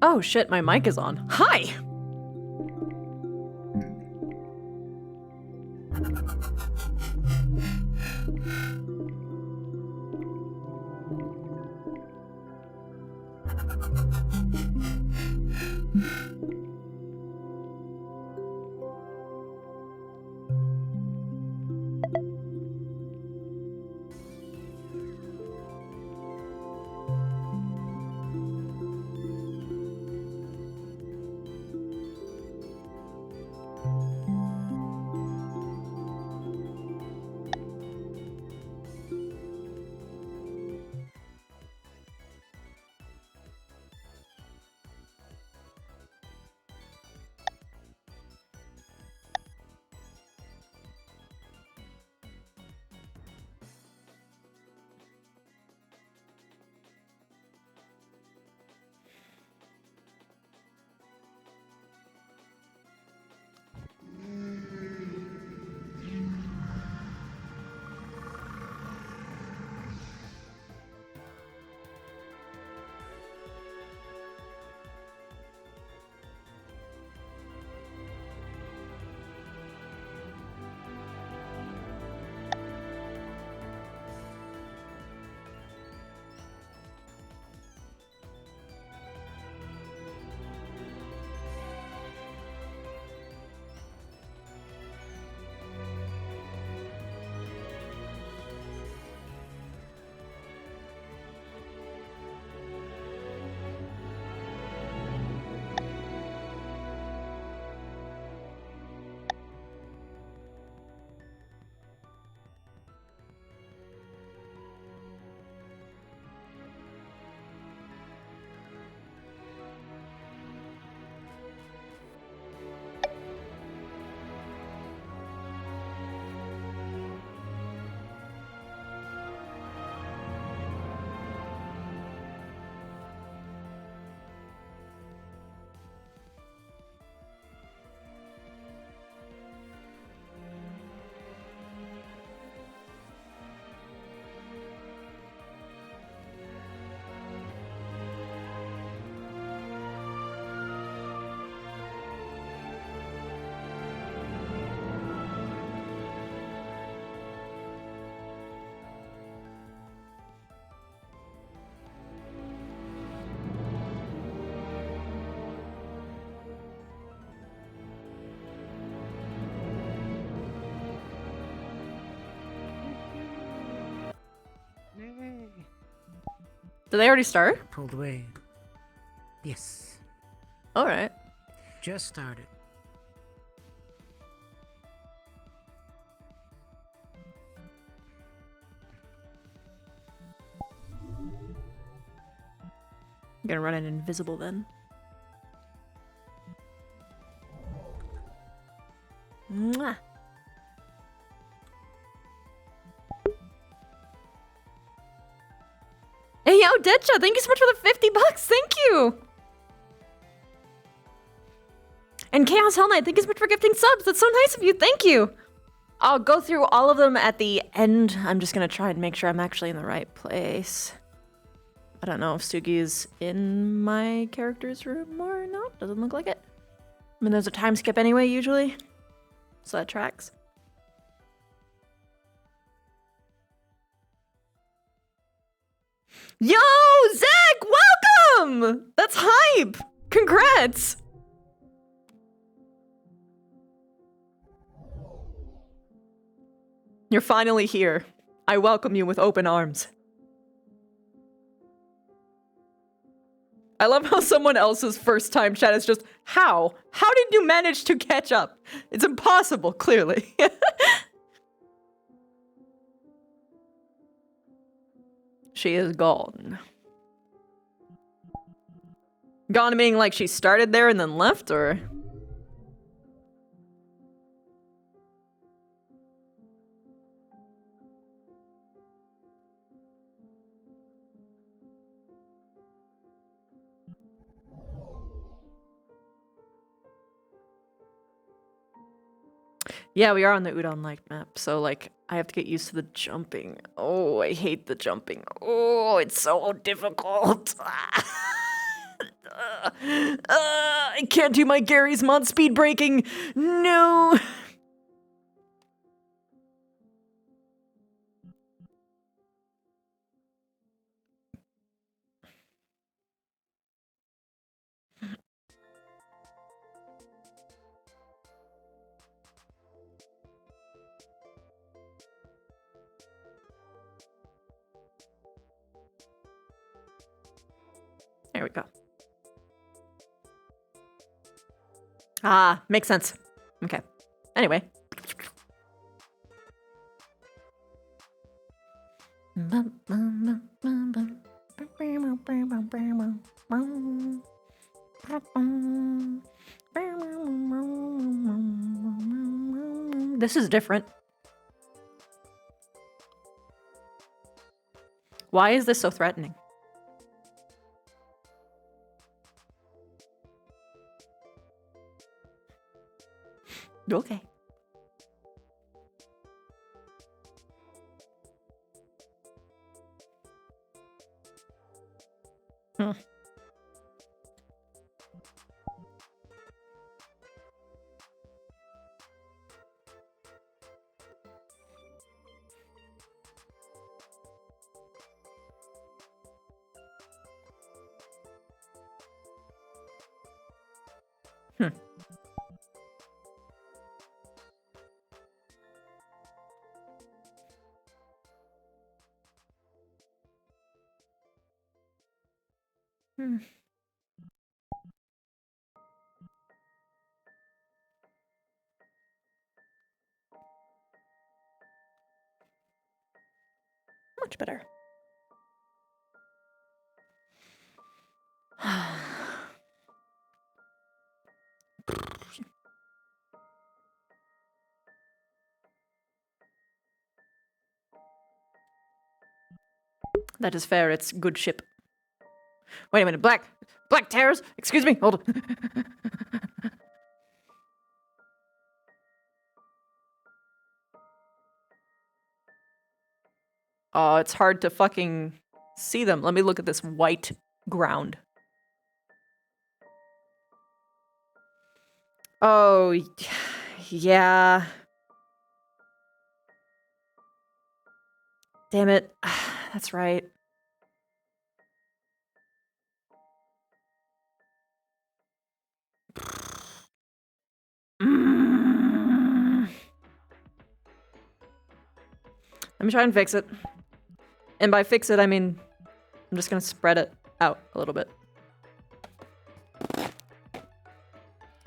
Oh shit, my mic is on. Hi! Did they already start? Pulled away. Yes. Alright. Just started. I'm gonna run in invisible then. Mwah. Hey, yo, Deadshot, thank you so much for the 50 bucks. Thank you. And Chaos Hell Knight, thank you so much for gifting subs. That's so nice of you. Thank you. I'll go through all of them at the end. I'm just gonna try and make sure I'm actually in the right place. I don't know if Sugi's in my character's room or not. Doesn't look like it. I mean, there's a time skip anyway, usually. So that tracks. Yo, Zach, welcome! That's hype! Congrats! You're finally here. I welcome you with open arms. I love how someone else's first time chat is just, how? How did you manage to catch up? It's impossible, clearly. She is gone. Gone meaning like she started there and then left, or? Yeah, we are on the Udon-like map, so, like, I have to get used to the jumping. Oh, I hate the jumping. Oh, it's so difficult. I can't do my Gary's mod speed breaking. No. There we go. Ah, makes sense. Okay. Anyway. This is different. Why is this so threatening? Okay. Hmm. Hmm. Hmm. Much better. That is fair. It's good ship. Wait a minute. Black terrors? Excuse me. Hold on. Oh, it's hard to fucking see them. Let me look at this white ground. Oh, yeah. Damn it. That's right. Let me try and fix it. And by fix it, I mean, I'm just gonna spread it out a little bit.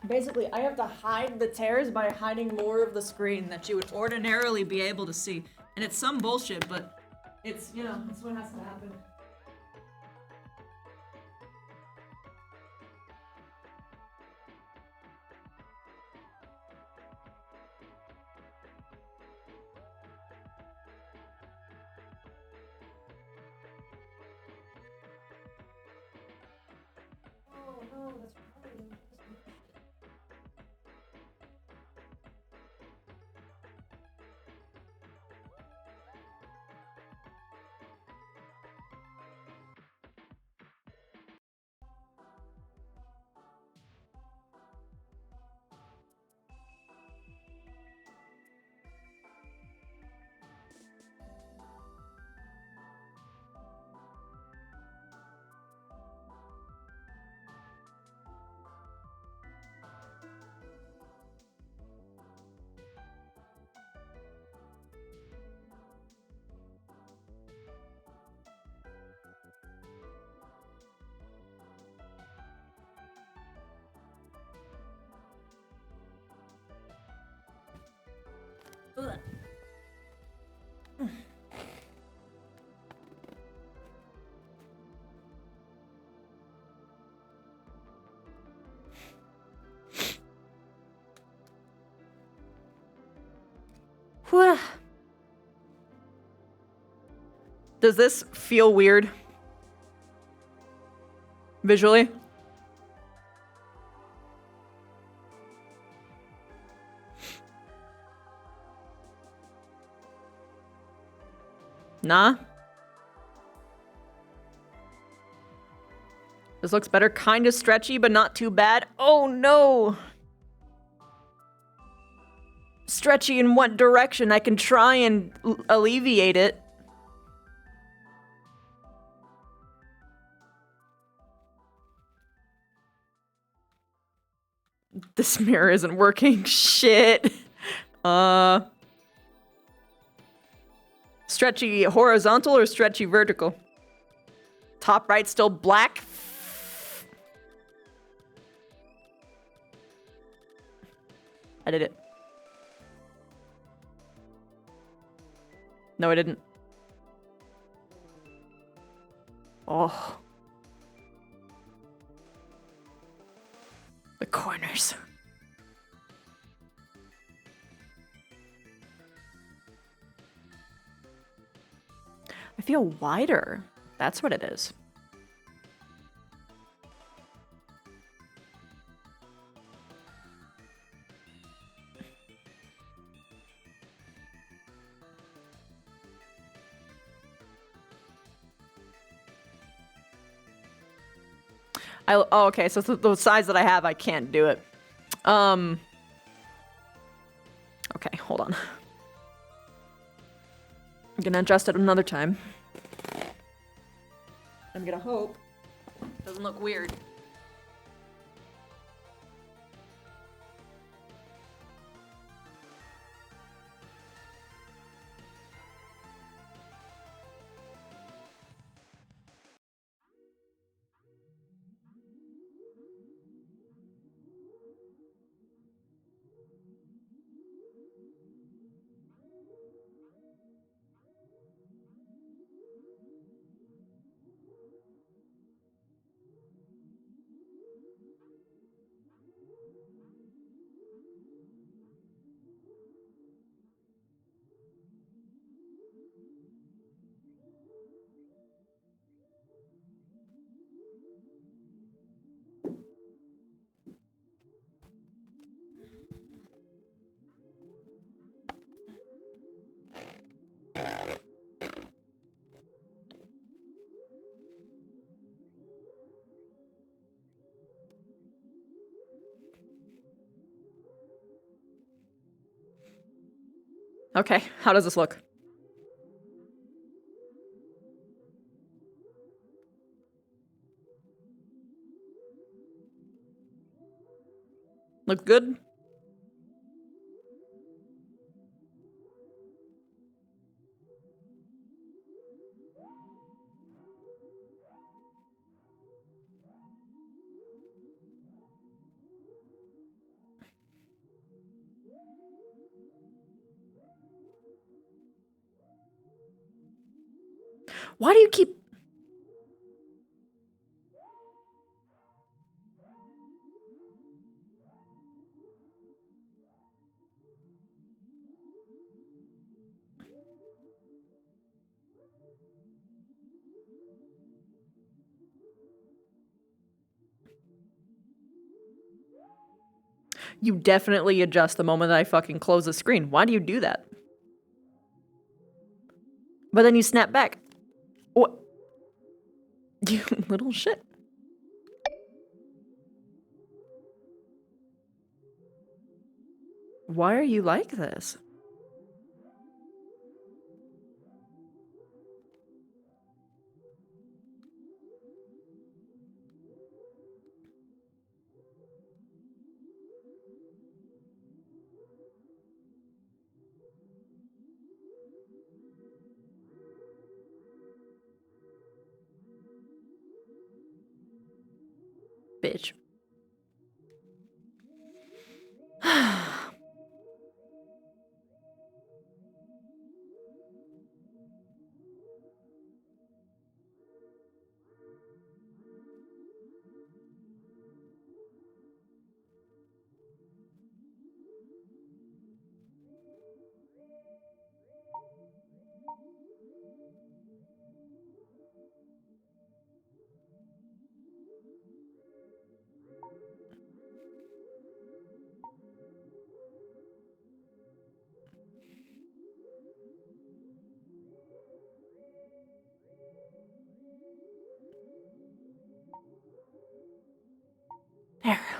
Basically, I have to hide the tears by hiding more of the screen that you would ordinarily be able to see. And it's some bullshit, but it's, you know, it's what has to happen. Oh no, that's recording. Whew. Does this feel weird? Visually? Nah? This looks better. Kind of stretchy, but not too bad. Oh no! Stretchy in what direction? I can try and alleviate it. This mirror isn't working. Shit. Stretchy horizontal or stretchy vertical? Top right still black? I did it. No, I didn't. Oh. The corners. I feel wider. That's what it is. Oh, okay, so the size that I have, I can't do it. Okay, hold on. I'm gonna adjust it another time. I'm gonna hope it doesn't look weird. Okay, how does this look? Looks good? Why do you keep... You definitely adjust the moment that I fucking close the screen. Why do you do that? But then you snap back. What? You little shit. Why are you like this? Bitch.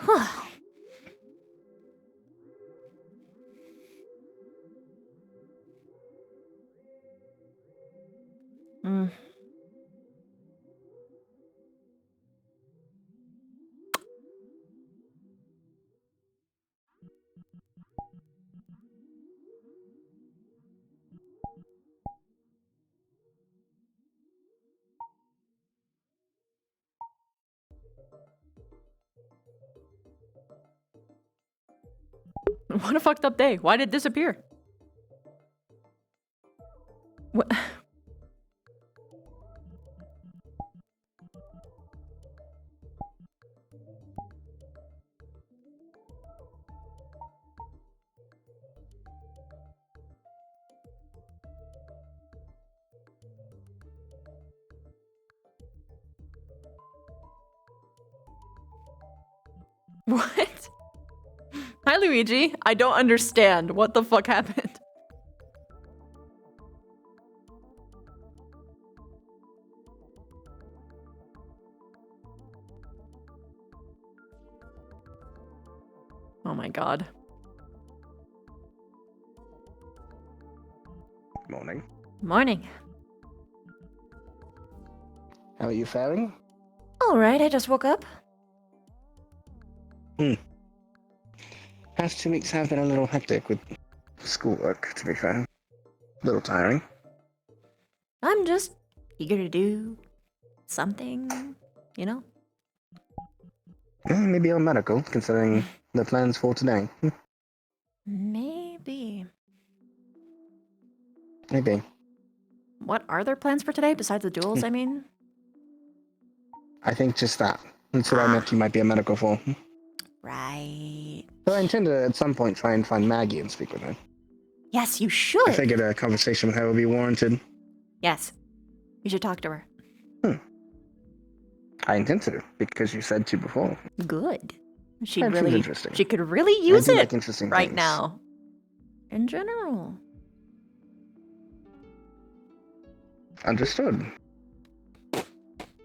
Hmm. What a fucked up day. Why did it disappear? What? What? Hi, Luigi. I don't understand. What the fuck happened? Oh my god. Morning. Morning. How are you faring? Alright, I just woke up. Past 2 weeks have been a little hectic with schoolwork, to be fair. A little tiring. I'm just eager to do something, you know? Maybe you're medical, considering the plans for today. Maybe. Maybe. What are their plans for today besides the duels, I mean? I think just that. That's what I meant you might be a medical for. Right. But I intend to, at some point, try and find Maggie and speak with her. Yes, you I should. figured a conversation with her would be warranted. Yes. You should talk to her. I intend to, because you said to before. Good. She'd That seems really, interesting. she could really use I do it like interesting right things. now. In general. Understood.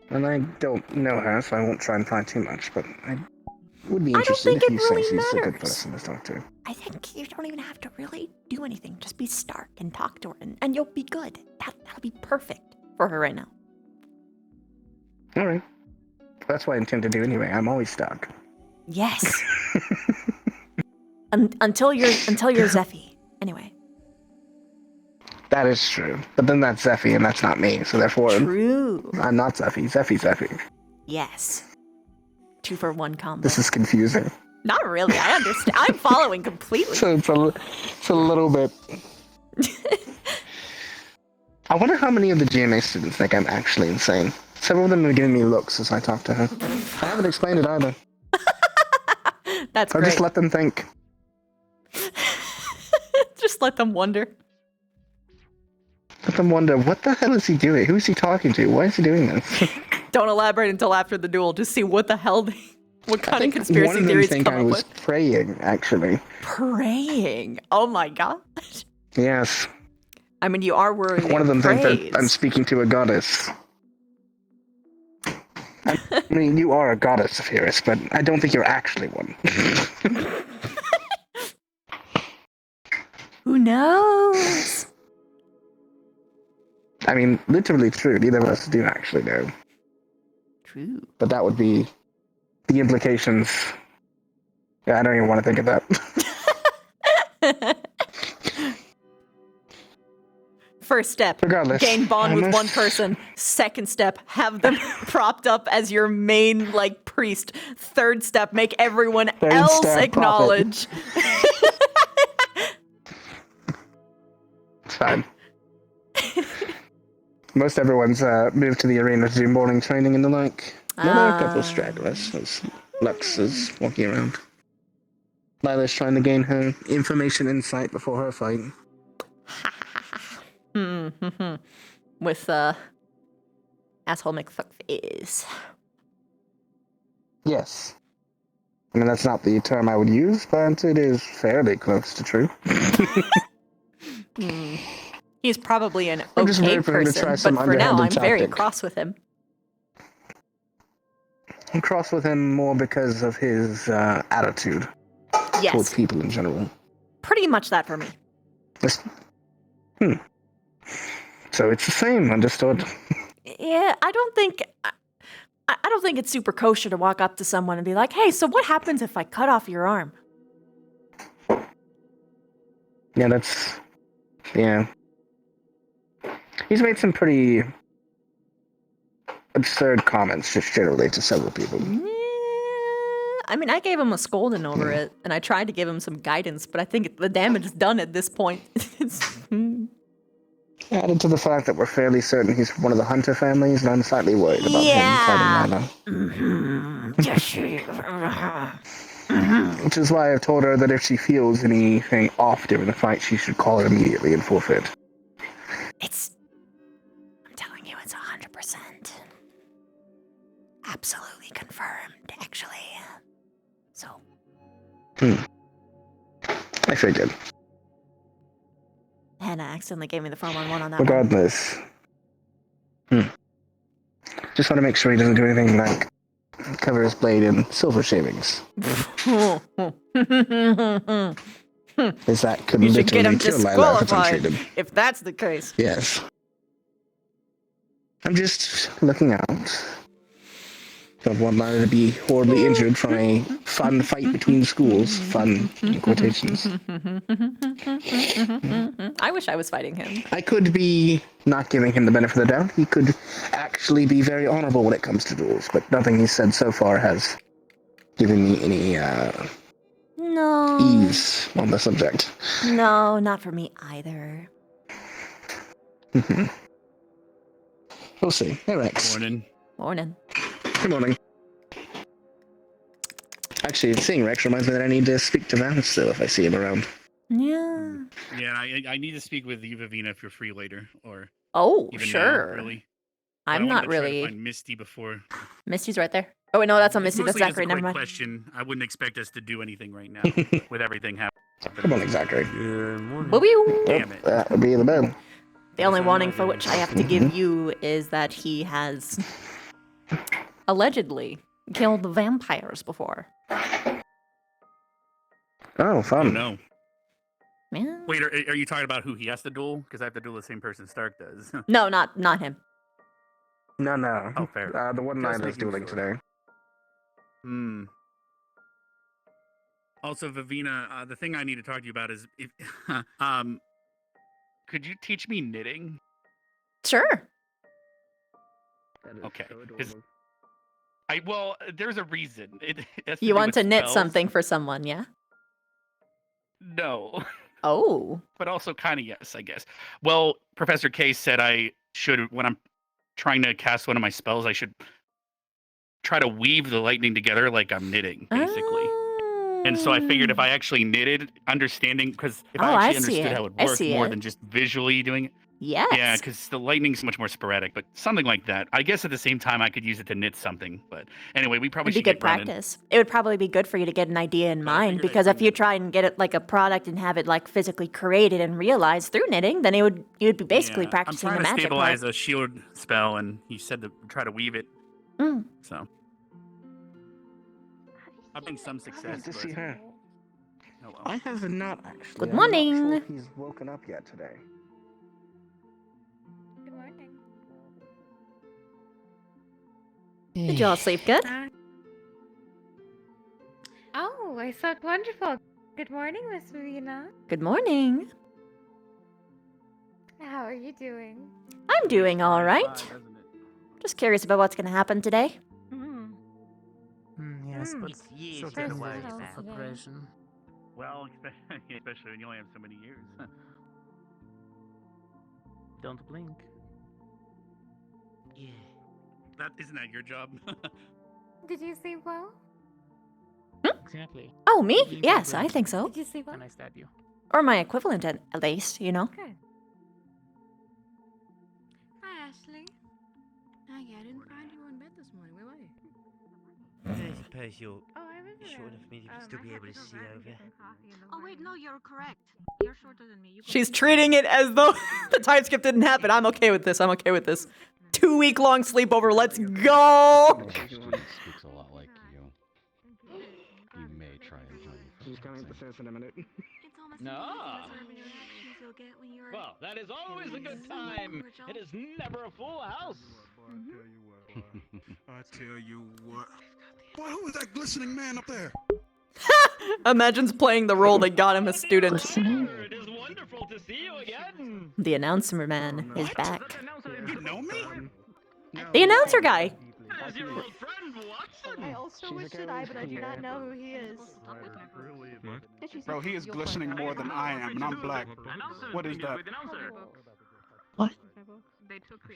And I don't know her, so I won't try and pry too much, but I would be I don't interested think if it you say really she's a good matters. person to talk to. I think you don't even have to really do anything. Just be stark and talk to her, and you'll be good. That'll be perfect for her right now. Alright. That's what I intend to do anyway. I'm always stuck. Yes. Until you're Zeffy. Anyway. That is true. But then that's Zeffy, and that's not me, so therefore True. I'm not Zeffy. Zeffy's Zeffy. Yes. 2-for-1 combo. This is confusing. Not really. I understand. I'm following completely. So it's a little bit... I wonder how many of the GMA students think I'm actually insane. Several of them are giving me looks as I talk to her. I haven't explained it either. That's I'll great. just let them think. Just let them wonder. Let them wonder, what the hell is he doing? Who is he talking to? Why is he doing this? Don't elaborate until after the duel. Just see what the hell what kind of one of conspiracy them theories think come I up was with. praying, actually. Praying. Oh my god. Yes. I mean, you are worthy One of them praise. think that I'm speaking to a goddess. I mean, you are a goddess, Sephiris, but I don't think you're actually one. Who knows? I mean, literally true. Neither of us do actually know. True. But that would be the implications. Yeah, I don't even want to think of that. First step, Regardless, gain bond I with must- one person. Second step, have them propped up as your main, priest. Third step, make everyone Third else step, acknowledge. It's fine. Most everyone's moved to the arena to do morning training and the like. There are a couple of stragglers, as Lux is walking around. Lila's trying to gain her information insight before her fight. With, asshole McFuckface. Yes. I mean, that's not the term I would use, but it is fairly close to true. He's probably an I'm just okay ready for him to person, try but some for now I'm underhanded very tactic. cross with him. I'm cross with him more because of his attitude towards Yes, people in general. pretty much that for me. This- So it's the same, understood. Yeah, I don't think it's super kosher to walk up to someone and be like, "Hey, so what happens if I cut off your arm?" Yeah. He's made some pretty absurd comments just generally to several people. Yeah, I mean, I gave him a scolding over it, and I tried to give him some guidance, but I think the damage is done at this point. Added to the fact that we're fairly certain he's one of the Hunter families, and I'm slightly worried about him fighting Lana. Which is why I've told her that if she feels anything off during the fight, she should call it immediately and forfeit. I'm telling you, it's 100%. Absolutely confirmed, actually. So. I figured. Hannah accidentally gave me the 411 on that Regardless. Just want to make sure he doesn't do anything like cover his blade in silver shavings. Is that could You should get him literally kill my life if disqualified untreated. if that's the case. Yes. I'm just looking out. Don't want Lana to be horribly injured from a fun fight between schools. Fun, in quotations. I wish I was fighting him. I could be not giving him the benefit of the doubt. He could actually be very honorable when it comes to duels, but nothing he's said so far has given me any No. ease on the subject. No, not for me either. We'll see. Hey, Rex. Morning. Good morning. Actually, seeing Rex reminds me that I need to speak to Vance still if I see him around. Yeah. Yeah, I need to speak with you, Vivina, if you're free later, or Oh, even sure. now, really. I'm not I wanted to try to really. find Misty before. Misty's right there. Oh, wait, no, that's not It's Misty. That's mostly just a Zachary. Never quick mind. question. I wouldn't expect us to do anything right now with everything happening. Come on, Zachary. Good morning. Boo-boo. Damn it. That would be the bell. The only warning for which I have to give you is that he has allegedly killed vampires before. Oh, Oh, fun. no. Yeah. Wait, are you talking about who he has to duel? Because I have to duel the same person Stark does. No, not him. No. Oh, fair. The one Just I was making dueling sure. today. Also, Vivina, the thing I need to talk to you about is, if, could you teach me knitting? Sure. Okay. 'Cause well, there's a reason. It has You do want with to knit spells. something for someone, yeah? No. Oh. But also kind of yes, I guess. Well, Professor K said I should, when I'm trying to cast one of my spells, I should try to weave the lightning together like I'm knitting, basically. And so I figured if I actually knitted, understanding, because if I Oh, I actually see understood it. how it I worked see more it. than just visually doing it. Yes. Yeah, because the lightning's much more sporadic, but something like that. I guess at the same time I could use it to knit something. But anyway, we probably It'd be should good get running. practice. It would probably be good for you to get an idea in But I mind, figured I'd because if find you it. try and get it like a product and have it like physically created and realized through knitting, then you'd be basically Yeah, practicing I'm the trying to magic stabilize part. a shield spell, and he said to try to weave it. Mm. So I've been some success. Good to but- see her. Oh, well. I have not actually. Good I'm not morning. sure if he's woken up yet today. Good morning. Did you all sleep good? Oh, I slept wonderful. Good morning, Miss Marina. Good morning. How are you doing? I'm doing all right. Doesn't it? Just curious about what's going to happen today. Mm. Yes, Mm. but It's years she'll been get away. away First with of all, preparation. Well, especially when you only have so many years. Don't blink. Yeah. Isn't that your job? Did you sleep well? Exactly. Oh, me? Blink, Yes, blink. I think so. Did you sleep well? Can I stab you? Or my equivalent at least, you know? Good. Hi, Ashley. Hi, I didn't find you in bed this morning. Where were you? I suppose you're Oh, I was short around. of me to still I be had able to go see grab you over. some coffee in the Oh, wait, morning. no, you're correct. You're shorter than me. You go She's first. treating it as though the time skip didn't happen. I'm okay with this. I'm okay with this. 2-week long sleepover. Let's go. Speaks a lot. She's coming up the stairs in a minute. It's almost No. amazing the reactions you'll get when you're. Well, that is always a good time. It is never a full house. I tell you what. Boy, who is that glistening man up there? Imagines playing the role that got him a student. Sir, it is wonderful to see you again. The announcer man is back. You know me? The announcer guy. It is your old friend, Watson. I also wish that but I do not know who he is. Bro, he is glistening more than I am, and I'm black. What is that? What? They took the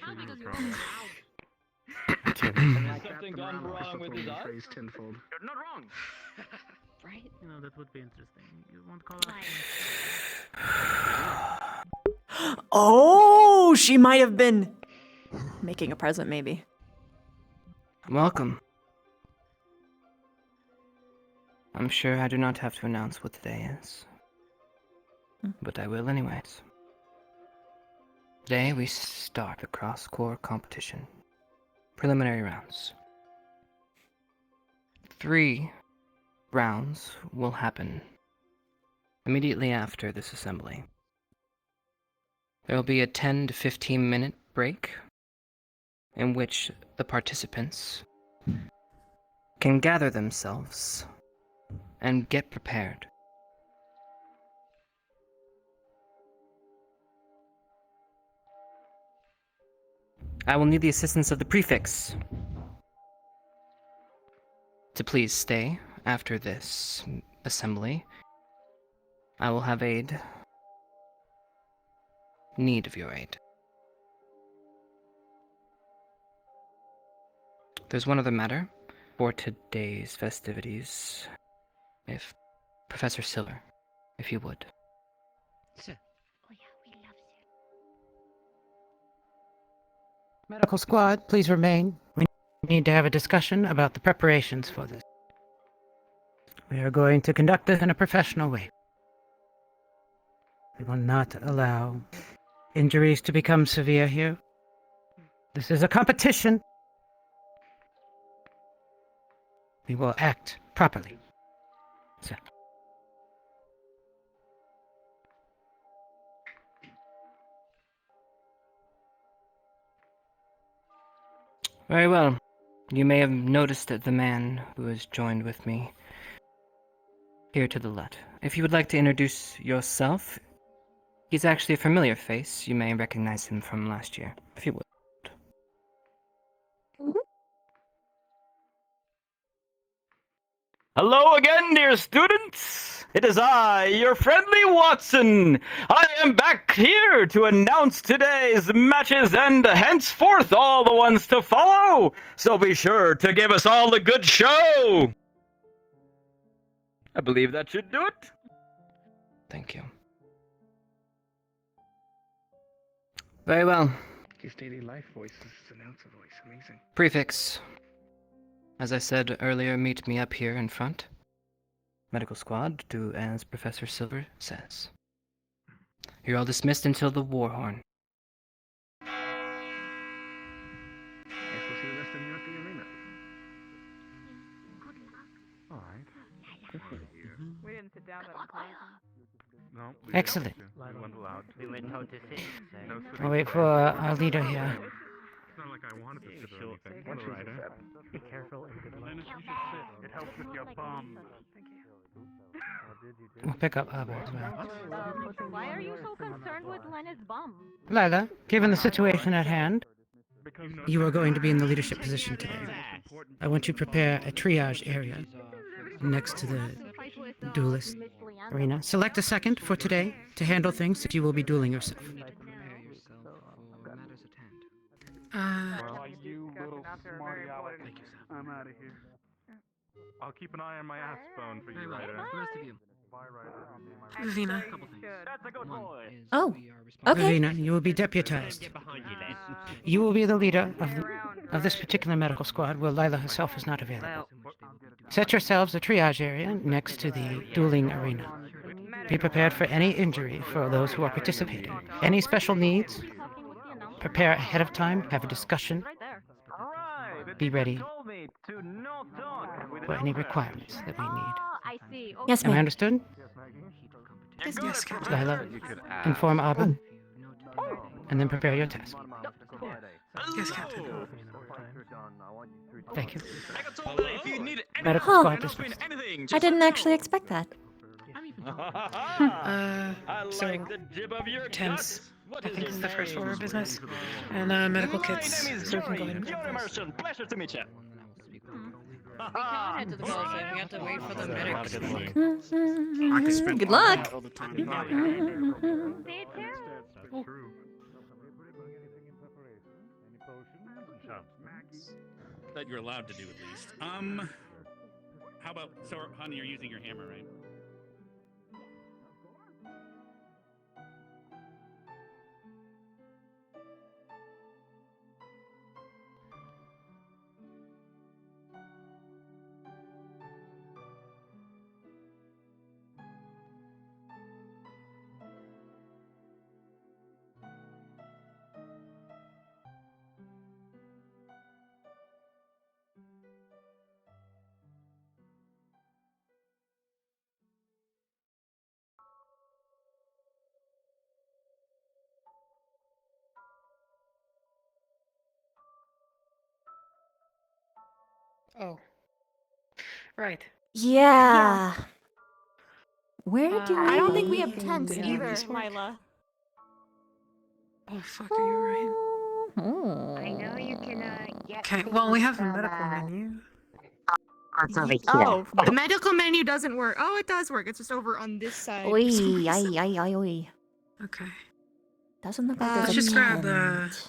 Has something gone wrong with his eyes? Tenfold. You're not wrong. right? You know, that would be interesting. You won't call out. Oh, she might have been making a present, maybe. Welcome. I'm sure I do not have to announce what today is, but I will anyways. Today we start the cross-core competition. Preliminary rounds. 3 rounds will happen immediately after this assembly. There will be a 10 to 15 minute break in which the participants can gather themselves and get prepared. I will need the assistance of the prefix to please stay after this assembly. I will have need of your aid. There's one other matter for today's festivities. If Professor Siller, if you would. Oh yeah, we love it. Medical squad, please remain. We need to have a discussion about the preparations for this. We are going to conduct this in a professional way. We will not allow injuries to become severe here. This is a competition. We will act properly. So. Very well. You may have noticed the man who has joined with me here to the left. If you would like to introduce yourself, he's actually a familiar face. You may recognize him from last year, if you would. Hello again, dear students. It is I, your friendly Watson. I am back here to announce today's matches and henceforth all the ones to follow. So be sure to give us all a good show. I believe that should do it. Thank you. Very well. His daily life voice is his announcer voice. Amazing. Prefix. As I said earlier, meet me up here in front. Medical squad, do as Professor Silver says. You're all dismissed until the war horn. Guess we'll see the rest of you at the arena. Alright. We didn't sit down that class. No. Excellent. We weren't allowed. We went home to sit. So. We'll wait for our leader here. It's not like I wanted to sit or anything. What she Alright, said. Be careful. Linus, you should sit. It helps with your bum. We'll pick up Abba as well. Why are you so concerned with Lena's bum? Lila, given the situation at hand, you are going to be in the leadership position today. I want you to prepare a triage area next to the duelist arena. Select a second for today to handle things that you will be dueling yourself. Well, you little smarty aleck. I'm out of here. I'll keep an eye on my ass bone for you, Ryder. The rest of you. Bye, Ryder. Vina. That's a good boy. Oh, okay. Vina, you will be deputized. You will be the leader of this particular medical squad where Lila herself is not available. Set yourselves a triage area next to the dueling arena. Be prepared for any injury for those who are participating. Any special needs, prepare ahead of time, have a discussion, be ready for any requirements that we need. I Yes, Am I ma'am. understood? Yes, Captain. Lila, inform Abba, and then prepare your task. Yes, Captain. Thank you. Huh. Medical squad dismissed. I didn't actually expect that. So, tents. I think it's the first order of business. And medical kits, so we can go ahead and grab those. Pleasure to meet you. Head to the closet. We have to wait for the medics. Good luck. That you're allowed to do at least. How about, so honey, you're using your hammer, right? Oh. Right. Yeah. Where do I don't think we we have tents Yeah, either, these work. Lila. Oh, fuck, are you right? I know you can get. Okay, well, we have a medical menu. Oh, the medical menu doesn't work. Oh, it does work. It's just over on this side. Oi, for some ay, reason. ay, ay, oi. Okay. Doesn't look like there's Let's a just grab tent.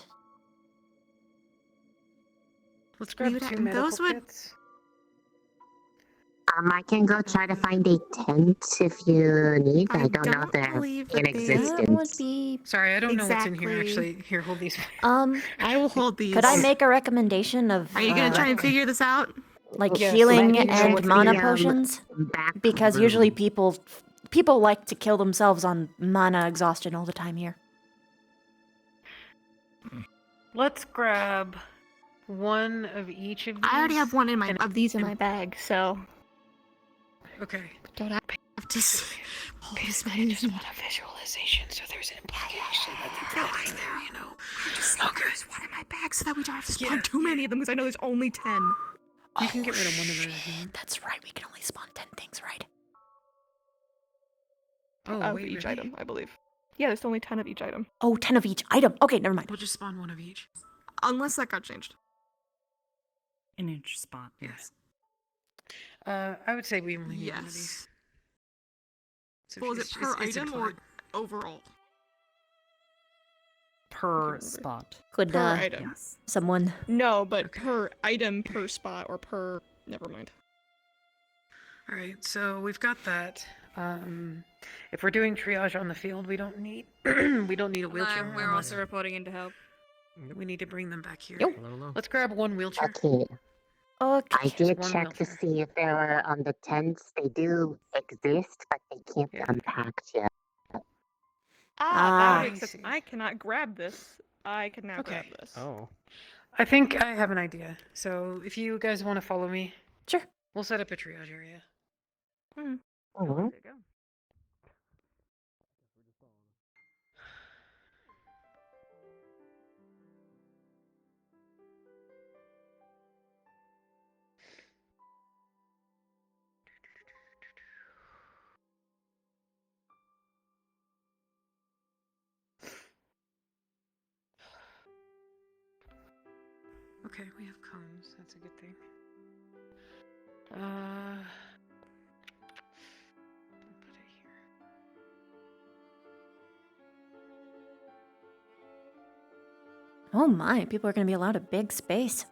Let's grab would 2 have- medical those would- kits. I can go try to find a tent if you need. I don't know if they're believe in that they- That would existence. be. Sorry, I don't know what's in here, Exactly. actually. Here, hold these. I will hold these. Could I make a recommendation of Are you gonna try and figure this out? like Yes. healing Let me and check mana the, potions? back Because usually room. people like to kill themselves on mana exhaustion all the time here. Let's grab 1 of each of these. I already have one in my and- of these in my bag, so Okay. don't I have to hold this many. I just want a visualization, so there's an implication that they're right there, you know. Just there's one in my bag so that we don't have to spawn too many of them because I know there's only 10. You can get rid of one of those. Shit, that's right. We can only spawn 10 things, right? Oh, Of wait, each really? item, I believe. Yeah, there's only 10 of each item. Oh, 10 of each item. Okay, never mind. We'll just spawn 1 of each. Unless that got changed. In each spot. Yes. I would say we only need 1 of these. Yes. So Well, is it per it's item or implied. overall? Per spot. Could Per item. Yes. someone? No, but per item, per spot, or per. Never mind. All right, so we've got that. If we're doing triage on the field, we don't need we don't need a wheelchair. We're unless also reporting in to help. we need to bring them back here. Yo. Let's grab 1 wheelchair. Okay, Okay. I did one check to wheelchair. see if there were on the tents. They do exist, but they can't be Yeah. unpacked yet. Ah. That makes sense. I cannot grab this. I cannot grab Okay. this. Oh. I think I have an idea. So if you guys want to follow me, Sure. we'll set up a triage area. Mhm. There you go. Okay, we have cones. That's a good thing. Put it here. Oh my, people are going to be allowed a big space.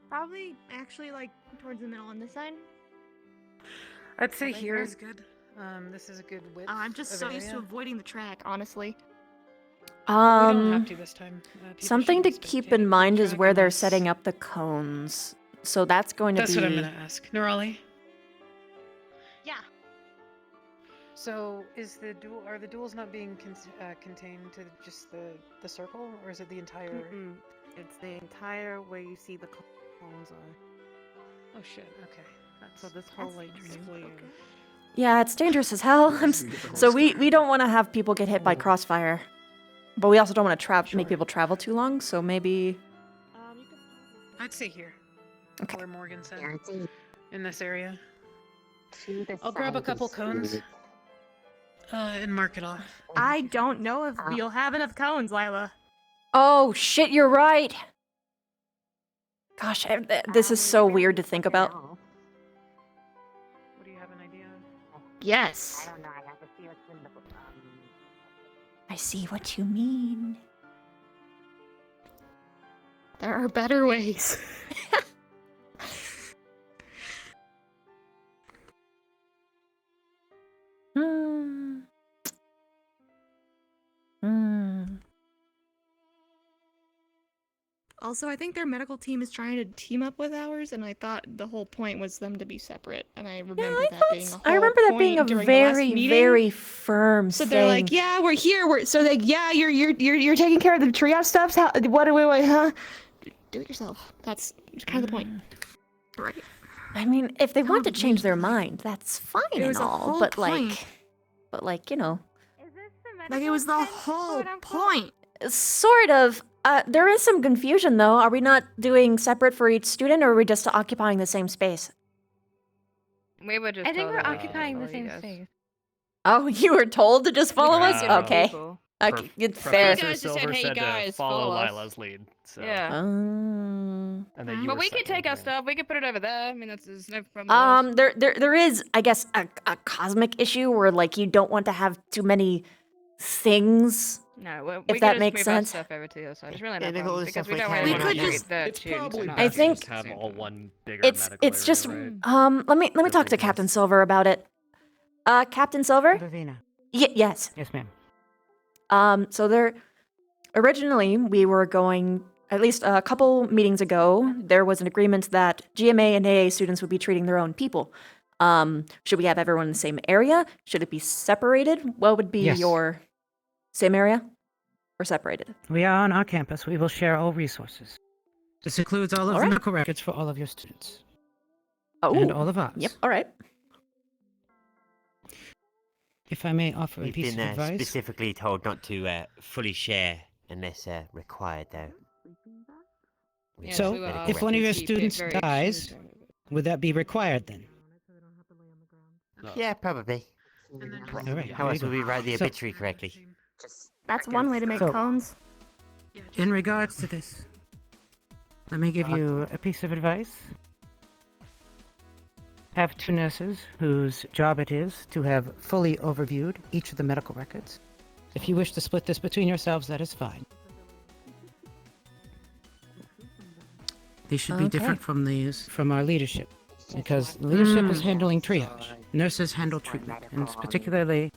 Probably actually like towards the middle on this side. I'd say Right here here? is good. This is a good width. I'm just of so used to area. avoiding the track, honestly. We don't have Um, to this time. People something to shouldn't be keep spectating in mind the is track where they're unless- setting up the cones. So that's going to That's be. what I'm gonna ask. Nerali. Yeah. So is the duel? Are the duels not being contained to just the circle, or is it the entire? It's the entire where you see the cones are. Oh shit. Okay. So this whole like display. Yeah, it's dangerous as hell. So we don't want to have people get hit by crossfire, but we also don't want to make people travel too long. So maybe. I'd say here. Okay. Where Morgan said. Yeah, I'd say In this area. to the I'll grab a side couple is cones. good. And mark it off. I don't know if you'll have enough cones, Lila. Oh shit! You're right. Gosh, this is so weird to think about. What do you have an idea of? Yes. I don't know. I have to see what's in the I see what you mean. There are better ways. Hmm. Hmm. Also, I think their medical team is trying to team up with ours, and I thought the whole point was them to be separate. And I remember that being a whole I remember that being a point during the last very, meeting. very firm So thing. they're like, yeah, we're here. So like, yeah, you're taking care of the triage stuff. How? What? Wait, huh? Do it yourself. That's kind of the point. Right. I mean, if they want to Sounds change their weird. mind, that's fine It and was the all. whole But point. you know, Like it was the whole point. sort of. There is some confusion though. Are we not doing separate for each student, or are we just occupying the same space? We were just I think told we're that we occupying the follow you same guys. space. Oh, you were told to just follow us? different Okay. people. Okay, it's fair. Professor guys just said, Silver "Hey, said guys, to follow follow us." Lila's lead. So. Yeah. And then you But were we could second, take our yeah. stuff. We could put it over there. I mean, there's no problem. with us. There is, I guess, a cosmic issue where like you don't want to have too many things. No, we if could that just makes move sense. our stuff over to the other side. There's really Yeah, no they've got all problem the because stuff we we don't can really have want to now. treat the It's students. probably and not I best to think just have all one bigger It's medical just area, right? let me talk to Captain Silver about it. Captain Silver? Ravina. Yes. Yes, ma'am. So originally we were going, at least a couple meetings ago, there was an agreement that GMA and AA students would be treating their own people. Should we have everyone in the same area? Should it be separated? What would be Yes. your same area or separated? We are on our campus. We will share all resources. This includes all of the Alright. medical records for all of your students. Oh, And all of ours. Yep. All right. If I may offer a We've piece been of advice. specifically told not to fully share unless required, though. We Yes, So, we were medical if one of your records. keep it students very dies, exclusive. would that be required then? Yeah, probably. All right. How else would we write the So- obituary correctly? That's one way to make So- cones. In regards to this, let me give you a piece of advice. Have two nurses whose job it is to have fully overviewed each of the medical records. If you wish to split this between yourselves, that is fine. They should be Okay. different from our leadership, because leadership is handling triage. Nurses handle treatment, and particularly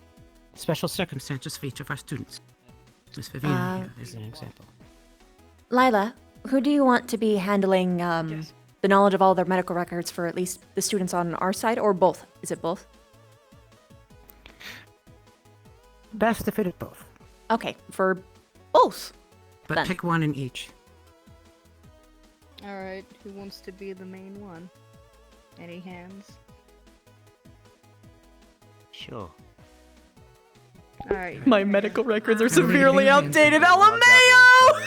special circumstances for each of our students. Miss Viviana here is an example. Lila, who do you want to be handling the knowledge of all their medical records for at least the students on our side, or both? Is it both? Best if it is both, Okay, for both. but Then. pick one in each. Alright, who wants to be the main one? Any hands? Sure. Alright. My medical records are How many severely millions outdated. have LMAO!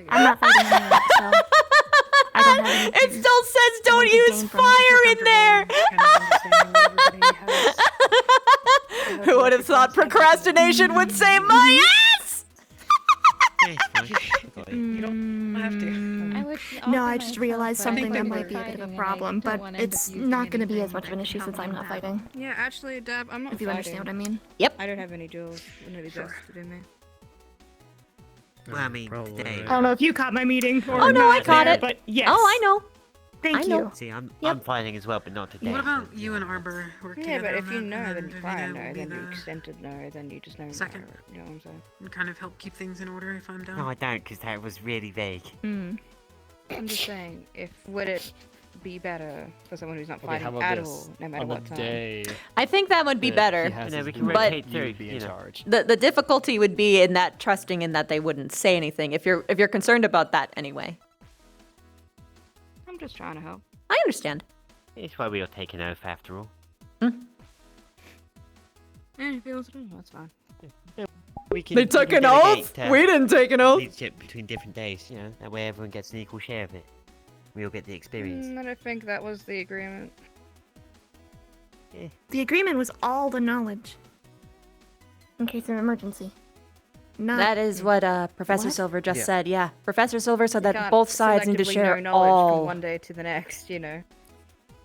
I'm not fighting anyone, so I don't have any. It still says don't use fire in there! Who would have thought procrastination would save my ass? You don't have to. I would No, I offer just myself, realized but something I that think might we're be a bit of fighting a and I problem, don't but wanna end it's up using not going to be as anything much of an issue since I'm not compound. fighting. Yeah, actually, Dab, I'm not If you understand what I mean. Yep. I don't have any duels. I'm really just in there. Well, I mean, today. I don't know if you caught my meeting or Oh, no, I not caught there, it. but yes. Oh, I know. Thank I you. know. See, I'm Yep. fighting as well, but not today. What about you and Arbor working Yeah, together but if on you that, know, and then you try Davina and know, will be then you the extended know, then you just know. second. You know what I'm saying? and kind of help keep things in order if I'm down. No, I don't, because that was really vague. Mm. I'm just saying, would it be better for someone who's not Okay, fighting how about at this? all, no matter On what the time? day I think that would be that better. he has You know, his we can duel, rotate you through, would be in you know. charge. The difficulty would be in that trusting in that they wouldn't say anything if you're concerned about that anyway. I'm I'm just trying to help. I understand. It's why we all take an oath after all. And it feels good. That's fine. We can, They took can an delegate, oath? We didn't take an oath. leadership between different days, you know, that way everyone gets an equal share of it. We all get the experience. I don't think that was the agreement. The agreement was all the knowledge. In case of an emergency. Not That is what Professor What? Silver just Yeah. said. Yeah, Professor Silver said You that can't both sides need to selectively share know knowledge all. from one day to the next, you know.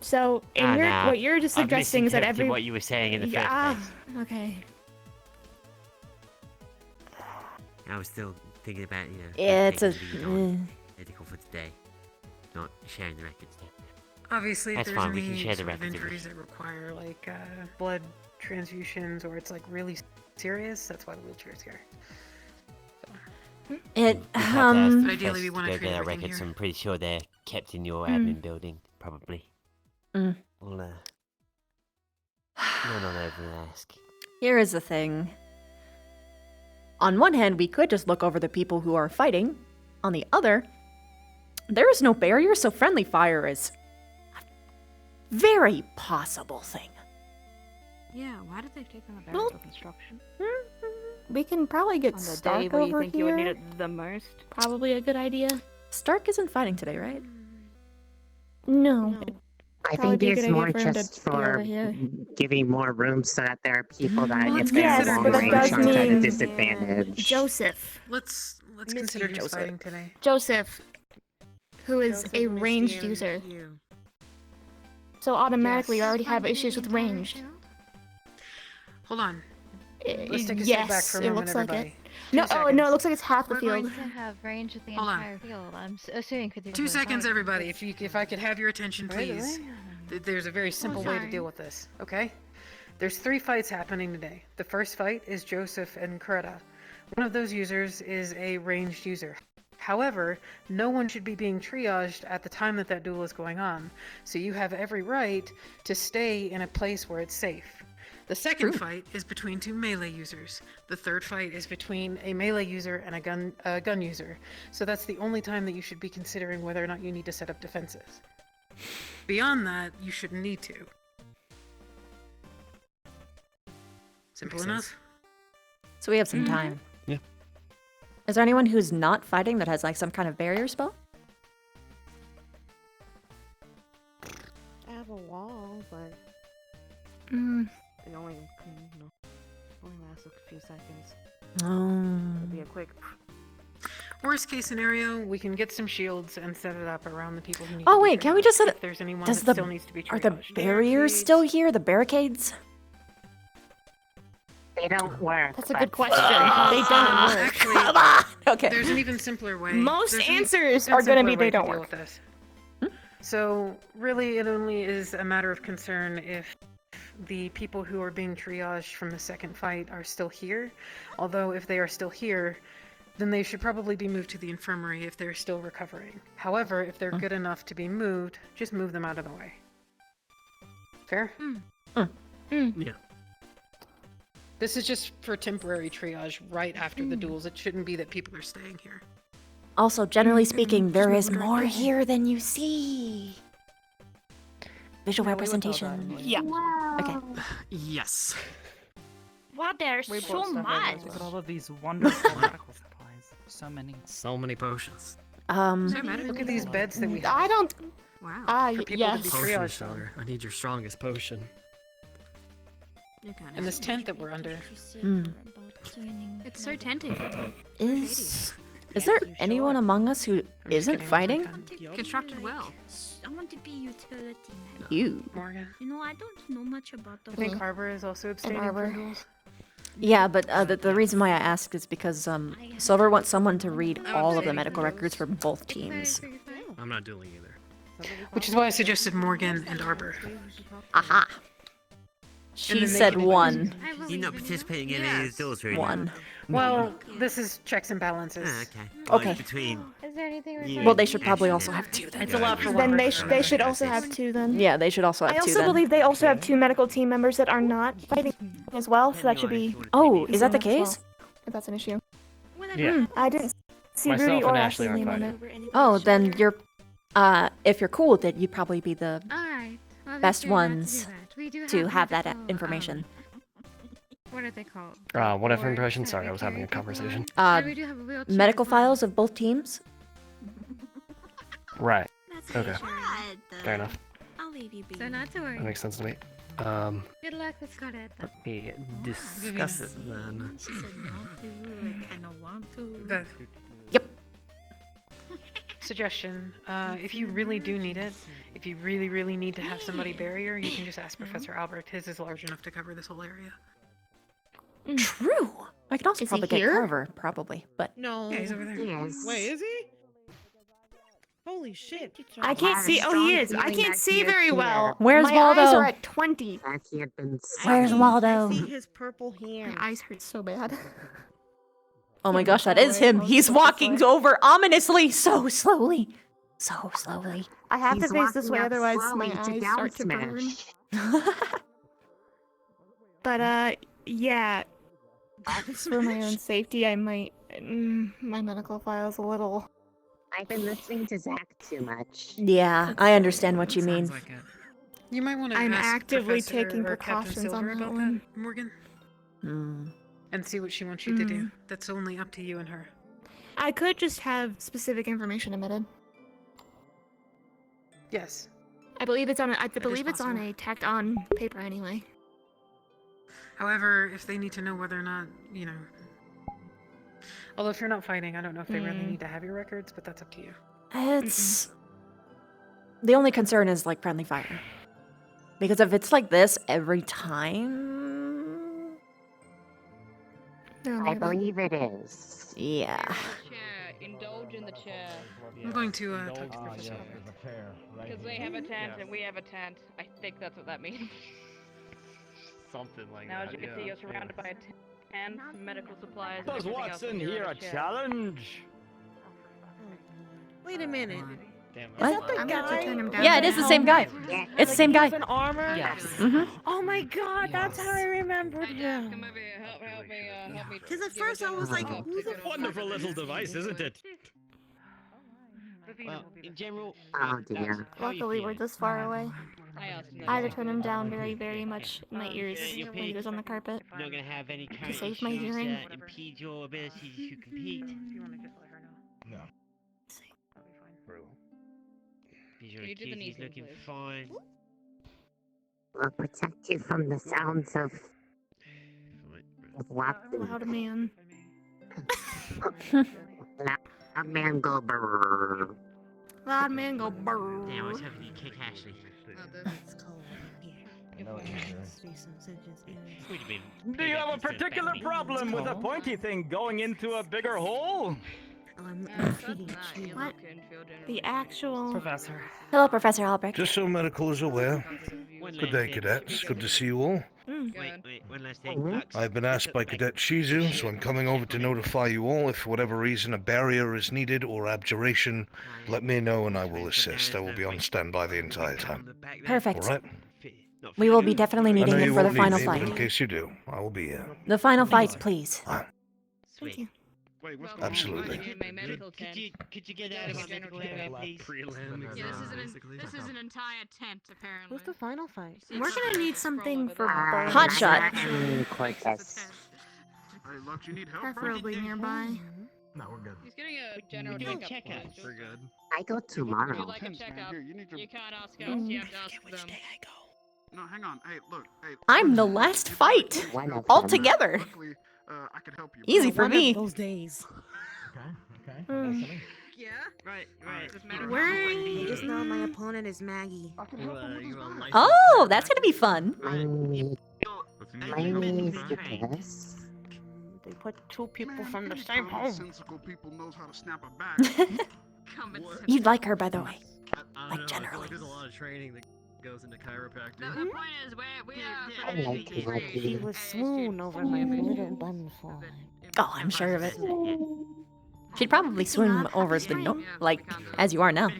So, in your, what you're just I've suggesting is that misinterpreted every... what you were saying in the Yeah, first place. okay. I was still thinking about, you know, Yeah, it's a. taking the lead on medical for today, not sharing the records. Obviously, if That's there's fine, we any can share the sort of records if we- injuries that require like blood transfusions or it's like really serious, that's why the wheelchair's here. It But ideally, we want wanna to go treat get our everything records. here. I'm pretty sure they're kept in your Mm. admin building, probably. Mm. We'll run on over and ask. Here is the thing. On one hand, we could just look over the people who are fighting. On the other, there is no barrier, so friendly fire is a very possible thing. Yeah, why did they take on a barrier of construction? We can probably get On the day Stark where you over think you would need here. it the most? Probably a good idea. Stark isn't fighting today, right? No. I Probably think be a it's good idea more for him to just be over for here. giving more room so that there are people that Well, if let's they're Yes, consider but long it who's range does aren't at a mean disadvantage. Joseph. Let's Missy consider who's Joseph. fighting today. Joseph, who is Joseph, a Misty, ranged and user. you. So automatically you Yes. already have issues with ranged. Hold on. I- Let's take a step back yes, for a it moment, looks like everybody. it. No, 2 oh no, it seconds. looks like it's half the We're field. going to have range of the Hold on. entire field. I'm assuming with 2 seconds, everybody. If I could have your attention, By the please. way, There's a very simple way to sorry. deal with this, okay? There's 3 fights happening today. The first fight is Joseph and Coretta. One of those users is a ranged user. However, no one should be being triaged at the time that that duel is going on. So you have every right to stay in a place where it's safe. The second fight is between 2 melee users. The third fight is between a melee user and a gun user. So that's the only time that you should be considering whether or not you need to set up defenses. Beyond that, you shouldn't need to. Simple Makes enough? sense. So we have some time. Yeah. Is there anyone who's not fighting that has like some kind of barrier spell? I have a wall, but Mm. it only, only lasts a few seconds. Oh. It'll be a quick. Worst case scenario, we can get some shields and set it up around the people who need Oh to be wait, can we just set triaged, it? if there's anyone Does that the still needs to be are the triaged. barriers still here? The barricades? They don't work. That's a but- good question. They don't work. Actually, Come on. Okay. there's an even simpler way. Most There's an answers even are gonna be simpler way they to don't deal work. with this. So really, it only is a matter of concern if the people who are being triaged from the second fight are still here. Although if they are still here, then they should probably be moved to the infirmary if they're still recovering. However, if they're good enough to be moved, just move them out of the way. Fair? Yeah. This is just for temporary triage right after the duels. It shouldn't be that people are staying here. Also, generally speaking, there is move it right more there. here than you see. Visual Yeah, we looked all that representation. anyway. Yeah. Okay. Yes. Wow, there's We so bought stuff much. anyway. Look at all of these wonderful medical supplies. So many. So many potions. Look at these beds that we have. I don't. Wow. For people to Yes. be Potion triaged starter. I need your strongest potion. And this tent that we're under. It's so tempting. Is there anyone among us who isn't kidding, fighting? Constructed well. I want to be utility man. You. Morgan. You know, I don't know much about the I think Arbor is also abstaining Arbor. from duels. Yeah, but the reason why I ask is because Silver wants someone to read all of the medical records for both teams. I'm not dueling either. Which is why I suggested Morgan and Arbor. Aha. And She then they said can- one. You're not participating in any of the duels, really? One. Well, this is checks and balances. Ah, okay. Well, Okay. it's between Is there anything you Well, they and should probably Ashley also then. have two then. It's a lot for one Then person. they should also have 2 then. Yeah, they should also have I two also then. believe they also have 2 medical team members that are not fighting as well, so that should be. Oh, is that the as well, case? if that's an issue. Yeah. I didn't see Myself Rudy or and Ashley Ashley's aren't name on it. Oh, then you're If you're cool with it, you'd probably be the Alright. Well, let's best try not ones to do that. We do to have that medical, information. What are they called? What Reports information? that Sorry, I we was having carry a people conversation. with. And we do have a wheelchair Medical as well. files of both teams. Right. That's Okay. reassuring. Fair enough. I'll leave you be. So not to worry. That makes sense to me. Good luck with Scarlett. Let me discuss it then. She said not to. I kind of want to. Beth. Yep. Suggestion: if you really do need it, if you really need to have somebody bury her, you can just ask Professor Albrecht. His is large enough to cover this whole area. True. I could also Is he probably get here? Carver, probably, but No. Yeah, he's over there. Yes. Wait, is he? Holy shit. I can't see. Oh, he is. I can't see very well. Where's My Waldo? eyes are at 20. That he had been Where's Waldo? I see his purple hand. My eyes hurt so bad. Oh my gosh, that is him. He's walking over ominously, so slowly. So slowly. I have He's to face this way, walking up otherwise my slowly to eyes down start to burn. smash. But, yeah. Just for my own safety, I might... my medical file's a little... I've been listening to Zach too much. Yeah, I understand what you mean. You might want to I'm ask actively Professor taking or Captain precautions on Silver that about one. that, Morgan, Hmm. and see what she wants you to do. That's only up to you and her. I could just have specific information omitted. Yes. I believe it's on. I is believe it's on possible. a tacked on paper anyway. However, if they need to know whether or not, you know. Although if you're not fighting, I don't know if they really need to have your records, but that's up to you. It's... The only concern is, like, friendly fire. Because if it's like this every time... I believe it is. Yeah. Indulge in the chair. I'm going to talk to Professor. Because they have a tent and we have a tent. I think that's what that means. Something like Now, that. as you can see, you're surrounded by a tent, medical supplies. and Does everything else, Watson and you're here in a chair. challenge? Wait a minute. What? Is that the I'm guy? gonna have to turn him down. Yeah, it is the same guy. It's the same guy. With an armor? Yes. Mhm. Oh my god, that's how I remembered Come him. over here, help me. Because at first I was like, who the Wonderful little device, isn't it? Well, in general, Oh dear. Luckily, we're this far away. I asked him I had to turn him down very much in my ears you're when he was on the carpet. not going to have any current save my issues hearing. impede your ability to compete. If you want to just let her know. No. That'll be fine. Visual Can you do the acuity's knee thing, looking please? fine. We'll protect you from the sounds of Watson. Loud man. A man go brrrr. Loud man go brrrr. Damn, I was hoping you'd kick Ashley. Would have been Do you have a particular problem with a pointy thing going into a bigger hole? What? The actual... Professor. Hello, Professor Albrecht. Just so medical is aware. One Good last day, thing. cadets. Good to see you all. Wait, one last thing. I've been asked by Cadet Shizu, so I'm coming over to notify you all. If for whatever reason a barrier is needed or abjuration, let me know and I will assist. I will be on standby the entire time. Perfect. All right? We will be definitely I needing know it you for the won't need final me, but fight. in case you do, I will be here. The final fight, please. Thank you. Wait, what's Welcome. Absolutely. I'm in my medical tent. Could you get out of my medical area, please? Yeah, this is an entire tent, apparently. Who's the final fight? We're gonna need something for I'm Hot shot. in Cortez. Hey, Lux, you need help? preferably nearby. No, we're good. He's getting a general We do checkup. checkups. please. We're good. I go Would you tomorrow. like a Tents, man, checkup? here, you need your- You can't ask us, you have to ask them. No, hang on. Hey, look. Hey, I'm the last fight. One of them. Altogether. luckily, I could help you. Easy for One me. of those days. Yeah? Right. Just know my opponent is Maggie. Oh, that's gonna be fun. My name is Nicholas. They put two people from the same home. Sensical people knows how to snap a back. You'd like her, by the way. Like, generally. There's a lot of training that goes into chiropractic. The point is, we I like Maggie. He was swoon over my little bunful. Oh, I'm sure of it. She'd probably swim over the no, like, as you are now.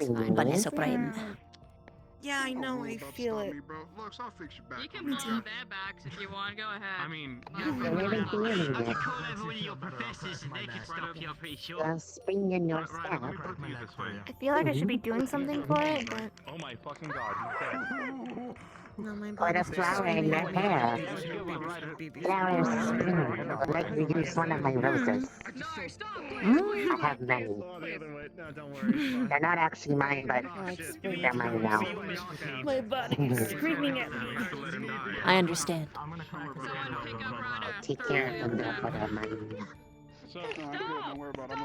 Vanessa Bryan. Yeah, I know. I feel it. Lux, I'll fix your back. You can borrow their backs if you want. Go ahead. I mean, I can call everyone of your professors and they can stop you, I'm pretty sure. Just bring in your Ryder, staff. let me put you this way. I feel like I should be doing something for it, but Oh my fucking god, he's dead. No, my Put a flower in your hair. Flowers will let you use one of my roses. I have many. They're not actually mine, but they're mine now. my body's screaming at me. I understand. Take care of them though, but they're mine. So, don't worry about it.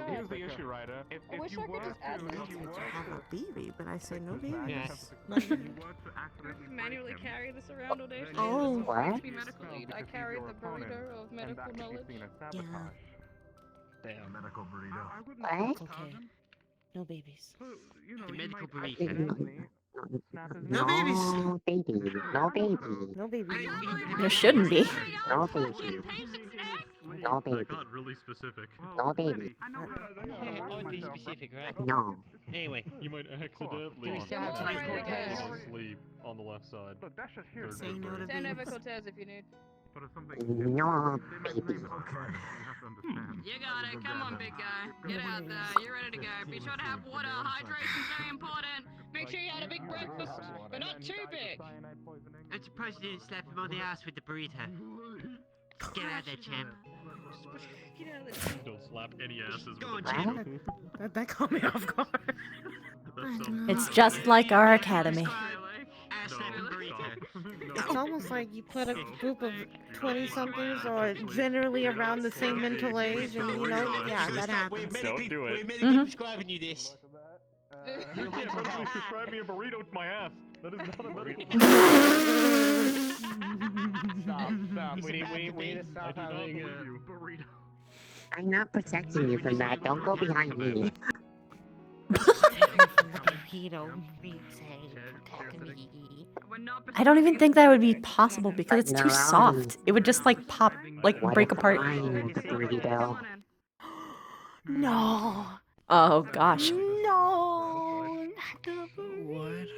Here's the issue, Ryder. If you were to have a baby, but I said no baby. Yes. Manually carry this around all day. Oh, what? Be medical lead. I carry the burrito of medical knowledge. Yeah. Damn. Medical burrito. What? Okay. No babies. The medical burrito. No babies. No baby. No baby. No baby. There shouldn't be. No baby. No baby. Got really specific. No baby. Yeah, oddly specific, right? No. Anyway. You might accidentally Do we still have time for fall asleep on the left side. Look, that's just here. Say no to Send over babies. Cortez if you need. But it's something. No baby. You have to understand. You got it. Come on, big guy. Get out there. You're ready to go. Be sure to have water. Hydration's very important. Make sure you had a big breakfast, but not too big. I'm surprised you didn't slap him on the ass with the burrito. Get out of there, champ. Don't slap any asses with Go on, a champ. That caught me off guard. It's just like our academy. Ass slapping burrito. It's almost like you put a group of 20-somethings or generally around the same mental age, and you know, yeah, that happens. Don't do it. We're medically prescribing you this. You can't medically prescribe me a burrito to my ass. That is not a medical. Stop. We need to stop having burrito. I'm not protecting you from that. Don't go behind me. I don't even think that would be possible because it's too soft. It would just like pop, like break apart. Burrito. No. Oh gosh. No. What?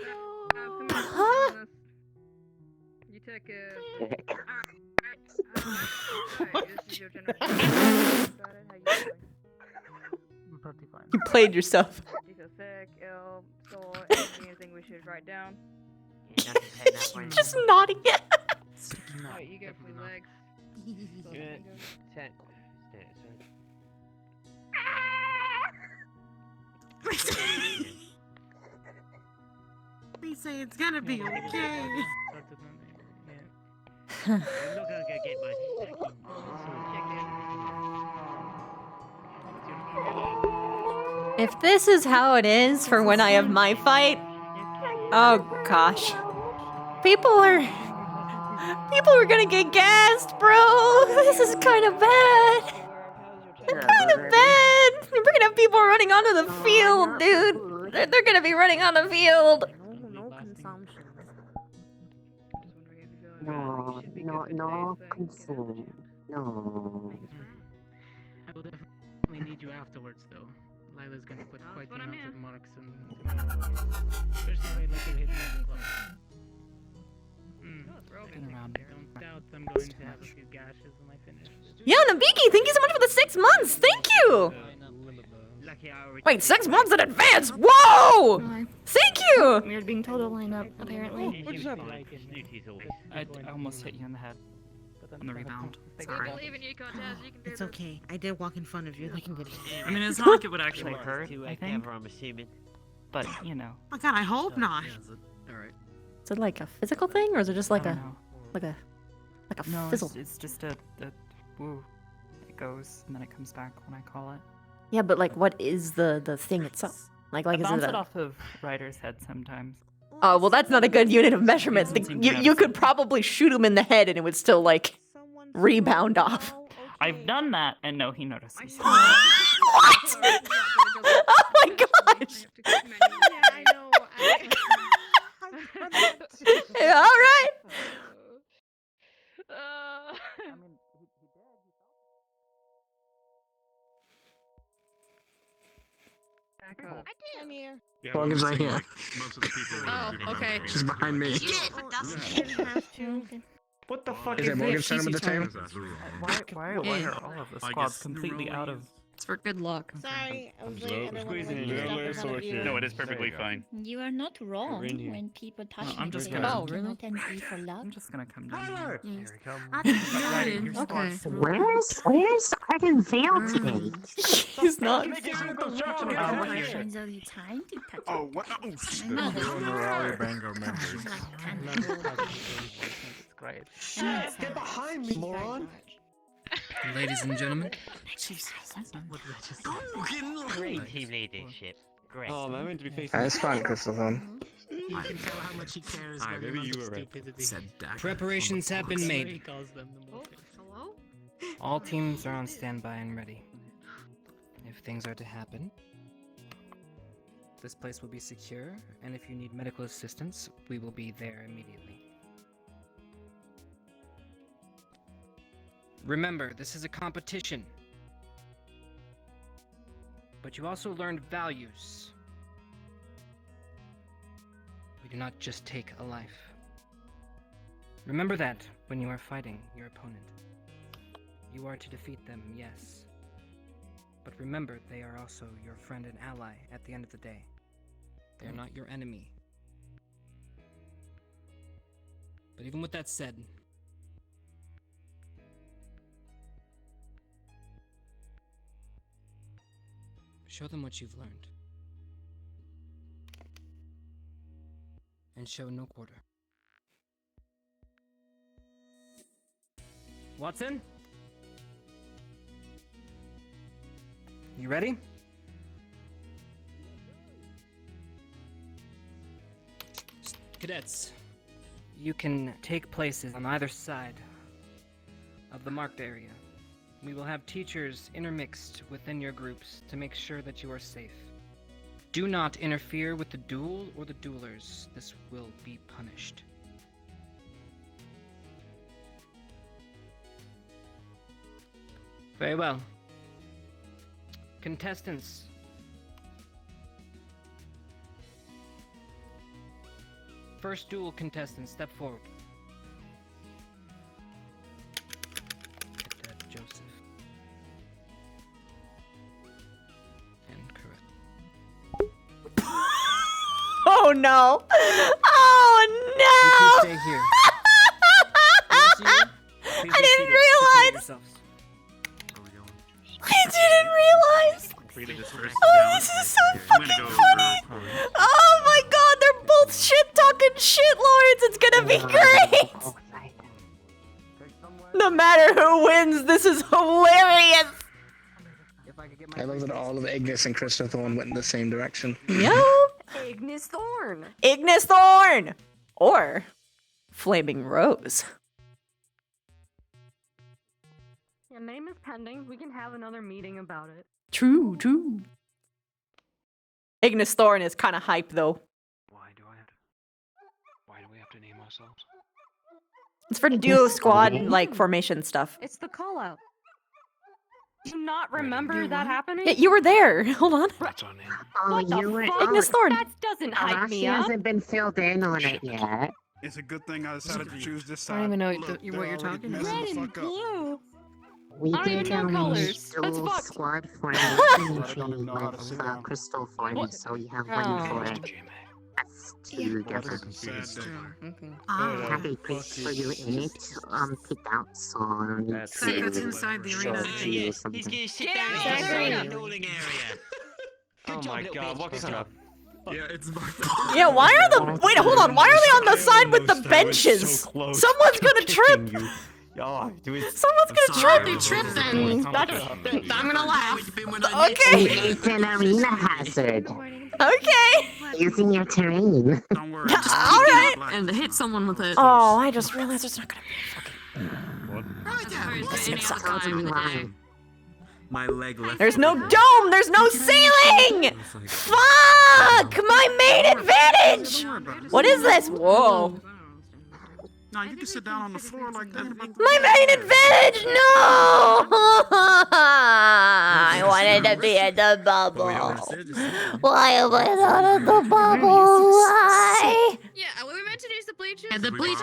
Huh? You take it. You played yourself. You feel sick, ill, sore, anything we should write down? Just nodding. Alright, you go for your legs. Please say it's gonna be okay. I'm not gonna go get my If this is how it is for when I have my fight, oh gosh. People are gonna get gassed, bro. This is kind of bad. Kind of bad. We're gonna have people running onto the field, dude. They're gonna be running on the field. No consumption. No consume. No. I will definitely need you afterwards, though. Lila's gonna put quite the amount of marks especially like you hit the club. Around. Don't doubt I'm going to have a few gashes when I finish. Yo, Nabiki, thank you so much for the 6 months. Thank you. Wait, 6 months in advance? Whoa! Thank you. We're being told to line up, apparently. What's up? I almost hit you in the head. On the rebound. We believe in you, Cortez. You can do It's this. okay. I did walk in front of you. I can get it. I mean, it's not like it would actually hurt, I think. I'm assuming. But, you know. Oh god, I hope not. Alright. Is it like a physical thing, or is it just like a No, fizzle? it's just a woo. It goes, and then it comes back when I call it. Yeah, but like, what is the thing itself? Like I is bounce it it a? off of Ryder's head sometimes. Oh well, that's not a good unit of measurement. You could probably shoot him in the head, and it would still like rebound off. I've done that, and no, he notices. What? Oh my gosh! All right. I'm here. Yeah, Morgan's right here. Oh, okay. She's behind me. What the fuck Is it Morgan's turn with the tail? Why are all of the squads completely out of... It's for good luck. Sorry, I was late. I didn't want to Squeezing wake in you there, up in let's front of work you. here. No, it is perfectly fine. You are not wrong We're in here. when people touch I'm me. just they gonna- do Oh, really? not envy for love. I'm just gonna come down. Yes. Okay. Where's Sergeant Vale today? He's not. Friends of your time to touch Oh, what? Oh, I'm not We're on the Rally Bango members. She's like It's great. Get behind me, moron! Ladies and gentlemen, Great team leadership. Great. Oh, man, I meant to be facing. It's fine, Crystal Thorn. You can tell how much he cares. Alright, maybe you were right. preparations have been made. Hello? All teams are on standby and ready. If things are to happen, this place will be secure, and if you need medical assistance, we will be there immediately. Remember, this is a competition. But you also learned values. We do not just take a life. Remember that when you are fighting your opponent. You are to defeat them, yes. But remember, they are also your friend and ally at the end of the day. They are not your enemy. But even with that said, show them what you've learned. And show no quarter. Watson? You ready? Cadets, you can take places on either side of the marked area. We will have teachers intermixed within your groups to make sure that you are safe. Do not interfere with the duel or the duelers. This will be punished. Very well. Contestants. First duel contestant, step forward. Cadet Joseph. And correct. Oh no! Oh You no! two stay here. Those of you, please I be didn't seated. realize. Situate yourselves. I didn't realize! Completed this first Oh, gallon. this is so I'm gonna fucking go funny! over- Oh my god, they're both shit-talking shitlords! It's gonna be great! No matter who wins, this is hilarious! I love that all of Ignis and Crystal Thorn went in the same direction. Yup! Ignis Thorn. Ignis Thorn! Or Flaming Rose. Your name is pending. We can have another meeting about it. True, true. Ignis Thorn is kind of hype though. Why do we have to name ourselves? It's for duo squad like formation stuff. It's the call out. Do you not remember that happening? Yeah, you were there. Hold on. That's our name. Oh, What the you were. fuck? Ignis Thorn. That doesn't hype She me up. hasn't been filled in on it yet. It's a good thing I decided to choose this side. I don't even know Look, what they're you're talking already about. messing the Red and fuck up. blue. We I don't did even know colors. That's dual fucked. squad formation training with Crystal Thorn, so we have one for us together. Have a place for you in it, picked out, so I'll need That's to inside the show arena. it to you or something. He's gonna sit Get down out in of the the arena. dueling area. Oh my god, what kind of... Yeah, it's Yeah, why are the wait? Hold on. Why are they on the side with the benches? Someone's gonna trip. Oh, do it. Someone's gonna trip. They trip then. That's, I'm gonna laugh. Okay. It's an arena hazard. Okay. Using your terrain. Don't worry. All right. And hit someone with it. Oh, I just realized it's not gonna My leg left. There's no dome. There's no ceiling. Fuck! My main advantage. What is this? Whoa. No, you can sit down on the floor like that. My main advantage! No! I wanted to be in the bubble. Why am I not in the bubble? Why? Yeah, we were meant to use the bleachers. And the bleachers.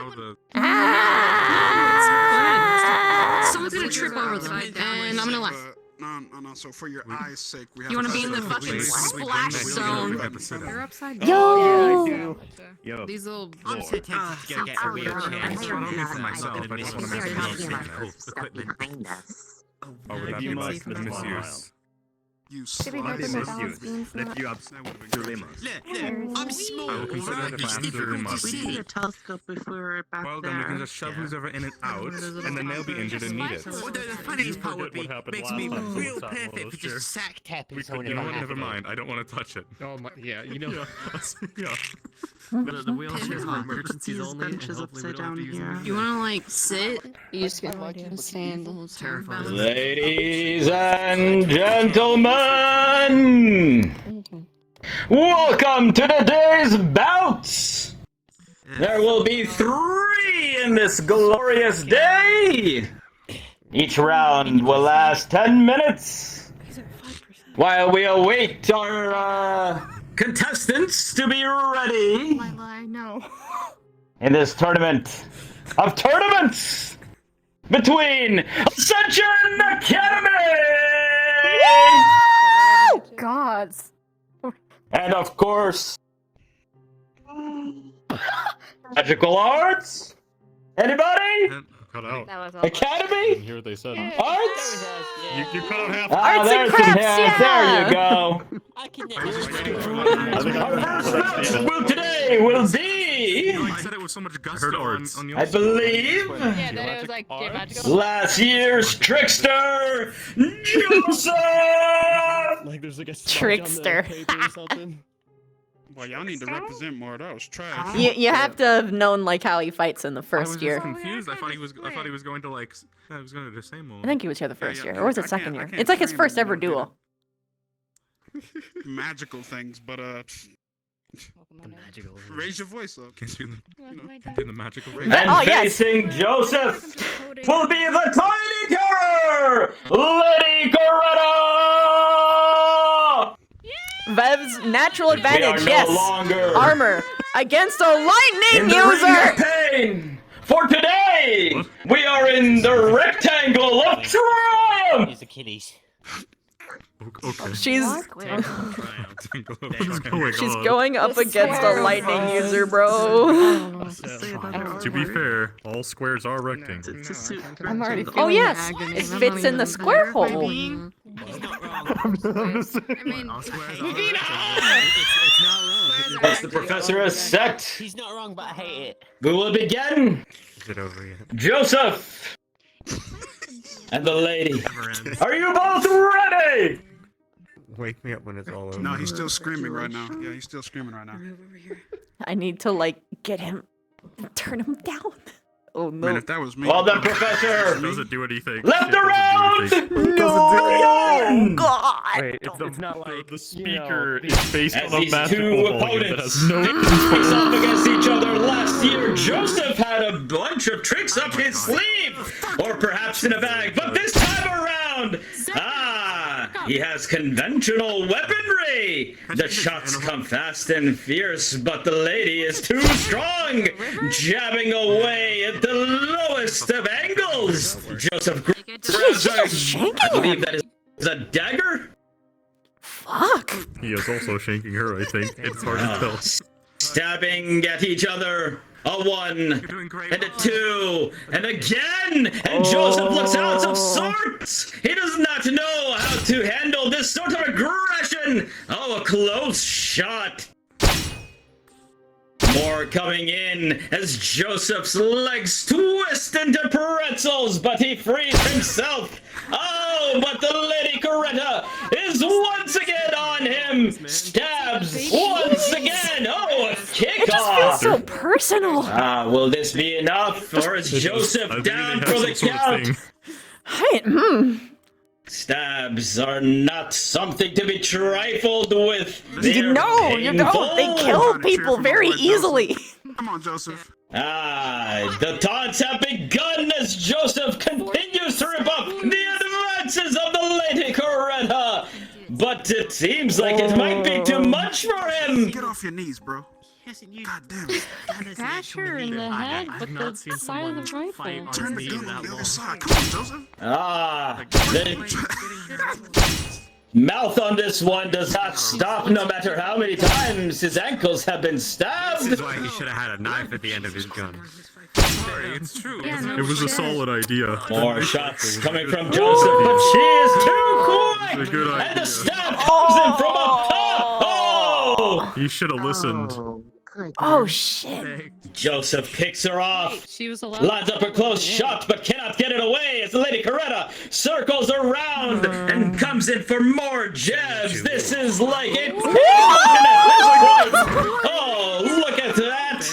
Someone's gonna trip over them, and I'm gonna laugh. No. So for your eyes' sake, we have. You wanna be in the fucking splash zone? You're upside down. Yo! Yo. These little. I'm so tempted to go get a wheelchair. I just want to be for myself. I just want to make behind us. Oh, would that be like the misuse? You lift you up dilemma. I'm small. I will consider it if I am dilemma. We need a telescope if we were back Well, then we can just shove who's ever in it out, and then they'll be injured and need it. Well, the funniest part would be, makes me real perfect for just sack tapping someone if I have Never mind, I don't want to touch it. Oh my, yeah, you know. Yeah. The wheelchairs are emergencies only. Benches upside down here. You wanna like sit? You just get fucking stand the whole time. Ladies and gentlemen, welcome to today's bouts. There will be 3 in this glorious day. Each round will last 10 minutes while we await our contestants to be ready No. in this tournament of tournaments between Ascension Academy God. and, of course, Magical Arts. Anybody? Cut out. Academy? Didn't hear what they said. Arts? You cut out half. Ah, Arts and there's some crafts, hands. yeah. There you go. I can Our first match today will be, I said it with so much gusto on your I believe, Yeah, then it was like get magical. last year's trickster, Joseph! Like there's like a Trickster. or something. Well, y'all need to represent more. That was trash. You have to have known like how he fights in the I was first just year. confused. I thought he was going to like. I was going to the same one. I think he was here the first yeah, year, or was I it second can't- I year? can't It's like his train first him, ever you know, duel. Magical things, but Magical. raise your voice up. Can't do the magical thing. And Oh, yes. facing Joseph will be the Tiny Terror, Lady Coretta! Vev's natural We are advantage, no yes. longer Armor against a in lightning the ring user. of pain. For today, we are in the rectangle of triumph. He's Achilles. Okay. She's She's going up against a lightning user, bro. To be fair, all squares are rectangles. I'm already Oh feeling yes, the agony. it fits in the square hole. He's not wrong. As the professor is set, He's not wrong, but I hate it. we will begin. Is it over yet? Joseph and the lady. Are you both ready? Wake me up when it's all over. No, he's still screaming right now. Yeah, he's still screaming right now. I need to like get him, turn him down. Oh no! Man, if that was me. Well done, Professor. Doesn't do anything. Left around. No, God! Wait, it's not like The speaker is based As on a these magical two volume that opponents has no face off against each other last year, Joseph had a bunch of tricks up his sleeve, or perhaps in a bag, but this time around, he has conventional weaponry. The shots come fast and fierce, but the lady is too strong, jabbing away at the lowest of angles. Joseph grabs I believe that is a dagger. Fuck! He is also shanking her, I think. It's hard to tell. Stabbing at each other. A 1 and a 2 and again, and Joseph looks out of sorts. He does not know how to handle this sort of aggression. Oh, a close shot. More coming in as Joseph's legs twist into pretzels, but he frees himself. Oh, but the Lady Coretta is once again on him. Stabs once again. Oh, a kickoff. It just feels so personal. Will this be enough, or is Joseph down for the count? Stabs are not something to be trifled with. No, you don't. They kill people very easily. Come on, Joseph. The taunts have begun as Joseph continues to rebuff the advances of the Lady Coretta. But it seems like it might be too much for him. Get off your knees, bro. God damn it. Bash her in the head with the side of the rifle. Turn the gun on the other side. Come on, Joseph. The mouth on this one does not stop no matter how many times his ankles have been stabbed. This is why he should have had a knife at the end of his gun. It's true. It was a solid idea. More shots coming from Joseph, but she is too quick! And the stab comes in from up top! Oh! You should have listened. Oh shit. Joseph picks her off. She was allowed. Lines up a close shot, but cannot get it away as the Lady Coretta circles around and comes in for more jabs. This is like a pin at this point. Oh, look at that.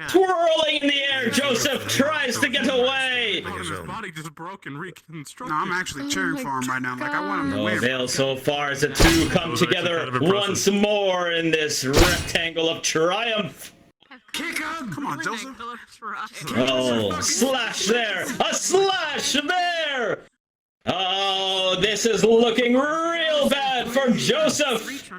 Twirling in the air, Joseph tries to get away. His body just broke and reconstructed. No, I'm actually cheering for him right now. Like, I want him to No win. avail so far as the two come together once more in this rectangle of triumph. Kick him! Come on, Joseph. Oh, slash there! A slash there! Oh, this is looking real bad for Joseph.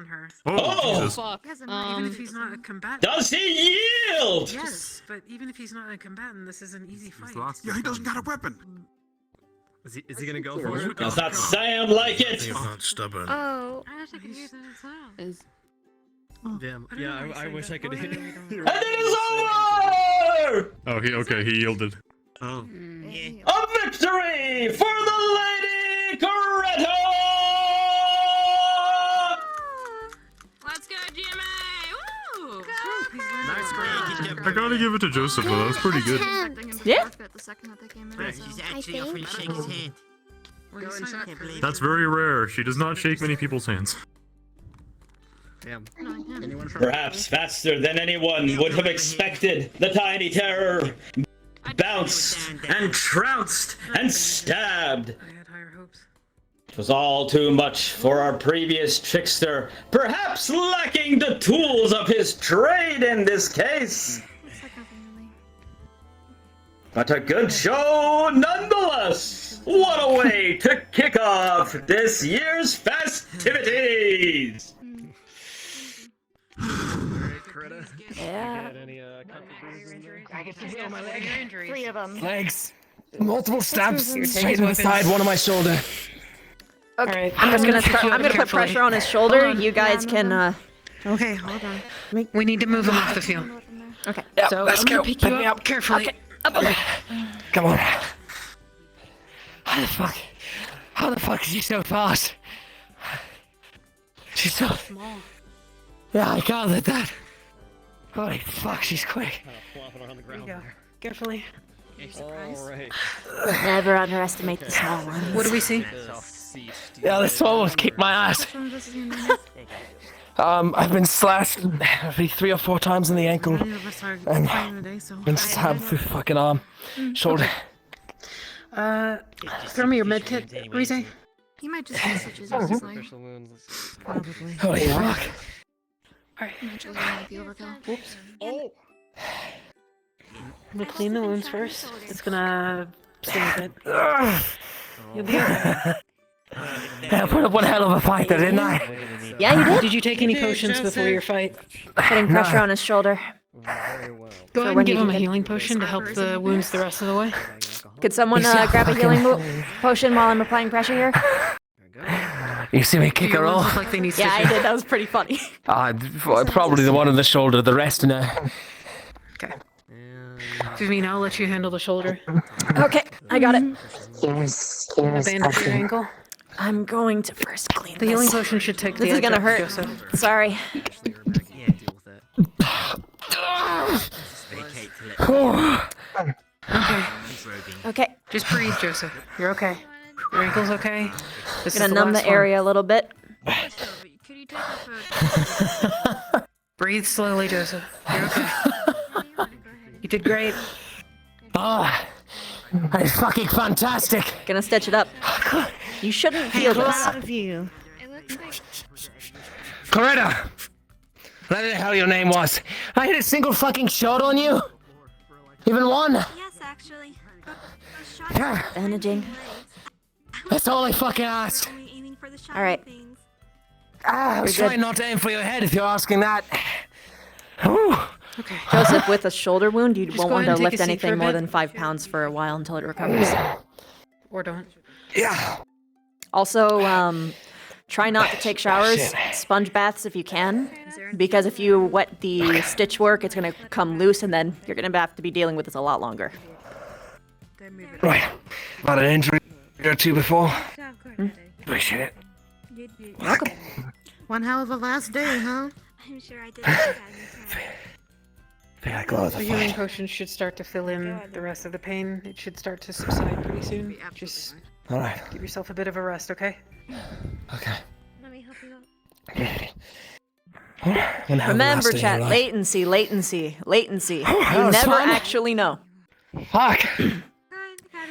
Oh, Jesus. Even if he's not a combatant. Does he yield? Yes, but even if he's not a combatant, this is an easy fight. Yeah, he doesn't got a weapon. Is he gonna go for it? Does not sound like it. He's not stubborn. Oh. I wish I could use it as well. Damn. Yeah, I wish I could. And it is over! Oh, he yielded. Oh. A victory for the Lady Coretta! Let's go, Jimmy! Woo! I gotta give it to Joseph, though. That was pretty good. Yeah. She's actually offering to shake his hand. That's very rare. She does not shake many people's hands. Damn. Perhaps faster than anyone would have expected, the tiny terror bounced and trounced and stabbed. I had higher hopes. It was all too much for our previous trickster, perhaps lacking the tools of his trade in this case. But a good show nonetheless. What a way to kick off this year's festivities. Yeah. I get to feel my leg. 3 of them. Legs. Multiple stabs You're straight taking in the side, one on my shoulder. Okay, I'm gonna put pressure on his shoulder. You guys can Okay, hold on. We need to move him off the field. Okay. Yep, So let's I'm gonna go. pick you Pick me up up carefully. Okay. Up, okay. Come on. How the fuck? How the fuck is she so fast? She's so small. Yeah, I gathered that. Holy fuck, she's quick. There you go. Carefully. Alright. Never underestimate the small ones. What do we see? Yeah, this almost kicked my ass. I've been slashed maybe 3 or 4 times in the ankle. And been stabbed through the fucking arm, shoulder. Throw me your med kit, Rize. He might just have stitches in his leg. Probably. Holy fuck. Alright. Eventually, it'll be overkill. Whoops. Oh. I'm gonna clean the wounds first. It's gonna sting a bit. You'll be okay. Yeah, I put up one hell of a fight there, didn't I? Yeah, you did. Did you take any potions before your fight? Putting pressure on his shoulder. Go ahead when and give you him a can- healing potion to help the wounds the rest of the way. Could someone grab a healing potion while I'm applying pressure here? You see me kick Your her wounds off? look like they need Yeah, I stitching. did. That was pretty funny. Probably the one on the shoulder, the rest in a... Okay. Vivian, I'll let you handle the shoulder. Okay, I got it. Here's Bandage your ankle. I'm going to first clean The healing potion should take This the is gonna edge hurt. off, Joseph. Sorry. Okay. Okay. Just breathe, Joseph. You're okay. Your ankle's okay. This Gonna is numb last the area a little bit. Could you take off a... Breathe slowly, Joseph. You're okay. You did great. Ah, that is fucking fantastic. Gonna stitch it up. You shouldn't feel this. Proud of you. It looks like... Coretta, Whatever the hell your name was. I hit a single fucking shot on you? Even one? Yes, actually. Bandaging. That's all I fucking asked. All right. I was You're trying good. not to aim for your head if you're asking that. Okay. Joseph, with a shoulder wound, you Just won't go want ahead to and take lift a seat for a anything more bit. than 5 pounds for a while until it recovers. Or don't. Yeah. Also, try not to take showers, sponge baths if you can, because if you wet the stitch work, it's going to come loose, and then you're going to have to be dealing with this a lot longer. Right. Had an injury or two before. Appreciate it. Welcome. One hell of a last day, huh? I'm sure I did. Feel like all The healing potion should start to fill in the rest of the pain. It should start to subside pretty soon. Just Alright. give yourself a bit of a rest, okay? Okay. Let me help you out. Remember, chat, latency. You that was never fun. actually know. Fuck.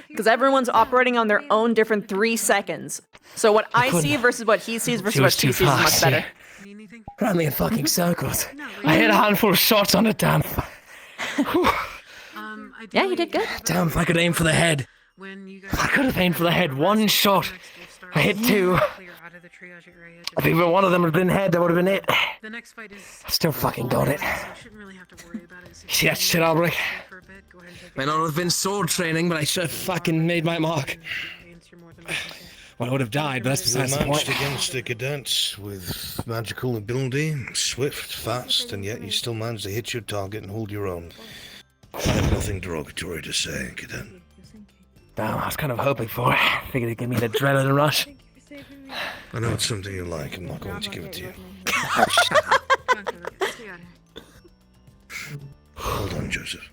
Because everyone's operating on their own different 3 seconds. So what I see versus what he sees versus She what was she too sees is much fast, better. Ran me in fucking circles. I hit a handful of shots on it, damn. Yeah, you did good. Damn, if I could aim for the head. I could have aimed for the head. One shot. I hit 2. If even one of them had been head, that would have been it. The next fight is Still fucking got it. See that shit, Albrecht? May not have been sword training, but I should have fucking made my mark. Well, I would have died, but that's besides the matched point. against a cadence with magical ability, swift, fast, and yet you still managed to hit your target and hold your own. I have nothing derogatory to say, cadet. Damn, I was kind of hoping for it. Figured it'd give me the adrenaline rush. I know it's something you like. I'm not going to give it to you. Well done, Joseph.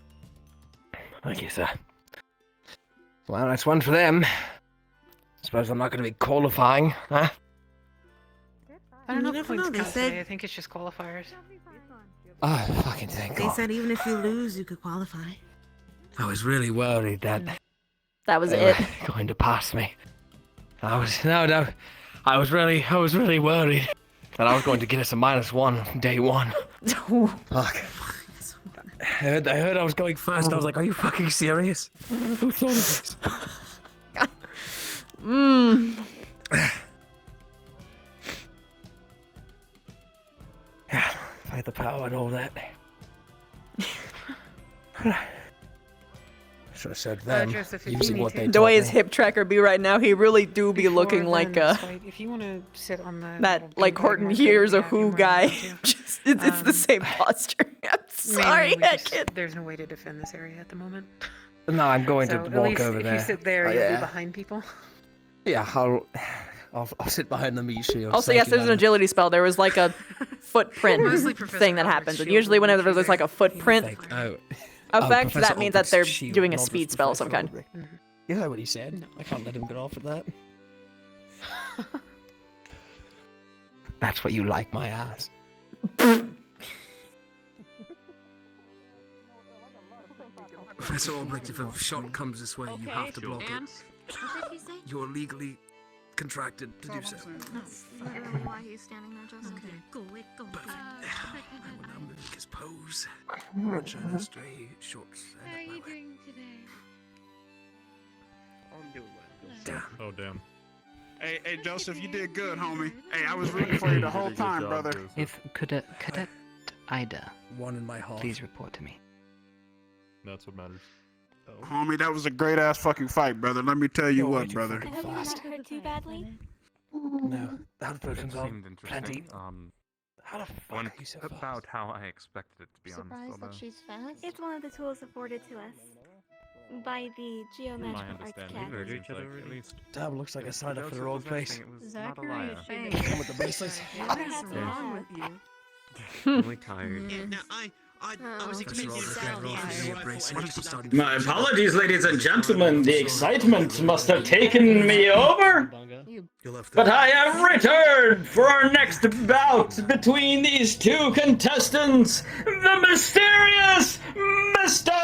Thank you, sir. Well, that's one for them. Suppose I'm not going to be qualifying, huh? I don't know You if never points know, they count said- today. I think it's just qualifiers. Oh, fucking thank They God. said even if you lose, you could qualify. I was really worried that That was they it. were going to pass me. I was really worried that I was going to get us a -1 day 1. Fuck. I heard I was going first. I was like, are you fucking serious? Who thought of this? Yeah, if I had the power and all that. Should have said them, Joseph, if you using need what to- they The taught way his me. hip tracker be right now, he really do be Before looking the like next fight, if you want to sit on the that like Horton Hears a Who guy. Just it's the same posture. I'm sorry, mainly we that just- kid. There's no way to defend this area at the moment. No, I'm going So to at walk least over if there. you sit there, Oh, you'll yeah. be behind people. Yeah, I'll sit behind them usually. Also, yes, there's an agility spell. There was like a footprint thing that happens, and usually whenever there's like a footprint effect, that means that they're doing a speed spell of some kind. You know what he said? I can't let him get off with that. That's what you like, my ass. Professor Albrecht, if a shot comes this way, you have to block it. You're legally contracted to do so. I don't know why he's standing there, Joseph. Okay, go. I will now mimic his pose. And show the stray shorts. How are you doing today? Damn. Oh, damn. Hey, Joseph, you did good, homie. Hey, I was rooting for you the whole time, brother. If Cadet Ida, One in my heart. please report to me. That's what matters. Homie, that was a great ass fucking fight, brother. Let me tell you what, brother. I hope you're not hurt too badly. No, that person's It on seemed plenty. interesting. How the fuck One are you so fast? about how I expected it to be honest. Surprised that Although, she's fast? It's one of the tools afforded to us by the in my Geomagical Arts understanding, Academy. it seems like at least. Damn, looks like I signed up for the wrong place. It was not a liar. Come with the bracelets. What has wrong with you? I'm really tired. Yeah, no, I was expecting you to sound tired. My apologies, ladies and gentlemen. The excitement must have taken me over. But I have returned for our next bout between these two contestants, the mysterious Mr.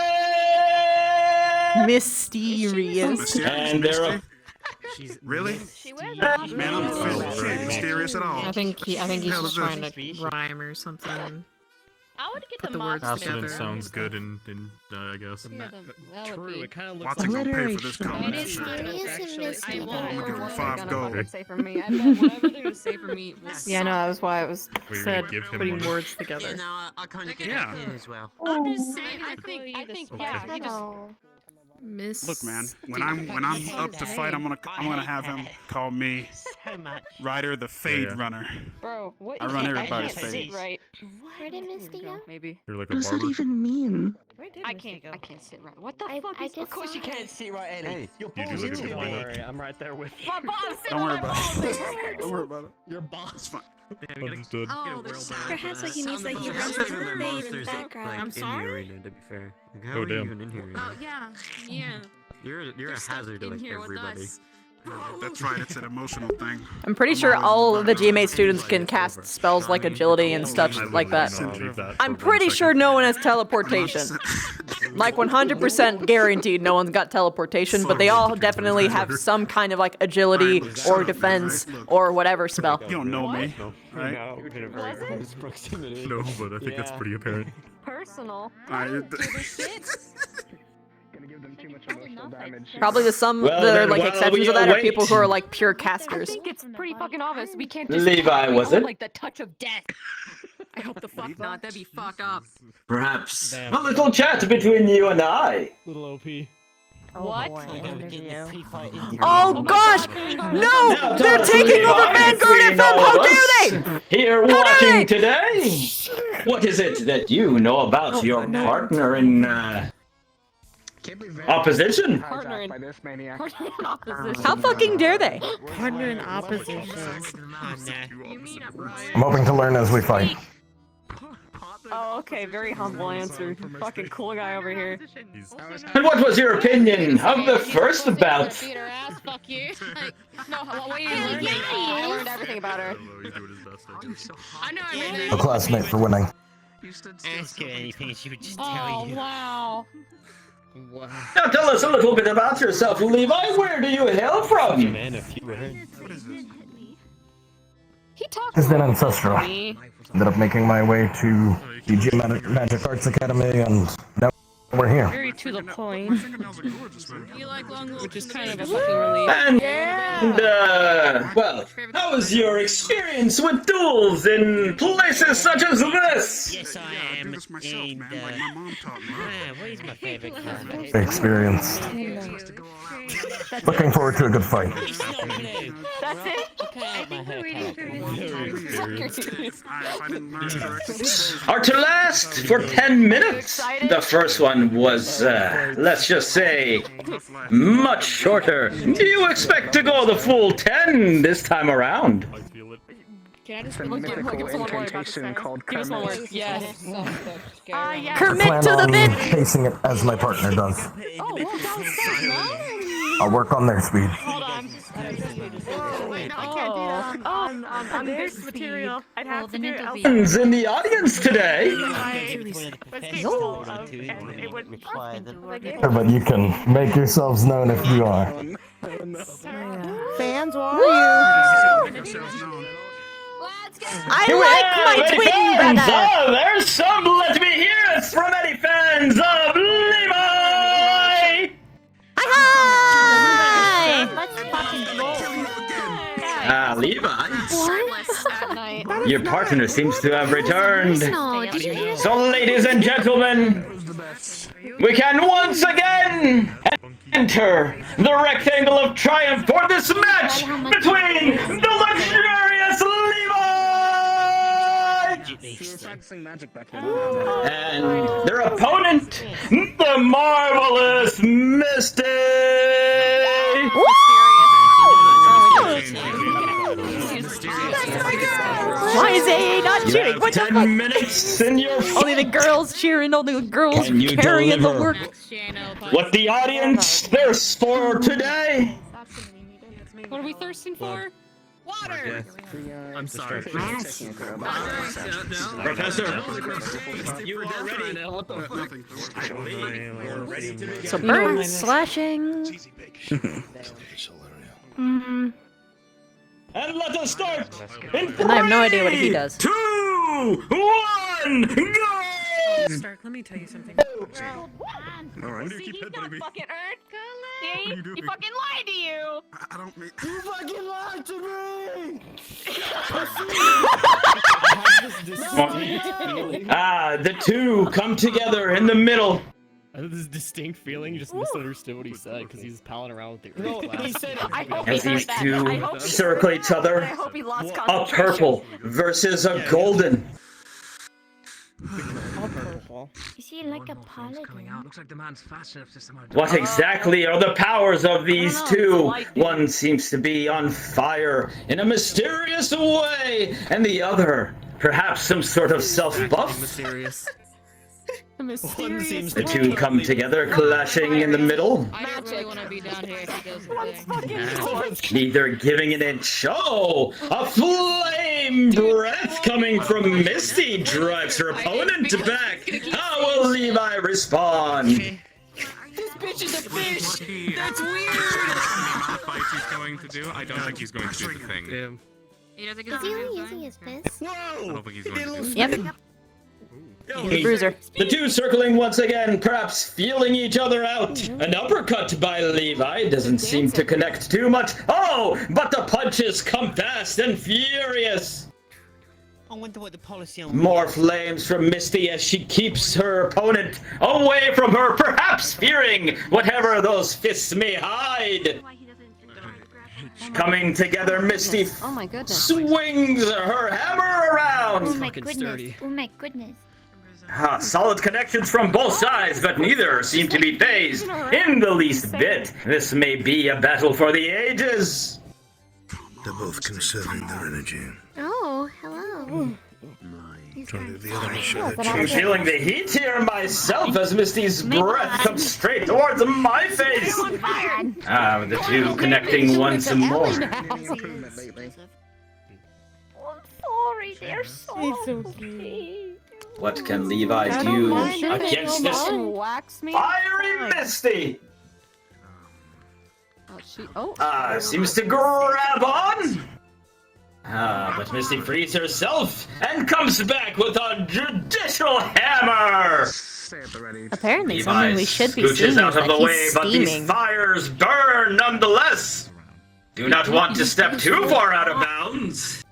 Mysterious. And their Really? She wears Man, I'm she ain't mysterious at all. I think he's Hell just is trying this? to rhyme or something. I would get Put the the words mask together. together. Sounds good in I guess. True, it kind of looks Watson like gonna pay for this It comment. is Sure. kind of actually. I won't I'm gonna give him 5 gonna gold. fucking say for me. I bet whatever they're gonna say for me will Yeah, no, that was why it was Were you said gonna give him putting money? words together. I kind of get Yeah. that as well. I'm just saying. I think, yeah. He just. Miss. Look, man, when I'm up to fight, I'm gonna have him call me Ryder the Fade Runner. Bro, what? I run everybody's can't fade. sit right. Where did Misty go? Maybe. You're like a What does that barber. even mean? I can't sit right. What the fuck I is? just Of course you saw can't it. see right, Ellie. Hey, You do look at the Don't barber. worry, I'm right there with you. My boss. Don't worry about it. Don't worry about it. Your boss. It's fine. Understood. Oh, the Perhaps like he means that he There's runs not to even the maid in the monsters background. like, I'm in the sorry? arena, to be fair. Like, how Oh, are you damn. even in here? Oh yeah, yeah. You're a There's stuff hazard to in like here with everybody. us. That's right. It's an emotional thing. I'm pretty sure all of the GMA students can cast spells like agility and stuff like that. I'm pretty sure no one has teleportation. Like 100% guaranteed no one's got teleportation, but they all definitely have some kind of like agility or defense or whatever spell. You don't know me, No, right? no, we're in very close proximity. No, but I think that's pretty apparent. Personal. Alright. Gonna give them too much emotional damage. Probably the some Well, that are then, like while exceptions we of that are await- people who are like pure I casters. think it's pretty fucking obvious. We can't just Levi, tolerate, was it? like the touch of death. I hope the fuck not. That'd be fucked up. Perhaps a little chat between you and I. little OP. What? Oh gosh! Now No! They're tell us, taking over Levi, Vanguard between FM! all How of dare us they! Here How dare watching they! today. What is it that you know about your partner in opposition? Partner in- By this maniac. Partner in opposition. How fucking dare they? Partner in opposition. I'm hoping to learn as we fight. Oh, okay. Very humble answer. Fucking cool guy over here. And what was your opinion of the first bout? Beat her ass. Fuck you. Like, no, what are you learning? I learned everything about her. I know everything. A classmate for winning. Ask her anything, she would just Oh tell you. wow. Now tell us a little bit about yourself, Levi. Where do you hail from? Man, if you were He talks Just an about ancestral. me. Ended up making my way to the Magic Arts Academy, and now we're here. Very to the point. You like long Which is kind of a fucking relief. And, well, how was your experience with duels in places such as this? Yes, I am. this myself, And, man. Like my mom taught me. what is my favorite color? Experienced. Looking forward to a good fight. That's it. I think we're waiting for If I didn't learn correctly. Are to last for 10 minutes. The first one was, let's just say, much shorter. Do you expect to go the full 10 this time around? Can I just It's a mythical incantation called Give us one Kermit. word. Yes. I Yeah. plan on pacing it as my partner does. Oh, well, that was so nice. I'll work on their speed. Hold on. Wait, no, I can't do that. On this material, I'd have to do it elsewhere. Friends in the audience today. But you can make yourselves known if you are. Fans, where are you? I Here we like have my Eddie twin fans. brother! Oh, there's some. Let me hear it from Eddie fans of Levi. Hi! Let's fucking roll. Ah, Levi. What? Your partner seems to have returned. No, did you hear So, ladies and gentlemen, we can once again enter the rectangle of triumph for this match between the luxurious Levi and their opponent, the marvelous Misty. Why is AA not You cheering? have What the 10 fuck? minutes in your Only the girls cheering, only the girls Can you carrying the deliver work. what the audience thirsts for today. What are we thirsting for? Water. I'm sorry. Professor, You are ready. What the So burn, slashing. Mm-hmm. And let us start in 3, And I have no idea what he does. 2, 1, go! Stark, let me tell you something. Alright. See, he's not fucking earned. See? He fucking lied to you. I don't mean. You fucking lied to me! The two come together in the middle. I have this distinct feeling you just misunderstood what he said because he's palling around with the No, glass. he said I hope As he heard these that. two I hope he circle heard each that. other, I hope he lost a concentration. purple versus a golden. Is he like a paladin? Looks like the man's fast enough to somehow. What exactly are the powers of these two? One seems to be on fire in a mysterious way, and the other, perhaps some sort of self-buff. Mysterious. The two come together, clashing in the middle. I don't really want to be down here if he does the thing. Neither giving an inch. Oh, a flame breath coming from Misty drives her opponent back. How will Levi respond? This bitch is a fish. That's weird. The amount of fights he's going to do, I don't think he's going to do the thing. Damn. He doesn't Is get he only using his fist? I don't think he's going to do the Yep. thing. The bruiser. The two circling once again, perhaps feeling each other out. An uppercut by Levi doesn't seem to connect too much. Oh, but the punches come fast and furious. I wonder what the policy on. More flames from Misty as she keeps her opponent away from her, perhaps fearing whatever those fists may hide. Coming together, Misty Oh my goodness. swings her hammer Oh around. my goodness. Oh my goodness. Solid connections from both sides, but neither seem to be phased in the least bit. This may be a battle for the ages. They're both conserving their energy. Oh, hello. Trying to get the other to show their I'm cheeks. feeling the heat here myself as Misty's breath comes straight towards my face. The two connecting once more. Oh, I'm sorry. They're so cute. What can Levi do against this fiery Misty? Seems to grab on. But Misty frees herself and comes back with a judicial hammer. Apparently, Levi something we should be scooches seeing out is of that the way, he's but these steaming. fires burn nonetheless. Do not want to step too far out of bounds.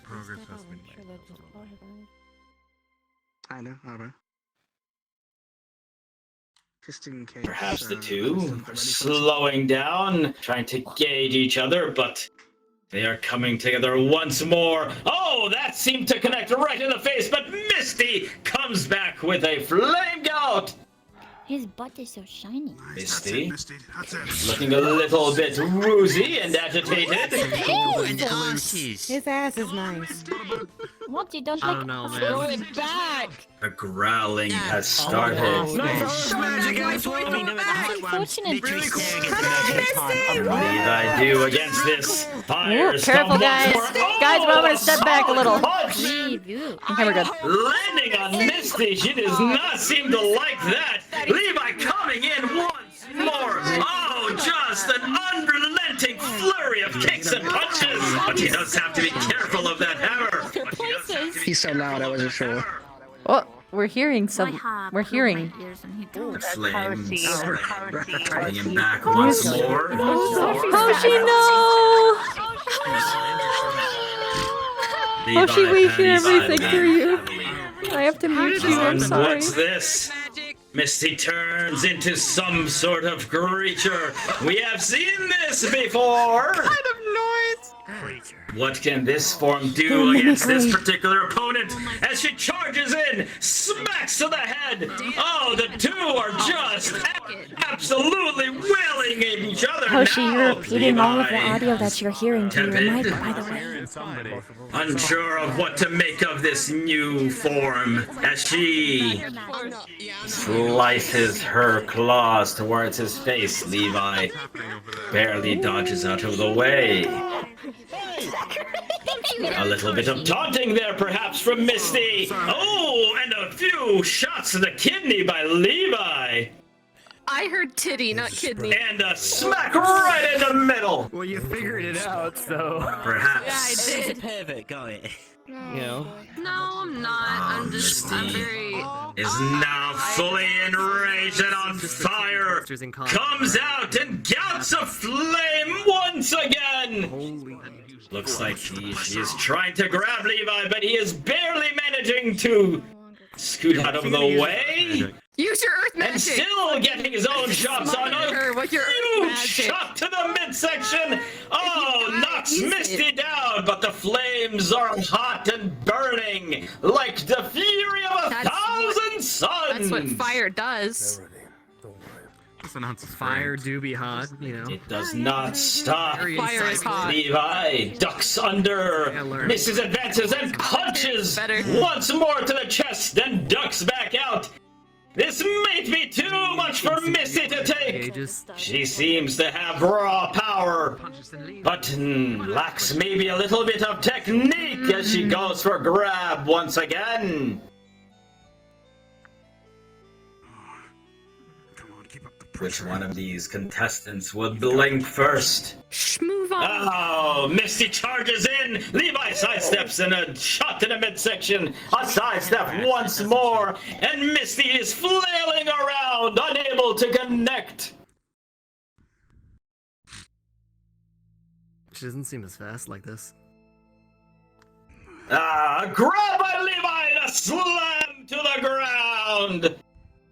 Progress has been made. I know, alright. Just in case. Perhaps the two are slowing down, trying to gauge each other, but they are coming together once more. Oh, that seemed to connect right in the face, but Misty comes back with a flame gout. His butt is so shiny. Misty, looking a little bit woozy and agitated. His ass is nice. What? You don't I like? don't know, man. Throw it back. The growling has started. Unfortunate. What did I do against this? Fires Careful, come guys. once more. Guys, we're going to step back a little. Punch. Okay, we're good. Landing on Misty, she does not seem to like that. Levi coming in once more. Oh, just an unrelenting flurry of kicks and punches. But he does have to be careful of that hammer. He's so loud, I wasn't sure. Oh, we're hearing some. We're hearing. Flames. Bring him back once more. Hoshi, no! Hoshi, we hear everything through you. I have to mute you. I'm sorry. What's this? Misty turns into some sort of creature. We have seen this before. Kind of noise. What can this form do against this particular opponent as she charges in, smacks to the head? Oh, the two are just absolutely wailing at each other Hoshi, now. you're repeating all of the Levi, audio that you're hearing to your tepid, mic, by the way. unsure of what to make of this new form as she slices her claws towards his face. Levi barely dodges out of the way. A little bit of taunting there, perhaps, from Misty. Oh, and a few shots to the kidney by Levi. I heard titty, not kidney. And a smack right in the middle. Well, you figured it out, so. Perhaps. Yeah, I did. It's a pervert, got it. You know. No, I'm not. I'm just. I'm very. Is now fully enraged and on fire. Comes out and gouts a flame once again. Looks like he is trying to grab Levi, but he is barely managing to scoot out of the way. Use your earth magic. And still getting his own shots on a with your huge magic. shot to the midsection. Oh, knocks Misty down, but the flames are hot and burning like the fury of a thousand suns. That's what fire does. Fire do be hot, you know. It does not stop. Fire is hot. Levi ducks under, misses, advances, and punches once more to the chest, then ducks back out. This may be too much for Missy to take. She seems to have raw power, but lacks maybe a little bit of technique as she goes for grab once again. Which one of these contestants will blink first? Move on. Oh, Misty charges in. Levi sidesteps and a shot to the midsection. A sidestep once more, and Misty is flailing around, unable to connect. She doesn't seem as fast like this. Grab by Levi and a slam to the ground.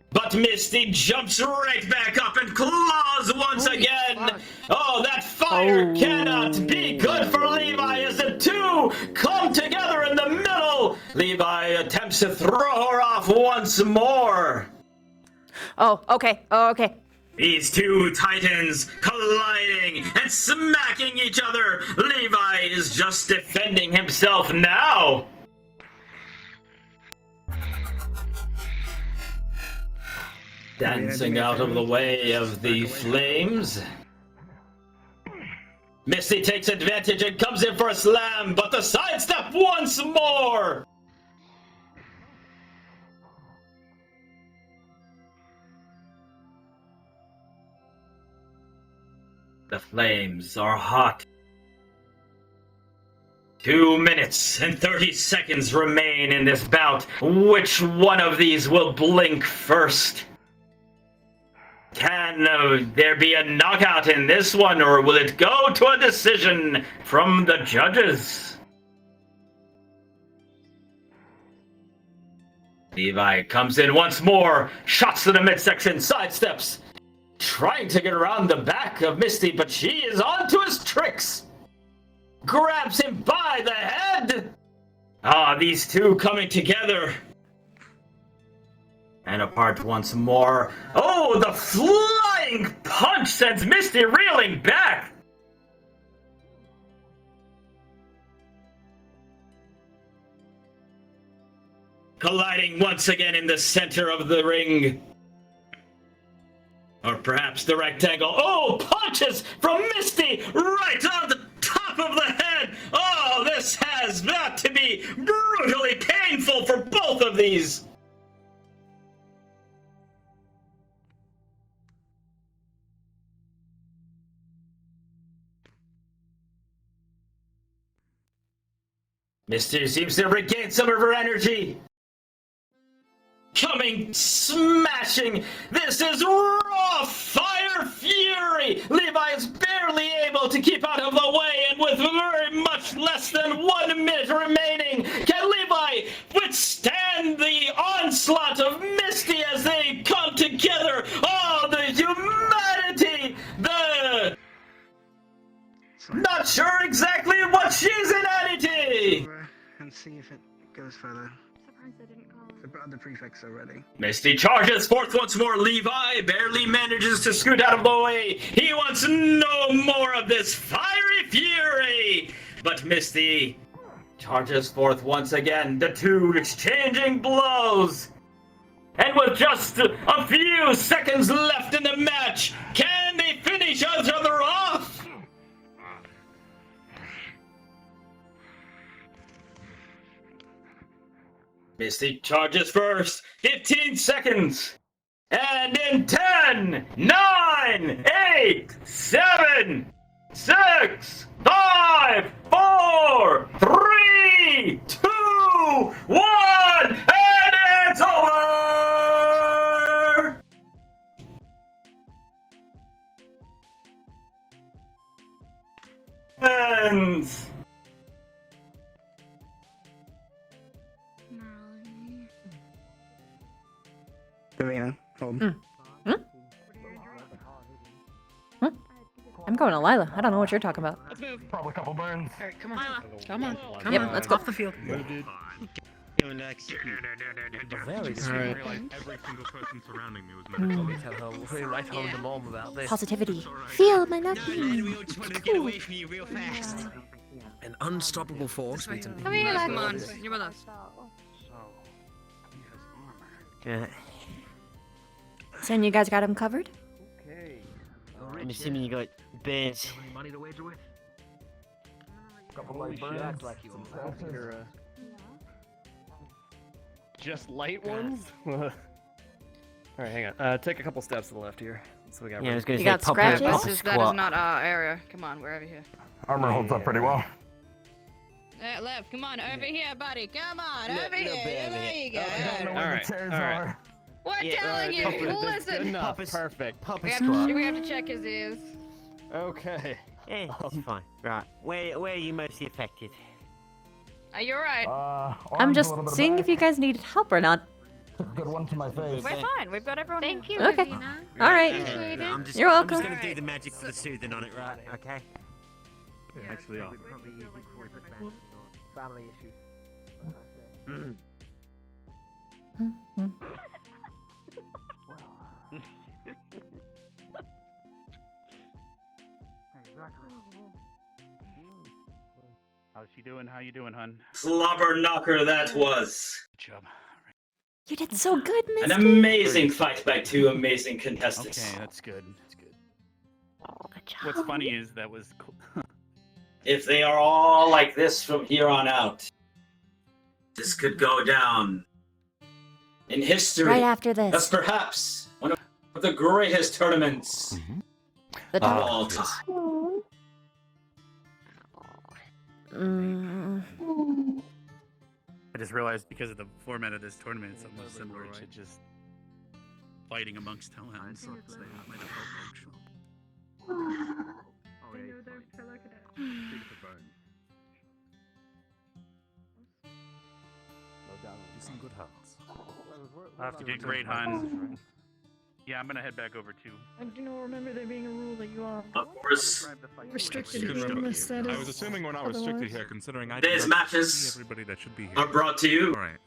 But Misty jumps right back up and claws once again. Oh, that fire cannot be good for Levi as the two come together in the middle. Levi attempts to throw her off once more. Oh, okay. Oh, okay. These two titans colliding and smacking each other. Levi is just defending himself now. Dancing out of the way of the flames. Misty takes advantage and comes in for a slam, but the sidestep once more! The flames are hot. 2 minutes and 30 seconds remain in this bout. Which one of these will blink first? Can there be a knockout in this one, or will it go to a decision from the judges? Levi comes in once more, shots to the midsection, sidesteps, trying to get around the back of Misty, but she is on to his tricks. Grabs him by the head. These two coming together. And apart once more. Oh, the flying punch sends Misty reeling back. Colliding once again in the center of the ring. Or perhaps the rectangle. Oh, punches from Misty right on the top of the head. Oh, this has got to be brutally painful for both of these. Misty seems to regain some of her energy. Coming, smashing. This is raw fire fury. Levi is barely able to keep out of the way, and with very much less than 1 minute remaining, can Levi withstand the onslaught of Misty as they come together? Oh, the humanity, the... Not sure exactly what she's in entity. And see if it goes further. Surprised I didn't call him. The prefix already. Misty charges forth once more. Levi barely manages to scoot out of the way. He wants no more of this fiery fury. But Misty charges forth once again. The two exchanging blows. And with just a few seconds left in the match, can they finish each other off? Misty charges first. 15 seconds. And in 10, 9, 8, 7, 6, 5, 4, 3, 2, 1, and it's over! And... Davina, hold. I'm going to Lila. I don't know what you're talking about. Let's move. Probably a couple burns. All right, come on. Come on. Come Yep, on. let's go. Off the field. Going next. Every single person surrounding me was medical. Tell her we'll write home to mom about this. Positivity. Feel my lucky. We all just want to get away from you real fast. An unstoppable force meets an Come here, come on. You're with us. So you guys got him covered? I'm assuming you got birds. money to wager with. Couple light burns. Just light ones? Alright, hang on. Take a couple steps to the left here. So we got Yeah, I was gonna You say got pop scratches? a That is squat. not our area. Come on, we're over here. Armor holds up pretty well. Left. Come on, over here, buddy. Come on, Little over bit here. over There here. you go. I don't know where the chairs are. We're Yeah, telling you. Good Listen. enough. Perfect. Pop a We squat. have to check his ears. Okay. Yeah, it's fine. Right. Where are you mostly affected? Are you alright? I'm just seeing if you guys needed help or not. Good one to my face. We're fine. We've got everyone. Thank you. Okay. All right. I'm just, You're welcome. I'm just gonna do the magic for the soothing on it, right? Okay. Actually, yeah. Family issues. How's she doing? How you doing, hun? Slobber knocker that was. Good job. You did so good, An Misty. amazing fight by two amazing contestants. Okay, that's good. That's good. Good job. What's funny is that was cool. If they are all like this from here on out, this could go down in history. Right after this. That's perhaps one of the greatest tournaments The of all time. I just realized because of the format of this tournament, it's almost similar to just fighting amongst hellhounds. So that might have helped, actually. Oh, yeah, Some good hands. You did great, hun. Yeah, I'm gonna head back over too. I do not remember there being a rule that you are Of course, restricted here unless that is. I was assuming we're not restricted here, considering I today's did not matches see everybody that should be here. are brought to you Alright,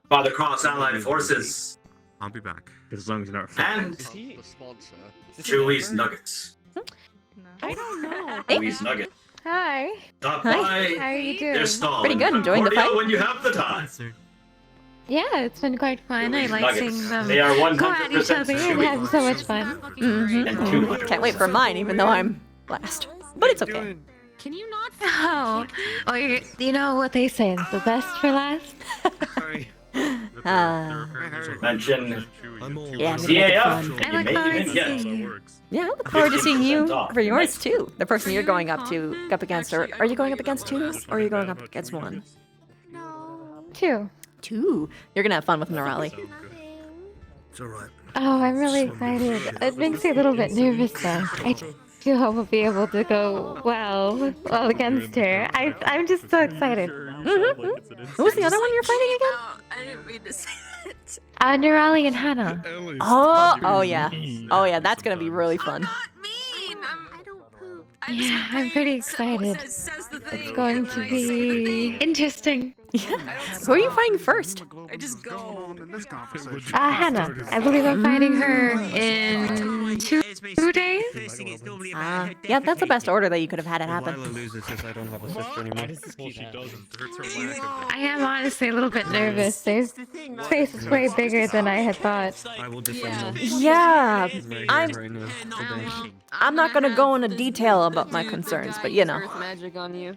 by the Cross Allied Forces I'll be back. As long as you're not. and Is he the sponsor? Chewy's Nuggets. I don't know. Chewy's Nuggets. Hi. Stop Hi. by How are you doing? their stall. Pretty good, in enjoying the Concordia fight? when you have the time. Yeah, it's been quite fun. I Chewy's like Nuggets. seeing them They are go at each 100% other and chewy. have so much fun. And 200. Can't wait for mine, even though I'm last. But it's okay. Can you not? Oh, you know what they say, the best for last? Mention Yeah, make it CAF. fun. and I you look may forward even to get seeing you. Yeah, I look forward to seeing you 50% off. for yours too. The person you're going up against, or are you going up against two, or are you going up against one? Two. Two. You're gonna have fun with Nerali. It's alright. Oh, I'm really excited. It makes me a little bit nervous though. I do hope we'll be able to go well against her. I'm just so excited. Who was the other one you're fighting again? I didn't mean to say it. Nerali and Hannah. Oh yeah. Oh yeah, that's gonna be really fun. Mean. I don't poop. Yeah, I'm pretty excited. It's going to be interesting. Who are you fighting first? I just go. Hannah. I believe I'm fighting her in 2 days. Yeah, that's the best order that you could have had it happen. loses this, I don't have a sister anymore. I am honestly a little bit nervous. Their space is way bigger than I had thought. I will defend them. Yeah, I'm I'm not gonna go into detail about my concerns, but you know. Magic on you.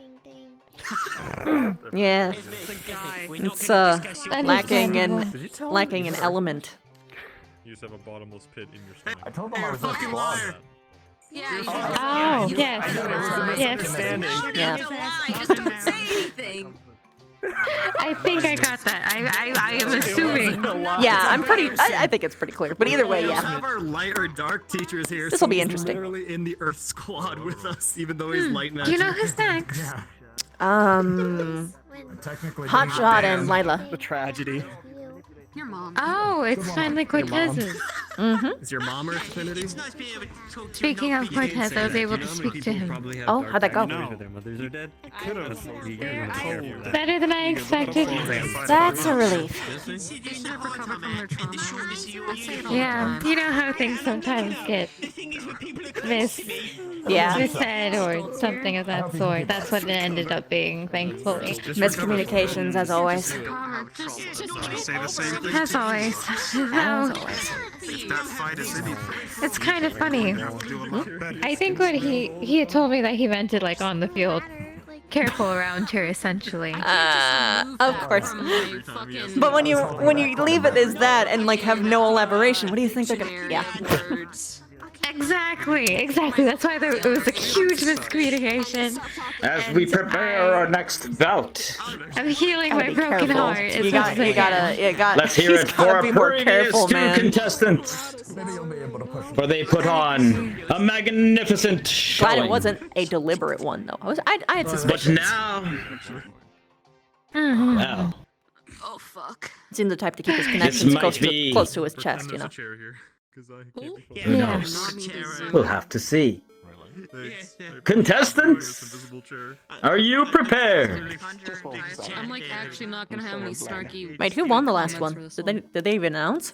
Yeah, it's lacking in element. You just have a bottomless pit in your stomach. I told them I You're was a fucking liar. Yeah, you Oh, yes. Yes. Yeah. Just don't say anything. I think I got that. I am assuming. Yeah, I'm pretty. I think it's pretty clear. But either way, We yeah. have our light or dark teachers here. This'll so be he's interesting. Literally in the Earth Squad with us, even though he's light Do magic. you know who's next? Yeah. Hotshot and Lila. The tragedy. Your mom. Oh, it's finally Cortez's. Mm-hmm. Is your mom Earth Affinity? Speaking of Cortez, I was able to speak to him. Oh, how'd that go? Their mothers are dead. Better than I expected. That's a relief. Yeah, you know how things sometimes get missaid or something of that sort. That's what it ended up being, thankfully. Miscommunications, as always. Say the same thing. As always. That fight is in It's kind of funny. I think what he had told me that he meant it like on the field. Careful around her, essentially. Of course. But when you leave it as that and like have no elaboration, what do you think they're gonna? Yeah. Exactly. That's why it was a huge miscommunication. As we prepare our next bout, I'm healing my Be broken careful. heart. It's You gotta. let's hear he's it for gotta our be more previous careful, two man. contestants. For they put on a magnificent showing. Glad it wasn't a deliberate one though. I had But suspicions. now, Mm-hmm. well, Oh fuck. Seemed the type to keep his This connections might close be- close to his chest, you know. who knows? We'll have to see. Contestants, are you prepared? I'm like actually not gonna have any snarky. Wait, who won the last one? Did they even announce?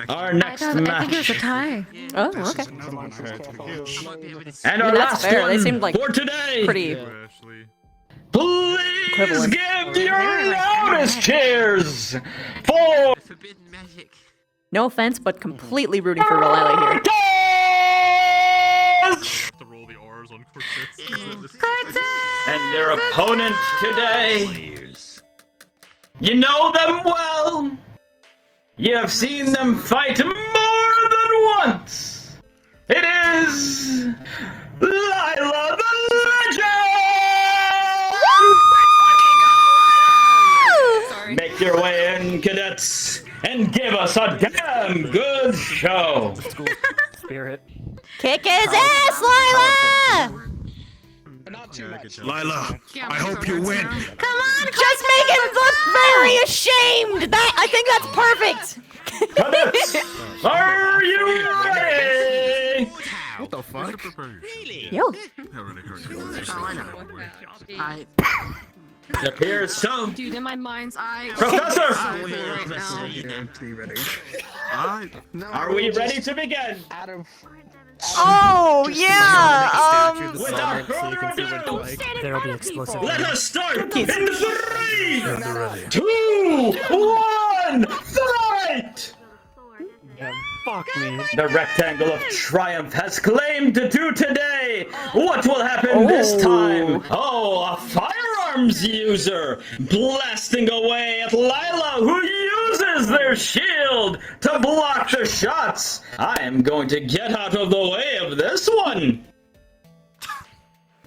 Our next I think it was a match. tie. Oh, okay. And our Yeah, that's last fair. one They seemed like for today. pretty. Please equivalent. give your loudest cheers for No offense, but completely rooting for Lila here. and their opponent today. You know them well. You have seen them fight more than once. It is Lila the Legend! Make your way in, cadets, and give us a damn good show. Spirit. Kick his ass, Lila! Lila, I hope you win. Come on, just make him look very ashamed. I think that's perfect. Cadets, are you ready? What the fuck? Yo. It appears so. Dude, in my mind's eye. Professor! Right now. Are we ready to begin? Oh yeah. Without further ado, There'll be explosive. let us start in 3, 2, 1, fight! Fuck me. The rectangle of triumph has claimed to do today. What will happen this time? Oh, a firearms user blasting away at Lila, who uses their shield to block the shots. I am going to get out of the way of this one.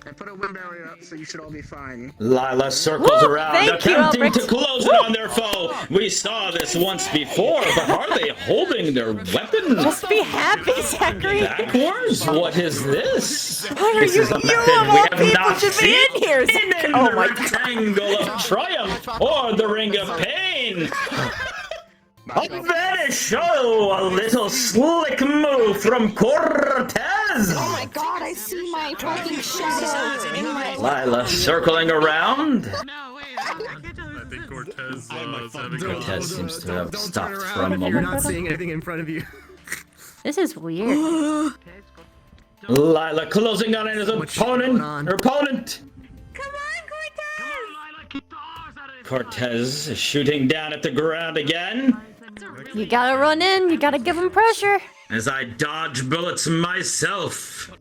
I put a wind barrier up, so you should all be fine. Lila circles around, thank you, attempting Albert. to close it on their foe. We saw this once before, but are they holding their weapons Just be happy, Zachary. backwards? What is this? Why are This you? is a You method of we all have people not should be seen in here. in Oh the my god. rectangle of triumph or the ring of pain. Then show a little slick move from Cortez. Oh my god, I see my fucking shadow in my. Lila circling around. I think Cortez Cortez seems to have stopped for a You're moment. not seeing anything in front of you. This is weird. Lila closing on his opponent. Her opponent. Cortez is shooting down at the ground again. You gotta run in. You gotta give him pressure. As I dodge bullets myself.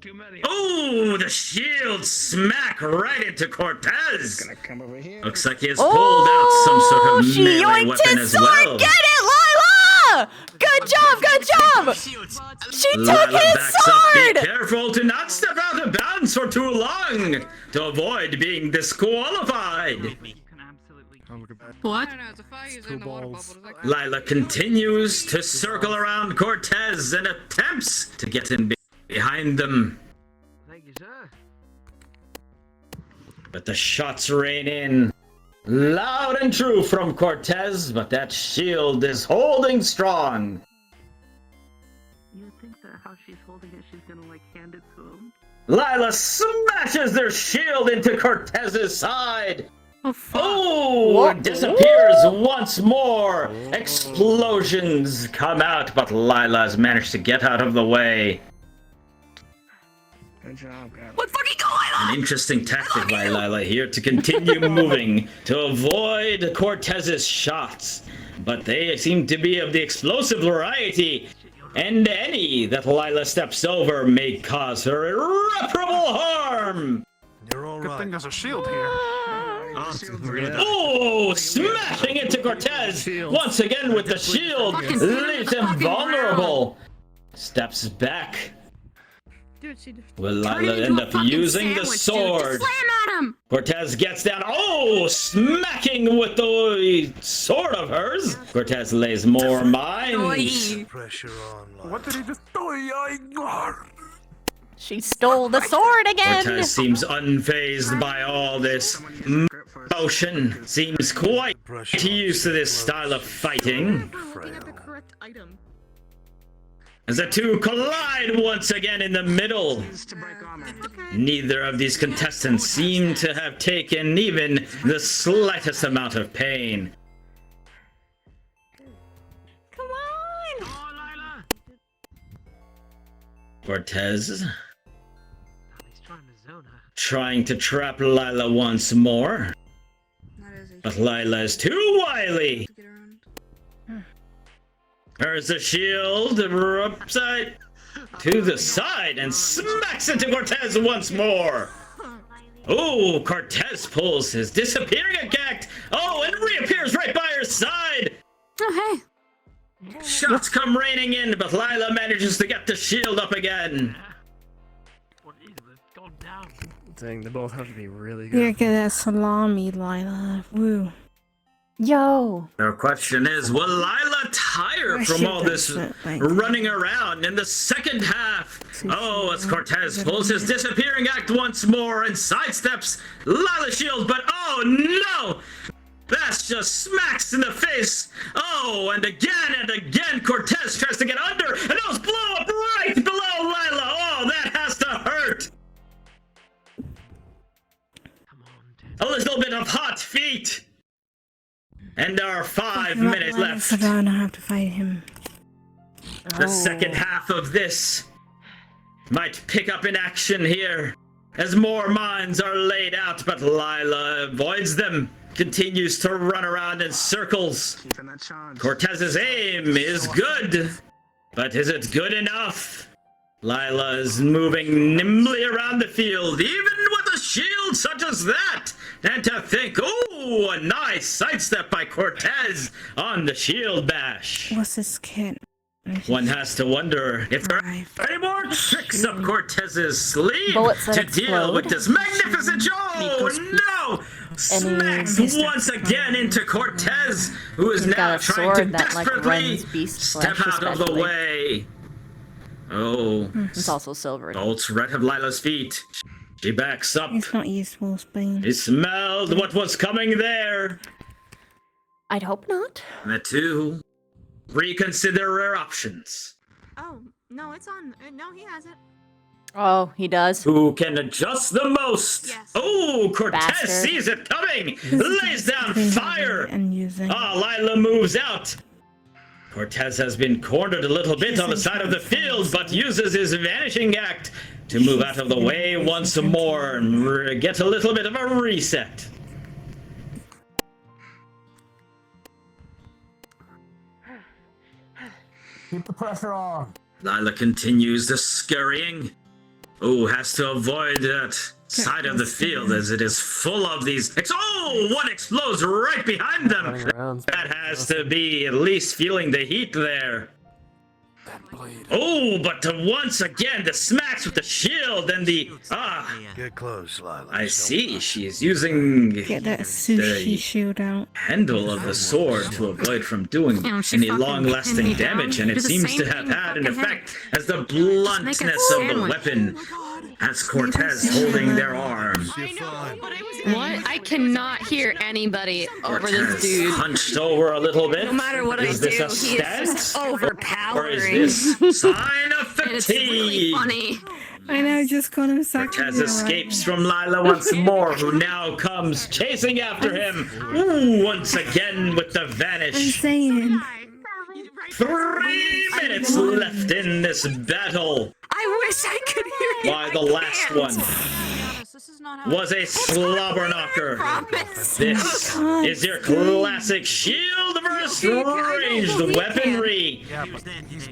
Oh, the shield smack right into Cortez. Come over here. Looks like he has pulled out some sort of she melee yoinked weapon his as sword. well. Get it, Lila! Lila! Good job! Good job! She took Lila his backs up. Be sword! careful to not step out of bounds for too long to avoid being disqualified. What? Lila continues to circle around Cortez and attempts to get in behind them. Thank you, sir. But the shots rain in. Loud and true from Cortez, but that shield is holding strong. You would think that how she's holding it, she's gonna like hand it to him. Lila smashes their shield into Cortez's side. Oh, What? Disappears once more. Explosions come out, but Lila's managed to get out of the way. Good job, guys. What fucking going An interesting tactic by Lila here to continue moving to avoid Cortez's shots, but they seem to be of the explosive variety, and any that Lila steps over may cause her irreparable harm. You're all Good thing there's a shield here. Oh, smashing into Cortez once again with the shield, leaves him vulnerable. Steps back. Dude, she Will Lila end up using the sword? Slam at him! Cortez gets down. Oh, smacking with the sword of hers. Cortez lays more mines. Pressure on. What did he just do? She stole the sword again! Cortez seems unfazed by all this motion. Seems quite used to this style of fighting. As the two collide once again in the middle. Neither of these contestants seem to have taken even the slightest amount of pain. Come on! Cortez trying to trap Lila once more. But Lila is too wily. There's the shield, upside to the side, and smacks into Cortez once more. Oh, Cortez pulls his disappearing act. Oh, and reappears right by her side. Oh, hey. Shots come raining in, but Lila manages to get the shield up again. Dang, they both have to be really You're good. good at salami, Lila. Woo. Yo. The question is, will Lila tire from all this running around in the second half? Oh, as Cortez pulls his disappearing act once more and sidesteps Lila's shield, but oh no! That's just smacks in the face. Oh, and again, Cortez tries to get under, and those blow up right below Lila. Oh, that has to hurt. A little bit of hot feet. And there are 5 minutes left. I don't have to fight him. The second half of this might pick up in action here as more mines are laid out, but Lila avoids them, continues to run around in circles. Cortez's aim is good, but is it good enough? Lila is moving nimbly around the field, even with a shield such as that. And to think, oh, a nice sidestep by Cortez on the shield bash. What's this kid? One has to wonder if there are any more tricks up Cortez's sleeve to deal with this magnificent show. Oh, no! Smacks once again into Cortez, who is now trying to desperately step out of the way. Oh. It's also silver. Bolts right of Lila's feet. She backs up. It's not useful, Spain. He smelled what was coming there. I'd hope not. The two reconsider their options. Oh, no, it's on. No, he has it. Oh, he does. Who can adjust the most? Yes. Oh, Cortez Bastard. sees it coming. Lays down fire. Lila moves out. Cortez has been cornered a little bit on the side of the field, but uses his vanishing act to move out of the way once more and get a little bit of a reset. Keep the pressure on. Lila continues the scurrying. Oh, has to avoid that side of the field as it is full of these. Oh, Oh, one explodes right behind them. That has to be at least feeling the heat there. Oh, but once again, the smacks with the shield and the Get close, Lila. I see. She's using Get that sushi shield out. handle of the sword to avoid from doing Damn, she any fucking long-lasting pinned me damage, down. and Do it the seems same to thing have you had an fucking effect had. as the Just make a bluntness of the sandwich. weapon has Cortez holding their arm. What? I cannot hear anybody over this dude. Hunched over a little bit. No matter what Is I this do, a he is just stance? overpowering. Or is this sign of fatigue? And it's really funny. I know, just call him suck. Cortez escapes from Lila once more, who now comes chasing after him. Ooh, once again with the I'm vanish. saying. 3 minutes left in this battle. I wish I could hear you. Why, the last one was a slobber knocker. This is your classic shield versus ranged weaponry.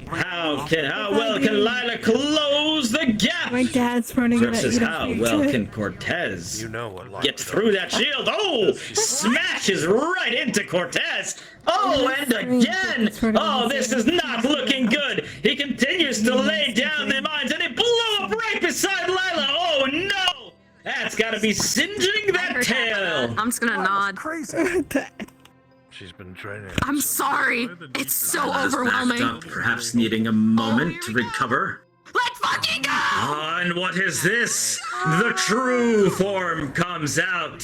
How well can Lila close the gap? My dad's running it at Versus you. how well can Cortez get through that shield? Oh, smashes right into Cortez. Oh, and again. Oh, this is not looking good. He continues to lay down the mines, and he blew up right beside Lila. Oh no, that's got to be singeing that tail. I'm just gonna nod. She's been training. I'm sorry. It's so Lila's backed overwhelming. up, perhaps needing a moment to recover. Let's fucking go! And what is this? The true form comes out.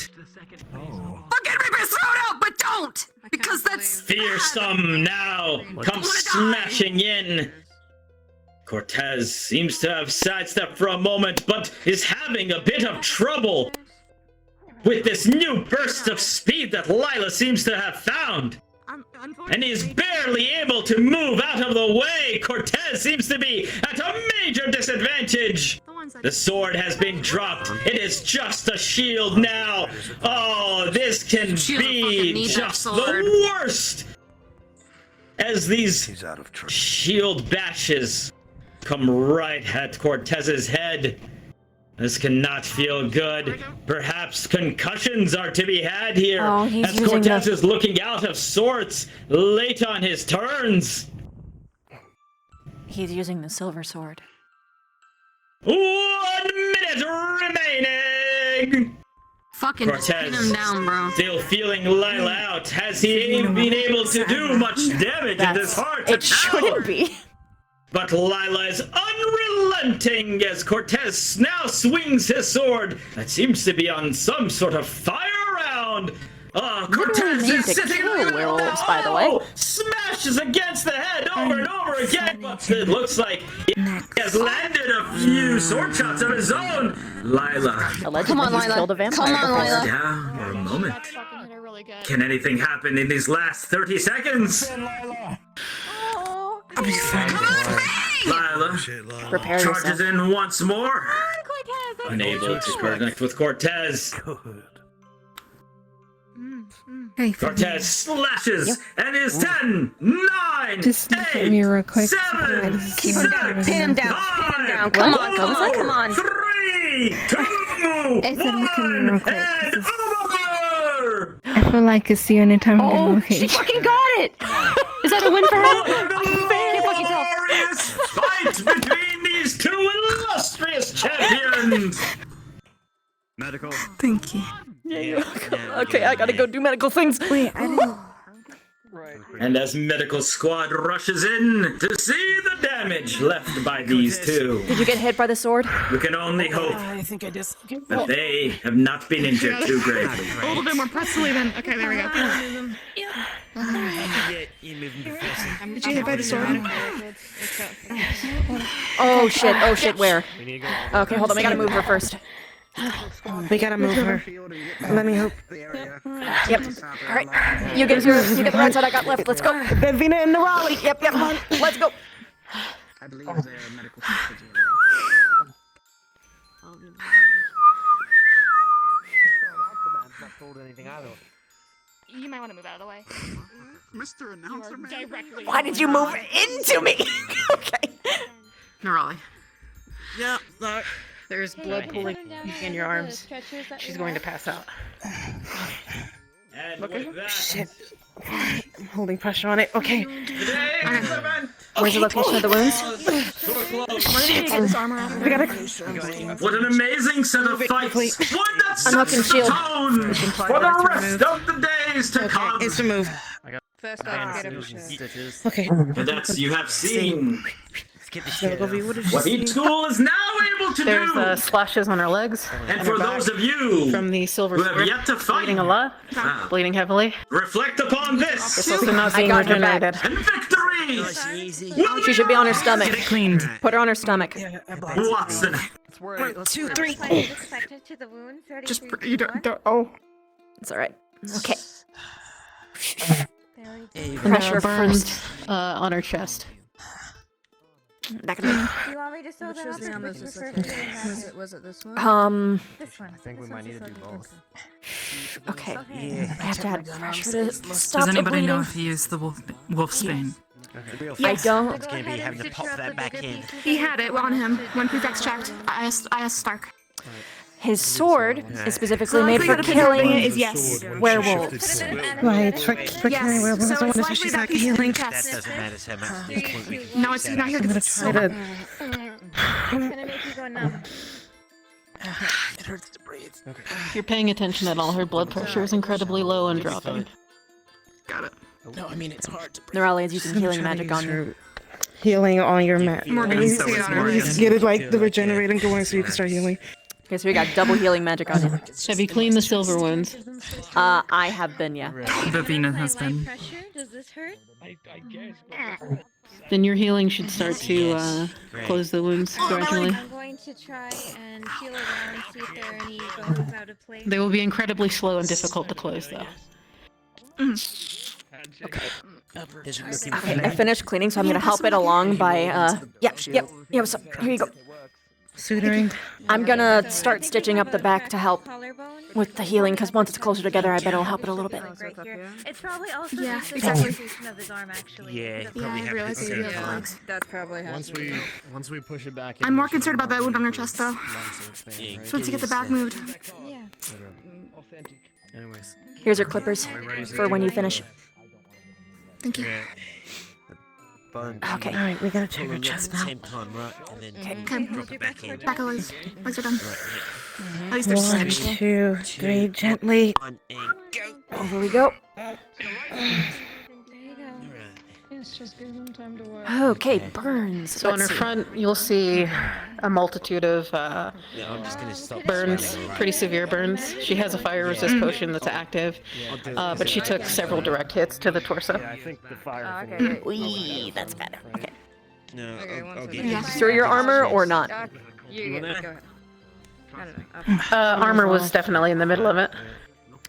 Fucking rip his throat out, but don't! Because that's Fearsome now comes smashing in. Cortez seems to have sidestepped for a moment, but is having a bit of trouble with this new burst of speed that Lila seems to have found. And he's barely able to move out of the way. Cortez seems to be at a major disadvantage. The sword has been dropped. It is just a shield now. Oh, this can be just the worst. As these shield bashes come right at Cortez's head. This cannot feel good. Perhaps concussions are to be had here, Oh, he's as using Cortez the- is looking out of sorts late on his turns. He's using the silver sword. 1 minute remaining. fucking just pin him down, bro. Still feeling Lila out. Has he been able to do much damage in this heart? It shouldn't be. But Lila is unrelenting as Cortez now swings his sword that seems to be on some sort of fire round. Oh, Cortez is sitting on the werewolves, by the way. Smashes against the head over and over again, but it looks like he has landed a few sword shots of his own. Lila. Come on, Lila. Killed a vampire. Come on, Lila. Down for a moment. Can anything happen in these last 30 seconds? I'll be fine. Lila Prepare charges yourself. in once more. Unable to connect with Cortez. Hey, Cortez slashes and is 10, 9, just look at 8, me real quick. 7, Keep him down. Pin him down. Pin him down. Come on. Come on. 3, 2, I said look at me real quick. and over! I feel like it's the only time I'm gonna look at you. She fucking got it! Is that a win for her? Glorious fight between these two illustrious champions! Medical. Thank you. Okay, I gotta go do medical things. Wait, I didn't. And as medical squad rushes in to see the damage left by these two, Did you get hit by the sword? we can only hope I think I just. that they have not been injured too gravely. A little bit more pressly then. Okay, there we go. Did you hit by the sword? Oh shit, where? Okay, hold on, we gotta move her first. We gotta move her. Let me hope. Yep. Alright. You get the right side I got left. Let's go. Benvina and the Raleigh. Yep. Let's go. I believe they're medical sisters. You might want to move out of the way. Mr. Announcer Man. Directly. Why did you move into me? Okay. Nerali. Yeah, look. There's blood pooling in your arms. She's going to pass out. And with that, Shit. I'm holding pressure on it. Okay. Where's the location of the wounds? We gotta. what an amazing set of fights! One that Unhooking sets the shield. tone for the rest of the days to come. It's a move. First off, get him. Okay. Cadets, you have seen What each school is now able to There's do. splashes on her legs. And for those of you from the silver who have sword, yet to fight, bleeding a lot, bleeding heavily. reflect upon this. It's also not being got her back. regenerated. And victory! She should be on her stomach. Get it cleaned. Put her on her stomach. Watson. 1, 2, 3. To the wound, Just you don't. Oh. It's all right. Okay. Pressure burns on her chest. That can be. Do you want me to sew that up? Or would you prefer to Was it this one? This one. I think we might need to do both. Okay. Yeah. I have to add pressure to stop Does the anybody know bleeding. if he used the wolf's bane? I don't. It's gonna be having to pop that back in. He had it on him when prefects checked. I asked Stark. His sword is specifically So made for likely the killing killing is yes. werewolves. Right, for killing werewolves. So I it's wonder if likely she's that like piece healing. of the That chest. doesn't matter so much. to the point we can No, use it's that not here. as- I'm gonna try to. It's gonna make you go numb. It hurts to breathe. If you're paying attention at all, her blood pressure is incredibly low and dropping. Got it. No, I mean it's hard to breathe. Neurali is using healing magic on you. Healing on your mat. Morgan, Please so is Morgan. get it like the regenerating going so you can start healing. Okay, so we got double healing magic on you. Have you cleaned the silver wounds? I have been, yeah. Vivina has been. Pressure? Does this hurt? I guess. Then your healing should start to close the wounds gradually. I'm going to try and feel around, see if there are any bones out of place. They will be incredibly slow and difficult to close, though. Okay, I finished cleaning, so I'm gonna help it along by, yep, so here you go. Suturing. I'm gonna start stitching up the back to help with the healing, because once it's closer together, I bet it'll help it a little bit. Right here. It's probably also Yeah, just the exactly. position of his arm, actually. Yeah, it The- probably I have realize to- you do okay. have legs. That's probably how. Once we push it back. I'm more concerned about that wound on her chest though. Yeah, So to get the back moved. Yeah. Anyways. Here's your clippers for when you finish. Thank you. Okay. Alright, we gotta check Pull her them chest at the now. same time, right? And then Okay. drop it back in. Back away. Legs are done. Right, At least they're 1, stitched. 2, 3, gently. 1, and go. Over we go. It's just give them time to work. Okay, burns. So on her Let's see. front, you'll see a multitude of Yeah, I'm just gonna stop burns, swelling right pretty now. severe burns. She has a fire resist potion that's active, but she took several direct hits to the torso. Yeah, I think the fire. Oh, thing okay. Wee, that's bad. Okay. No, Okay, I'll one get second. you. Through your armor or not? You go ahead. I don't know. Armor was definitely in the middle of it.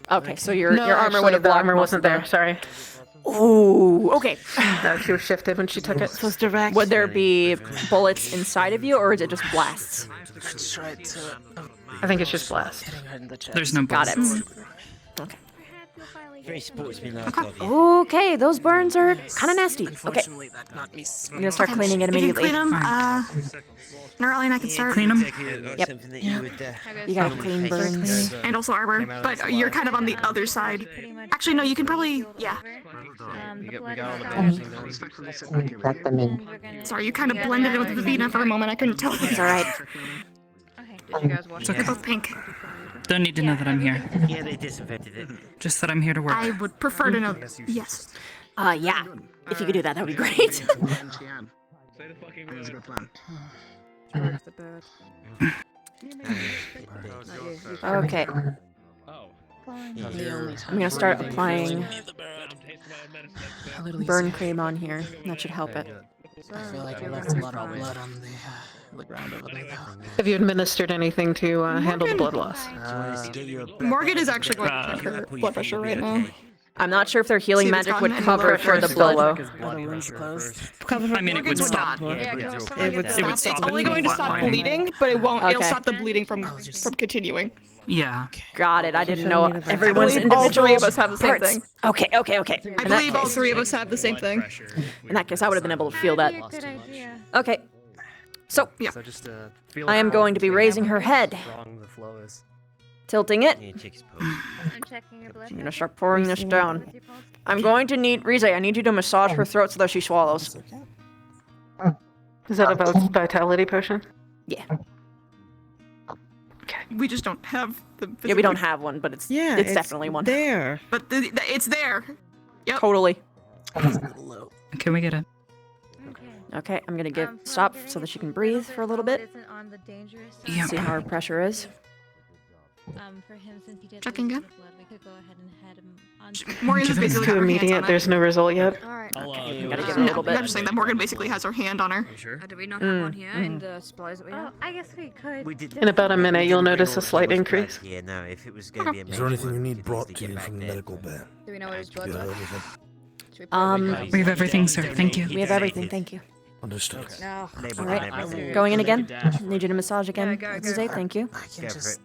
Okay, so your No, armor actually, would have the blocked armor most wasn't of there. Sorry. Ooh, okay. No, she was shifted when she took it. So it's direct. Would there be bullets inside of you, or is it just blasts? Try to. I think it's just blast. There's no Got it. bullets. Okay. Very sportsmanlike of you. Okay, those burns are kind of nasty. Okay, Unfortunately, that not me. I'm gonna start cleaning it You can immediately. clean them. Neurali and I can start. Clean them. Yep. Something that you would, You gotta normally clean face. burns. And also armor, but you're kind of on the other side. Actually, no, you can probably, yeah. The We blood got all the is balancing done. Let them in. Sorry, you kind of blended in with Vivina for a moment. I couldn't tell. It's all right. Okay. Did you guys watch They're both pink. Don't need to know that I'm here. Yeah, they disinfected it. Just that I'm here to work. I would prefer to know. Yes. Yeah. If you could do that, that would be great. Say the fucking word. That's a good plan. Towards the bird. Okay. Oh. I'm gonna start applying burn cream on here. That should help it. I feel like I left a lot of blood on the ground over there. Have you administered anything to handle the blood loss? Morgan is actually going to check her blood pressure right now. I'm not sure if their healing See if it's magic would gotten any cover lower. for the Still blood. low. I mean, it would stop. It would It would stop. stop It's only it going to from stop flatlining. bleeding, but it won't. It'll Okay. stop the bleeding from continuing. Yeah. Got it. I didn't know everyone's I believe all individual three of us have the same parts. thing. Okay. I In that believe all case- three of us have the same thing. In that case, I would have been able to feel that. Good idea. Okay. So, So just feel I am how going to be raising her head. strong the flow is. Tilting it. Yeah, check his pulse. I'm checking your blood I'm gonna pressure. start pouring this down. I'm going to need Rize. I need you to massage her throat so that she swallows. Is that a vitality potion? Yeah. We just don't have the. Yeah, we don't have one, but it's definitely one. There. But it's there. Yep. Totally. Can we get a? Okay, I'm gonna give stop so that she can breathe for a little bit. Yeah. See how her pressure is. For him, since he did Checking lose again. the blood, we could go ahead and head him on. Morgan just basically Too got her hands immediate. on it. There's no result yet. Alright. Okay, gotta give it a little I'm bit. just saying that Morgan basically has her hand on her. Sure. Do we not have one here in the supplies that we have? Oh, I guess we could. We did. In about a minute, we you'll didn't bring notice all a slight the blood increase. here. No, if it was going to be a Is there anything you major need one, brought we to could you easily from the get back medical there. bay? Do we know where his blood Do you have was? everything? Should we put We have everything, sir. Thank you. We have everything, thank you. Understood. No. Labeled All and right, everything. going in again. Need you to massage again. Yeah, go, Rize, thank you. I can Go for just, it.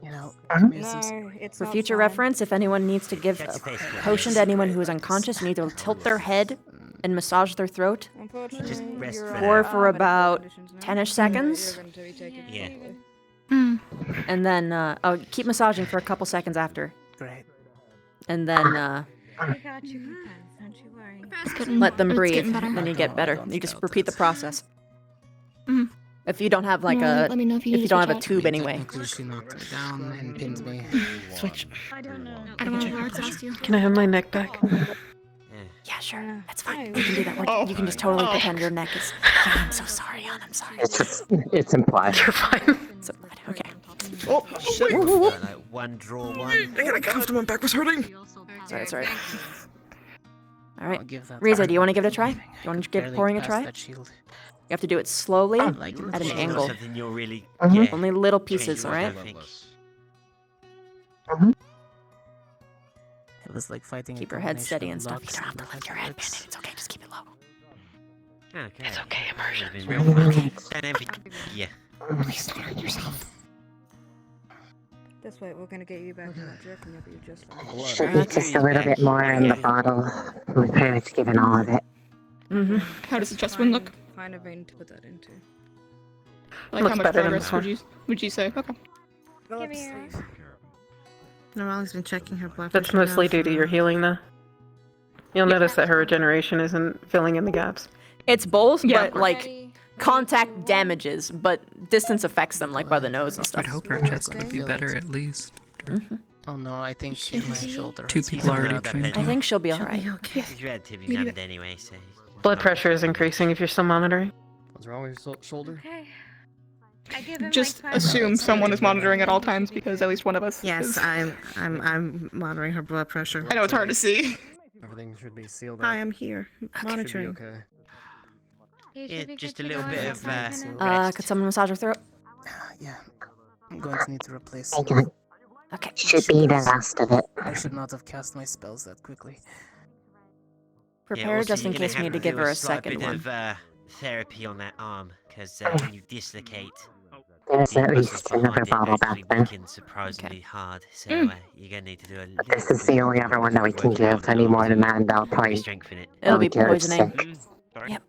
you know, No, it's For not future fine. reference, if anyone needs to give Catch a your face, please. potion to anyone who is unconscious, you need to tilt their head and massage their throat. Unfortunately, Just rest you're for on now. Pour for medical about conditions now. 10ish seconds. You're going to be taken. Yeah. And then, keep massaging for a couple seconds after. great. And then, I got you, friends. Don't you worry. It's getting, let them it's breathe. getting better. Then you get better. You just repeat the process. Mhm. If you don't have like No, a, let me know if you if need you to don't switch have a out. tube anyway. Technically, she knocked me down and pinned me. Switch. I don't know. I don't know where it's asked you. Can I have my neck back? Yeah, sure. That's fine. Hey, We can do that. Oh. You can just totally Oh. pretend your neck is. Yeah, I'm so sorry, Ann. I'm sorry. It's implied. You're fine. So, okay. Oh, shit. Like one draw one. I got cuffed, my back was hurting. Sorry. All I'll right. give that Rize, to do you want to give it a try? You want to give barely pouring a past try? that shield. You have to do it slowly Like at an It's not angle. something you'll really Mhm. get. Only little Change pieces, your all right? mind, I think. It was like fighting. Keep a your head combination steady of and stuff. You locks don't have to and lift your head, lips. man. It's okay. Just keep it low. Okay. It's okay, immersion. Would've been real fun. Don't envy. Yeah. Please don't hurt yourself. This way, we're going to get you back in that jerk and you'll be just fine. Should be just a little bit more in the bottle. We've pretty much given all of it. Mm-hmm. How does the chest wound look? Find a vein to put that into. Like Looks how much better than progress before. would you say? Okay. Give me your. Normali's been checking her blood That's pressure now mostly due to for- your healing, though. You'll notice that her regeneration isn't filling in the gaps. It's both, Yeah, but like contact damages, but distance affects them, like by the nose and stuff. I'd hope her chest would be better at least. Oh no, I think my shoulder. Two people already that trained. I think she'll be all right. Okay. He's relatively numbed anyway, so. Blood pressure is increasing if you're still monitoring. What's wrong with your shoulder? Okay. I give him Just like 5 assume minutes. someone is monitoring at all times because at least one of us. Yes, is. I'm monitoring her blood pressure. I know it's hard to see. Everything should be sealed I up. am here, Should be monitoring. okay. You Yeah, should be just good a to little go bit in of 5 minutes. rest. Could someone massage her throat? Yeah. I'm going to need to replace. Thank you. Okay. Should be the last of it. I should not have cast my spells that quickly. Prepare just in case we need to give her a second bit one. of therapy on that arm, because when you dislocate, There's the at muscles least another behind it bottle actually back there. weaken surprisingly hard. So Mm. you're gonna need to do a. But this is the only other one that we can give. Any more than that, and I'll probably strengthen it. It'll be get her poisoning. sick. Yep.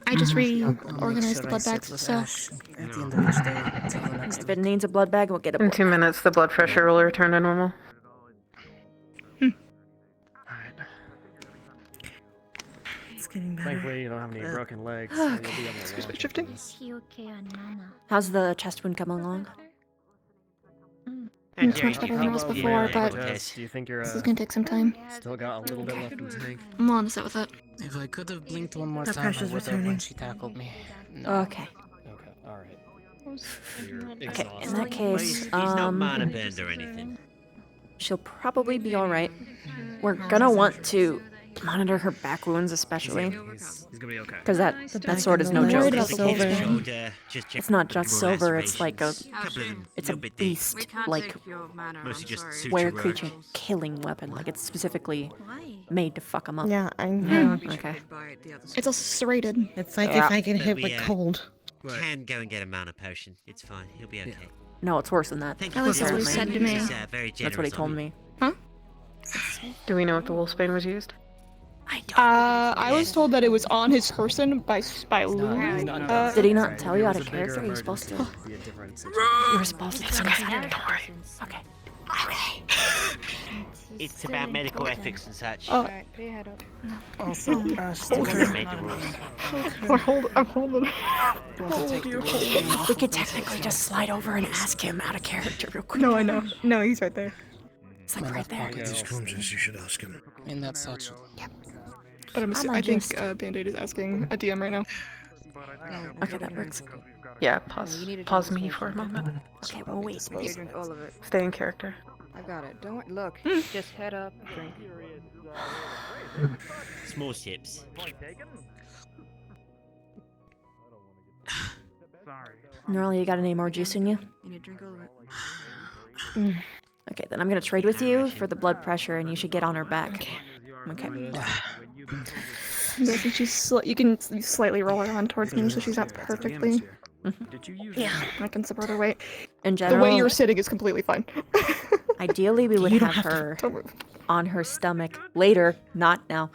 I just Make reorganized sure the I blood sit bags, with so Ash at the end of each day until the next If it needs a blood bag, we'll get a In blood 2 minutes, the blood pressure will return to normal. It's getting better. Thankfully, you don't have any broken legs. So you'll be able to Excuse me, walk. shifting. Is he okay on Mama? How's the chest wound coming along? It's much better than it was before, but Cortez, do you think you're this is gonna take some time. still got a little bit left in the tank? I'm willing to sit with it. If I could have blinked one more The time, I pressure's would have when returning. she tackled me. No. Okay. Okay, alright. Okay, in that Well, case, he's not mana burned or anything. she'll probably be all right. We're gonna want to monitor her back wounds, especially, He's gonna be okay. because that sword is no I'm worried joke. about Silver. Shoulder, just check It's not for just silver. It's lacerations. like a, Couple of them, it's a little bit deep. beast, like Mostly just suture were work. creature killing weapon. Like it's specifically made to fuck them up. Yeah, I know. Okay. It's also serrated. It's like Yeah. if I get hit we, with cold. Can go and get a mana potion. It's fine. He'll be okay. No, it's worse than that. Thank At you least for that's what he sharing. said to me. This is, very That's what he generous told of you. me. Huh? Do we know if the wolfsbane was used? I was told that it was on his person by Loon. Did he not tell you out of character? You're supposed to. You're supposed to. It's okay. Don't worry. Okay. Okay. It's about medical ethics and such. Oh. Alright, put your head up. Also, Made the rules. I'm holding. We could technically just slide over and ask him out of character real quick. No, I know. No, he's right there. It's like right there. These crumbs, you should ask him. In that satchel. Yep. But I think Band-Aid is asking a DM right now. Okay, that works. Yeah, pause me for a moment. Okay, well wait. You drink all of it. Stay in character. I got it. Don't look. Just head up. Drink. Small sips. Norley, you got any more juice in you? You need to drink all of it. Okay, then I'm gonna trade with you for the blood pressure, and you should get on her back. Okay. You can slightly roll her on towards me so she's not perfectly. Yeah, I can support her weight. In general, the way you're sitting is completely fine. Ideally, we would have her on her stomach later, not now,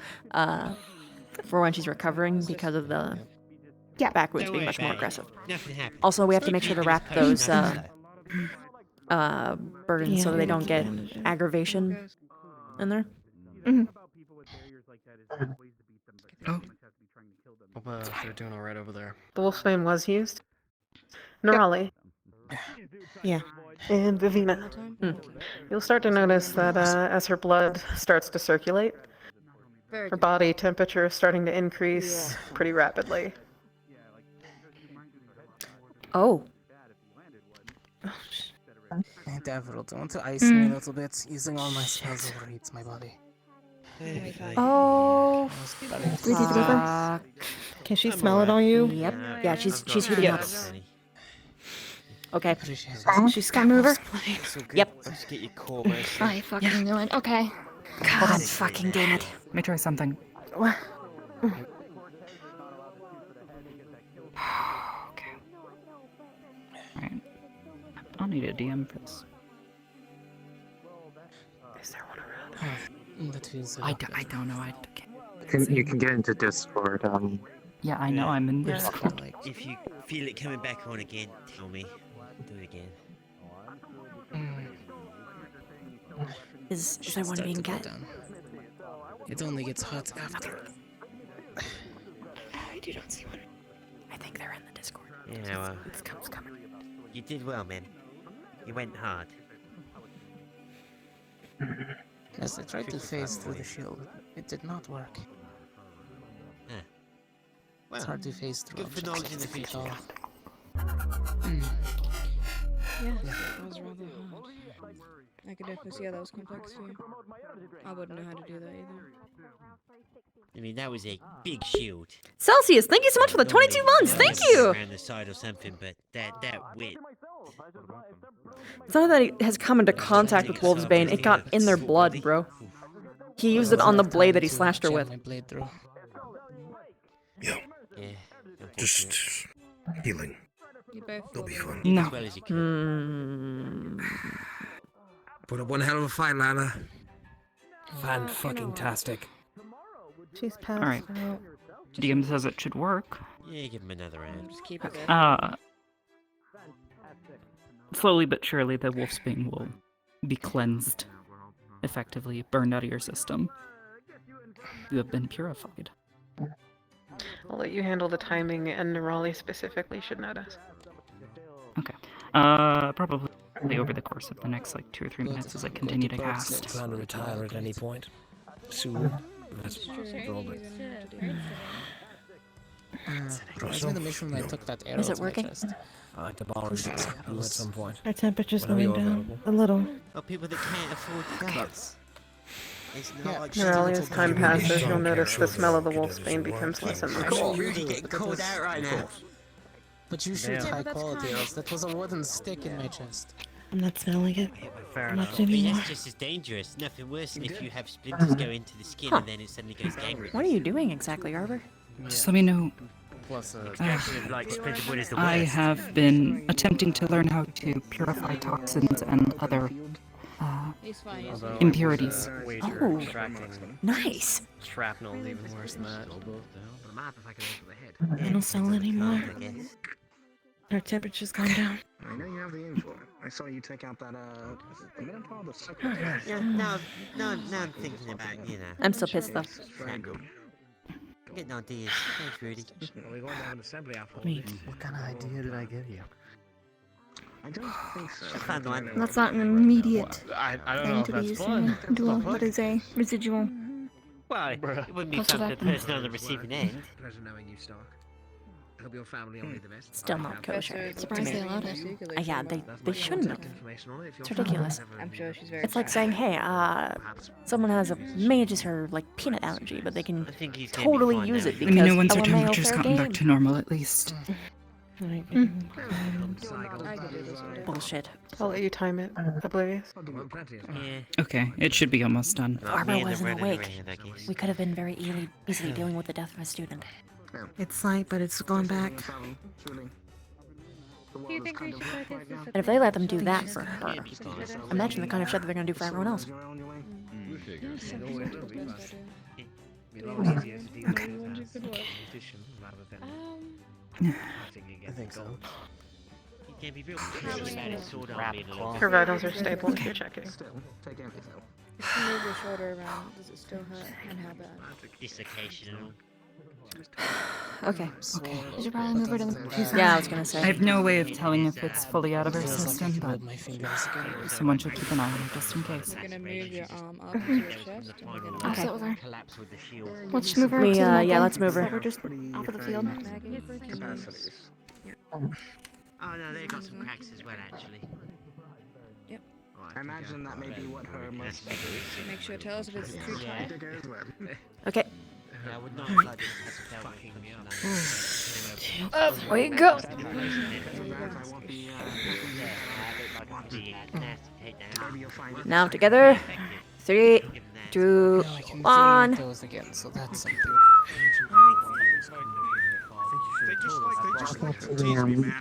for when she's recovering because of the back wounds being much more aggressive. Also, we have to make sure to wrap those burdens so they don't get aggravation in there. Oh. They're doing alright over there. The wolfsbane was used. Norali. Yeah. And Vivina. You'll start to notice that as her blood starts to circulate, her body temperature is starting to increase pretty rapidly. Oh. Devil, don't want to ice me a little bit. Using all my spells overheats my body. Oh. Can she smell it on you? Yep. Yeah, she's heating up. Okay. She's got mover. Yep. Let's get your core. I fucking knew it. Okay. God fucking damn it. Let me try something. What? Okay. Alright. I'll need a DM for this. Is there one around? That feels I don't know. I can't. You can get into Discord. Yeah, I know. I'm in Discord. If you feel it coming back on again, tell me. Do it again. Is there one being cut? It only gets hot after. I do not see one. I think they're in the Discord. Yeah, well, It's coming. you did well, man. You went hard. Yes, I tried to phase through the shield. It did not work. Huh. Well, It's hard to phase through good for knowledge in the future. Yeah, that was rather hard. I could definitely see how that was complex for you. I wouldn't know how to do that either. I mean, that was a big shield. Celsius, thank you so much for the 22 months. Thank you. Around the side or something, but that wit. It's not that it has come into contact with Wolfsbane. It got in their blood, bro. He used it on the blade that he slashed her with. Yeah. Just healing. They'll be fine. No. Put up one hell of a fight, Lila. Fan-fucking-tastic. She's passed Alright. out. DM says it should work. Yeah, give him another round. Just keep it there. Slowly but surely, the wolfsbane will be cleansed, effectively burned out of your system. You have been purified. I'll let you handle the timing, and Raleigh specifically should notice. Okay. Probably over the course of the next 2 or 3 minutes as I continue to cast. Plan to retire at any point soon. That's probably. Wasn't the mission when I took that arrow Is it to my working? chest? I like to borrow you at some point. Our temperature's Whenever going you're down available. a little. Oh, people that can't afford gas. It's not like Raleigh, as time passes, you'll notice the smell of the wolfsbane becomes less and less. Cool, really getting called out right now. But you shoot high quality arrows. That was a wooden stick in my chest. I'm not smelling it. Fair Not enough. I mean, anymore. that's just as dangerous. Nothing worse than if you have splinters go into the skin and then it suddenly goes gangrene. What are you doing exactly, Arbor? Just let me know. Plus, I have been attempting to learn how to purify toxins and other He's fine. Although I impurities. would, wager Oh, extracting nice. shrapnel is even worse than that. I don't smell anymore. Our temperature's gone down. I know you have the info. I saw you take out that, the Minotaur, the second. Yeah, now I'm thinking about, you know. I'm still pissed though. I'm getting ideas. Thanks, Rudy. Are we going to have an assembly after all Wait. this? What kind of idea did I give you? I don't think so. I found one. That's not an immediate I don't thing know if to be that's used fun. in a duel, but is a residual. Well, it wouldn't be What's fun the for the weapon? person on the receiving end. Pleasure knowing you, Stark. Hope your family only the best. Still not kosher. Surprised they allowed us. Yeah, they shouldn't have. It's ridiculous. I'm sure she's very. It's like saying, hey, someone has a mages her like peanut allergy, but they can think he's gonna be totally fine use now. it I because mean, no once her LMAO temperature's fair gotten back game. to normal, at least. I could do this one day. Bullshit. I'll let you time it, Oblivious. Yeah. Okay, it should be almost done. If Arbor Me and the wasn't red and awake, red, I guess. we could have been very easily dealing with the death of a student. It's light, but it's gone back. Do you think we should participate? And if they let them do that for her, imagine the kind of shit that they're gonna do for everyone else. I think so. You can be real pushy about his sword arm being a little Her vitals are stable if you're checking. Still, take anything. If you move your shoulder around, does it still hurt? And how bad? dislocation and all. Okay. You should probably move her to the Yeah, I was gonna say. I have no way of telling if it's fully out of her system, but my fingers. someone should keep an eye on her just in case. You're gonna move your arm up to your chest. And we're gonna I'll sit with her. Collapse with the shield. Let's move her We, up to the yeah, middle, let's move her. so we're just off of the field. Capacities. Oh no, they've got some cracks as well, actually. Yep. I imagine that may be what her most. Make sure tell us if it's too tight. Okay. I would not like this Up we go. Now together. 3, 2, 1. Those again, so that's something.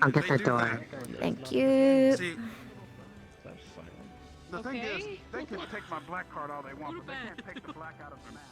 I'll get the door. Thank you. The thing is, they can take my black card all they want, but they can't take the black out of their man.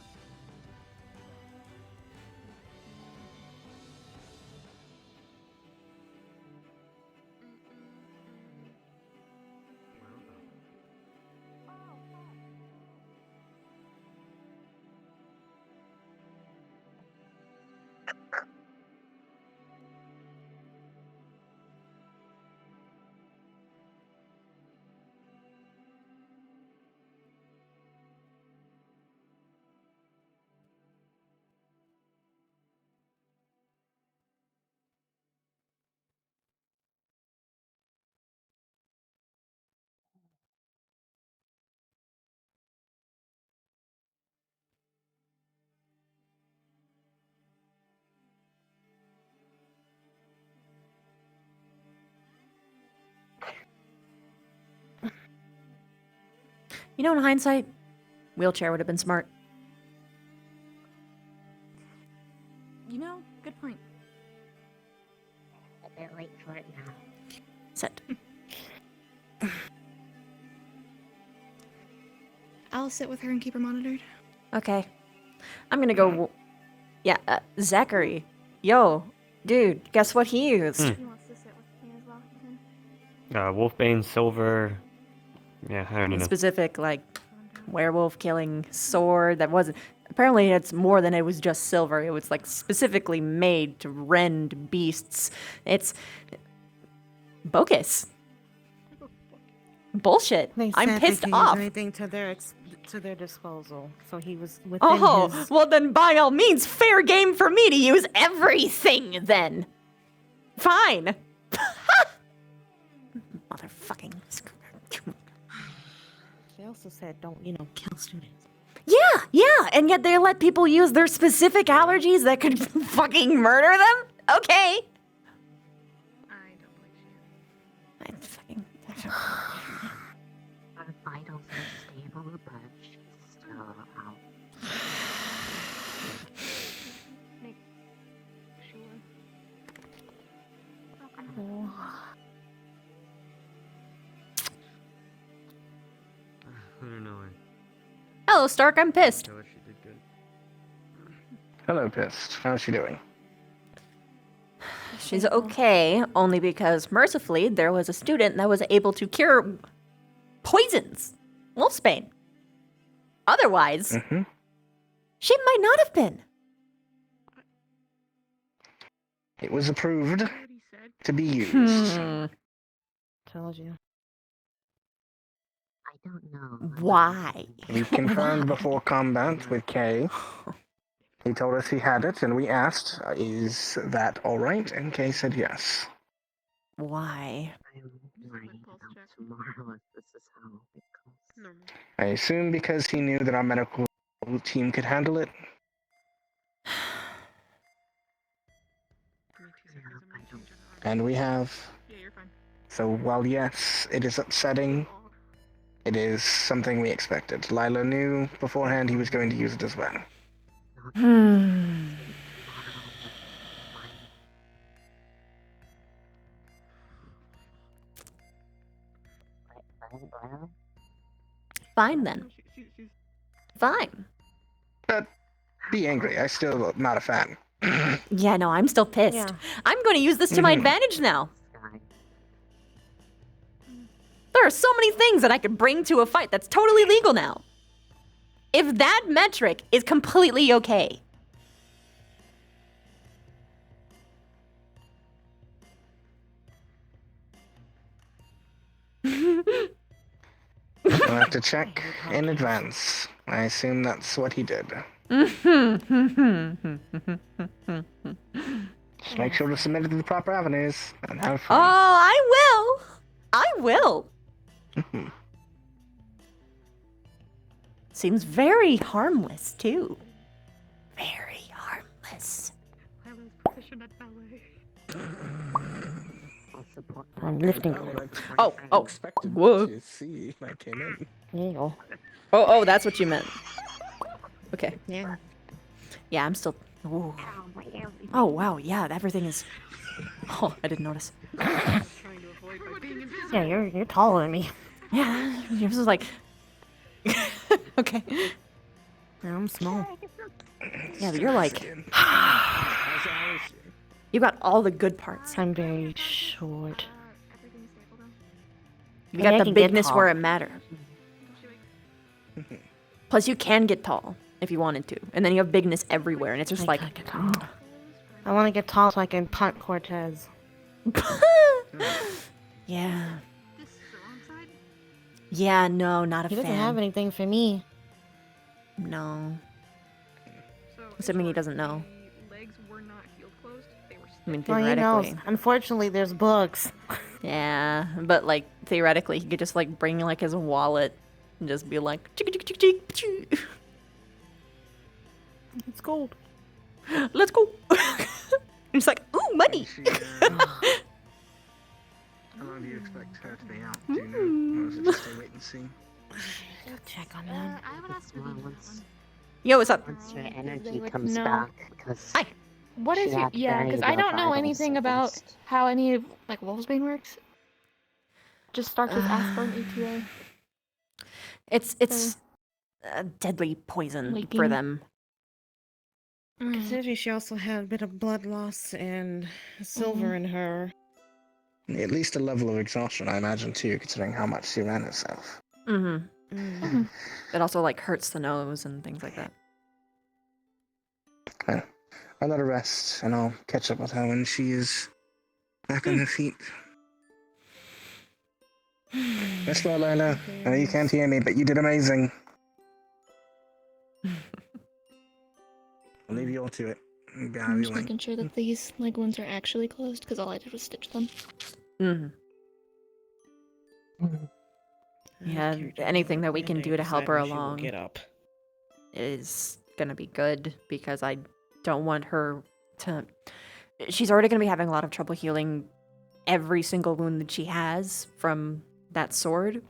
You know, in hindsight, wheelchair would have been smart. You know, good point. A bit late for it now. Set. I'll sit with her and keep her monitored. Okay. I'm gonna go. Yeah, Zachary. Yo, dude, guess what he used? He wants to sit with me as well, Ethan. Wolfbane, silver. Yeah, I don't know. Specific, like, werewolf killing sword that wasn't. Apparently, it's more than it was just silver. It was, like, specifically made to rend beasts. It's. bogus. Bullshit. They I'm said pissed they could off. use anything to their disposal, so he was within Oh, his. well, then by all means, fair game for me to use everything, then. Fine. Motherfucking. They also said don't, kill students. Yeah, and yet they let people use their specific allergies that could fucking murder them? Okay. I fucking. Our vitals are stable, but she's still out. Make sure. Hello, Stark. I'm pissed. Hello, Pissed. How's she doing? She's okay, only because mercifully there was a student that was able to cure poisons, wolfsbane. Otherwise, she might not have been. It was approved to be used. Told you. I don't know. Why? We confirmed before combat with Kay. He told us he had it, and we asked, is that alright? And Kay said yes. Why? I'm worried about tomorrow if this is how it goes. I assume because he knew that our medical team could handle it. And we have. So while yes, it is upsetting, it is something we expected. Lila knew beforehand he was going to use it as well. Fine then. Fine. But be angry. I still not a fan. Yeah, no, I'm still pissed. Yeah. I'm going to use this to my advantage now. There are so many things that I could bring to a fight that's totally legal now. If that metric is completely okay. We'll have to check in advance. I assume that's what he did. Just make sure to submit it to the proper avenues and have fun. Oh, I will. I will. Seems very harmless, too. Very harmless. I'm lifting. Oh. Whoa. To see I came in. There you go. Oh, that's what you meant. Okay. Yeah. Yeah, I'm still. Ooh. Oh, wow. Yeah, everything is. Oh, I didn't notice. Yeah, you're taller than me. Yeah, yours is like. Okay. Yeah, I'm small. Yeah, but you're like. You got all the good parts. I'm very short. You got the bigness where it matters. Plus, you can get tall if you wanted to, and then you have bigness everywhere, and it's just like. I want to get tall so I can punt Cortez. Yeah. Yeah, no, not a He fan. doesn't have anything for me. No. Assuming he doesn't know. I mean, Well, he theoretically. knows. Unfortunately, there's books. Yeah, but like theoretically, he could just like bring like his wallet and just be like, "Chick, chick, chick, chick, chick." It's gold. Let's go. It's like, ooh, money. How long do you expect her to be out? Do you know? Or is it just a wait and see? Check on them. Yo, what's up? Once her energy comes back, because hi. What is it? Yeah, because I don't know anything about how any of like Wolfsbane works. Just starts with Aspen ETA. It's a deadly poison for Leaking. them. Considering she also had a bit of blood loss and silver in her. At least a level of exhaustion, I imagine, too, considering how much she ran herself. Mm-hmm. It also like hurts the nose and things like that. Okay. I'll let her rest, and I'll catch up with her when she is back on her feet. Rest well, Lila. I know you can't hear me, but you did amazing. I'll leave you all to it. I'm just making sure that these like wounds are actually closed because all I did was stitch them. Yeah, anything that we can do to help her along Get up. is gonna be good because I don't want her to. She's already gonna be having a lot of trouble healing every single wound that she has from that sword.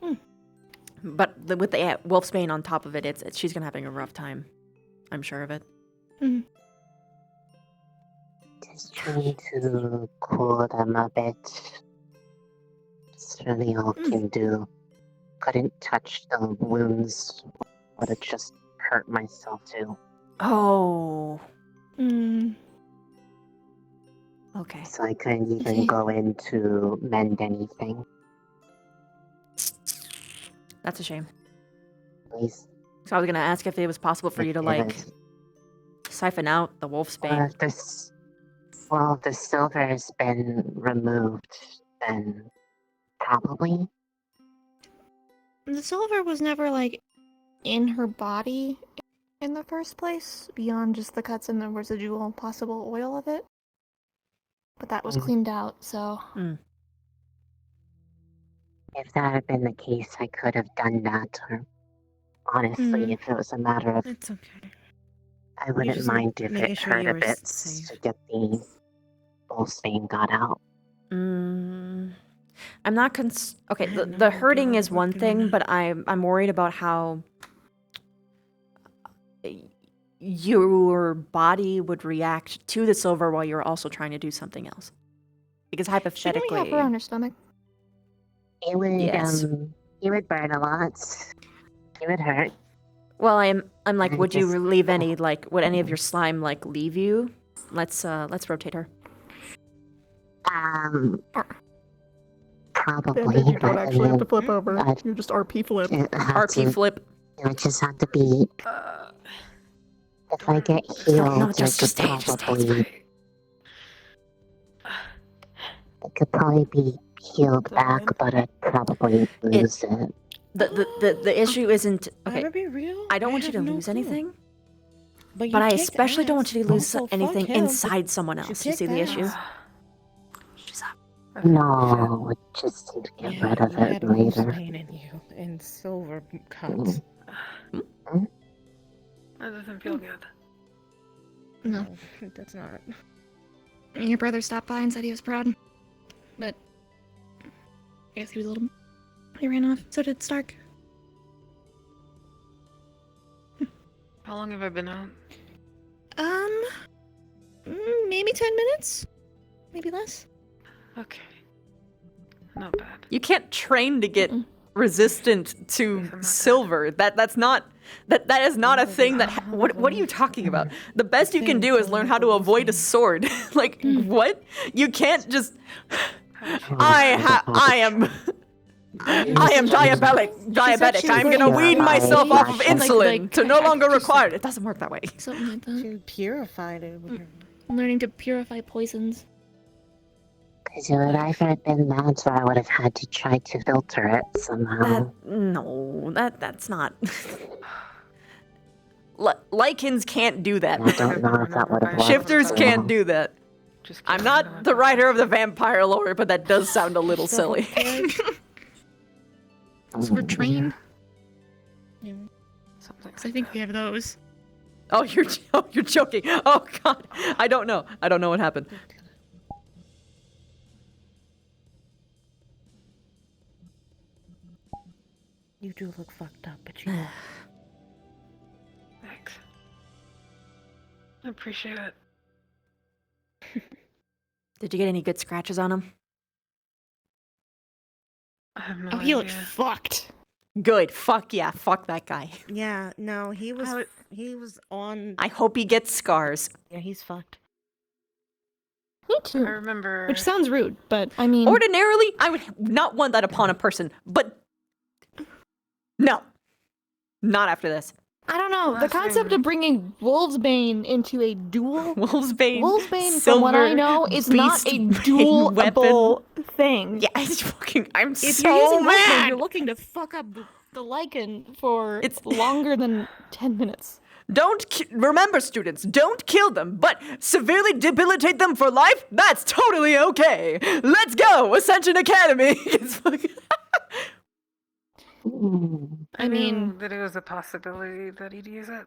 But with the Wolfsbane on top of it, she's gonna having a rough time. I'm sure of it. Just trying to cool them a bit. That's really all I can do. Couldn't touch the wounds, but it just hurt myself too. Oh. Okay. So I couldn't even go in to mend anything. That's a shame. Please. So I was gonna ask if it was possible for you to, like, siphon out the wolf's bane. Well, if the silver has been removed, then probably. The silver was never, like, in her body in the first place, beyond just the cuts and the residual possible oil of it. But that was cleaned out, so... If that had been the case, I could have done that. Or honestly, if it was a matter of... It's okay. I wouldn't mind if it hurt a bit to get the wolf's bane got out. I'm not okay, the hurting is one thing, but I'm worried about how your body would react to the silver while you're also trying to do something else. Because hypothetically... Shouldn't we have her on her stomach? It would, Yes. it would burn a lot. It would hurt. Well, I'm like, would you leave any, like, would any of your slime, like, leave you? Let's rotate her. Probably. And then you don't but actually have to then flip over. I'd- You just RP flip. RP flip. It would just have to be... if I get healed, I could probably... It could probably be healed back, but I'd probably lose it. The issue isn't... Okay, Gotta be real. I don't want you to have no lose clue. anything, But but I kicked especially don't want you to lose So fuck anything hell, but inside someone else. You see the kicked issue? ass. No, just to get rid of You it had wolf's later. bane in you and silver cuts. That doesn't feel good. No. That's not. Your brother stopped by and said he was proud. But... I guess he was a little... He ran off. So did Stark. How long have I been out? Maybe 10 minutes? Maybe less? Okay. Not bad. You can't train to get resistant to silver. That's not... That is not a thing that... What are you talking about? The best you can do is learn how to avoid a sword. Like, what? You can't just... I am diabetic. I'm gonna wean myself off of insulin to no longer require it. It doesn't work that way. Something like that. You purified it. I'm learning to purify poisons. Because it would either have been that, or I would have had to try to filter it somehow. That's not... Lycans can't do that. I don't know if that would have worked. Shifters so can't do that. I'm not the writer of the vampire lore, but that does sound a little silly. So we're trained. Yeah. Because I think we have those. Oh, you're joking. Oh god. I don't know what happened. You do look fucked up, but you. Thanks. I appreciate it. Did you get any good scratches on him? I have no Oh, idea. he looked fucked. Good. Fuck yeah. Fuck that guy. Yeah, no, he was on. I hope he gets scars. Yeah, he's fucked. Me too. I remember. Which sounds rude, but I mean... Ordinarily, I would not want that upon a person, but... No. Not after this. I don't know. The concept of bringing Wolfsbane into a duel... Wolfsbane, from what I know, is not a duelable thing. Yeah, I'm If so you're using Wolfsbane, mad! you're looking to fuck up the Lycan for longer than 10 minutes. Remember, students, don't kill them, but severely debilitate them for life? That's totally okay. Let's go, Ascension Academy. I mean, that it was a possibility that he'd use it.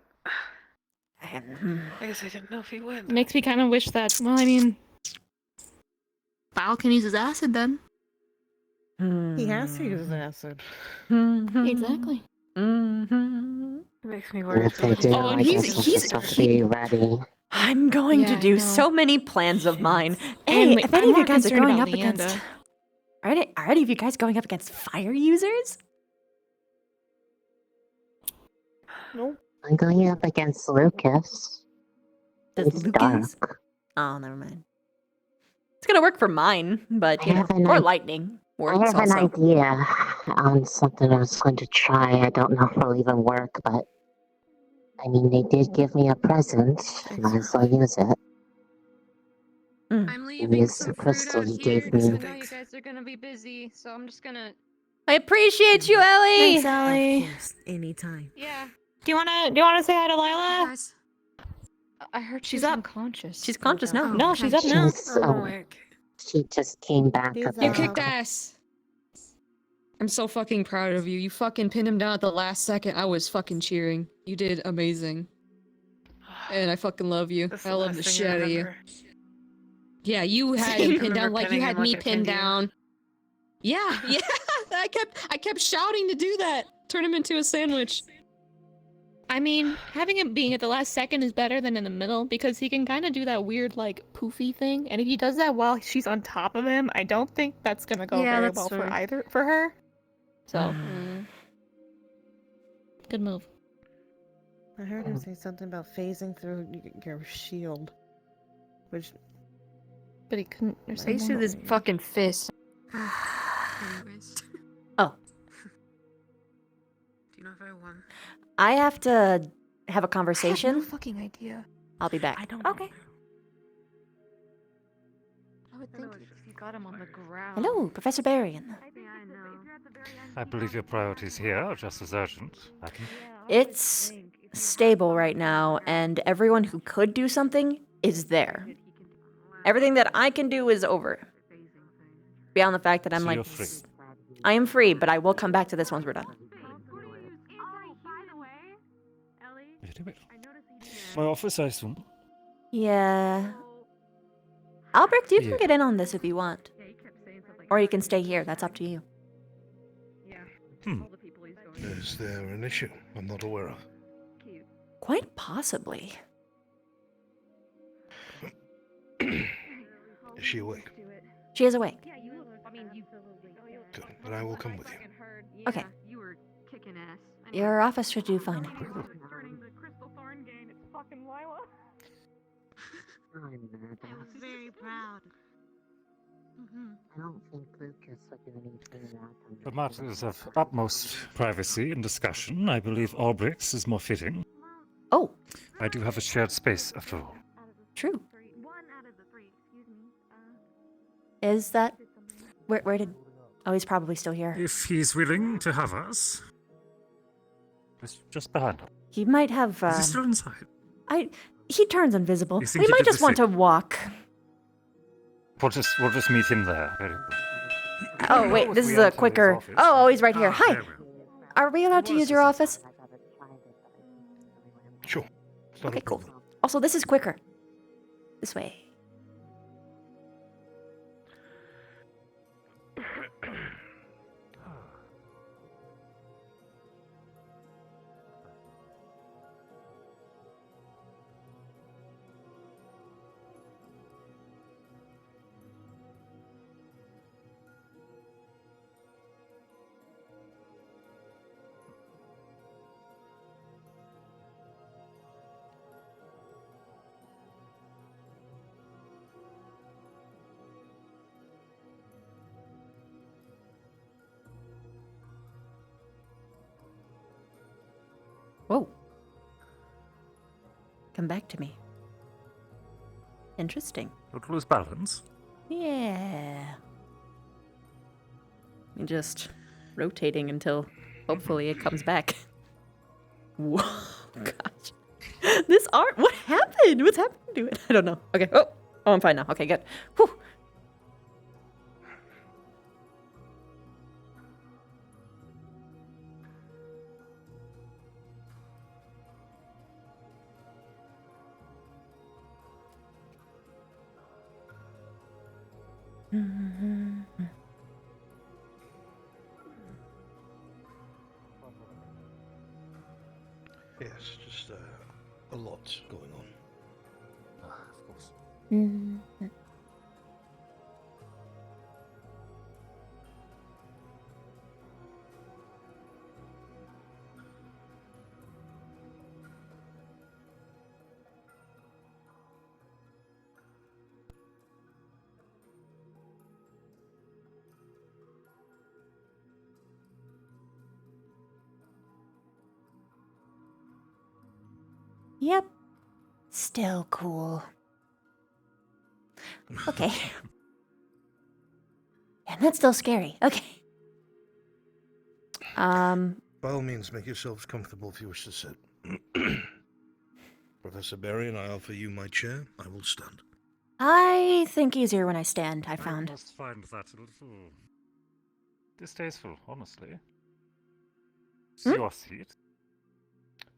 I guess I didn't know if he would. Makes me kind of wish that, well, I mean... Val can use his acid then. He has to use acid. Exactly. It makes me worry. If they do, I guess I'll just have to be ready. I'm going to do so many plans of mine. Hey, if any of you guys are going up against... Are any of you guys going up against fire users? Nope. I'm going up against Lucas. It's dark. Oh, never mind. It's gonna work for mine, but you know, or lightning I works have an also. idea on something I was going to try. I don't know if it'll even work, but I mean, they did give me a present. Might as well use it. I'm leaving Use some the fruit crystal out you here gave because I me. know you guys are gonna be busy, so I'm just gonna. I appreciate you, Ellie. Thanks, Ellie. Of course, anytime. Yeah. Do you wanna say hi to Lila? Guys. I heard She's she's up. unconscious. She's conscious now. No, she's up now. She just came back You a You bit kicked ago. ass. I'm so fucking proud of you. You fucking pinned him down at the last second. I was fucking cheering. You did amazing. And I fucking love you. I love the shit out of you. Yeah, you had him pinned down like you had me pinned down. Yeah, yeah. I kept shouting to do that. Turn him into a sandwich. I mean, having him being at the last second is better than in the middle because he can kind of do that weird, like, poofy thing. And if he does that while she's on top of him, I don't think that's gonna go very well for her. So, good move. I heard him say something about phasing through your shield, which. But he couldn't. Face through this fucking fist. Anyways. Oh. Do you know if I won? I have to have a I conversation. have no fucking idea. I'll be back. I don't. Okay. I would think if you got him on the ground. Hello, Professor Barian. I believe your priorities here are just as urgent. Adam. It's stable right now, and everyone who could do something is there. Everything that I can do is over. Beyond the fact that I'm So like, you're free. I am free, but I will come back to this once we're done. Very well. My office, I assume. Yeah. Albrecht, you can Yeah. get in on this if you want. Or you can stay here, that's up to you. Is there an issue I'm not aware of? Quite possibly. Is she awake? She is awake. Good, then I will come with you. Okay. You were kicking ass. Your office should do fine. I'm very proud. I don't think Lucas would do anything wrong. For matters of utmost privacy and discussion, I believe Albrecht's is more fitting. Oh. I do have a shared space, after all. True. Is that... Where did... Oh, he's probably still here. If he's willing to have us. It's just behind him. He might have, Is he still inside? He turns invisible. You think We he might did the just want to same? walk. We'll just meet him there. Very well. Oh, wait, this is a quicker... Oh, he's right here. Hi! Are we allowed to use your office? Sure. Okay, cool. Also, this is quicker. This way. Whoa. Come back to me. Interesting. Don't lose balance. Yeah. I'm just rotating until hopefully it comes back. Whoa, gosh. This art, what happened? What's happened to it? I don't know. Okay. Oh, I'm fine now. Okay, good. Whew. Yes, just a lot going on. Of course. Yep. Still cool. Okay. Yeah, that's still scary. Okay. By all means, make yourselves comfortable if you wish to sit. Professor Berry, and I offer you my chair. I will stand. I think easier when I stand, I found. I almost find that a little distasteful, honestly. It's your seat.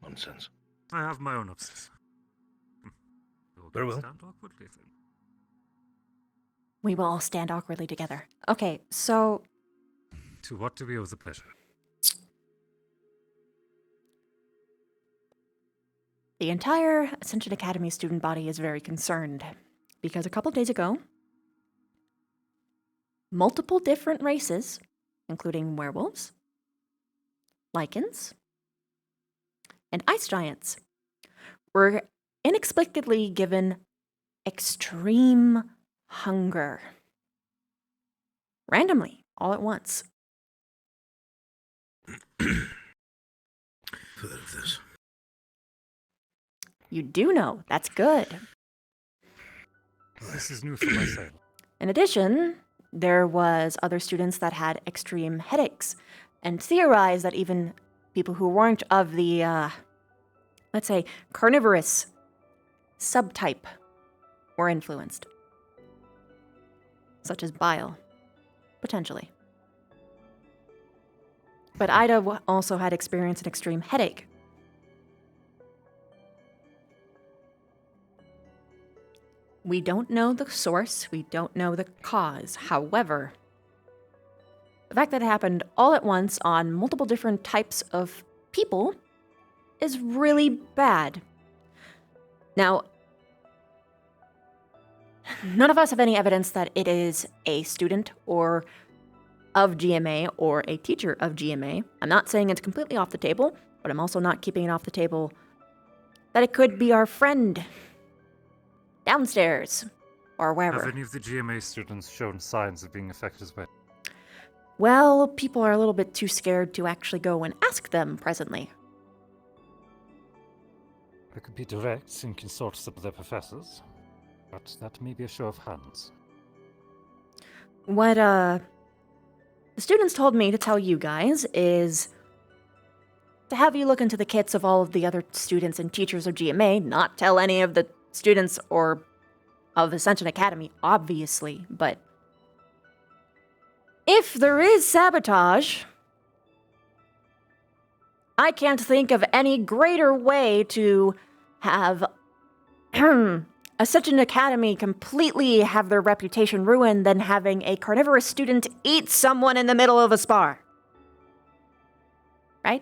Nonsense. I have my own upstairs. Very well. Stand awkwardly, then. We will all stand awkwardly together. Okay, so... To what do we owe the pleasure? The entire Ascension Academy student body is very concerned because a couple days ago, multiple different races, including werewolves, lycans, and ice giants, were inexplicably given extreme hunger. Randomly, all at once. Heard of this. You do know. That's good. This is new for myself. In addition, there was other students that had extreme headaches and theorized that even people who weren't of the, let's say, carnivorous subtype were influenced. Such as bile, potentially. But Ida also had experienced an extreme headache. We don't know the source, we don't know the cause. However, the fact that it happened all at once on multiple different types of people is really bad. Now, none of us have any evidence that it is a student or of GMA or a teacher of GMA. I'm not saying it's completely off the table, but I'm also not keeping it off the table that it could be our friend downstairs or wherever. Have any of the GMA students shown signs of being affected as well? Well, people are a little bit too scared to actually go and ask them presently. I could be direct and consult some of their professors, but that may be a show of hands. What, the students told me to tell you guys is to have you look into the kits of all of the other students and teachers of GMA, not tell any of the students or of Ascension Academy, obviously, but if there is sabotage, I can't think of any greater way to have Ascension Academy completely have their reputation ruined than having a carnivorous student eat someone in the middle of a spar. Right?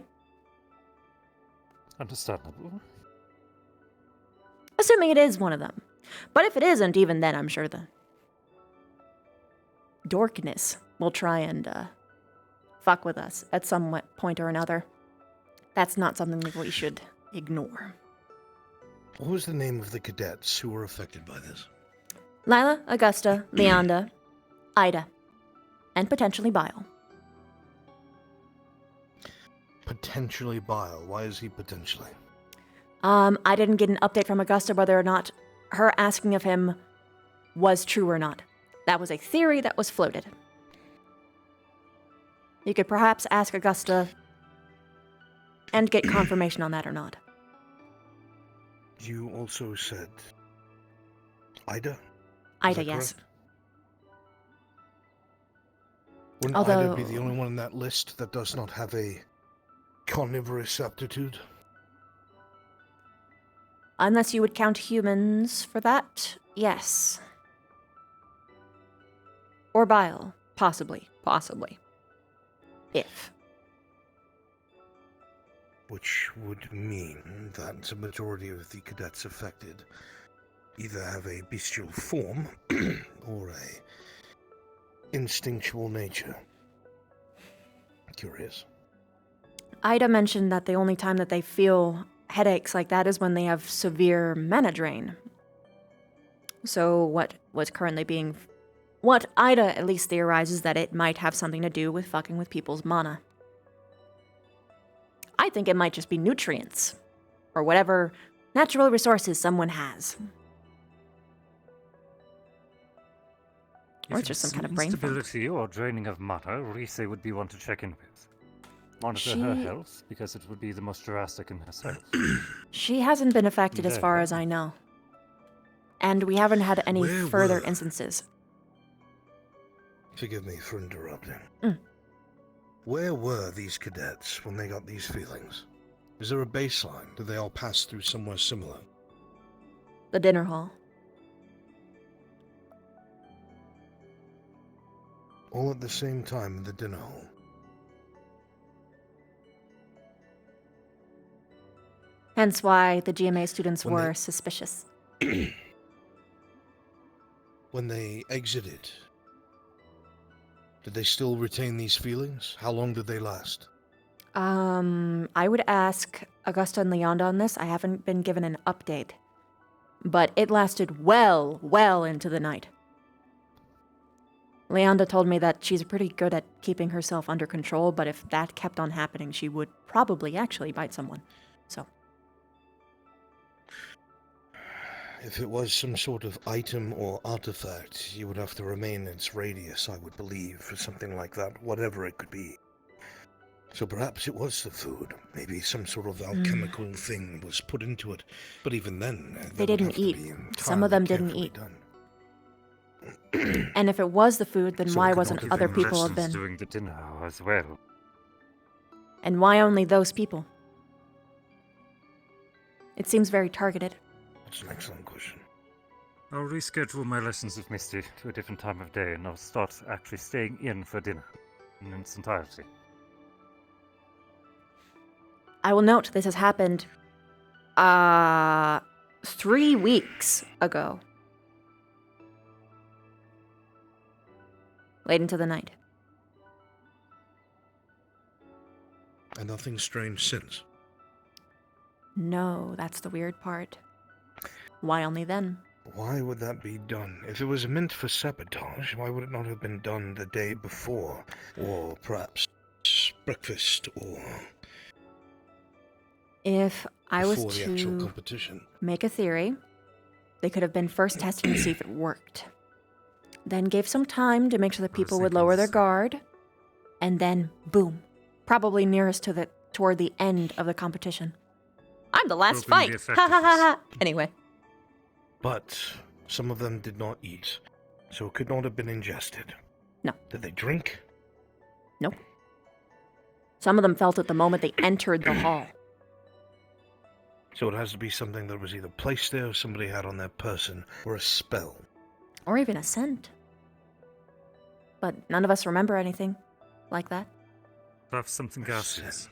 Understandable. Assuming it is one of them. But if it isn't, even then, I'm sure the dorkness will try and fuck with us at some point or another. That's not something that we should ignore. What was the name of the cadets who were affected by this? Lila, Augusta, Leonda, Ida, and potentially Bile. Potentially Bile. Why is he potentially? I didn't get an update from Augusta whether or not her asking of him was true or not. That was a theory that was floated. You could perhaps ask Augusta and get confirmation on that or not. You also said Ida? Ida, yes. Correct? Wouldn't Ida be the only one in that list that does not have a carnivorous aptitude? Unless you would count humans for that, yes. Or Bile, possibly. If. Which would mean that a majority of the cadets affected either have a bestial form or a instinctual nature. Curious. Ida mentioned that the only time that they feel headaches like that is when they have severe mana drain. So what Ida at least theorizes that it might have something to do with fucking with people's mana. I think it might just be nutrients, or whatever natural resources someone has. Or it's just some kind of brain fog. Instability or draining of mana, Rise would be one to check in with. Monitor her health, because it would be the most drastic in herself. She hasn't been affected as far There. as I know. And we haven't had any Where further were- instances. Forgive me for interrupting. Mm. Where were these cadets when they got these feelings? Is there a baseline? Did they all pass through somewhere similar? The dinner hall. All at the same time in the dinner hall. Hence why the GMA students When were they- suspicious. When they exited, did they still retain these feelings? How long did they last? I would ask Augusta and Leonda on this. I haven't been given an update. But it lasted well into the night. Leonda told me that she's pretty good at keeping herself under control, but if that kept on happening, she would probably actually bite someone. So. If it was some sort of item or artifact, you would have to remain in its radius, I would believe, for something like that, whatever it could be. So perhaps it was the food. Maybe some sort of alchemical thing was put into it. But even then, that They would didn't have to eat. be Some of them entirely didn't carefully eat. done. And if it was the food, then So why it could wasn't not other have been people have lessons been? during the dinner as well. And why only those people? It seems very targeted. That's an excellent question. I'll reschedule my lessons with Misty to a different time of day, and I'll start actually staying in for dinner in its entirety. I will note this has happened 3 weeks ago. Late into the night. And nothing strange since. No, that's the weird part. Why only then? Why would that be done? If it was meant for sabotage, why would it not have been done the day before? Or perhaps breakfast, or If I was before the actual to competition? make a theory, they could have been first testing to see if it worked. Then gave some time to make sure that people would lower their guard. And then, boom. Probably nearest to toward the end of the competition. I'm the last Hoping the fight! Ha ha ha ha! Anyway. But some of them did not eat, so it could not have been ingested. No. Did they drink? Nope. Some of them felt it the moment they entered the hall. So it has to be something that was either placed there, or somebody had on their person, or a spell. Or even a scent. But none of us remember anything like that. Perhaps something gaseous.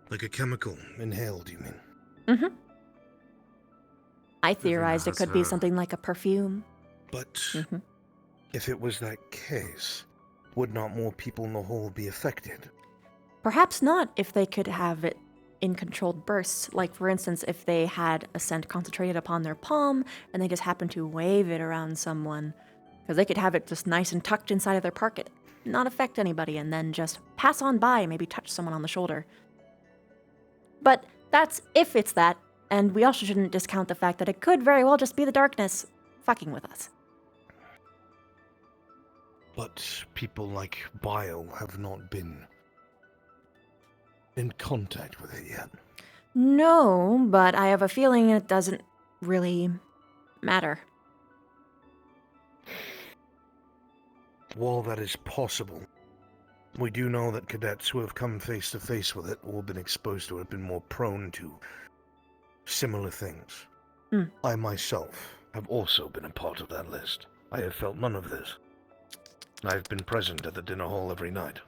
Like a chemical inhaled, you mean? Mm-hmm. I theorized it has could be her. something like a perfume. But Mhm. if it was that case, would not more people in the hall be affected? Perhaps not if they could have it in controlled bursts. Like, for instance, if they had a scent concentrated upon their palm and they just happened to wave it around someone. Because they could have it just nice and tucked inside of their pocket, not affect anybody, and then just pass on by and maybe touch someone on the shoulder. But that's if it's that, and we also shouldn't discount the fact that it could very well just be the darkness fucking with us. But people like Bile have not been in contact with it yet. No, but I have a feeling it doesn't really matter. While that is possible, we do know that cadets who have come face to face with it or been exposed to it have been more prone to similar things. Hmm. I myself have also been a part of that list. I have felt none of this. I've been present at the dinner hall every night.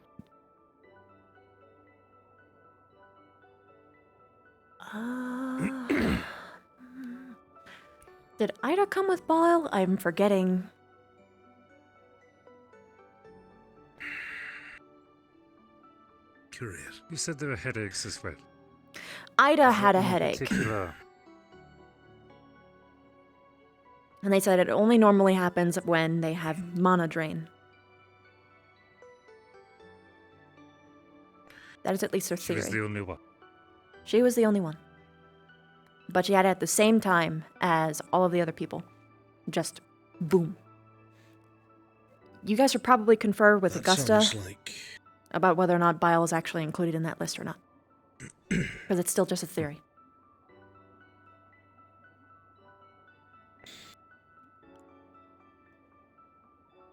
Did Ida come with Bile? I'm forgetting. Curious. You said there were headaches as well. Ida had a In headache. particular, And they said it only normally happens when they have mana drain. That is at least their she was theory. the only one. She was the only one. But she had it at the same time as all of the other people. Just boom. You guys should probably confer with Augusta about whether or not bile is actually included in that list or not. Because it's still just a theory.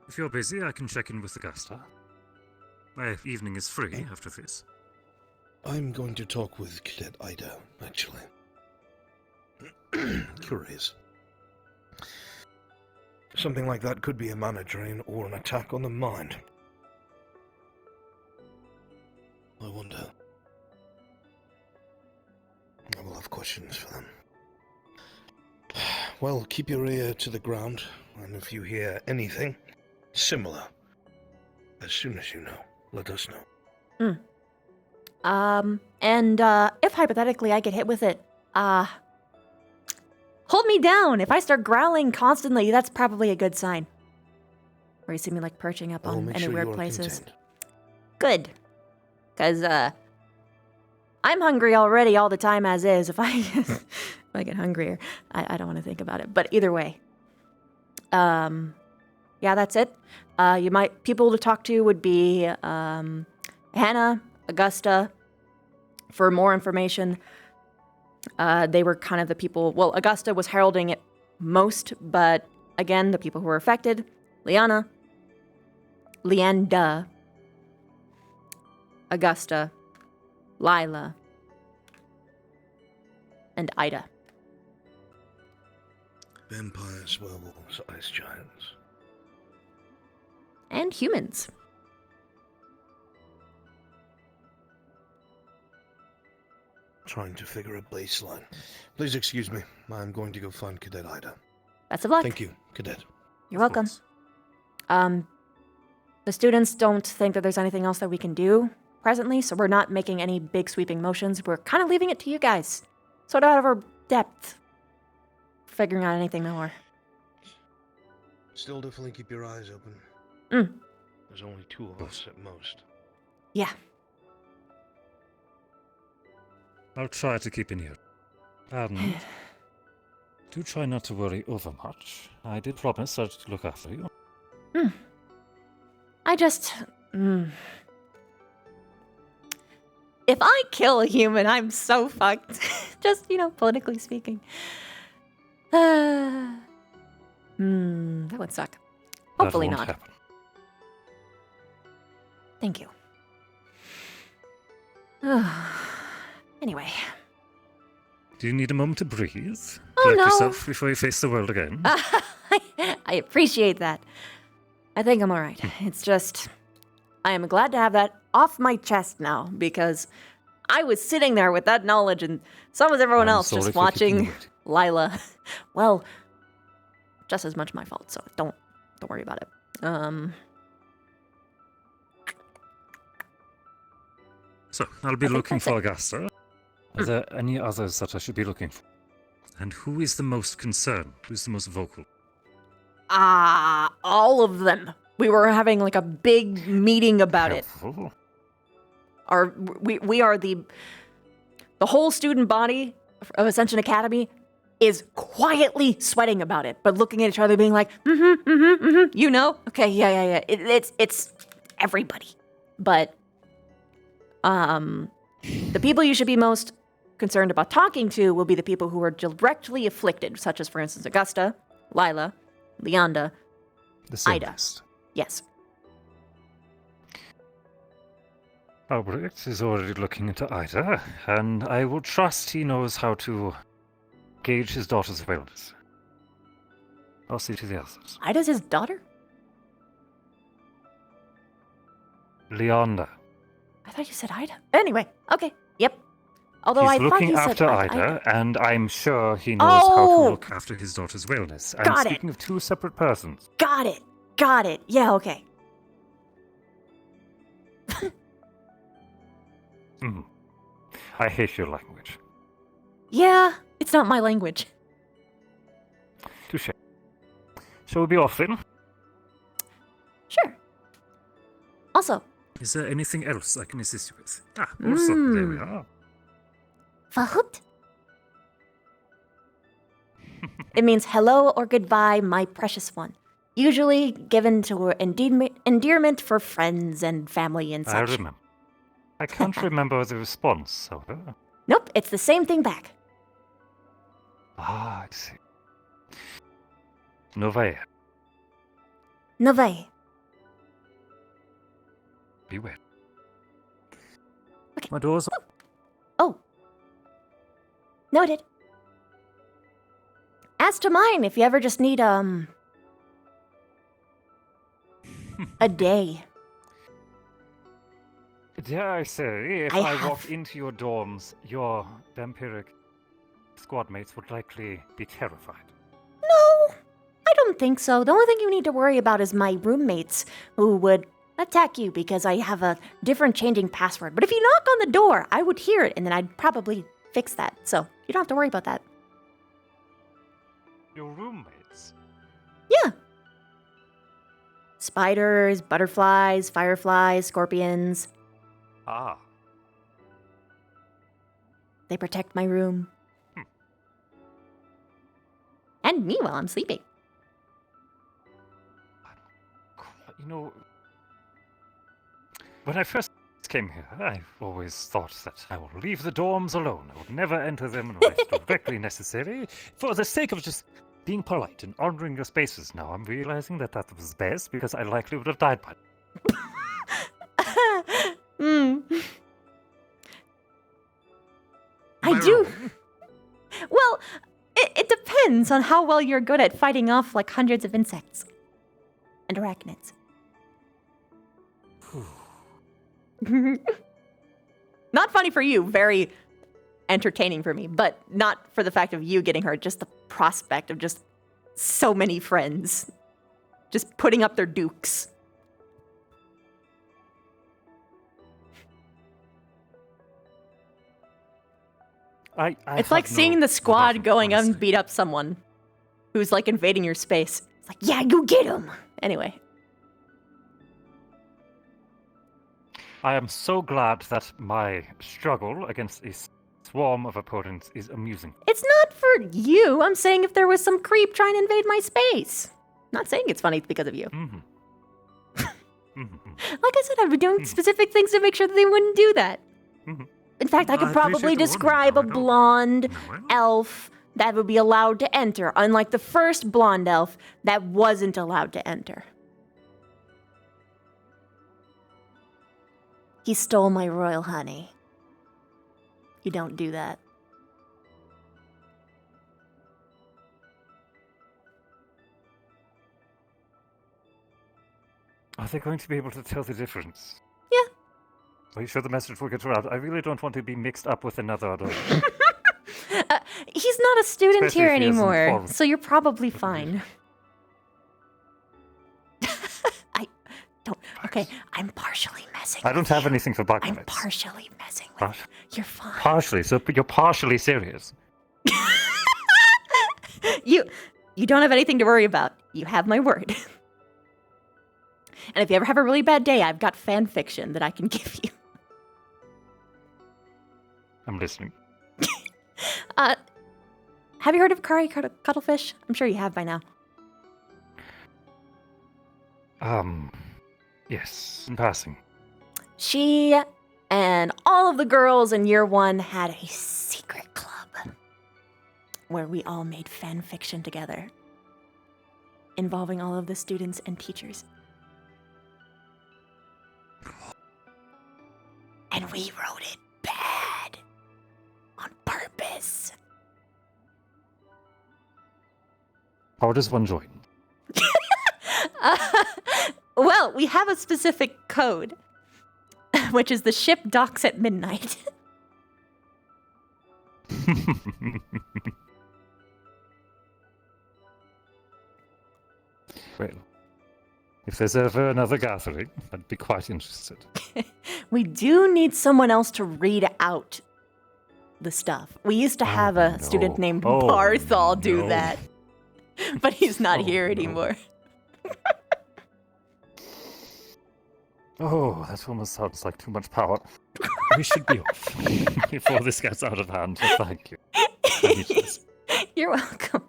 If you're busy, I can check in with Augusta. My evening is free after this. I'm going to talk with Cadet Ida, actually. Curious. Something like that could be a mana drain or an attack on the mind. I wonder. I will have questions for them. Well, keep your ear to the ground, and if you hear anything similar, as soon as you know, let us know. And if hypothetically I get hit with it, hold me down. If I start growling constantly, that's probably a good sign. Or you see me like perching up on any weird places. Good. Because, I'm hungry already all the time as is. If I get hungrier, I don't want to think about it. But either way. Yeah, that's it. People to talk to would be, Hannah, Augusta. For more information, they were kind of the people. Well, Augusta was heralding it most, but again, the people who were affected: Leanda, Augusta, Lila, and Ida. Vampires, werewolves, ice giants. And humans. Trying to figure a baseline. Please excuse me. I'm going to go find Cadet Ida. Best of luck. Thank you, Cadet. You're welcome. The students don't think that there's anything else that we can do presently, so we're not making any big sweeping motions. We're kind of leaving it to you guys. Sort of out of our depth. Figuring out anything more. Still definitely keep your eyes open. There's only 2 of us at most. Yeah. I'll try to keep an ear. And do try not to worry overmuch. I did promise I'd look after you. I just... If I kill a human, I'm so fucked. Just, politically speaking. That would suck. Hopefully that won't not. Happen. Thank you. Anyway. Do you need a moment to breathe? Oh, Collect no. yourself before you face the world again? I appreciate that. I think I'm alright. It's just... I am glad to have that off my chest now, because I was sitting there with that knowledge, and so was everyone else just watching Lila. Well, just as much my fault, so don't worry about it. So, I'll be looking for Augusta. Are there any others that I should be looking for? And who is the most concerned? Who's the most vocal? All of them. We were having like a big meeting about it. We are the whole student body of Ascension Academy is quietly sweating about it, but looking at each other being like, okay, yeah. It's everybody. But the people you should be most concerned about talking to will be the people who are directly afflicted, such as, for instance, Augusta, Lila, Leanda, Ida. Yes. Albrecht is already looking into Ida, and I will trust he knows how to gauge his daughter's abilities. I'll see to the others. Ida's his daughter? Leanda. I thought you said Ida. Anyway, okay, yep. Although He's I thought looking you after said Ida, and I'm sure he knows how to look after his daughter's wellness. I'm Got it. speaking of 2 separate persons. Got it. Yeah, okay. I hate your language. Yeah, it's not my language. Touche. Shall we be off then? Sure. Also. Is there anything else I can assist you with? Also, there we are. Vahut? It means hello or goodbye, my precious one. Usually given to endearment for friends and family and I such. remember. I can't remember the response, however. Nope, it's the same thing back. Ah, I see. Novaya, Nove. beware. My door's Oh. Noted. As to mine, if you ever just need, a day. Dare I say, if I walked into your dorms, your vampiric squad mates would likely be terrified. No, I don't think so. The only thing you need to worry about is my roommates, who would attack you because I have a different changing password. But if you knock on the door, I would hear it, and then I'd probably fix that. So you don't have to worry about that. Your roommates? Yeah. Spiders, butterflies, fireflies, scorpions. Ah. They protect my room. And me while I'm sleeping. You know, when I first came here, I always thought that I will leave the dorms alone. I would never enter them unless directly necessary, for the sake of just being polite and honoring your spaces. Now I'm realizing that that was best because I likely would have died by now. I do. Well, it depends on how well you're good at fighting off like hundreds of insects and arachnids. Not funny for you, very entertaining for me, but not for the fact of you getting hurt, just the prospect of just so many friends just putting up their dukes. It's like seeing the squad going up and beat up someone who's like invading your space. It's like, yeah, you get him. Anyway. I am so glad that my struggle against a swarm of opponents is amusing. It's not for you. I'm saying if there was some creep trying to invade my space. Not saying it's funny because of you. Like I said, I've been doing specific things to make sure that they wouldn't do that. In fact, I could probably describe a blonde elf that would be allowed to enter, unlike the first blonde elf that wasn't allowed to enter. He stole my royal honey. You don't do that. Are they going to be able to tell the difference? Yeah. Are you sure the message will get around? I really don't want to be mixed up with another. He's not a student Especially here if he isn't anymore, foreign. so you're probably fine. Okay, I'm partially messing. I don't have anything for bug I'm minutes. partially messing with you. You're fine. Partially, so you're partially serious. You don't have anything to worry about. You have my word. And if you ever have a really bad day, I've got fan fiction that I can give you. I'm listening. Have you heard of Kari Cuttlefish? I'm sure you have by now. Yes, in passing. She and all of the girls in year one had a secret club where we all made fan fiction together, involving all of the students and teachers. And we wrote it bad on purpose. How does one join? Well, we have a specific code, which is the ship docks at midnight. Well, if there's ever another gathering, I'd be quite interested. We do need someone else to read out the stuff. We used to have a student named Barthol do that, but he's not here anymore. Oh, that almost sounds like too much power. We should be off before this gets out of hand. Thank you. I need this. You're welcome.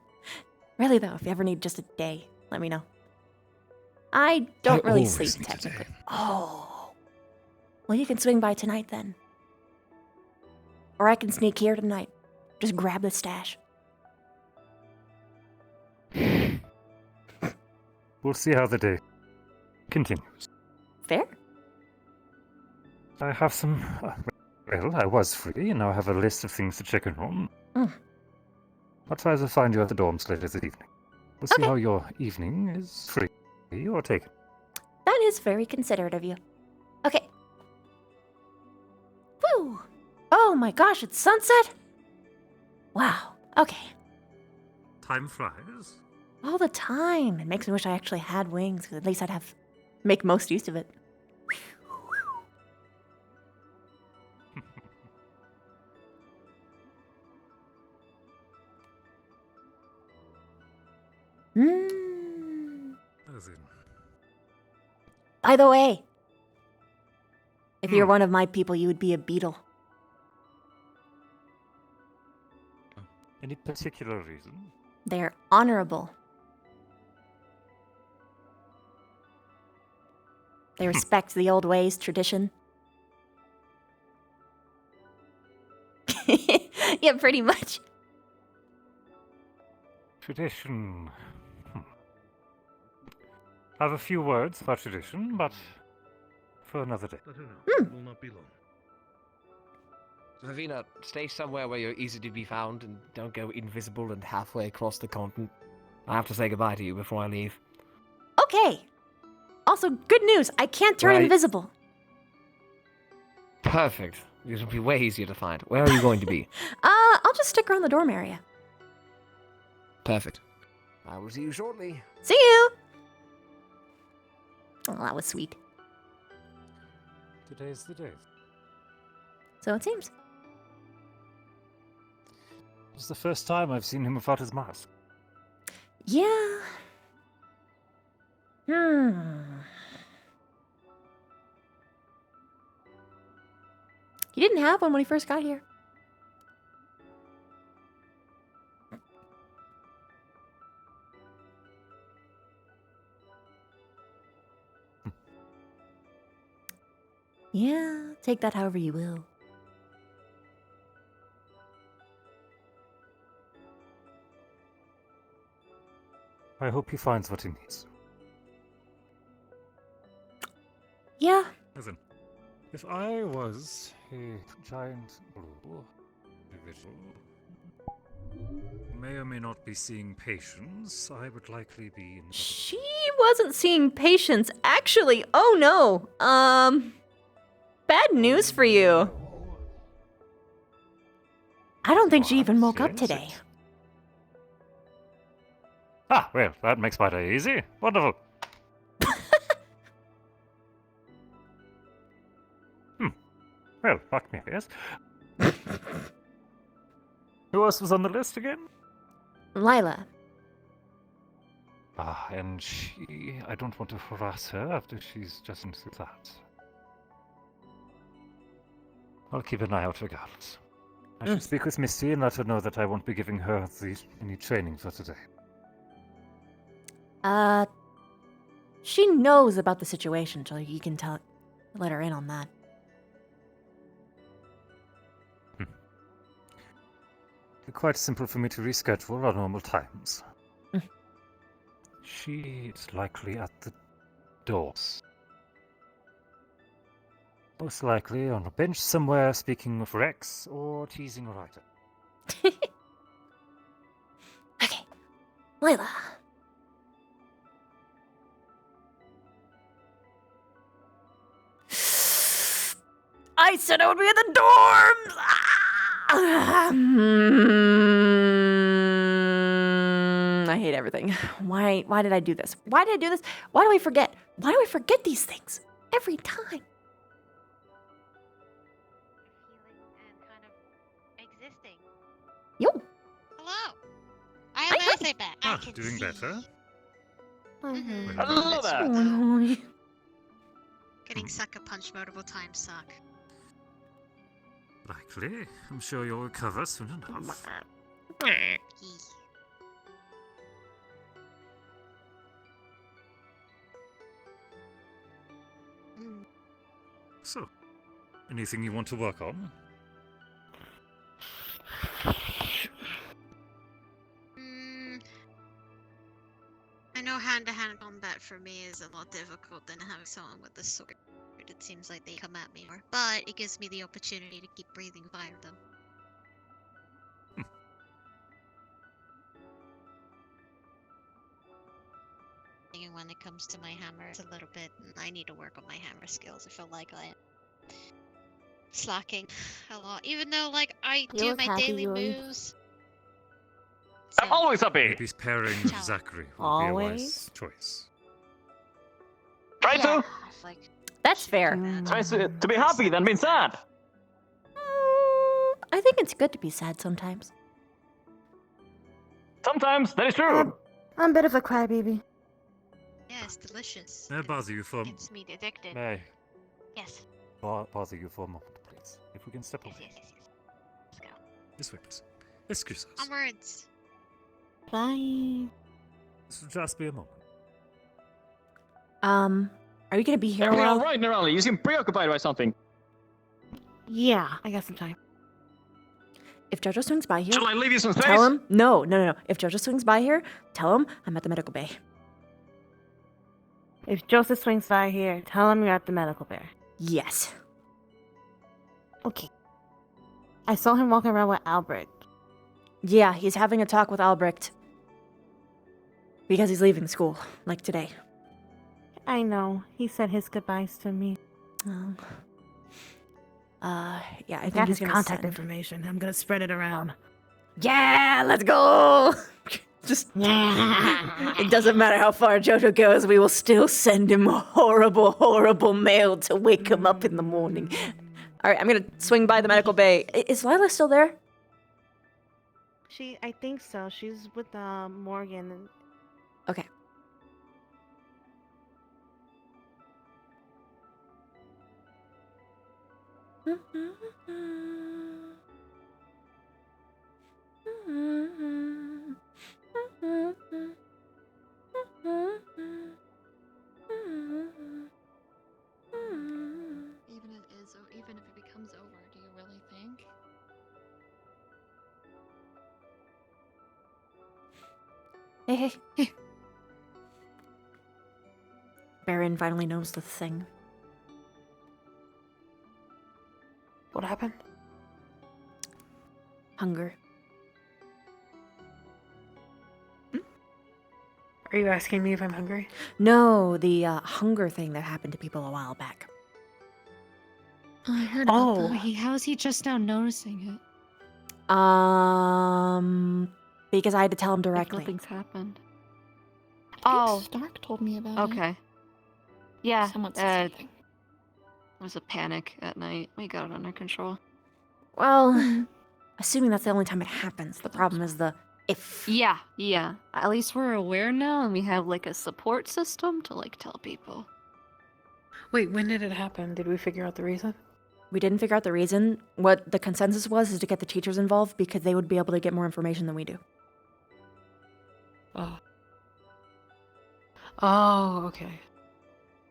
Really though, if you ever need just a day, let me know. I don't really always sleep need a day. technically. Oh. Well, you can swing by tonight then. Or I can sneak here tonight. Just grab the stash. We'll see how the day continues. Fair? I have some. Well, I was free, and now I have a list of things to check in on. I'll try to find you at the dorms later this evening. We'll see how your evening is free or taken. That is very considerate of you. Okay. Woo! Oh my gosh, it's sunset? Wow. Okay. Time flies. All the time. It makes me wish I actually had wings, because at least I'd make most use of it. By the way, if you're one of my people, you would be a beetle. Any particular reason? They're honorable. They respect the old ways, tradition. Yeah, pretty much. Tradition. I have a few words about tradition, but for another day. Will not be long. Ravina, stay somewhere where you're easy to be found and don't go invisible and halfway across the continent. I have to say goodbye to you before I leave. Okay. Also, good news. I can't turn Right. invisible. Perfect. This will be way easier to find. Where are you going to be? I'll just stick around the dorm area. Perfect. I will see you shortly. See you! Oh, that was sweet. Today's the day. So it seems. It's the first time I've seen him without his mask. Yeah. He didn't have one when he first got here. Yeah, take that however you will. I hope he finds what he needs. Yeah. Listen, if I was a giant blue individual who may or may not be seeing patients, I would likely be in. She wasn't seeing patients, actually. Oh no. Bad news for you. I don't think she even woke up today. Ah, well, that makes my day easy. Wonderful. Well, fuck me, yes. Who else was on the list again? Lila. Ah, and she... I don't want to harass her after she's just into that. I'll keep an eye out regardless. I should speak with Misty and let her know that I won't be giving her any training for today. She knows about the situation, so you can let her in on that. It's quite simple for me to reschedule our normal times. She is likely at the doors. Most likely on a bench somewhere speaking with Rex or teasing a writer. Okay, Lila. I said I would be in the dorms! I hate everything. Why did I do this? Why did I do this? Why do I forget? Why do I forget these things? Every time. Existing. Yo. Hello. I have an essay back. I can Doing see. better? Mhm. Hello there. Oh, Getting sucker punched multiple times suck. Likely. I'm sure you'll recover soon enough. So, anything you want to work on? I know hand-to-hand combat for me is a lot difficult than having someone with a sword. It seems like they come at me more, but it gives me the opportunity to keep breathing fire them. And when it comes to my hammer, it's a little bit. I need to work on my hammer skills. I feel like I am slacking a lot, even though like I You do look my happy, daily Yuri. moves. I'm always happy. Maybe pairing with Zachary would be a wise choice. Try to. Like, That's fair. Try to be happy, then be sad. I think it's good to be sad sometimes. Sometimes that is true. I'm a bit of a crybaby. yeah, it's delicious. May I bother you for... Gets me addicted. May Yes. I bother you for a moment, please? If we can step away. Yes. Let's go. This way, please. Excuse us. Onwards. Bye. This will just be a moment. Are you gonna be here a Everything while? all right, Nerali? You seem preoccupied by something. Yeah, I got some time. If Jojo swings by here, Shall I leave you some space? tell him. No. If Jojo swings by here, tell him I'm at the medical bay. If Joseph swings by here, tell him you're at the medical bear. Yes. Okay. I saw him walking around with Albert. Yeah, he's having a talk with Albrecht. Because he's leaving school, like today. I know. He said his goodbyes to me. Oh. Yeah, I think got he's his gonna contact send... information. I'm gonna spread it around. Yeah, let's go! Just... It doesn't matter how far Jojo goes, we will still send him horrible mail to wake him up in the morning. Alright, I'm gonna swing by the medical bay. Is Lila still there? I think so. She's with Morgan. And... Okay. Even if it becomes over, do you really think? Hey. Baron finally knows the thing. What happened? Hunger. Are you asking me if I'm hungry? No, the hunger thing that happened to people a while back. Oh, I heard about that. How is he just now noticing it? Because I had to tell him directly. Nothing's happened. Oh. Stark told me about it. Okay. Yeah. Someone said something. It was a panic at night. We got it under control. Well, assuming that's the only time it happens. The problem is the if. Yeah. At least we're aware now, and we have like a support system to like tell people. Wait, when did it happen? Did we figure out the reason? We didn't figure out the reason. What the consensus was is to get the teachers involved because they would be able to get more information than we do. Oh, okay.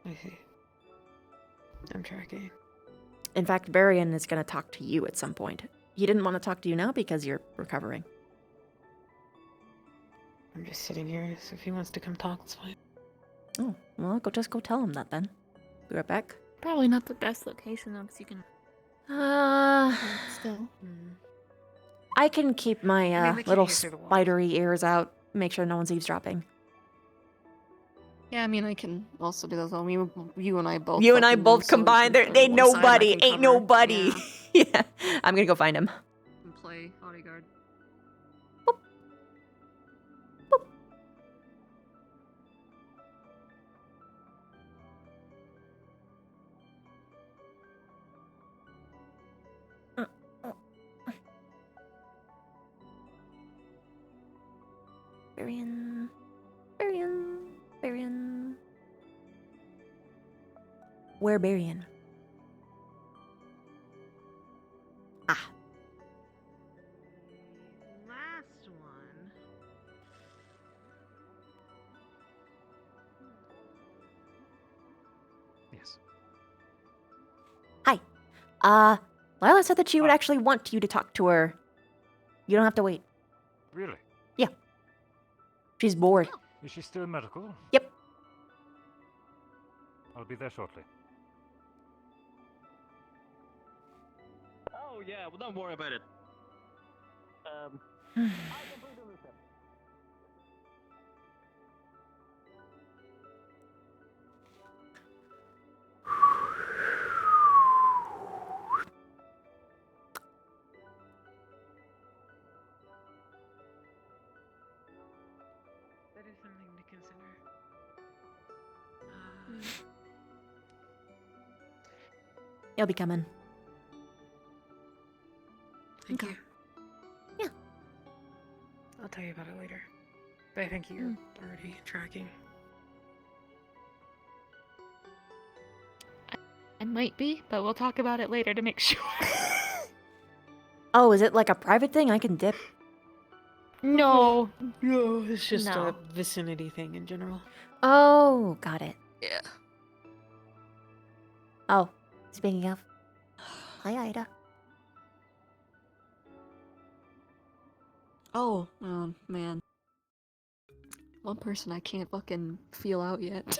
I see. I'm tracking. In fact, Barian is going to talk to you at some point. He didn't want to talk to you now because you're recovering. I'm just sitting here, so if he wants to come talk, it's fine. Oh, well, just go tell him that then. Be right back. Probably not the best location though, because you can. Still. I can keep my I mean, we can little hear through the walls. spidery ears out, make sure no one's eavesdropping. Yeah, I mean, I can also do those. You and I both. You and I fucking both move so we combined. can There go ain't to one side and I nobody. can Ain't cover. nobody. Yeah. I'm gonna go find him. And play bodyguard. Barian. Werebarian. Ah. Last one. Yes. Hi. Lila said that she would actually want you to talk to her. You don't have to wait. Really? Yeah. She's bored. Is she still medical? Yep. I'll be there shortly. Oh yeah, well don't worry about it. That is something to consider. You'll be coming. Thank you. Yeah. I'll tell you about it later. But I think you're already tracking. I might be, but we'll talk about it later to make sure. Oh, is it like a private thing? I can dip. No. No, it's just No. a vicinity thing in general. Oh, got it. Yeah. Oh, speaking of. Hi, Ida. Oh, man. One person I can't fucking feel out yet.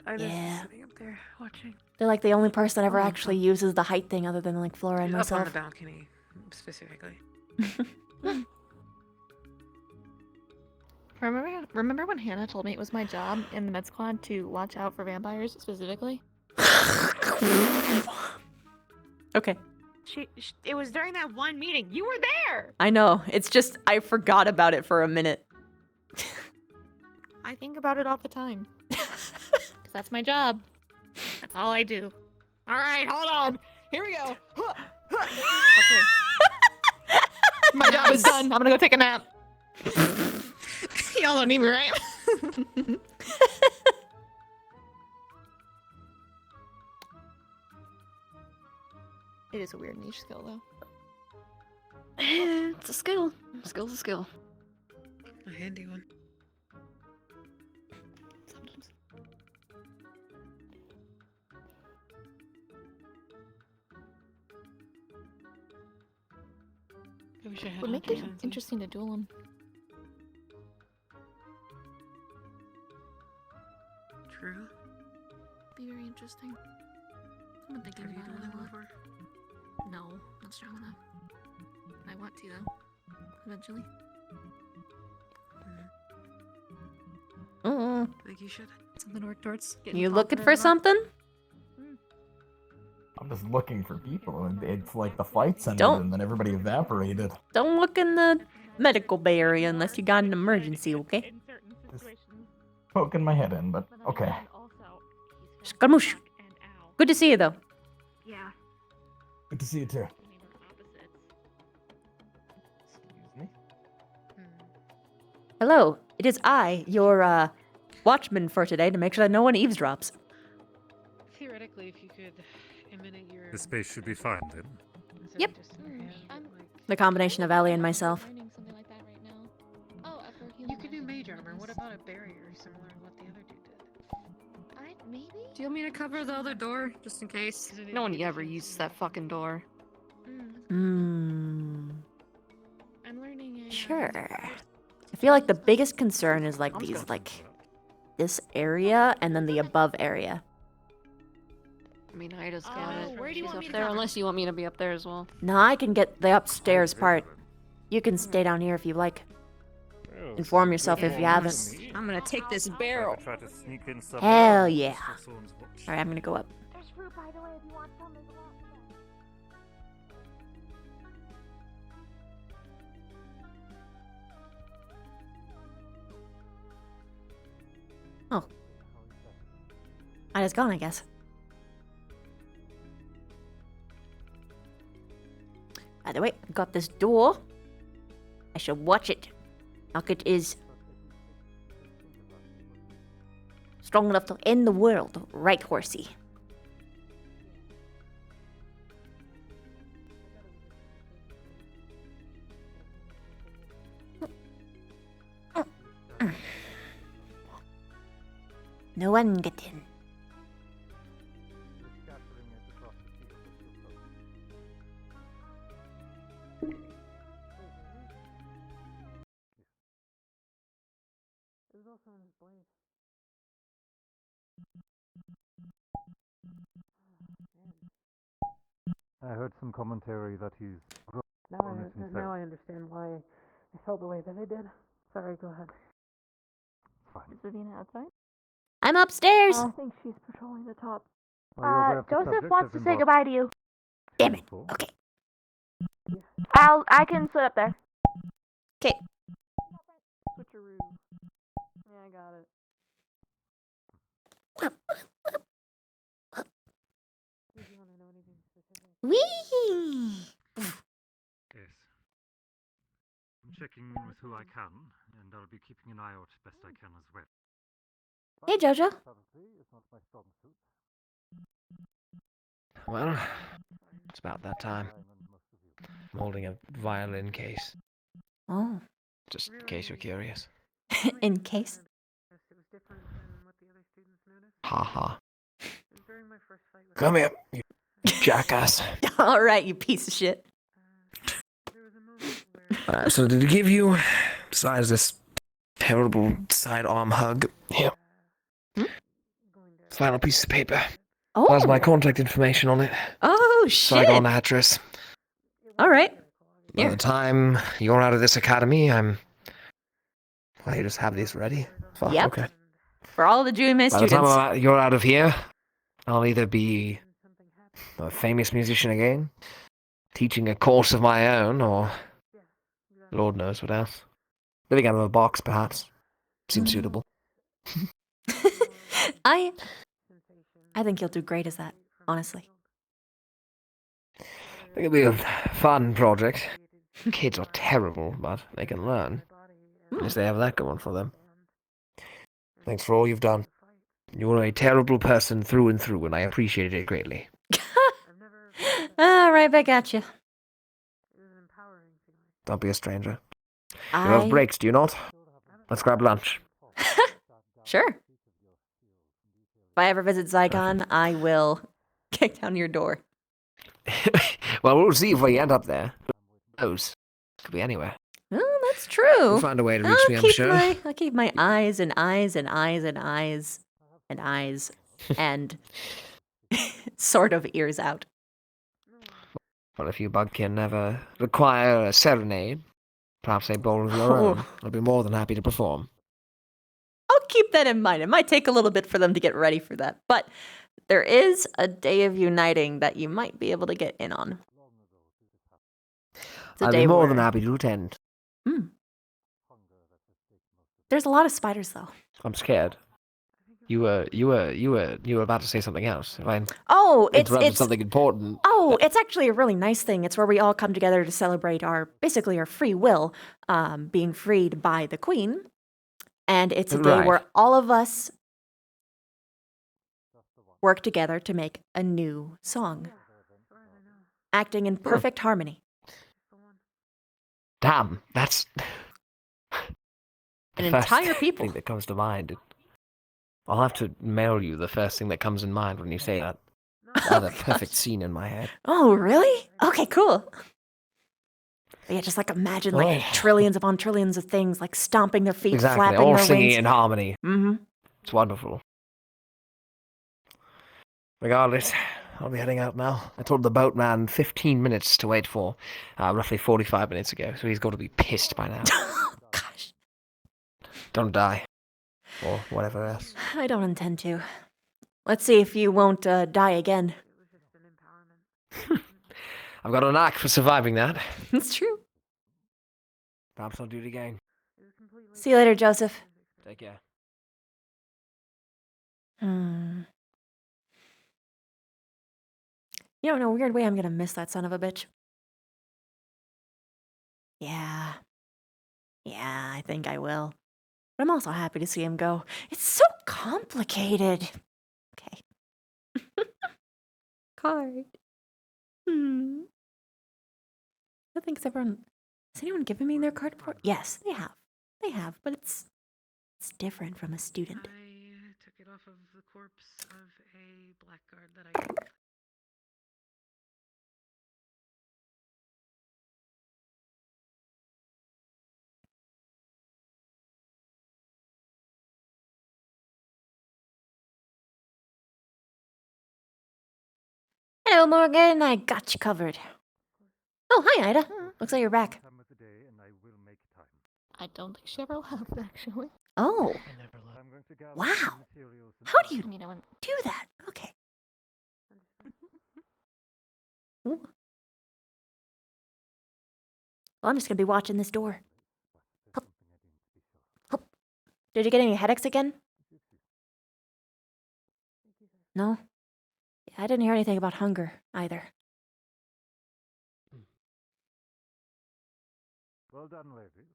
I just Yeah. sitting up there watching. They're like the only person that ever Oh, actually uses the height thing other than like Flora and Up on the myself. balcony, specifically. Remember when Hannah told me it was my job in the med squad to watch out for vampires specifically? Okay. It was during that one meeting. You were there. I know. It's just I forgot about it for a minute. I think about it all the time. 'Cause that's my job. That's all I do. All right, hold on. Here we go. Okay. My job is done. I'm gonna go take a nap. Y'all don't need me, right? It is a weird niche skill, though. It's a skill. Skill's a skill. A handy one. Sometimes. I wish I had Would make hunter it senses. interesting to duel them. True. Be very interesting. I've been thinking Have you about done it a that lot. before? No, not strong enough. I want to though. Eventually. Mm-mm. I think you should. Something to work towards. Getting You looking confident for about. something? I'm just looking for people, and it's like the fights ended, Don't- and then everybody evaporated. Don't look in the medical bay area unless you got an emergency, okay? Poking my head in, but okay. Scaramouche. Good to see you, though. Yeah. Good to see you too. Hello. It is I, your, watchman for today, to make sure that no one eavesdrops. Theoretically, if you could emanate your. The space should be fine then. instead of Yep. just in your head, like- The combination of Ellie and myself. You could do mage armor. What about a barrier similar to what the other dude did? Maybe? Do you want me to cover the other door, just in case? No one ever uses that fucking door. Hmm. I'm learning. Sure. I feel like the biggest concern is like these, like, this area and then the above area. I mean, Ida's got it. where do you She's want up me to there, cover? unless you want me to be up there as well. No, I can get the upstairs part. You can stay down here if you like. Inform yourself if you haven't. I'm gonna take this barrel. Try to sneak in some. Hell yeah. Alright, I'm gonna go up. There's fruit, by the way, if you want some as well. Oh. Ida's gone, I guess. By the way, I've got this door. I shall watch it. Lock it is strong enough to end the world, right, horsey? No one get in. I heard some commentary that he's Now grown it himself. now I understand why I felt the way that I did. Sorry, go ahead. Is Ravina outside? I'm upstairs. I think she's patrolling the top. Are you aware of the Joseph subject wants I've to been say brought goodbye to you. Damn it. Okay. I can sit up there. Okay. Switcheroo. Yeah, I got it. Wee! Yes. I'm checking in with who I can, and I'll be keeping an eye out best I can as well. Hey, Jojo. Well, it's about that time. I'm holding a violin case, Oh. just in case you're curious. In case. Ha ha. Come here, you jackass. All right, you piece of shit. So to give you, besides this terrible sidearm hug, here. Final piece of paper. Oh. Has my contact information on it. Oh, shit. Saigon address. All right. By the time you're out of this academy, Well, you just have these ready? Fuck, Yep. okay. For all the GMA By the students. time you're out of here, I'll either be a famous musician again, teaching a course of my own, or Lord knows what else. Living out of a box, perhaps. Seems suitable. I think you'll do great as that, honestly. It'll be a fun project. Kids are terrible, but they can learn. At least they have that going for them. Thanks for all you've done. You're a terrible person through and through, and I appreciate it greatly. Right back at you. Don't be a stranger. You have breaks, do you not? Let's grab lunch. Sure. If I ever visit Zygon, I will kick down your door. Well, we'll see if we end up there. Who knows? Could be anywhere. Oh, that's true. We'll find a way to reach me, I'm sure. I'll keep my eyes and eyes and eyes and eyes and eyes and sort of ears out. Well, if you bugkin ever require a serenade, perhaps a bowl of your own, I'll be more than happy to perform. I'll keep that in mind. It might take a little bit for them to get ready for that, but there is a day of uniting that you might be able to get in on. I'll be more than happy to attend. There's a lot of spiders, though. I'm scared. You were about to say something else. If I It's something important. Oh, it's actually a really nice thing. It's where we all come together to celebrate basically our free will, being freed by the Queen. And it's a day where all of us work together to make a new song, acting in perfect harmony. Damn, that's An the first entire people. thing that comes to mind. I'll have to mail you the first thing that comes in mind when you say that. I have a perfect scene in my head. Oh, really? Okay, cool. Yeah, just like imagine like trillions upon trillions of things like stomping their feet, Exactly, flapping all their singing wings. in harmony. Mm-hmm. It's wonderful. Regardless, I'll be heading out now. I told the boatman 15 minutes to wait for, roughly 45 minutes ago, so he's got to be pissed by now. Gosh. Don't die. Or whatever else. I don't intend to. Let's see if you won't die again. I've got a knack for surviving that. It's true. Perhaps I'll do it again. See you later, Joseph. Take care. You know, in a weird way, I'm gonna miss that son of a bitch. Yeah. Yeah, I think I will. But I'm also happy to see him go. It's so complicated. Okay. Card. I think everyone. Has anyone given me their card before? Yes, they have. They have, but it's different from a student. I took it off of the corpse of a blackguard that I killed. Hello, Morgan. I got you covered. Oh, hi, Ida. Looks like you're back. I don't think she ever left, actually. Oh. Wow. How do you do that? Okay. Ooh. Well, I'm just gonna be watching this door. Hup. Hup. Did you get any headaches again? No? Yeah, I didn't hear anything about hunger either. Well done, ladies.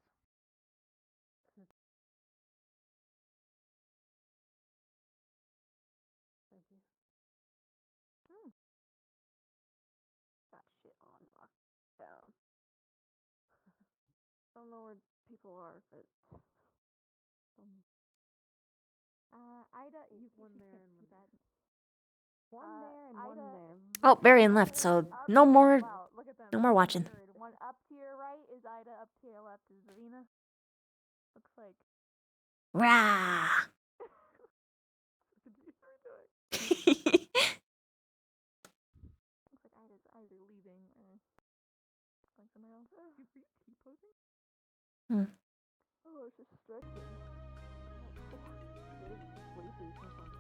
Got shit on lockdown. I don't know where people are, but. Ida, you one there and one there. One there and one there. Oh, Varian left, so no more watching. One up to your right is Ida, up to your left is Zavina. Looks like. Rah! Looks like Ida's either leaving or going somewhere else. Keep posing? Oh, it's just stretching. Sleepy or something.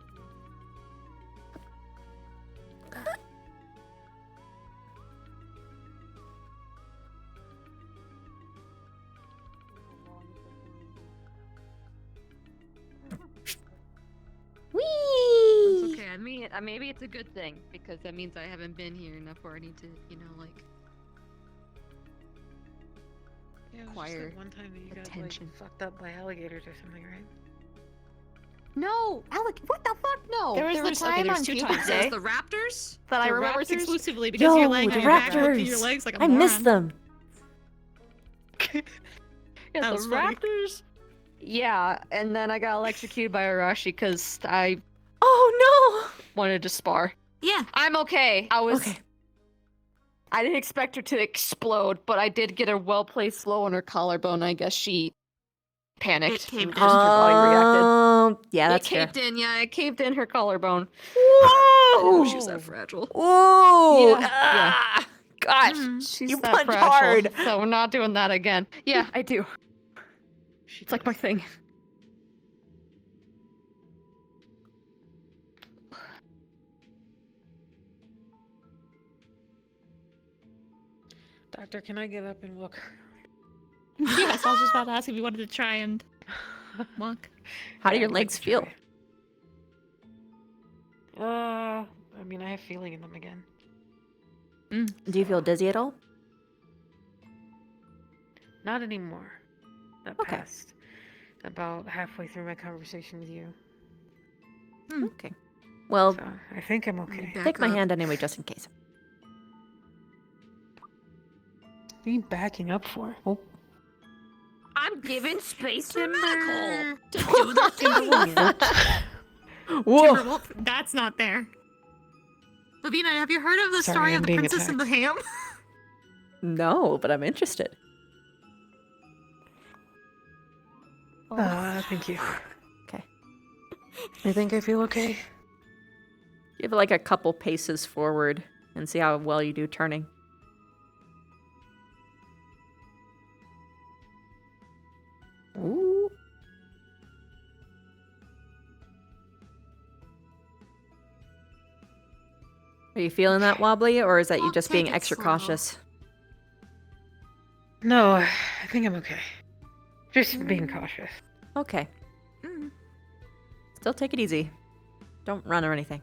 Whee! It's okay. I mean, maybe it's a good thing because that means I haven't been here enough where I need to, like. Yeah, it was just acquire that one time that you got attention. like fucked up by alligators or something, right? No, what the fuck? No. There was the time on two Cupid times. Day There's the raptors that I the remember raptors? exclusively because Yo, you're laying the on your back lifting your raptors! legs like a I moron. miss them. Yeah, That the was funny. raptors. Yeah, and then I got electrocuted by Arashi because I Oh wanted to spar. Yeah. I'm okay. Okay. I didn't expect her to explode, but I did get a well-placed blow on her collarbone. I guess she panicked. It caved Just in. her body reacted. Yeah, that's it fair. caved in. Yeah, it caved in her collarbone. Whoa! She was that fragile. Whoa! Yeah. Ah! Gosh, She's you that punch fragile, hard. so we're not doing that again. Yeah, I do. It's like my thing. Doctor, can I get up and walk? Yes, I was just about to ask if you wanted to try and walk. How do Yeah, your I'd legs like to feel? I mean, I have feeling in them again. Do you feel dizzy at all? Not anymore. That Okay. passed about halfway through my conversation with you. Okay. Well, So I think I'm okay. take my hand anyway, just in case. What are you backing up for? Oh. I'm giving space to medical. Do the Timberwolf. Whoa! Timberwolf, that's not there. Lavina, have you heard of the Sorry, story I'm of the being princess and the ham? No, but I'm interested. Thank you. Okay. I think I feel okay. Give like a couple paces forward and see how well you do turning. Ooh. Are you feeling that wobbly, or is that you just being take it extra slow. cautious? No, I think I'm okay. Just being cautious. Okay. Still take it easy. Don't run or anything.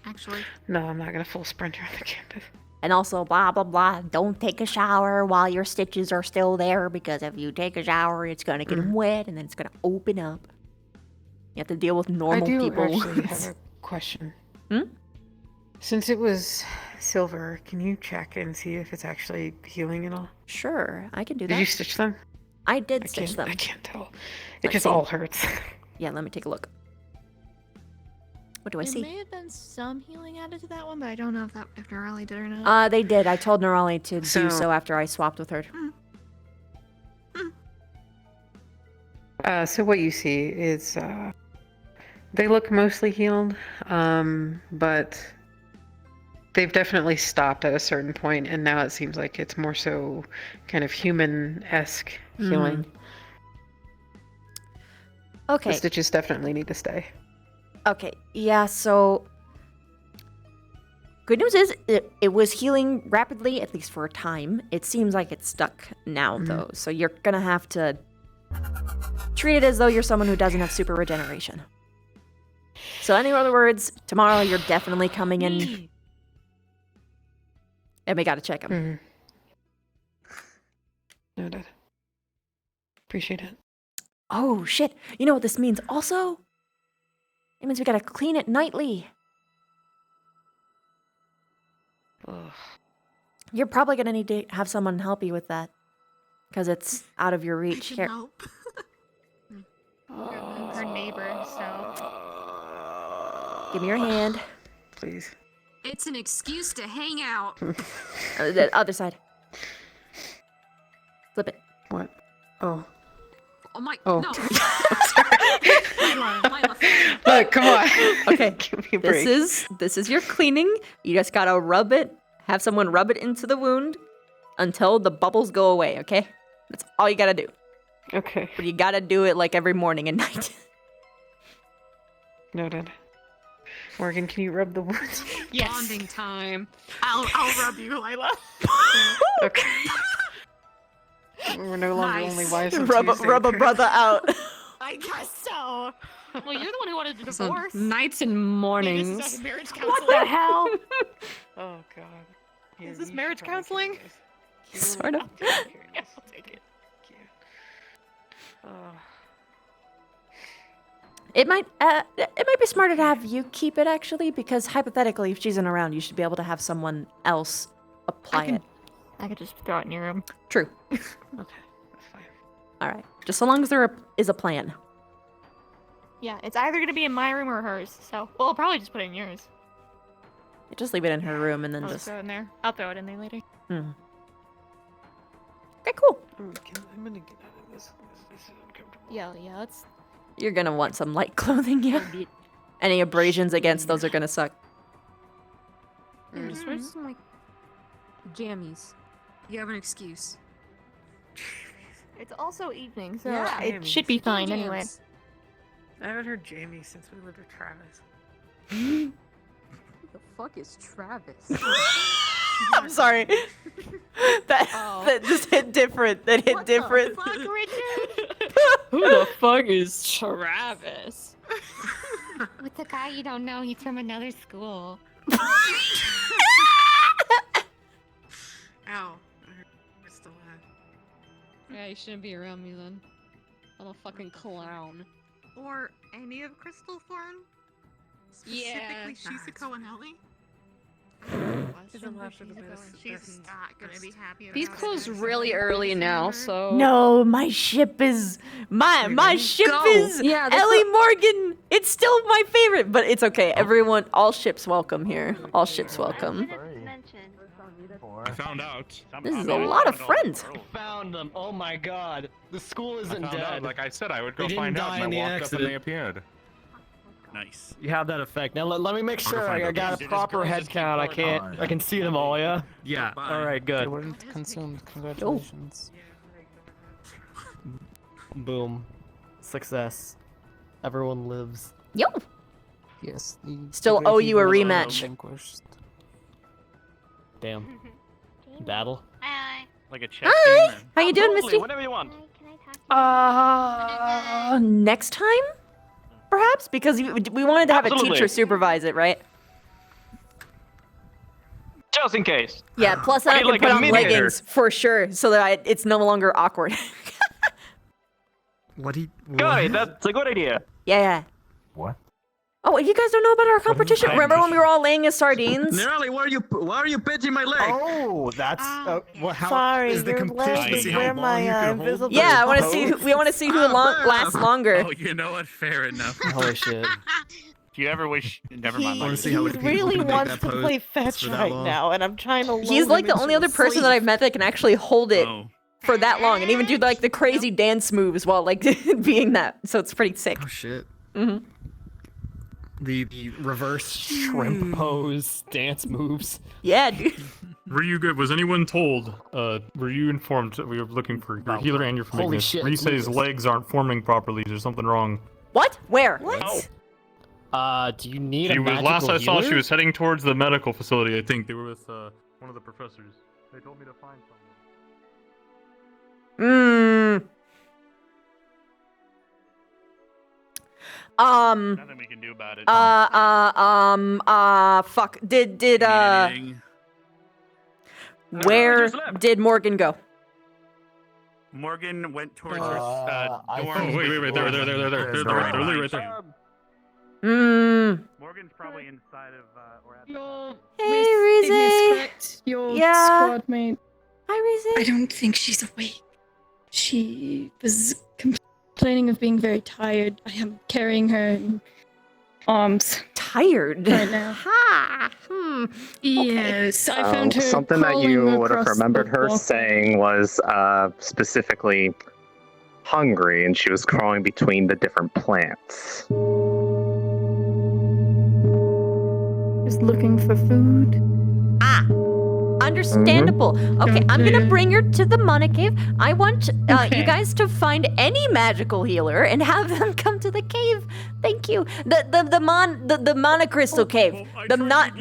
Actually. No, I'm not gonna full sprint around the campus. And also, blah, blah, blah, don't take a shower while your stitches are still there, because if you take a shower, it's going to get wet, and then it's going to open up. You have to deal with normal people. I do actually have a question. Hmm? Since it was silver, can you check and see if it's actually healing at all? Sure, I can do that. Did you stitch them? I did stitch them. I can't tell. It Let's just see. all hurts. Yeah, let me take a look. What do I There see? may have been some healing added to that one, but I don't know if Nerali did or not. They did. I told Nerali to do So- so after I swapped with her. So what you see is they look mostly healed, but they've definitely stopped at a certain point, and now it seems like it's more so kind of human-esque healing. Okay. The stitches definitely need to stay. Okay, yeah, so... Good news is, it was healing rapidly, at least for a time. It seems like it's stuck now, though, so you're gonna have to treat it as though you're someone who doesn't have super regeneration. So, in other words, tomorrow you're definitely coming in... And we gotta check him. Noted. Appreciate it. Oh, shit. You know what this means also? It means we gotta clean it nightly. Ugh. You're probably gonna need to have someone help you with that. Because it's out of your reach. Here. Help. Her neighbor, so. Give me your hand. Please. It's an excuse to hang out. The other side. Flip it. What? Oh. Oh my. Oh. No. Look, come on. Okay. Give me a break. This is your cleaning. You just gotta rub it. Have someone rub it into the wound until the bubbles go away, okay? That's all you gotta do. Okay. But you gotta do it like every morning and night. Noted. Morgan, can you rub the wounds? Bonding time. I'll rub you, Lila. Okay. We're no longer only wives on Rub Tuesday. a brother out. I guess so. Well, you're the one who wanted to So, divorce. nights and mornings. Marriage counseling. What the hell? Oh god. Is this marriage counseling? Sort of. Yeah, I'll take it. It might be smarter to have you keep it actually, because hypothetically, if she isn't around, you should be able to have someone else apply it. I could just throw it in your room. True. Okay, that's fine. All right. Just so long as there is a plan. Yeah, it's either gonna be in my room or hers. So, well, I'll probably just put it in yours. You just leave it in her room and then I'll just. throw it in there. I'll throw it in there later. Okay, cool. I'm gonna get out of this. This is uncomfortable. Yeah, let's. You're gonna want some light clothing, yeah. Any abrasions against those are gonna suck. Just wear some like jammies. You have an excuse. It's also evening, so Yeah. it should be fine anyway. I haven't heard Jamie since we lived with Travis. Who the fuck is Travis? I'm sorry. That just hit different. That hit different. Fuck, Richard. Who the fuck is Travis? With the guy you don't know, he's from another school. Ow. We're still alive. Yeah, you shouldn't be around me then. I'm a fucking clown. Or any of Crystal Thorn? Yeah. Specifically Shizuko and Ellie? She's not gonna be happy about These it. close really early now, so. No, my ship is my ship Go. is Yeah, that's Ellie Morgan. It's still my favorite, but it's okay. Everyone, all ships welcome here. All ships welcome. I found out. This is a lot of friends. Found them. Oh my god. The school I isn't found out, dead. like I said, I would They go didn't find out, die and in I the walked up and they accident. appeared. Nice. You have that effect. Now let me make I'll go sure find I out. got a Did his proper girls head just keep count. I going can't. on? I can see them all. Yeah. Yeah. All right. Good. They weren't consumed. Congratulations. Boom. Success. Everyone lives. Yo. Yes. Still owe you a rematch. Vanquished. Damn. Battle. Like a chess Hi. game. How you doing, Totally, Misty? Whatever you want. Next time, perhaps, because we wanted to have a Absolutely. teacher supervise it, right? Just in case. Yeah. Plus, then I Be can like put a on mediator. leggings for sure, so that it's no longer awkward. What he? Good. That's a good idea. Yeah. What? Oh, you guys don't know about our competition? Remember when we were all laying as sardines? Nearly, why are you pinching my leg? Oh, that's well, how Sorry, is the your competition? leg is where my invisible. Yeah, I want to see. We want to see who lasts longer. Oh, you know what? Fair enough. Holy shit. If you ever wish, never mind. He, Mike. he really wants to play fetch right now, and I'm trying to. He's lull like him the into only a other person that sleep. I've met that can actually hold it for that long, and even do like the crazy dance moves while like being that. So it's pretty sick. Oh shit. Mm-hmm. The reverse shrimp pose dance moves. Yeah, dude. Were you good? Was anyone told? Were you informed that we were looking for your healer and your Holy Magnus? shit, When you say his Lucas. legs aren't forming properly, there's something wrong. What? Where? What? Do you need She a was, magical last I saw, she healer? was heading towards the medical facility. I think they were with one of the professors. They told me to find someone. Nothing we can do about it. Fuck. Where did Morgan go? Morgan went towards her Oh, dorm. wait, there. They're literally right there. Morgan's probably inside of or at Hey, Rize. Correct your Yeah. squad mate. Hi, Rize. I don't think she's awake. She was complaining of being very tired. I am carrying her in arms. Tired? Right now. Ha! Yes, I found her Something that you crawling would have across remembered the her walkway. saying was specifically hungry, and she was crawling between the different plants. Just looking for food. Understandable. Okay, I'm gonna bring her to the Mana Cave. I want you guys to find any magical healer and have them come to the cave. Thank you. The Mana Crystal Cave. Not.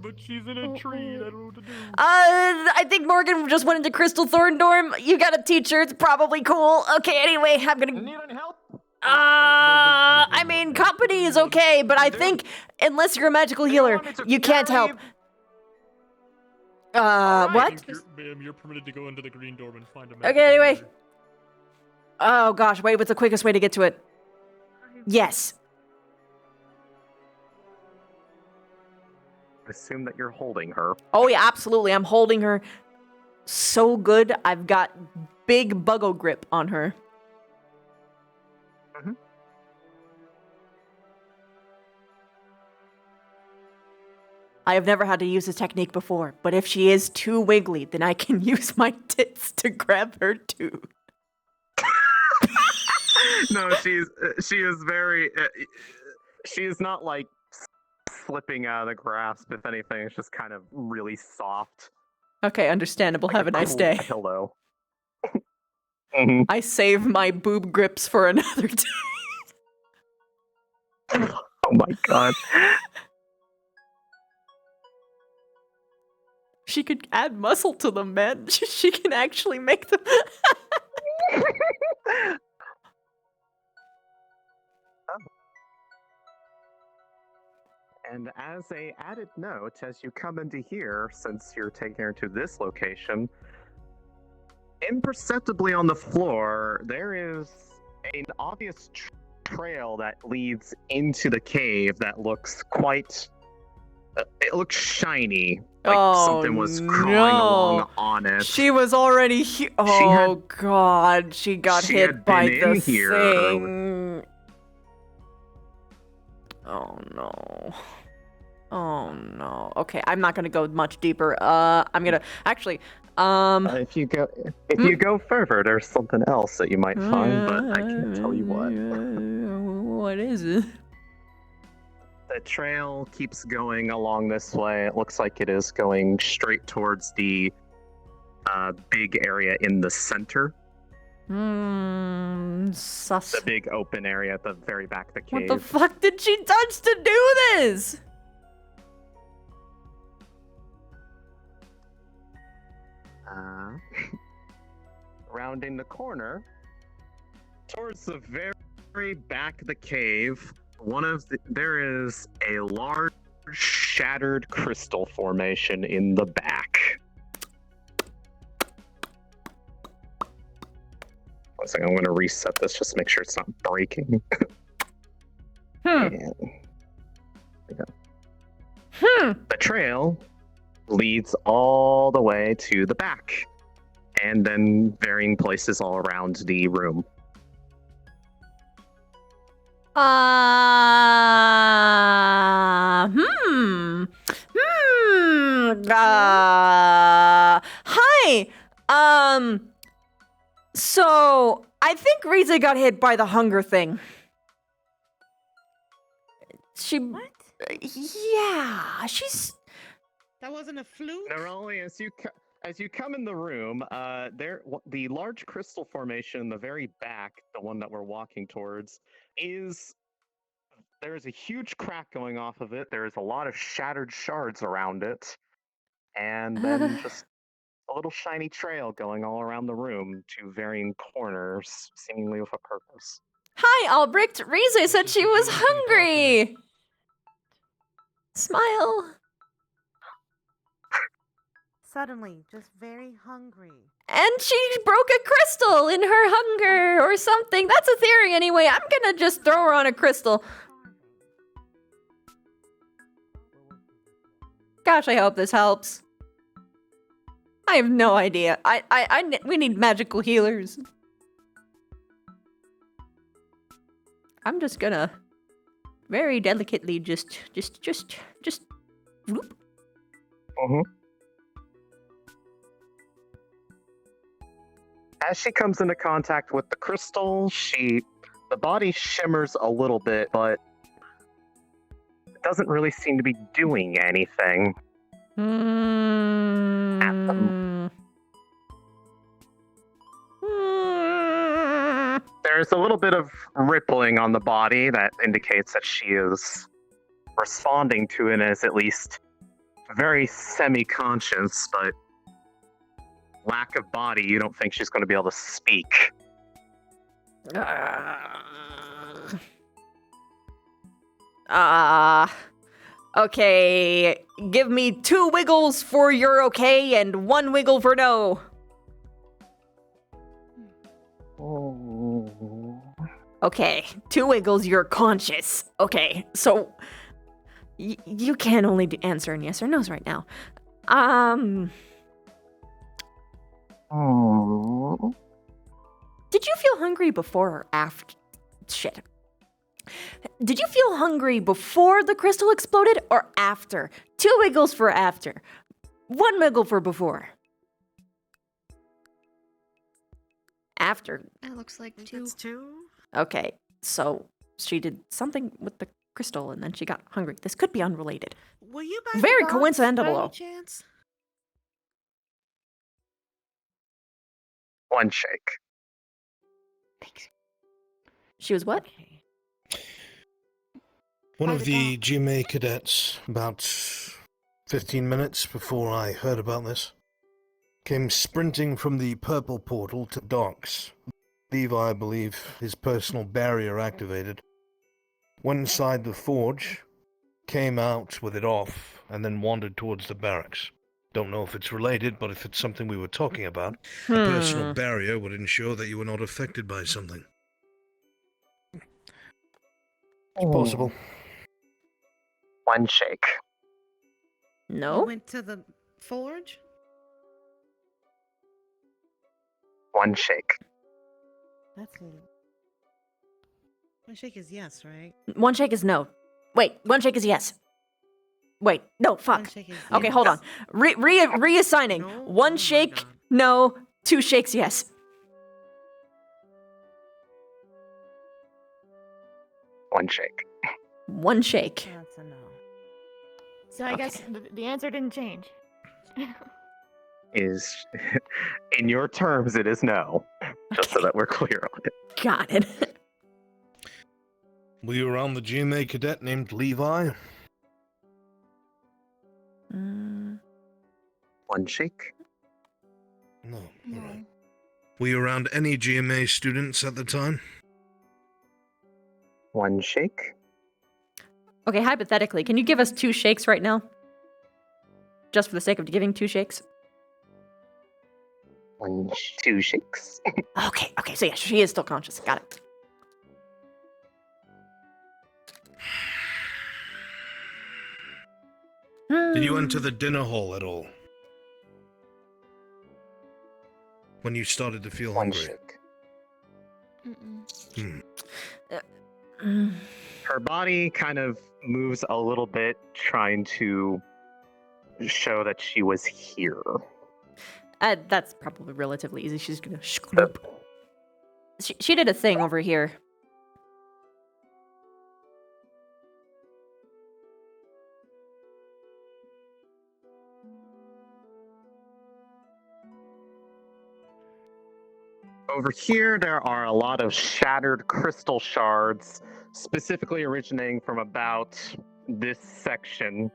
But she's in a tree. I don't know what to do. I think Morgan just went into Crystal Thorn Dorm. You got a teacher. It's probably cool. Okay. Anyway, I'm gonna. Need any help? I mean, company is okay, but I think unless you're a magical healer, you can't help. What? Ma'am, you're permitted to go into the green dorm and find a Okay, anyway. Oh gosh, wait, what's the quickest way to get to it? Yes. Assume that you're holding her. Oh yeah, absolutely. I'm holding her so good. I've got big buggo grip on her. I have never had to use this technique before, but if she is too wiggly, then I can use my tits to grab her too. No, she is very. She is not like slipping out of the grasp. If anything, it's just kind of really soft. Okay, understandable. Have a nice cool day. Pillow. I save my boob grips for another day. Oh my god. She could add muscle to them, man. She can actually make them. And as a added note, as you come into here, since you're taking her to this location, imperceptibly on the floor, there is an obvious trail that leads into the cave that looks quite... it looks shiny. Like something was crawling along on it. She was already here. Oh god, she got she hit had by been the in here thing. Oh no. Oh no. Okay, I'm not gonna go much deeper. I'm gonna actually. If you go further, there's something else that you might find, but I can't tell you what. What is it? The trail keeps going along this way. It looks like it is going straight towards the big area in the center. Sus. The big open area at the very back of the cave. What the fuck did she touch to do this? Rounding the corner, towards the very back of the cave, there is a large shattered crystal formation in the back. One second, I'm going to reset this just to make sure it's not breaking. And the trail leads all the way to the back, and then varying places all around the room. Hi. So I think Riza got hit by the hunger thing. She. What? Yeah, she's. That wasn't a fluke. Neroli, as you come in the room, the large crystal formation in the very back, the one that we're walking towards, there is a huge crack going off of it. There is a lot of shattered shards around it, and then just a little shiny trail going all around the room to varying corners, seemingly with a purpose. Hi, Albrecht. Riza said she was hungry. Smile. Suddenly, just very hungry. And she broke a crystal in her hunger or something. That's a theory anyway. I'm gonna just throw her on a crystal. Gosh, I hope this helps. I have no idea. We need magical healers. I'm just gonna very delicately just whoop. As she comes into contact with the crystal, the body shimmers a little bit, but it doesn't really seem to be doing anything. There's a little bit of rippling on the body that indicates that she is responding to it as at least very semi-conscious, but lack of body, you don't think she's going to be able to speak. Okay. Give me 2 wiggles for you're okay and 1 wiggle for no. Okay, 2 wiggles, you're conscious. Okay, so you can only answer in yes or no's right now. Did you feel hungry before or after? Shit. Did you feel hungry before the crystal exploded or after? 2 wiggles for after. 1 wiggle for before. After. That looks like 2. Okay, so she did something with the crystal and then she got hungry. This could be unrelated. Were you by Very the box coincidental. by any Though. chance? One shake. She was what? One of the GMA cadets, about 15 minutes before I heard about this, came sprinting from the purple portal to docks. Levi, I believe, his personal barrier activated. Went inside the forge, came out with it off, and then wandered towards the barracks. Don't know if it's related, but if it's something we were talking about, a personal barrier would ensure that you were not affected by something. It's possible. One shake. No. You went to the forge? One shake. That's a... One shake is yes, right? 1 shake is no. Wait, 1 shake is yes. Wait, no, fuck. 1 shake is Okay, yes. hold on. Reassigning. 1 shake, no. 2 shakes, yes. One shake. 1 shake. That's a no. So I guess the answer didn't change. Is in your terms, it is no. Just so that we're clear on it. Got it. Were you around the GMA cadet named Levi? One shake. No. Alright. Were you around any GMA students at the time? One shake. Okay, hypothetically, can you give us 2 shakes right now? Just for the sake of giving 2 shakes? 2 shakes. Okay, so yeah, she is still conscious. Got it. Did you enter the dinner hall at all? When you started to feel hungry? Her body kind of moves a little bit, trying to show that she was here. That's probably relatively easy. She's gonna shkoop. She did a thing over here. Over here, there are a lot of shattered crystal shards, specifically originating from about this section.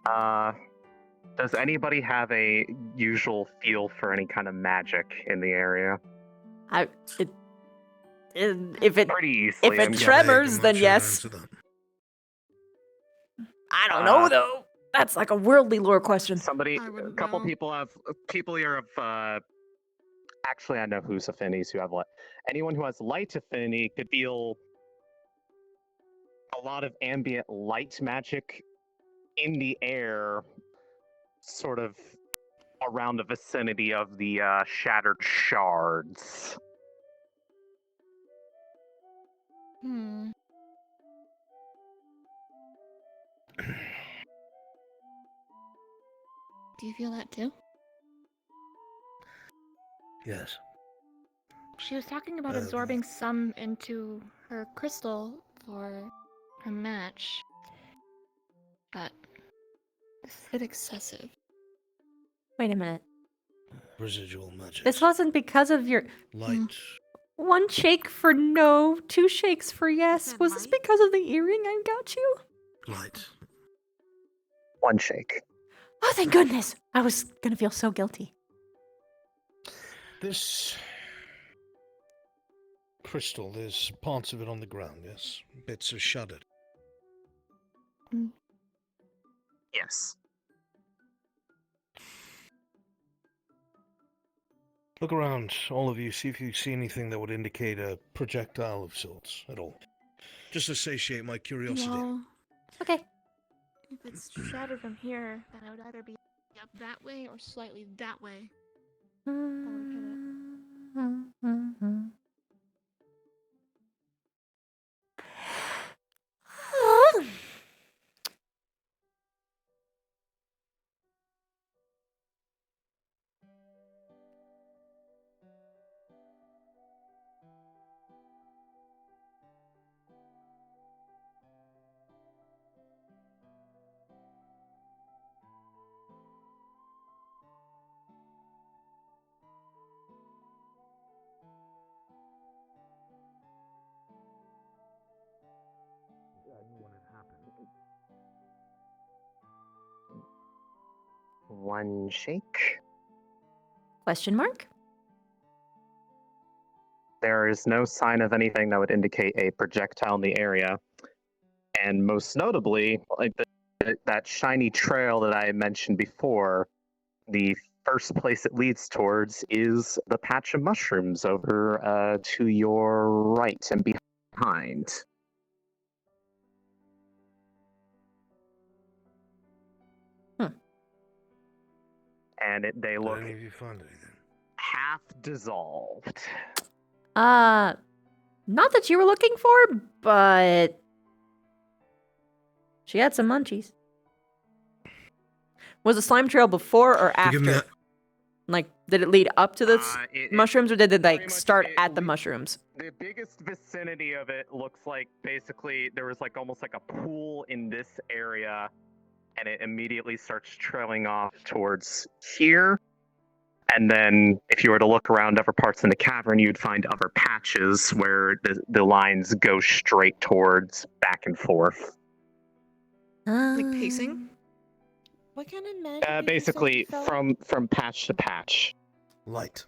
Does anybody have a usual feel for any kind of magic in the area? If it Pretty easily, if it tremors, then yes. I don't know though. That's like a worldly lore question. A couple people here have. Actually, I know whose affinities who have what. Anyone who has light affinity could feel a lot of ambient light magic in the air, sort of around the vicinity of the shattered shards. Do you feel that too? Yes. She was talking about absorbing some into her crystal for a match. But this is a bit excessive. Wait a minute. Residual magic. This wasn't because of your Light. One shake for no, two shakes for yes. Was this because of the earring I got you? Light. One shake. Oh, thank goodness. I was gonna feel so guilty. This crystal, there's parts of it on the ground, yes? Bits are shuttered. Yes. Look around, all of you, see if you see anything that would indicate a projectile of sorts at all. Just to satiate my curiosity. Well, okay. If it's shattered from here, then it would either be up that way or slightly that way. One shake. Question mark? There is no sign of anything that would indicate a projectile in the area. And most notably, like that shiny trail that I mentioned before, the first place it leads towards is the patch of mushrooms over to your right and behind. And they look Did any of you find anything? half dissolved. Not that you were looking for, but she had some munchies. Was the slime trail before or after? Like, did it lead up to the mushrooms, or did it like start at the mushrooms? The biggest vicinity of it looks like basically there was like almost like a pool in this area, and it immediately starts trailing off towards here. And then if you were to look around other parts in the cavern, you'd find other patches where the lines go straight towards back and forth. Like pacing? What kind of magic? Basically from patch to patch. Light.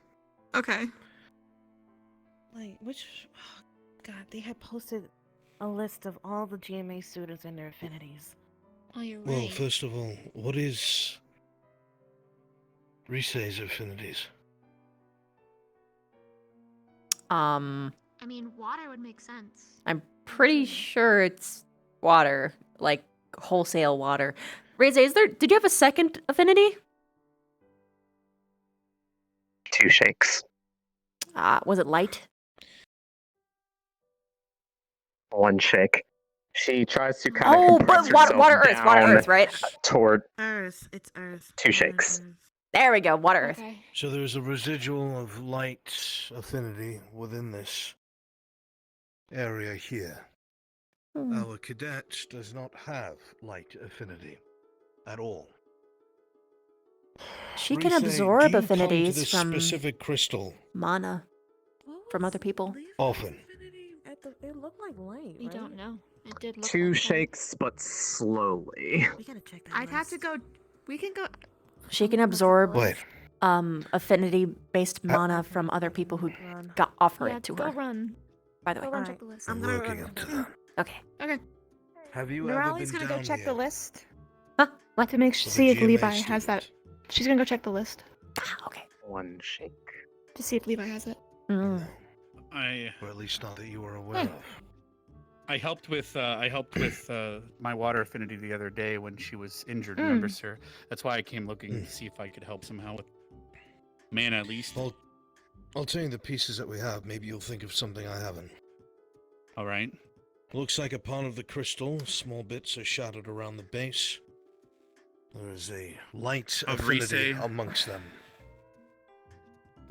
Okay. Like, which... Oh, God, they had posted a list of all the GMA students and their affinities. Oh, you're right. Well, first of all, what is Rise's affinities? I'm mean, water would make sense. I'm pretty sure it's water, like wholesale water. Reze, did you have a second affinity? 2 shakes. Was it light? 1 shake. She tries to kind of compress but herself water, down earth, right? toward Earth. It's Earth. 2 shakes. There we go, water, earth. So there's a residual of light affinity within this area here. Our cadet does not have light affinity at all. She can Rise, absorb do you come to affinities this from specific crystal mana from other people. often. It looked like light. We don't know. It did look 2 like shakes, but slowly. We gotta check that. I'd have to go. We can go. She can absorb Wait. affinity-based mana from other people who offer Yeah, it to go her. run. By the way. Go run, check the list. I'm gonna Working run. up to that. Okay. Okay. Have you ever Neurali's been gonna go down check here? the list. Huh? What? To make For the see if GMA Levi has that. student. She's gonna go check the list 1 shake. to see if Levi has it. Or at least not that you were aware of. I helped with my water affinity the other day when she was injured. Remember, sir? That's why I came looking to see if I could help somehow with mana at least. I'll tell you the pieces that we have. Maybe you'll think of something I haven't. All right. Looks like a part of the crystal. Small bits are shattered around the base. There is a light Of affinity Rise. amongst them.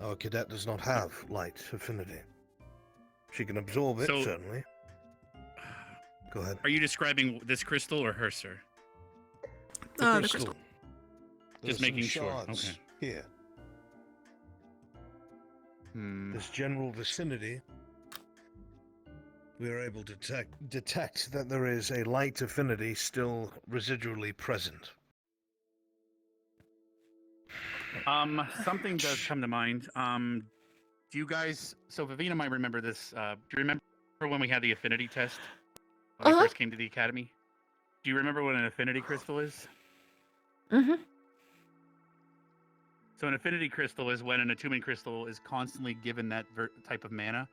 Our cadet does not have light affinity. She can absorb it, So- certainly. Go ahead. Are you describing this crystal or her, sir? The crystal. There's Just making some sure. shards Okay. Here. Hmm. This general vicinity, we are able to detect that there is a light affinity still residually present. Something does come to mind. Do you guys? So Vivina might remember this. Do you remember when we had the affinity test when we first came to the academy? Do you remember what an affinity crystal is? Mm-hmm. So an affinity crystal is when an attunement crystal is constantly given that type of mana.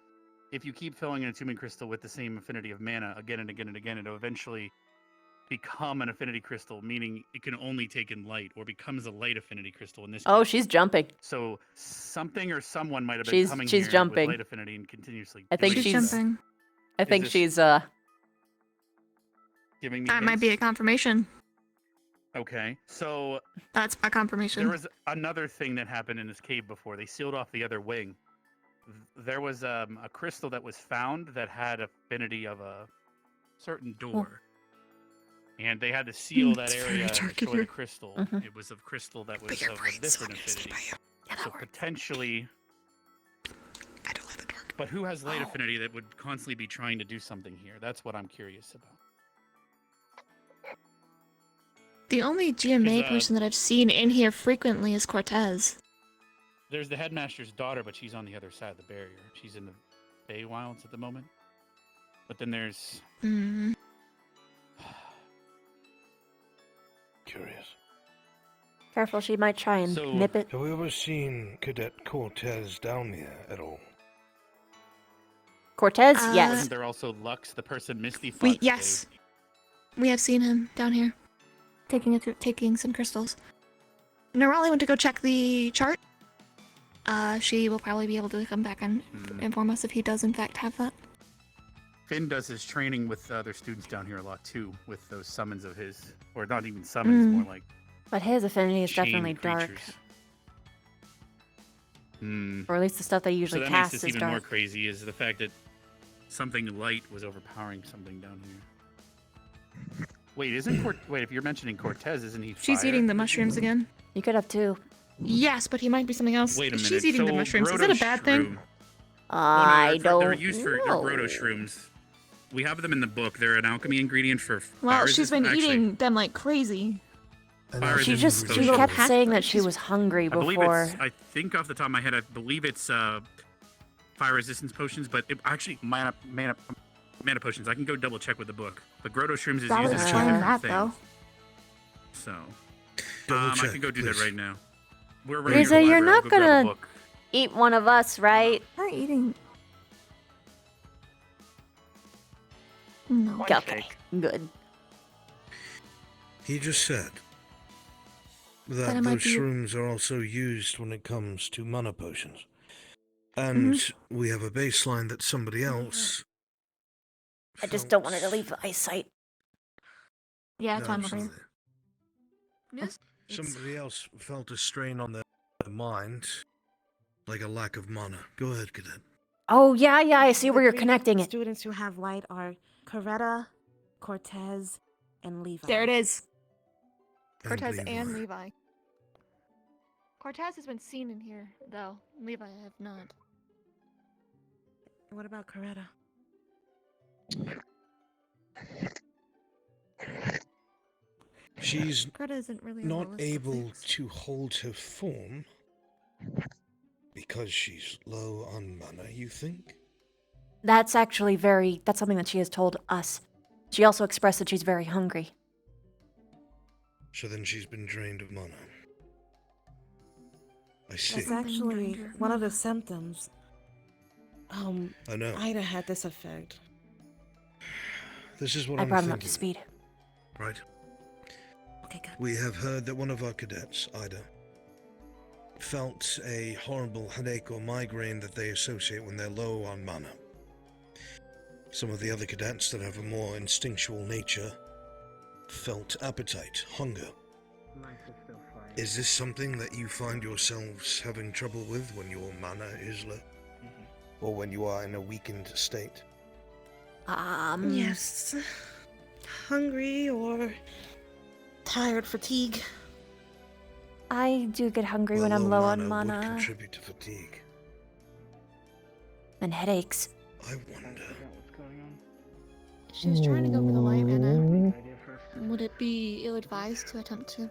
If you keep filling an attunement crystal with the same affinity of mana again and again and again, it'll eventually become an affinity crystal, meaning it can only take in light, or becomes a light affinity crystal in this Oh, case. she's jumping. So something or someone might have been She's- coming she's here jumping. with light affinity and continuously. I think doing she's that. jumping. I think this- she's Giving me That might be a hints? confirmation. Okay, so That's a confirmation. there was another thing that happened in this cave before. They sealed off the other wing. There was a crystal that was found that had affinity of a certain door. And they had to seal that it's very area dark to in destroy the here. crystal. Mhm. It was of crystal that was But your of a brain's so different confused affinity. by you. So potentially. I don't like the dark. But who has light affinity that would constantly be trying to do something here? That's what I'm curious about. The only GMA There's, person that I've seen in here frequently is Cortez. There's the headmaster's daughter, but she's on the other side of the barrier. She's in the Feywilds at the moment. But then there's Mm. Curious. careful. She might try and So- nip it. Have we ever seen Cadet Cortez down here at all? Cortez, yes. Isn't there also Lux, the person Misty fought We today? yes, we have seen him down here, taking some crystals. Nerali went to go check the chart. She will probably be able to come back and inform us if he does in fact have that. Finn does his training with other students down here a lot too, with those summons of his, or not even summons, more like But his affinity is chained definitely dark, creatures. Hmm. or at least the stuff they So usually that makes cast this is even dark. more crazy is the fact that something light was overpowering something down here. Wait, wait, if you're mentioning Cortez, isn't he She's fire? eating the mushrooms again. You could have two. Yes, but he might be something else. Wait a minute. She's eating the so mushrooms. Is Grotto it a bad thing? shroom- I they're don't used for know. Grotto shrooms. We have them in the book. They're an alchemy ingredient for Well, fire she's been resist- actually, eating them like crazy. fire She resistant just she potions. kept saying that she was hungry I believe before. it's. I think off the top of my head, I believe it's fire resistance potions, but actually mana potions. I can go double check with the book. But Grotto shrooms is That would used as explain different that, things. though. So, Double I check, can go do please. that right now. We're ready. Riza, you're not Go grab a gonna book. eat one of us, right? Not eating. No. Okay, good. He just said Then that it might those be- shrooms are also used when it comes to mana potions. And we have a baseline that somebody else... I just don't want her to leave eyesight. Yeah, it's No, fine over here. absolutely. Yes. Somebody else felt a strain on their mind, like a lack of mana. Go ahead, Cadet. Oh, yeah, I see where The you're three connecting it. Students who have light are Coretta, Cortez, and Levi. There it is. And Cortez Levi. and Levi. Cortez has been seen in here, though. Levi I have not. What about Coretta? She's Coretta isn't really not able to hold her form because she's low on mana, you think? That's actually that's something that she has told us. She also expressed that she's very hungry. So then she's been drained of mana. I see. That's actually one of the symptoms. I know. Ida had this effect. This is what I I'm brought him thinking. up to speed. Right. Okay, good. We have heard that one of our cadets, Ida, felt a horrible headache or migraine that they associate when they're low on mana. Some of the other cadets that have a more instinctual nature felt appetite, hunger. Is this something that you find yourselves having trouble with when your mana is low? Or when you are in a weakened state? Yes. Hungry or tired, fatigue. I do get hungry when I'm low on mana. Would contribute to fatigue. And headaches. I wonder. She was trying to go for the light, Anna. Would it be ill-advised to attempt to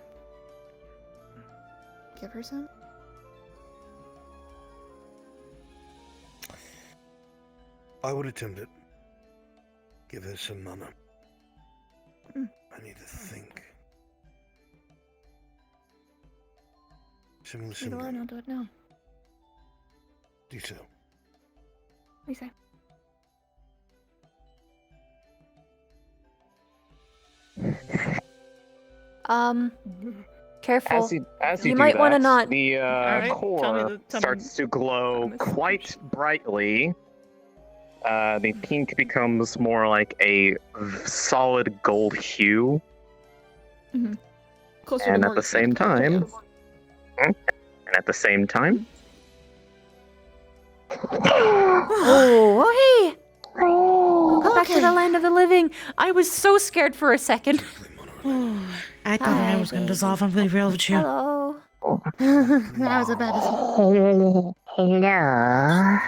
give her some? I would attempt it. Give her some mana. I need to think. Similar Either or, syndrome. I'll do it now. Do so. What do you say? Careful. As you You do might that, want to not. the Alright, core starts to glow quite brightly. The pink becomes more like a solid gold hue. Closer to And at more the same time, Oh, hey! Welcome back to the land of the living. I was so scared for a second. I thought I was going to dissolve. I'm really real with you. Hello. That was a bad Hello.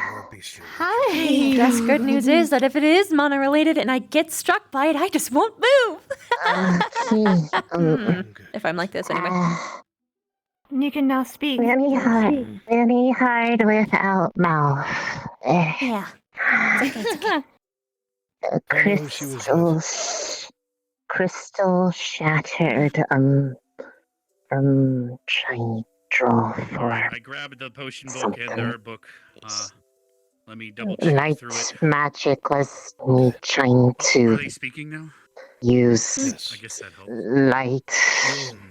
Hi. Guess good news is that if it is mana related and I get struck by it, I just won't move. If I'm like this anyway. You can now speak. Really hard without mouth. Yeah. Crystal shattered, from trying to draw for I grabbed the potion book and the herb book. Let me double check light through it. magic was me trying to Are they speaking now? use I guess that helps. light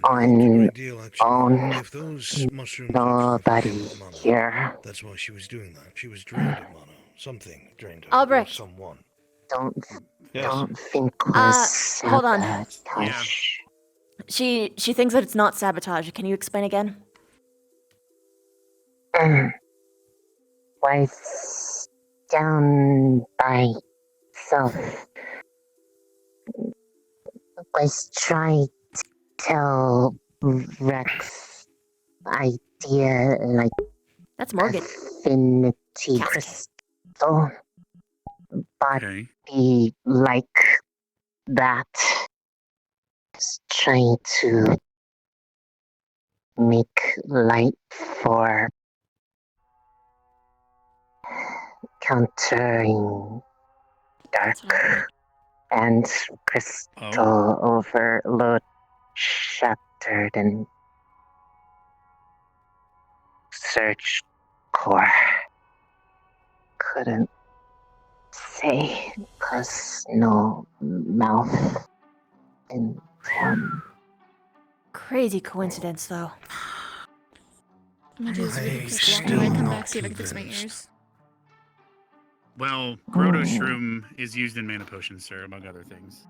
on If those mushrooms nobody here. That's why she was doing that. She was drained of mana. Something drained her. Albrecht. Or someone. Don't think was Hold on. sabotage. She thinks that it's not sabotage. Can you explain again? Was down by self. Was trying to tell Rex idea like that's Morgan. Affinity crystal. Body like that. Is trying to make light for countering dark and crystal overload shattered and search core couldn't say because no mouth in him. Crazy coincidence, though. I'm gonna do this really I'm quick. Walk still away, come not back, see if I can fix my convinced. ears. Well, Grotto Shroom is used in mana potions, sir, among other things.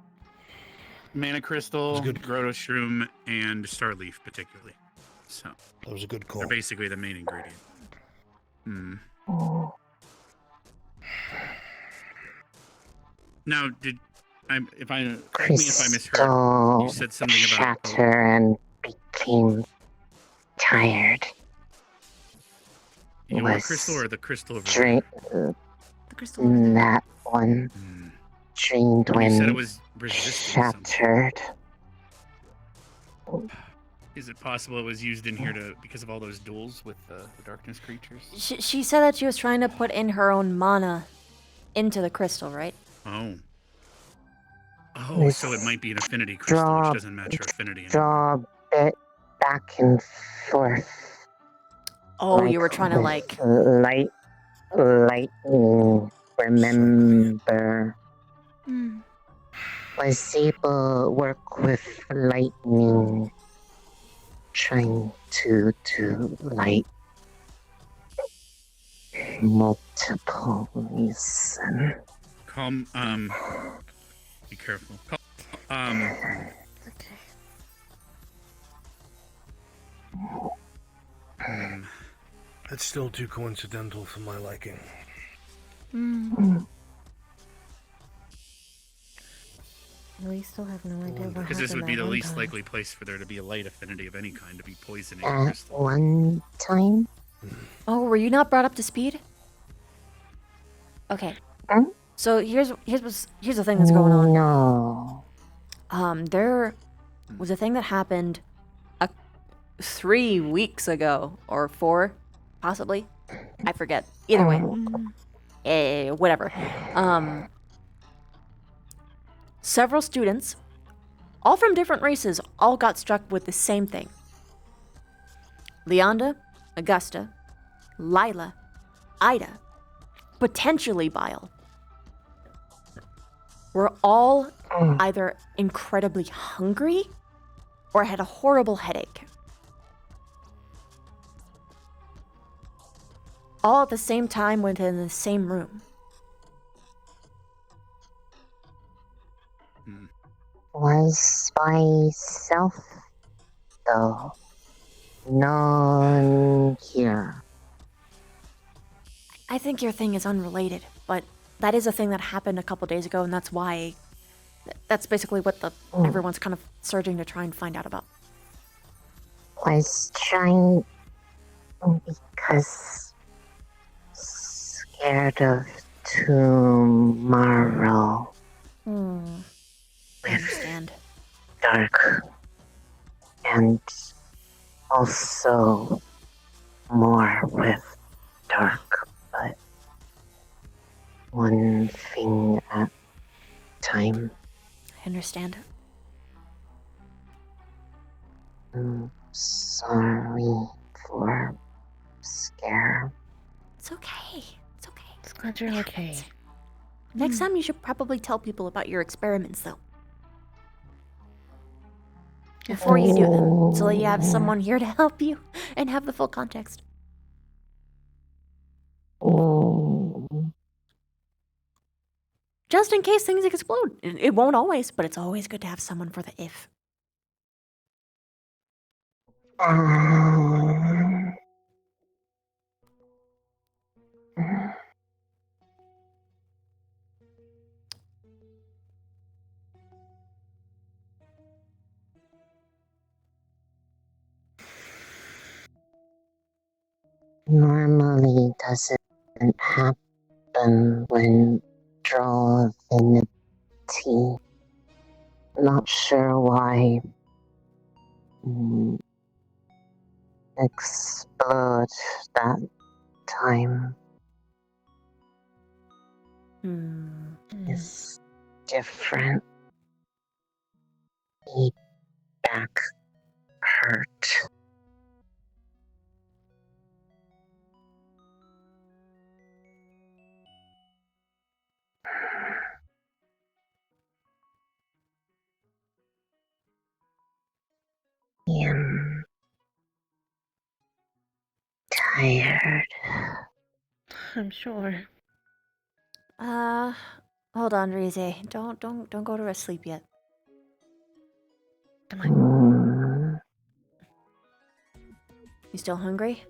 Mana Crystal, Grotto Shroom, and Starleaf, particularly. So that was a good call. They're basically the main ingredient. Hmm. Now, correct me if I misheard. You said something about shatter and became tired. your crystal or the crystal over Drink there? that one drained You when said it was resisting shattered. Is it possible it was used in here because of all those duels with the darkness creatures? She said that she was trying to put in her own mana into the crystal, right? Oh. Oh, so it might be an affinity crystal, which doesn't match her affinity anymore. Draw it back and forth. Oh, you were trying to lightning. Remember, was able to work with lightning, trying to do light multiple reason. Be careful. That's still too coincidental for my liking. We still have no idea what Because this would be happened the that least one time. likely place for there to be a light affinity of any kind to be poisoning a At crystal. one time? Oh, were you not brought up to speed? Okay. So here's the thing that's going on. No. There was a thing that happened 3 weeks ago, or 4, possibly. I forget. Either way, whatever. Several students, all from different races, all got struck with the same thing. Leonda, Augusta, Lila, Ida, potentially Bile, were all either incredibly hungry or had a horrible headache. All at the same time went in the same room. Was myself, though. None here. I think your thing is unrelated, but that is a thing that happened a couple days ago, and that's why. That's basically what everyone's kind of surging to try and find out about. Was trying because scared of tomorrow. I understand. Dark. And also more with dark, but one thing at a time. I understand. I'm sorry for scare. It's okay. It's okay. It's glad you're okay. Next time you should probably tell people about your experiments, though. Before you do them, so that you have someone here to help you and have the full context. Just in case things explode. It won't always, but it's always good to have someone for the if. Normally doesn't happen when draw affinity. Not sure why. Explode that time. Is different. Back hurt. am tired. I'm sure. Hold on, Rize. Don't go to sleep yet. You still hungry?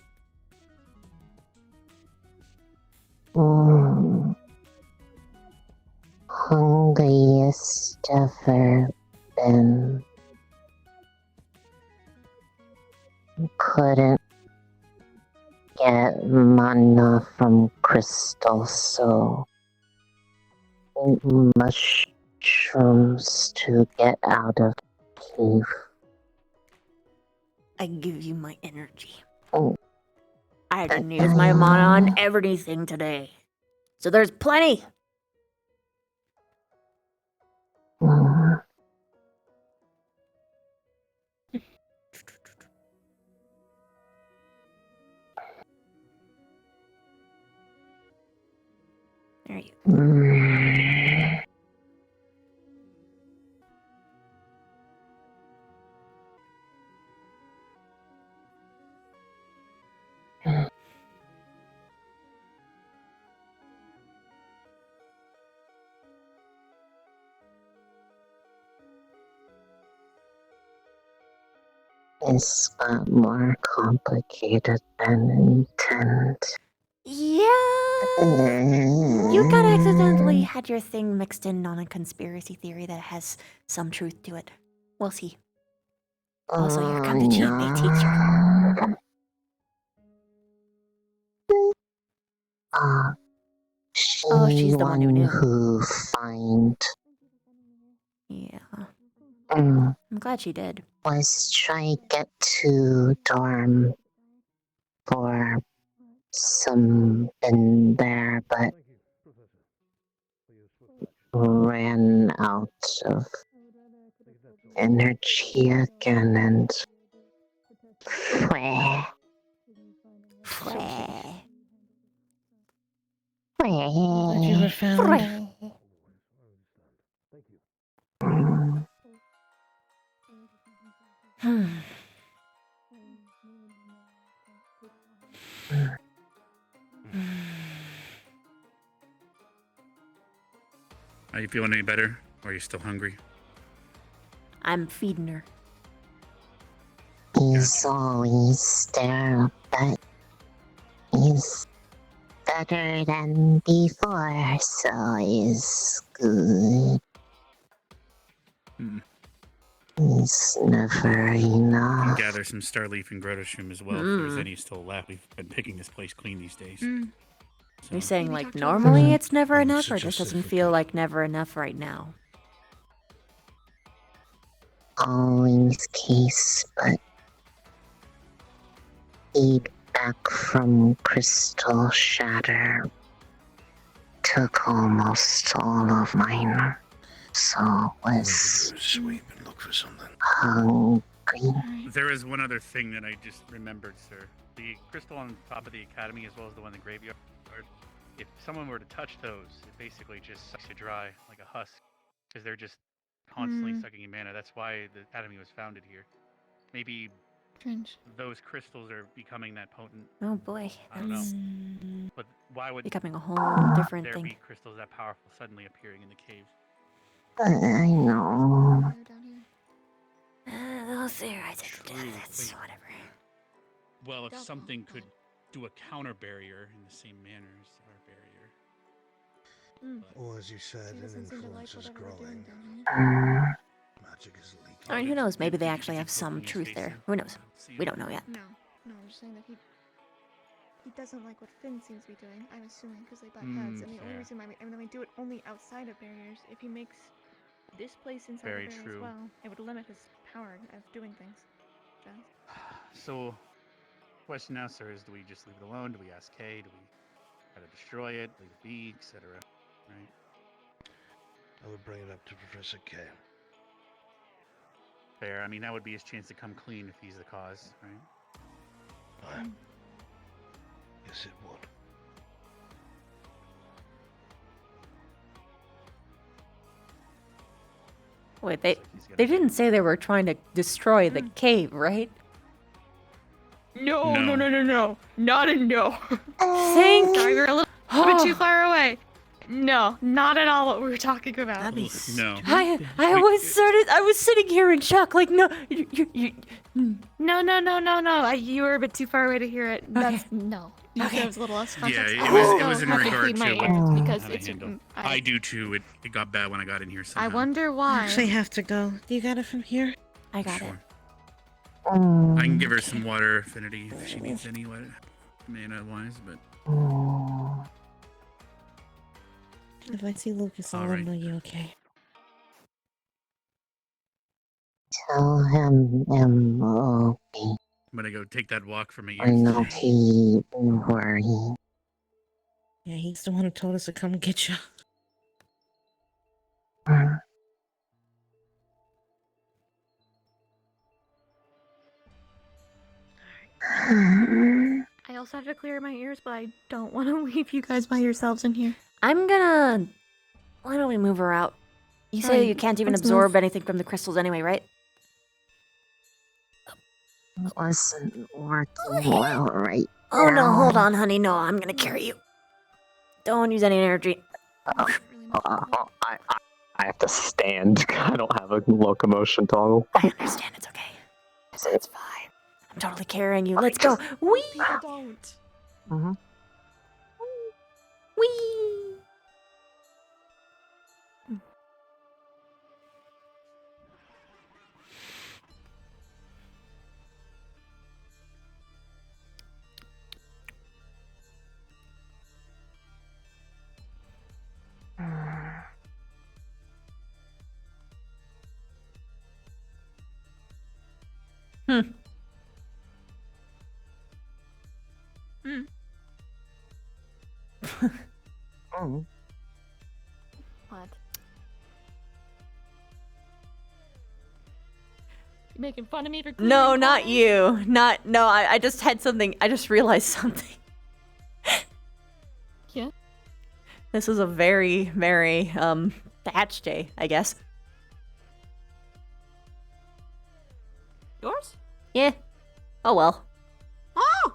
Hungriest ever been. Couldn't get mana from crystal, so mushrooms to get out of cave. I give you my energy. Oh. I didn't use my mana on everything today. So there's plenty. There you go. This got more complicated than intended. Yeah. You got accidentally had your thing mixed in on a conspiracy theory that has some truth to it. We'll see. Also, here come the GMA teacher. She's the one who knew. Who find Yeah. I'm glad she did. was trying to get to dorm for something there, but ran out of energy again and Glad you were found. Are you feeling any better? Or are you still hungry? I'm feeding her. He's always there, but he's better than before, so he's good. He's never enough. Gather some Starleaf and Groteshroom as well, if there's any still left. We've been picking this place clean these days. You're saying like normally it's never enough, or just doesn't feel like never enough right now? Always case, but feedback from Crystal Shatter took almost all of mine, so was sweep and look for something. Hungry. There is one other thing that I just remembered, sir. The crystal on top of the academy, as well as the one in the graveyard, if someone were to touch those, it basically just sucks you dry like a husk, because they're just constantly sucking in mana. That's why the academy was founded here. Maybe those crystals are becoming that potent. Oh boy, I don't know. But why would becoming a whole different there thing. be crystals that powerful suddenly appearing in the cave? I know. I'll theorize it. That's whatever. Well, if something could do a counter barrier in the same manner as our barrier. Or as you said, an influence is growing. Magic is leaking. I mean, who knows? Maybe they actually have some truth there. Who knows? We don't know yet. No, I'm just saying that he doesn't like what Finn seems to be doing. I'm assuming because they butt heads, and the only reason why we do it only outside of barriers. If he makes this place inside Very of barriers true. as well, it would limit his power of doing things. So, question now, sir, is do we just leave it alone? Do we ask Kay? Do we try to destroy it, leave it be, etc.? Right? I would bring it up to Professor K. Fair. I mean, that would be his chance to come clean if he's the cause, right? Yes, it would. Wait, they didn't say they were trying to destroy the cave, right? No, no, no, no, no. Not a no. Think. Sorry, we're a little bit too far away. No, not at all what we were talking about. No. I was sitting here in shock, like no, you. No, no, no, no, no. You were a bit too far away to hear it. That's no. You said it was a little less context. Yeah, it was in have to regard clean my to ears what because how to it's. handle. I do too. It got bad when I got in here. I Somehow. wonder I why. actually have to go. Do you got it from here? I got it. I can give her some water affinity if she needs any mana wise, but. If I see Lucas, I'll know you okay. Tell him I'm okay. I'm gonna go take that walk for my I ears. know he worry. Yeah, he's the one who told us to come get you. I also have to clear my ears, but I don't want to leave you guys by yourselves in here. I'm gonna. Why don't we move her out? You say Fine, you can't even let's absorb move. anything from the crystals anyway, right? It wasn't working well right Oh no, now. hold on, honey. No, I'm gonna carry you. Don't use any energy. I have to stand. I don't have a locomotion toggle. I understand. It's okay. It's fine. I'm totally carrying you. Let's go. Wee. People don't. Wee. What? You making fun of me for clearing No, not corners? you. No, I just had something. I just realized something. Yeah? This is a very, very, hatch day, I guess. Yours? Yeah. Oh well. Oh!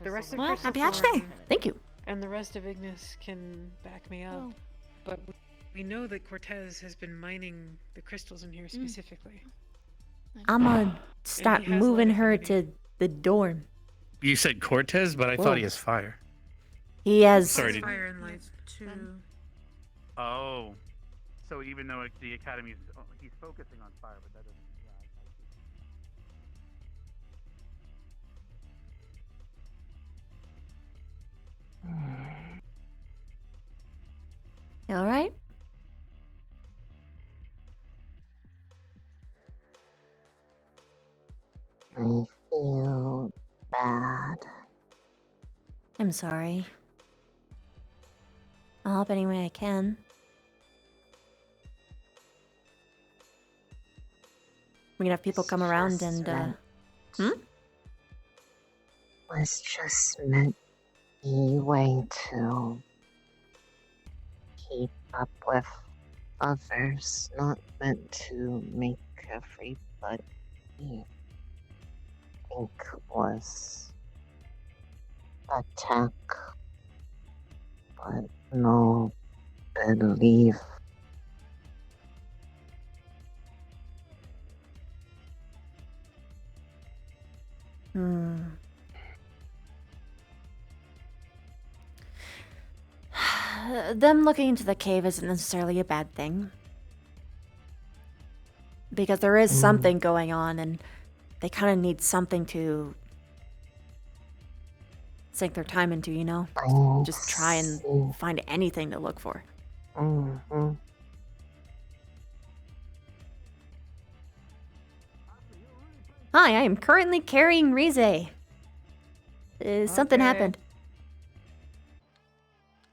The rest of Well, Crystal happy hatch Form day. Thank you. And the rest of Ignis can back me up. Oh. But we know that Cortez has been mining the crystals in here specifically. I'm gonna start he has moving light her affinity. to the dorm. You said Cortez, but I Whoa. thought he has fire. He has. Sorry. Fire and light too. Oh, so even though the academy he's focusing on fire, but that doesn't. You all right? I feel bad. I'm sorry. I'll help any way I can. We can have people come around and, Was just meant to be a way to keep up with others, not meant to make everybody think was attack, but no belief. Them looking into the cave isn't necessarily a bad thing. Because there is something going on, and they kind of need something to sink their time into, you know? Just try and find anything to look for. Hi, I am currently carrying Rize. Something Okay. happened.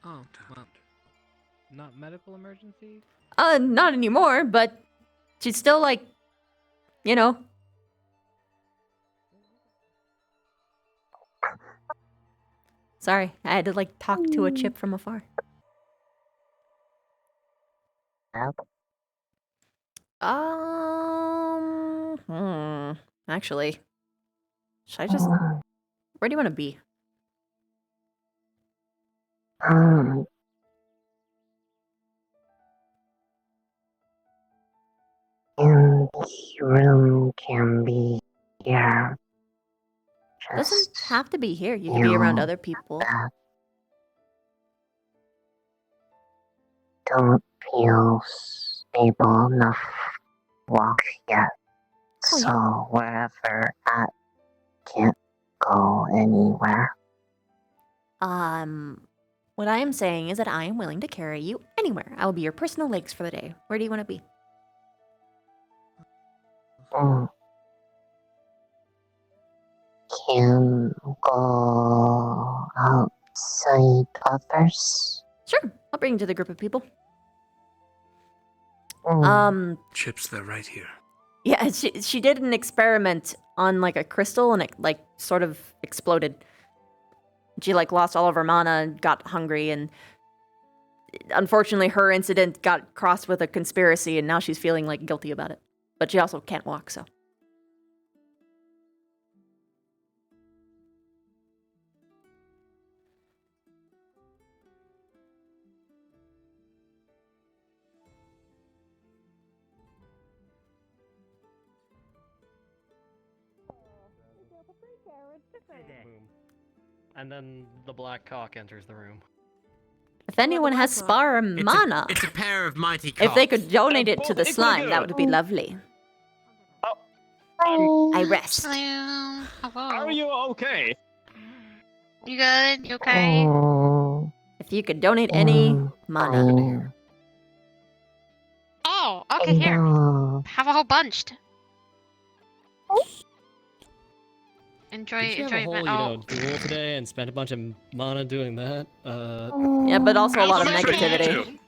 Oh, well. Not medical emergency? Not anymore, but she's still like, you know. Sorry, I had to like talk to a chip from afar. Actually, should I just? Where do you want to be? In the room can be here. Doesn't have to be here. You can be around other people. Don't feel stable enough to walk yet. So wherever at, can't go anywhere. What I am saying is that I am willing to carry you anywhere. I will be your personal legs for the day. Where do you want to be? Can go outside others. Sure, I'll bring you to the group of people. Chips, they're right here. Yeah, she did an experiment on like a crystal and it like sort of exploded. She like lost all of her mana and got hungry, and unfortunately her incident got crossed with a conspiracy and now she's feeling like guilty about it. But she also can't walk, so. Boom. And then the black cock enters the room. If anyone has spare mana, It's a pair of mighty if they could cocks. donate it to the slime, that would be lovely. I rest. Hello. Are you okay? You good? You okay? If you could donate any mana. Oh, okay, here. Have a whole bunch. Enjoy, Did you have a whole, duel today and spend a bunch of mana doing that? Yeah, but also a lot of negativity.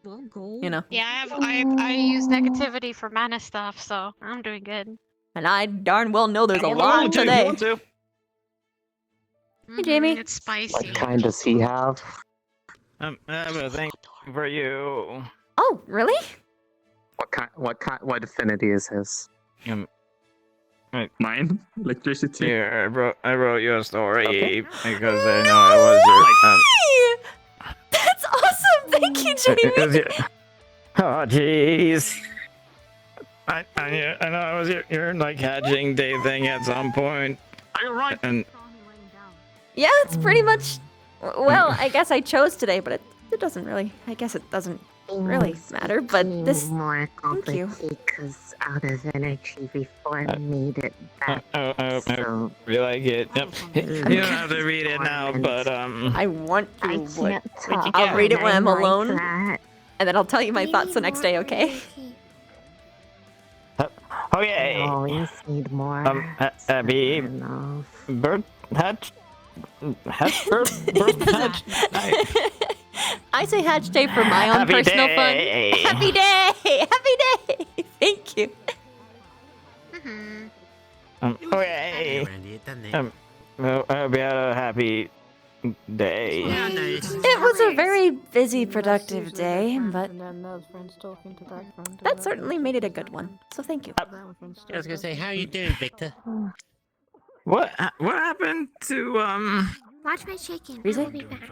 You know. Yeah, I use negativity for mana stuff, so I'm doing good. And I darn well know there's a lot today. Hey, Jamie. It's spicy. What kind does he have? I have a thing for you. Oh, really? What affinity is his? Mine? Electricity? Here, I wrote you a story because I know I was your. That's awesome! Thank you, Jamie! Oh, jeez. I know I was your like hatching day thing at some point. Are you right? And Yeah, it's pretty much. Well, I guess I chose today, but it doesn't really. I guess it doesn't really matter. But this. More Thank you. because out of energy before made it back. I really like it. Yep. You don't have to read it now, but I want to. I but can't talk I'll read it when I'm like alone, that. and then I'll tell you my thoughts the next day. Okay? okay. I always need more. Abby, bird hatch, bird hatch. I say hatch day for my own Happy personal day. fun. Happy day! Happy day! Thank you. Okay. Well, I hope you had a happy day. It was a very busy, productive day, but that certainly made it a good one. So thank you. I was gonna say, how are you doing, Victor? What happened to Watch my chicken. Rize? I will be back.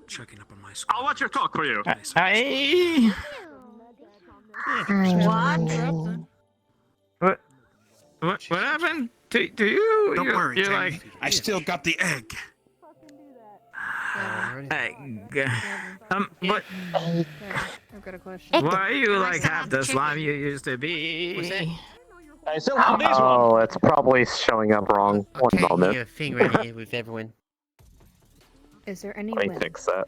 Checking up on my school. I'll watch your talk for you. What happened to you? Don't worry, you're Jamie. like I still got the egg. egg. But I've got a question. why are you like half the slime you used to be? I still have these ones. It's probably showing up wrong. One moment. Your thing right here with everyone. Is there any Let me way? fix that.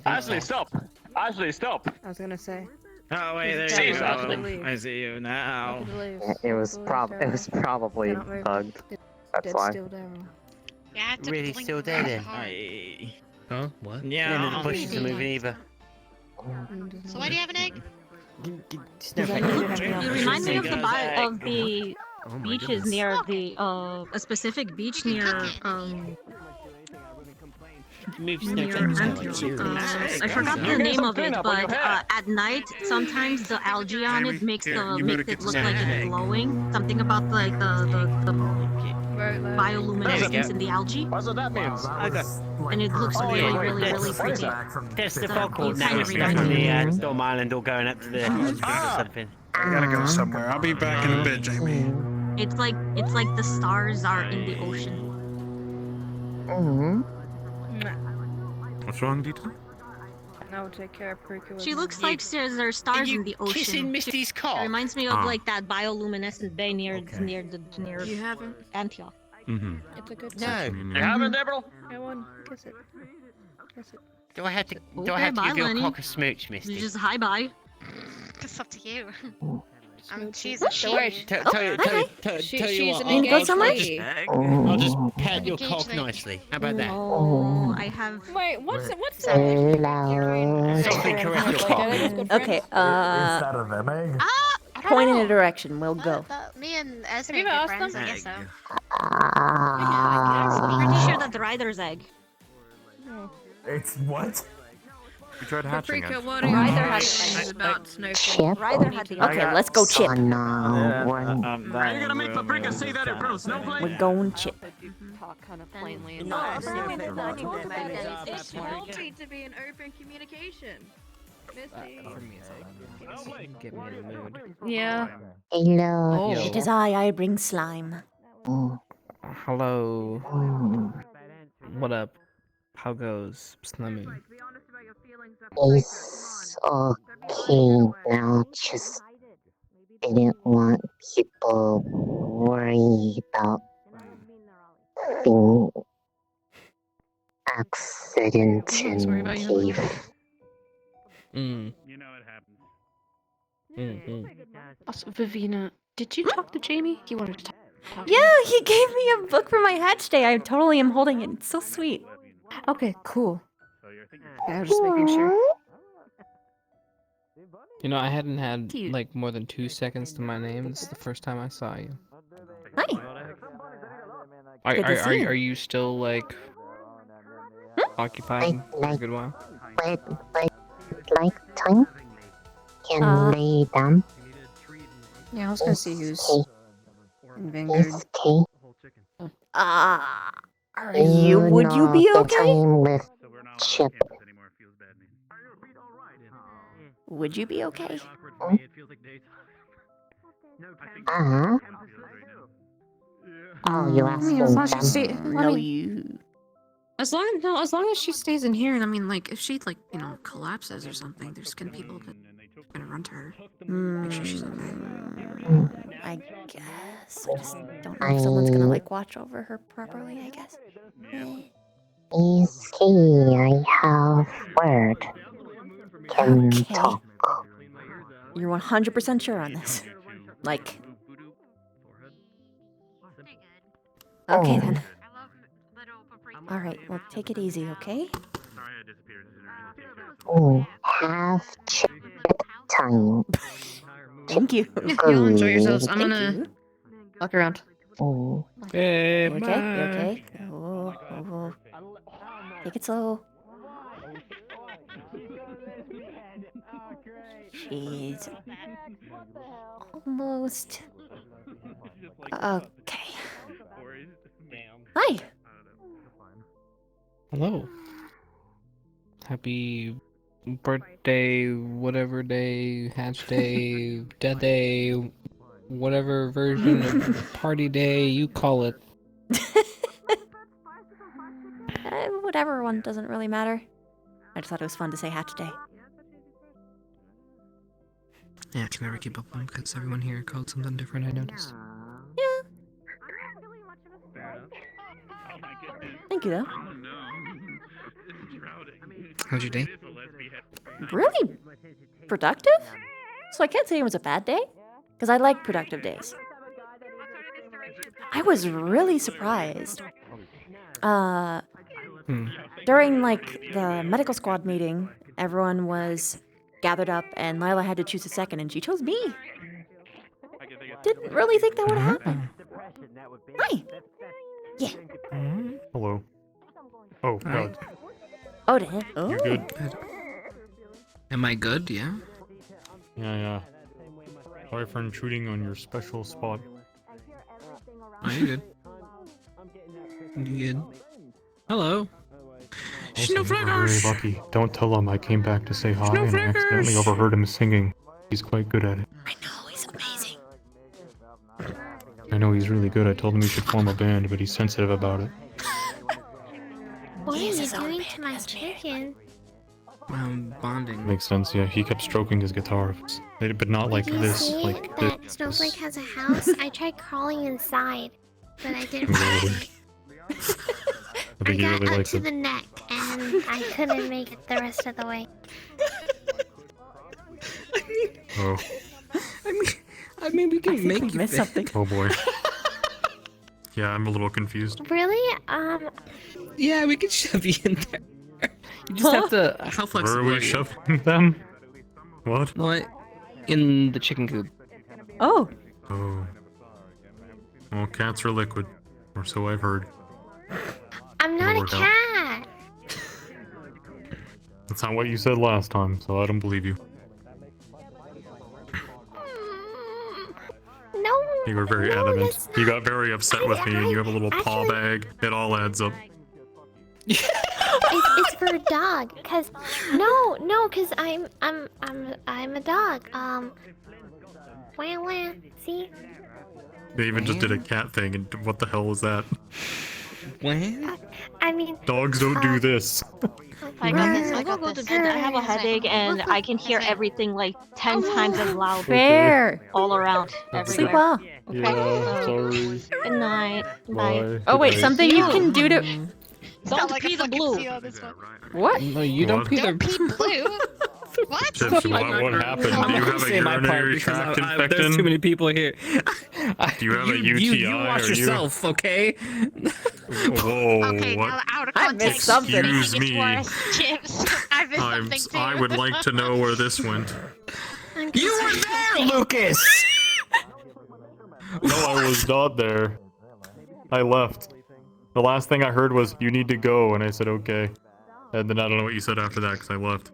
Ashley, stop! Ashley, stop! I was gonna say. Oh wait, there Jeez, you go. Ashley. I see you now. It was probably bugged. That's why. Yeah, I had to Really blink still there then? Aye. Huh? What? Yeah. None of the bushes are moving either. So why do you have an egg? You remind me of the Oh my beaches goodness. near the a specific beach near Moves Near Antioch. I forgot the name of it, but at night sometimes the algae on it makes it look like it's glowing. Something about like the bioluminescence in the algae. That's what that means. And it looks really pretty. There's the So fog you coordinator kinda stuff on the read Storm Island or going up to the or something. I gotta go somewhere. I'll be back in a bit, Jamie. It's like the stars are in the ocean. What's wrong, Dita? No, take care, Precula. She looks like there are stars in the ocean. Kissing Misty's cock? It reminds me of like that bioluminescent bay near You haven't? Antioch. Mm-hmm. It's a good No. You haven't, Deborah? Go on, kiss it. Kiss it. Do I have to Okay, bye, give your Lenny. cock a smooch, Misty? You just hi bye. It's up to you. She's What? a she. Tell you She's what, an engaged lady. I'll just pat your cock nicely. How about that? Oh, I have. Wait, what's that? Something correct your cock. Okay, Is that a them egg? point in a direction, we'll go. Me and Esme you are asked friends, them? I guess so. I'm pretty sure that's Ryder's egg. It's what? We tried hatching Paprika, it. what are your Ryder had feelings about Snowflake? Ryder had the Okay, let's go chip. Are you gonna make Paprika say that in front of Snowflake? We're going chip. Talk kind of plainly and No, not apparently assume they're that not them talking is about it. It's smart. healthy to be in open communication. Misty. Get me in the mood. Yeah. Hello. It is I bring slime. Hello. What up? How goes? Slimy. It's okay now. Just didn't want people worry about the accident in cave. You know it happens. Also, Vivina, did you talk to Jamie? He wanted to talk. Yeah, he gave me a book for my hatchday. I totally am holding it. It's so sweet. Okay, cool. Yeah, I was just making sure. You know, I hadn't had like more than 2 seconds to my name. This is the first time I saw you. Hi. Are you still like occupied for a good while? Like time? Can lay down? Yeah, I was gonna see who's in Vanguard. Is Kate? Are you? Would you be The okay? time with Chip. Would you be okay? Uh-huh. Oh, you asked as long as she them. stay, No, you. as long as she stays in here, and I mean, like, if she like, collapses or something, there's gonna be people that are gonna run to her. Make sure she's okay. I guess. I just don't know if someone's gonna like watch over her properly. I guess. Is he? I have word. Can talk. You're 100% sure on this. Like. Okay then. All right. Well, take it easy, okay? Oh, have Chip time. Thank you. You'll enjoy yourselves. I'm Thank gonna you. walk around. Oh. Hey, You okay? You okay? Oh. Take it slow. She's almost okay. Hi. Hello. Happy birthday, whatever day, hatch day, death day, whatever version of party day you call it. Whatever one doesn't really matter. I just thought it was fun to say hatch day. Yeah, I can never keep up with them because everyone here called something different, I noticed. Yeah. Thank you, though. How's your day? Really productive? So I can't say it was a bad day, because I like productive days. I was really surprised. During, like, the medical squad meeting, everyone was gathered up, and Lila had to choose a second, and she chose me. Didn't really think that would happen. Hi. Yeah. Hello. Oh, God. Oh, damn. Oh. You good? Am I good? Yeah. Yeah. Sorry for intruding on your special spot. Are you good? You good? Hello. Also, you were very lucky. Don't tell him I came back to say hi and I accidentally overheard him singing. He's quite good at it. I know, he's amazing. I know he's really good. I told him he should form a band, but he's sensitive about it. What are you doing to my chicken? Bonding. Makes sense, yeah. He kept stroking his guitar, but not like Did you this. see Like that this. Snowflake has a house? I tried crawling inside, but I didn't. I think he really Up likes to it. the neck, and I couldn't make it the rest of the way. Oh. I mean, we can make you miss something. Oh boy. Yeah, I'm a little confused. Really? Yeah, we can shove you in there. You just have to. How flexible Where are we are you? shoving them? What? What? In the chicken coop. Oh. Oh. Well, cats are liquid, or so I've heard. I'm not a Work out. cat. That's not what you said last time, so I don't believe you. No. You were very adamant. You got very upset with me, and you have a little paw bag. It all adds up. It's for a dog. Cause cause I'm a dog. Wah. See? They even just did a cat thing, and what the hell was that? When? I mean. Dogs don't do this. I got this. I got this. I have a headache and I can hear everything like 10 times as loud. Fair. All around. Sleep Everywhere. well. Yeah, sorry. Good night. Bye. Oh wait, Good night. something you can do to. Don't pee the blue. What? No, you don't What? pee the Blue? What? Tips, what happened? Do you have a urinary tract There's too infection? many people here. Do you have a UTI? You watch or yourself, okay? Whoa, Okay, what? now out of I context. missed something. Excuse me. Chips. I missed something too. I would like to know where this went. You were there, Lucas! No, I was not there. I left. The last thing I heard was, you need to go, and I said, okay. And then I don't know what you said after that, because I left.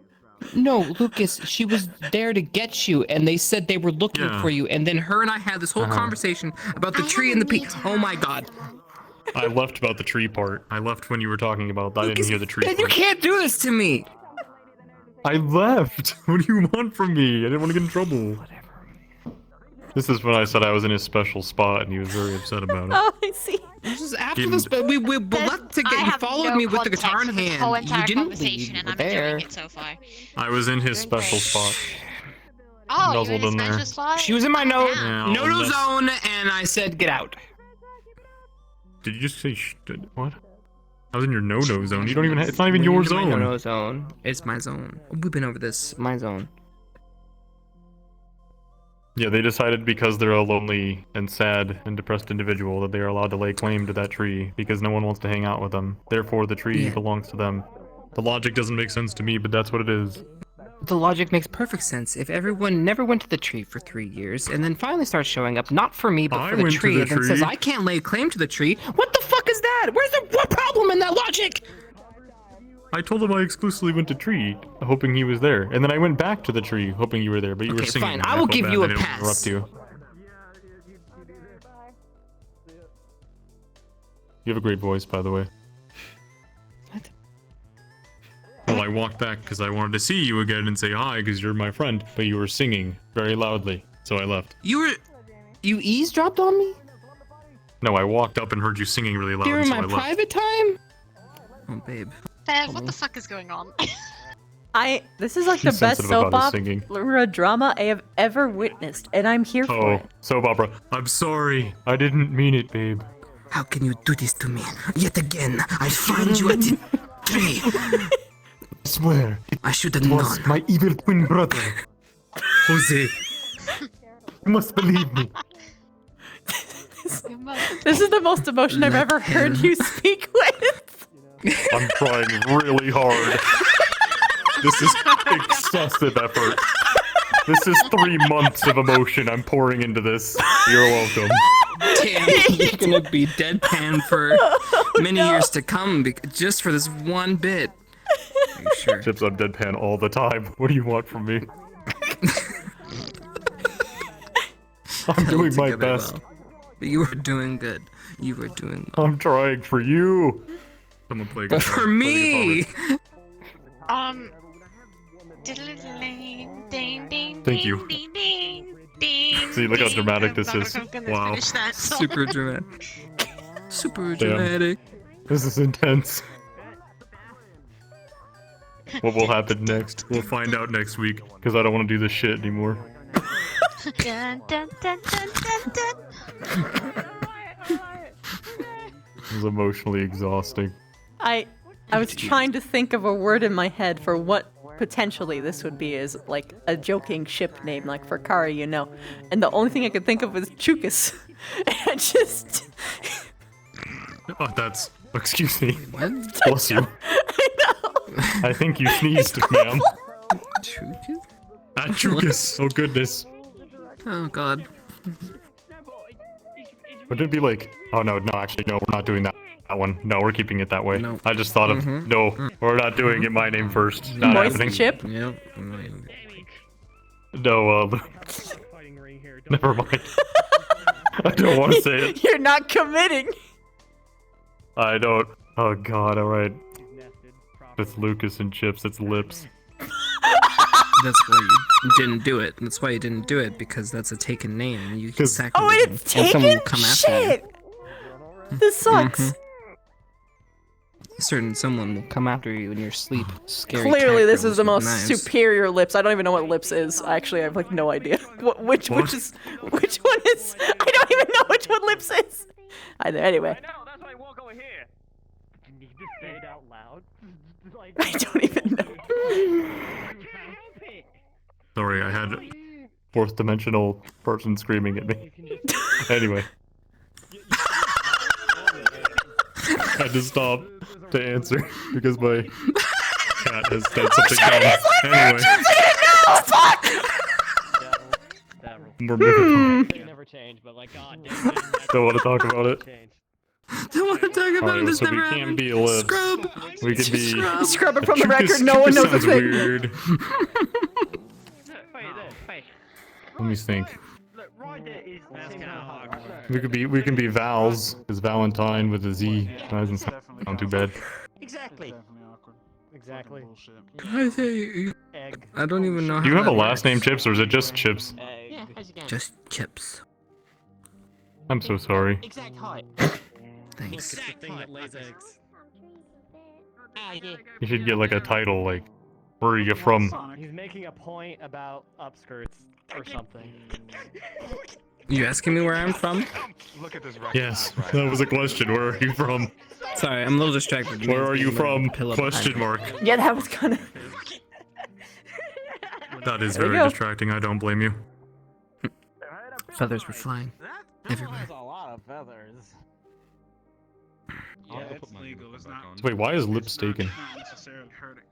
No, Lucas, she was there to get you, and they said they were looking Yeah. for you, and then her and I had this whole conversation about the tree and the peak. Oh my god. I left about the tree part. I left when you were talking about that. I didn't hear the tree Then you part. can't do this to me! I left! What do you want from me? I didn't want to get in trouble. This is when I said I was in his special spot, and he was very upset about it. Oh, I see. This is after Didn't- this, but we left to get. You followed me with the guitar in hand. Whole You entire didn't conversation, leave. and I'm There. enjoying it so far. I was in his special spot. Oh, you're Nuzzled in in a there. special spot? She was in my no Yeah, no unless- zone, and I said get out. Did you just say what? I was in your no-no zone. You don't even. It's not even your zone. No zone. It's my zone. We've been over this. My zone. Yeah, they decided because they're a lonely and sad and depressed individual that they are allowed to lay claim to that tree because no one wants to hang out with them. Therefore, the tree Yeah. belongs to them. The logic doesn't make sense to me, but that's what it is. The logic makes perfect sense. If everyone never went to the tree for 3 years and then finally starts showing up, not for me, but I for the went to tree, the and then says tree. I can't lay claim to the tree, what the fuck is that? Where's the what problem in that logic? I told him I exclusively went to tree, hoping he was there, and then I went back to the tree, hoping you were there, but you were Okay, singing. fine. and I will felt give bad you I a didn't pass. Interrupt you. You have a great voice, by the way. What? Well, I walked back because I wanted to see you again and say hi because you're my friend, but you were singing very loudly, so I left. You eavesdropped on me? No, I walked up and heard you singing really loud, During so my I left. private time? Oh, babe. Bev, what the fuck is going on? This is like She's the best sensitive soap about his singing. opera drama I have ever witnessed, and I'm here for Oh, it. soap opera. I'm sorry. I didn't mean it, babe. How can you do this to me? Yet again, I find you at the tree. I swear. I should have It known. was my evil twin brother. Jose. You must believe me. This is the most emotion I've ever heard you speak with. I'm trying really hard. This is excessive effort. This is 3 months of emotion I'm pouring into this. You're welcome. Damn, you're gonna be deadpan for many years to come just for this one bit. sure? Chips, I'm deadpan all the time. What do you want from me? I'm doing my best. Well. You were doing good. You were doing. I'm trying for you. Someone play But guitar. for me. Thank you. See, look how dramatic this is. Wow. Super dramatic. Super dramatic. This is intense. What will happen next? We'll find out next week, because I don't want to do this shit anymore. Dun, dun, dun, dun, dun, dun. It was emotionally exhausting. I was trying to think of a word in my head for what potentially this would be as like a joking ship name, like for Kari, you know. And the only thing I could think of was Chukas. And just Oh, that's... Excuse me. What? Bless you. I know. I think you sneezed, ma'am. Chukas? Chukas. Oh, goodness. Oh, God. Would it be like... Oh, no, actually, no, we're not doing that one. No, we're keeping it that way. No. I just thought of... No, we're not doing it my name first. Not Moist happening. chip? Yep. No, never mind. I don't want to say it. You're not committing. I don't. Oh god, alright. It's Lucas and Chips, it's Lips. That's why you didn't do it. That's why you didn't do it, because that's a taken name. You can sack Oh, them, it's and someone will taken? come after you. Shit! This sucks. Certain someone will come after you in your sleep. Scary Clearly, cat this girls is the with most knives. superior Lips. I don't even know what Lips is. Actually, I have like no idea. Which one is? I don't even know which one Lips is. Either. Anyway. I know, that's why I walk over here. You need to say it out loud. I don't even know. Sorry, I had fourth dimensional person screaming at me. Anyway. I had to stop to answer because my cat has done something dumb. Anyway. We're moving on. Never change, but like, god Don't want to talk about it. Don't want to talk about it. Alright, It's so we never can't happened. be Lips. Scrub. We can be... Scrub it from the Chukas- record. No one Chukas knows a sounds thing. weird. Let me think. We can be Vals, because Valentine with a Z doesn't sound too bad. Exactly. Exactly. I don't even know how Do you have a that last name, works. Chips, or is it just Chips? Yeah, how's it going? Just Chips. I'm so sorry. Exact height. Thanks. Exact thing that lays eggs. Ah, yeah. You should get like a title, like, where are you from? He's making a point about upskirts or something. You asking me where I'm from? Look at this Yes, that was a question. Where are you from? Sorry, I'm a little distracted. Where are you from? Question mark. Yeah, that was kind of. That is There we very go. distracting. I don't blame you. Feathers were flying everywhere. That's a lot of feathers. Yeah, it's legal. It's not. Wait, why is Lips taken? Not necessarily hurting.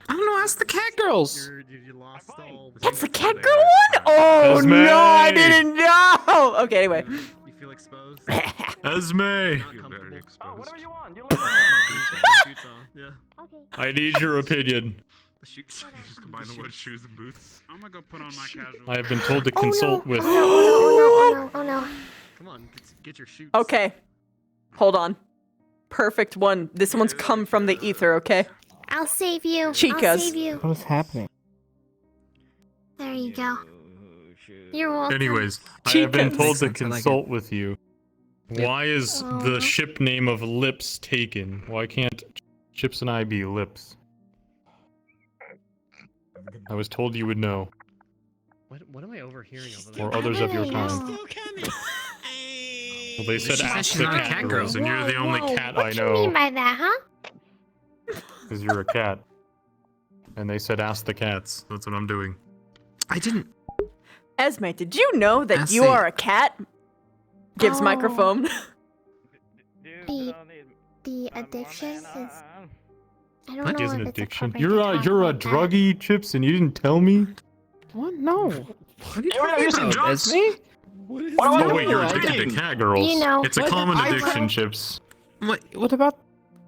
I don't know. Ask the cat girls. You lost all. That's the cat girl one? Oh Esme! no, I didn't know! Okay, anyway. You feel exposed? Esme! Whatever you want. You like Yeah. I need your opinion. Just combine the word shoes and boots. I'm gonna go put on my casual. I have been told to consult with... Oh no. Come on, get your shoes. Okay. Hold on. Perfect one. This one's come from the ether, okay? I'll save you. I'll Chicas. save you. What is happening? There you go. You're welcome. Anyways, I have been Chicas. told to Makes sense, I like consult with you. Why is the Aw. ship name of Lips taken? Why can't Chips and I be Lips? I was told you would know, What am I overhearing over there? or others of your really kind. know. Well, they said She said ask she's the not a cat cat girls, girl. and you're the only Whoa, cat what I you mean know, by that, huh? because you're a cat. And they said ask the cats. That's what I'm doing. I didn't. Esme, did you know that Ask you the- are a cat? Gives Oh. microphone. The addiction is. I don't What know is an if it's addiction? appropriate You're to a talk you're a about that. druggie, Chips, and you didn't tell me. What? No. What are you You're talking using about, drugs? Esme? Oh wait, you're I addicted to didn't. cat girls. You know. It's a What? common I- addiction, Chips. What about?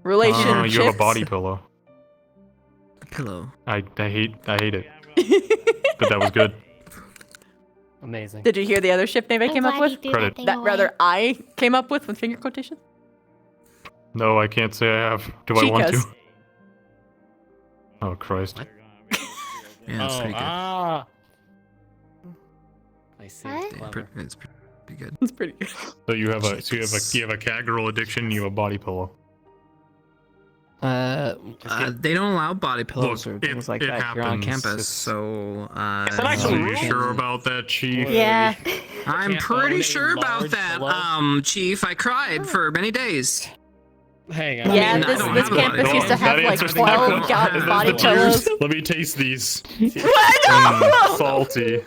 Relationships. You have a body pillow. pillow. I hate it. But that was good. Amazing. Did you hear the other ship name I came up glad he with? threw that Credit. thing That away. rather I came up with finger quotation? No, I can't say I have. Do I want to? Chicas. Oh Christ. Yeah, that's pretty good. I see. What? Clever. It's pretty good. It's pretty good. So you have a cat girl addiction. You have a body pillow. They don't allow body pillows Look, or things like it that here on happens. campus, so Are you sure about that, Chief? Yeah. I'm Can't pretty own a sure about large that, pillow? Chief. I cried for many days. Hang on. Yeah, I mean, I this don't this have a campus body used to pillow. have That like answers the 12 question. body The tears. pillows. Let me taste these. What? Salty.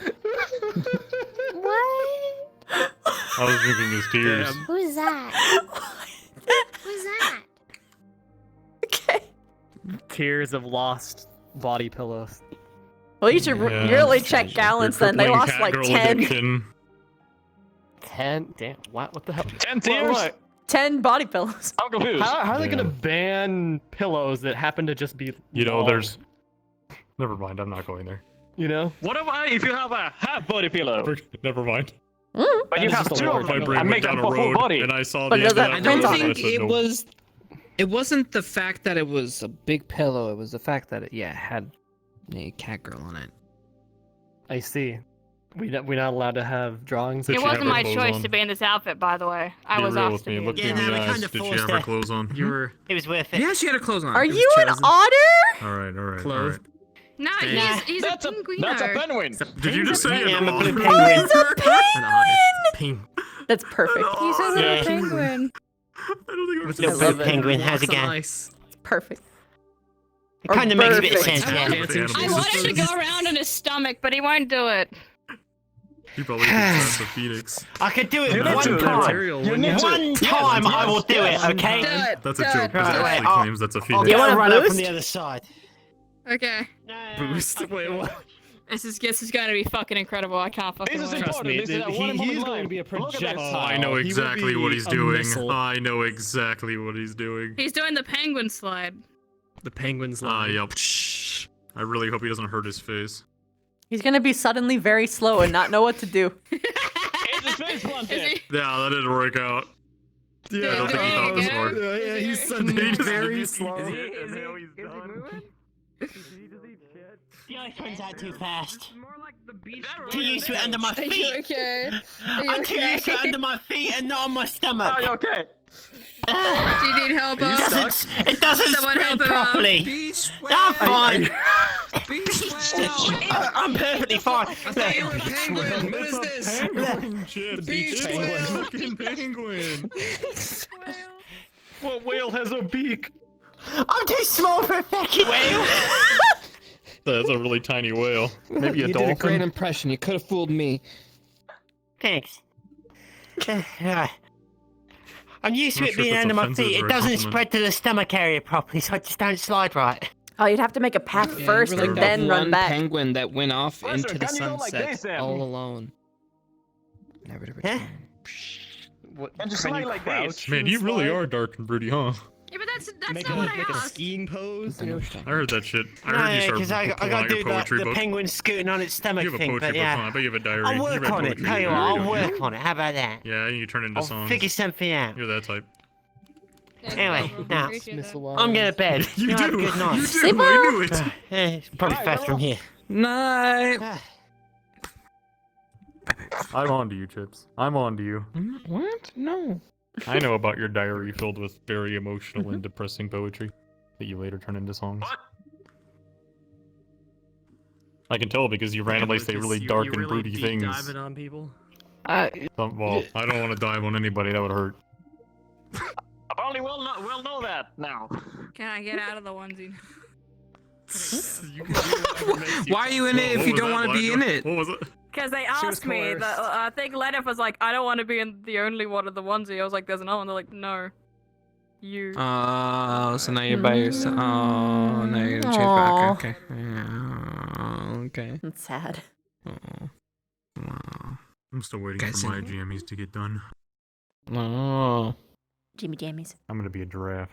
What? I was drinking his tears. Who's that? Who's that? Tears of lost body pillows. Well, you should Yeah. really check Gallants then. They Crippling lost cat like girl 10. addiction. 10? Damn. What the hell? 10 tears? 10 body pillows. I'm confused. How are they Yeah. gonna ban pillows that happen to just be You know, long? there's. Never mind. I'm not going there. You know? What about if you have a half body pillow? Never mind. But you That is have just a two word. of My them brain and went make down them a a full road, body. and I saw But the does end that of I that print don't road, on and I think said it no. was. It wasn't the fact that it was a big pillow. It was the fact that it had a cat girl on it. I see. We're not allowed to have drawings. Did It she wasn't have her my clothes choice on? to be in this outfit, by the way. I Be was real asked with to me. be. Look in me it. in the no, we eyes. kinda Did she forced have her her. clothes on? You were. It was worth it. Yeah, she had her clothes on. Are It was you an chosen. otter? All right, all right, all Clothed. right. No, Nah. he's That's a a penguino. penguin. Did you just say Yeah, an I'm a blue otter? penguin. He's a penguin! Pink. That's perfect. He's a little Yeah. penguin. I don't think it was Little I love blue it. penguin, how's it Walks on going? ice. It's perfect. It kind of makes a bit of perfect. sense, yeah. Dancing I Jesus. wanted to go around in his stomach, but he won't do it. He probably thinks that's a phoenix. I could do it You need one to. time. Material You when need you- to. One time I will do it, okay? That's a joke, because it Right, actually I'll- claims that's a I'll phoenix. You get want a a run up from boost? the other side. Okay. Boost. Wait, what? This is going to be fucking incredible. I can't fucking This is wait. Trust important. me, This is a one he's moment going to be a life. Look at this. projectile. Oh, I know He will exactly be what he's a doing. missile. I know exactly what he's doing. He's doing the penguin slide. The penguin's Ah, line. yep. I really hope he doesn't hurt his face. He's gonna be suddenly very slow and not know what to do. It's his face planted. Yeah, that didn't work out. Yeah, I don't think he thought this hard. Yeah, he's suddenly very slow. The ice runs out too fast. Too used to it under my Are you feet. okay? Are you I'm too used to it under my feet and not on my stomach. Are you okay? Do you need help? It doesn't Someone spread help him properly. Beach I'm fine. Beach whale. I'm perfectly fine. I thought you were a penguin. What is this? Beach whale. Fucking penguin. What whale has a beak? I'm too small for a fucking whale. That's a really tiny whale. Maybe a You dolphin. did a great impression. You could have fooled me. Thanks. I'm used to Not it sure if being that's under my offensive feet. or It a doesn't compliment. spread to the stomach area properly, so I just don't slide right. Oh, you'd have to make a path Yeah, first you were like and that then run one back. penguin that went off Listen, into the can you go like sunset this, then? all alone. Never to return. What, And just can slide you like crouch this. Man, and you really slide? are dark and broody, huh? Yeah, but that's Make not what I a asked. skiing pose. I know what you're I heard that shit. I heard No, you because started I pulling got out to your do poetry the book. penguin scooting on its stomach You have a thing, poetry but book, huh? I yeah. bet you have a diary. I'll You work write on it. poetry Tell in you your what, diary, I'll don't you? work on it. How about that? Yeah, you turn into I'll songs. figure something out. You're that type. Anyway, now, Appreciate that. I'm going to bed. You have do. a good night. You do. I knew it. It's probably fast from here. Night. I'm on to you, Chips. I'm on to you. What? No. I know about your diary filled with very emotional and depressing poetry that you later turn into songs. What? I can tell because you randomly say really dark and broody things. Diving on people. Well, I don't want to dive on anybody. That would hurt. Apparently, we'll know that now. Can I get out of the onesie? Why are you in it if you don't want to be in it? What was it? Because they She was asked me. I think Lenif was like, I don't want to be in the only one of the onesie. I was like, there's another one. They're like, no. You. Oh, so now you're by yourself. Oh, now you're gonna change Aw. back. Okay. Yeah, okay. It's sad. Oh. Wow. I'm still waiting Guys, for my jammies to get done. Oh. Jimmy Jammies. I'm gonna be a giraffe.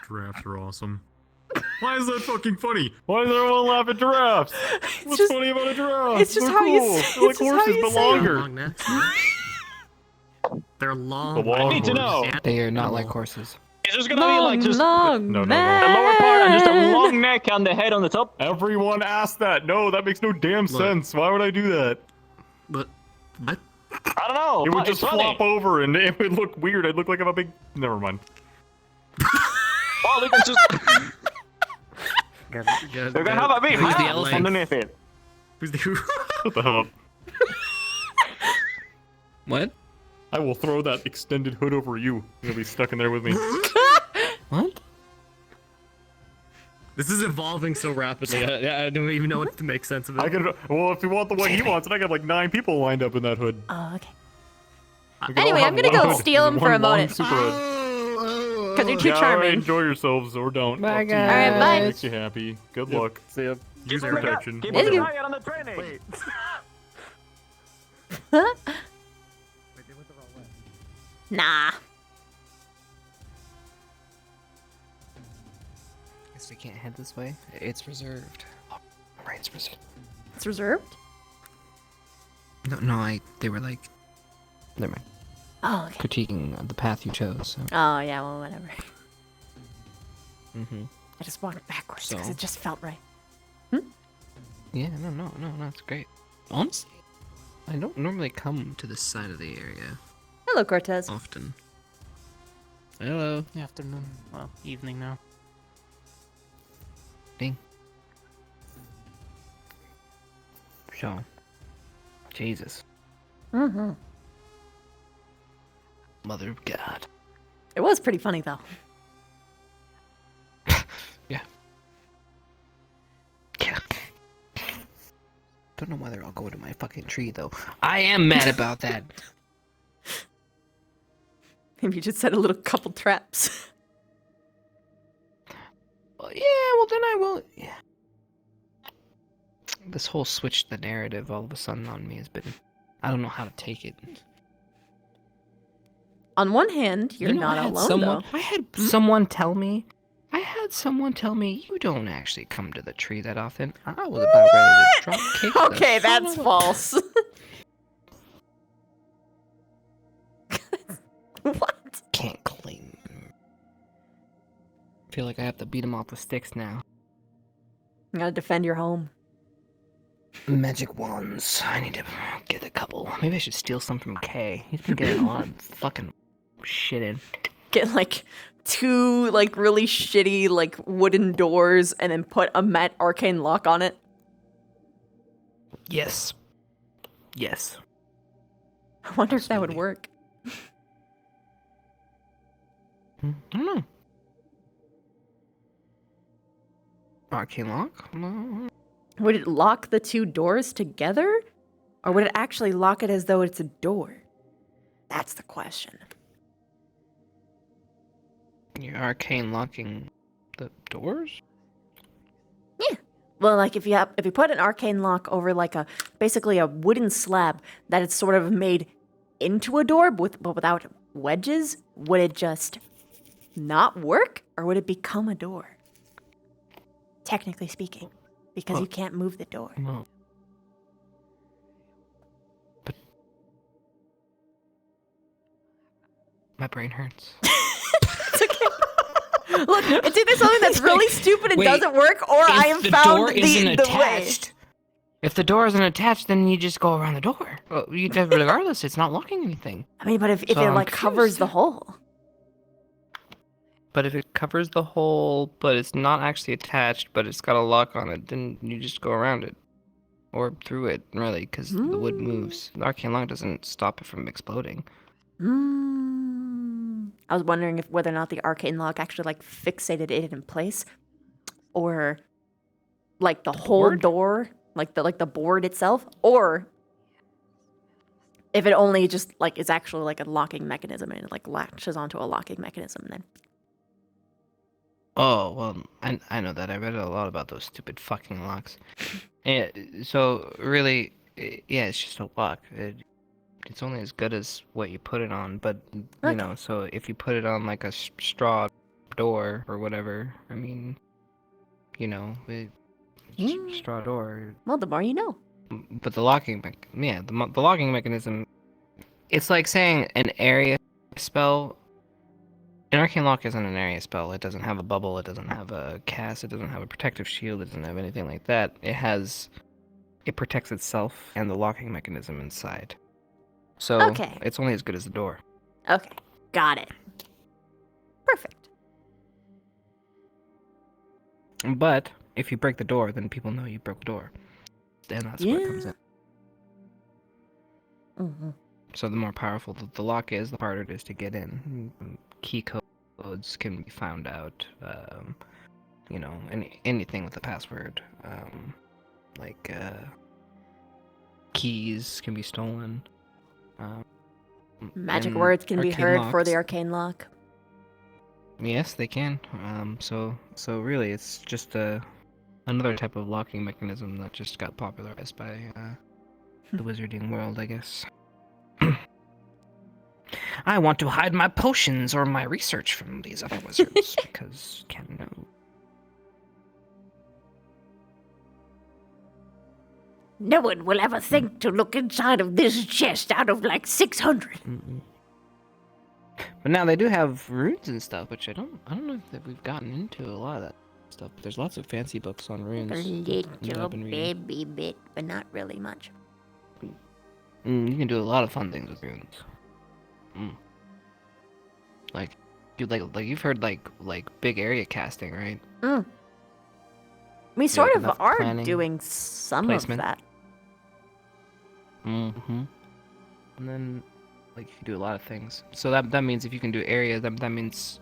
Giraffes are awesome. Why is that fucking funny? Why does everyone laugh at giraffes? What's just- funny about a giraffe? it's just They're how you cool. say- They're like it's just how horses, you but say it. longer. Long necks. They're long. The long I need to horse. know. They are not like horses. Is this gonna be like just long No, no, no. the lower part and just a long neck and the head on the top? Everyone asked that. No, that makes no damn sense. Why would I do that? But what? I don't know. It would but just it's funny. flop over and it would look weird. I'd look like I'm a big. Never mind. Well, we can just. We're gonna have a big Who's the hat elephant? underneath it. Who's the What the hell? What? I will throw that extended hood over you. You'll be stuck in there with me. What? This is evolving so rapidly. I don't even know what to make sense of it. I could. Well, if you want the way he wants it, I got like 9 people lined up in that hood. Oh, okay. We can all Anyway, have I'm gonna one go hood. steal him One for a long moment. super hood. Because you're too Yeah, alright, charming. enjoy yourselves or don't. Bye, Up to you. guys. Alright, bye. What makes you happy. Good luck. See ya. Use protection. Keep Thank an you. eye on the training. Wait. Nah. Guess we can't head this way. It's reserved. Oh, right, it's reserved. It's reserved? No, they were like, never mind. Oh, okay. Critiquing the path you chose. So. Oh, yeah, well, whatever. Mm-hmm. I just walked backwards because So? it just felt right. Yeah, no, it's great. Honestly, I don't normally come to this side of the area Hello, Cortez. often. Hello. Afternoon. Well, evening now. Ding. So, Jesus, Mm-hmm. Mother of God. It was pretty funny, though. Yeah. Don't know whether I'll go to my fucking tree though. I am mad about that. Maybe you just set a little couple traps. Well, yeah, well then I will. Yeah. This whole switch the narrative all of a sudden on me has been. I don't know how to take it. On one hand, you're You know, not I had alone, someone, though. I had someone tell me. I had someone tell me you don't actually come to the tree that often. I was about ready to drop kick. the Okay, son that's of a- false. What? Can't claim. Feel like I have to beat him off with sticks now. You gotta defend your home. Magic wands. I need to get a couple. Maybe I should steal some from Kay. He's been getting a lot of fucking shit in. Get like 2 like really shitty like wooden doors and then put a matte arcane lock on it. Yes. Yes. I wonder if that would work. I don't know. Arcane lock? No. Would it lock the 2 doors together? Or would it actually lock it as though it's a door? That's the question. You're arcane locking the doors? Well, like if you put an arcane lock over like basically a wooden slab that is sort of made into a door but without wedges, would it just not work or would it become a door? Technically speaking, because you can't move the door. No. But my brain hurts. Look, it's either something that's really stupid and Wait, doesn't work, or I have the found door isn't the way. attached. If the door isn't attached, then you just go around the door. Well, regardless, it's not locking anything. I mean, but if So it I'm like covers the hole. But if it covers the hole, but it's not actually attached, but it's got a lock on it, then you just go around it. Or through it, really, because the wood moves. The arcane lock doesn't stop it from exploding. I was wondering whether or not the arcane lock actually like fixated it in place, or like the whole door, like the board itself, or if it only just like is actually like a locking mechanism and it like latches onto a locking mechanism then. Oh, well, I know that. I read a lot about those stupid fucking locks. Yeah, so really, yeah, it's just a lock. It's only as good as what you put it on, but, you know, so if you put it on like a straw door or whatever, I mean, you know, straw door. Well, the more you know. But the locking, the locking mechanism, it's like saying an area spell. An arcane lock isn't an area spell. It doesn't have a bubble. It doesn't have a cast. It doesn't have a protective shield. It doesn't have anything like that. It protects itself and the locking mechanism inside. So Okay. it's only as good as the door. Okay, got it. Perfect. But if you break the door, then people know you broke the door. And that's where it comes in. Mm-hmm. So the more powerful the lock is, the harder it is to get in. Key codes can be found out. You know, anything with a password. Like keys can be stolen. Magic and words can be arcane heard for the locks- arcane lock. Yes, they can. So really, it's just another type of locking mechanism that just got popularized by the wizarding world, I guess. I want to hide my potions or my research from these other wizards because can know. No one will ever think to look inside of this chest out of like 600. But now they do have runes and stuff, which I don't know if we've gotten into a lot of that stuff. But there's lots of fancy books on runes. A that little I've been reading. baby bit, but not really much. You can do a lot of fun things with runes. Like you've heard like big area casting, right? We sort of enough are planning, doing some placement. of that. And then like you can do a lot of things. So that means if you can do area, that means,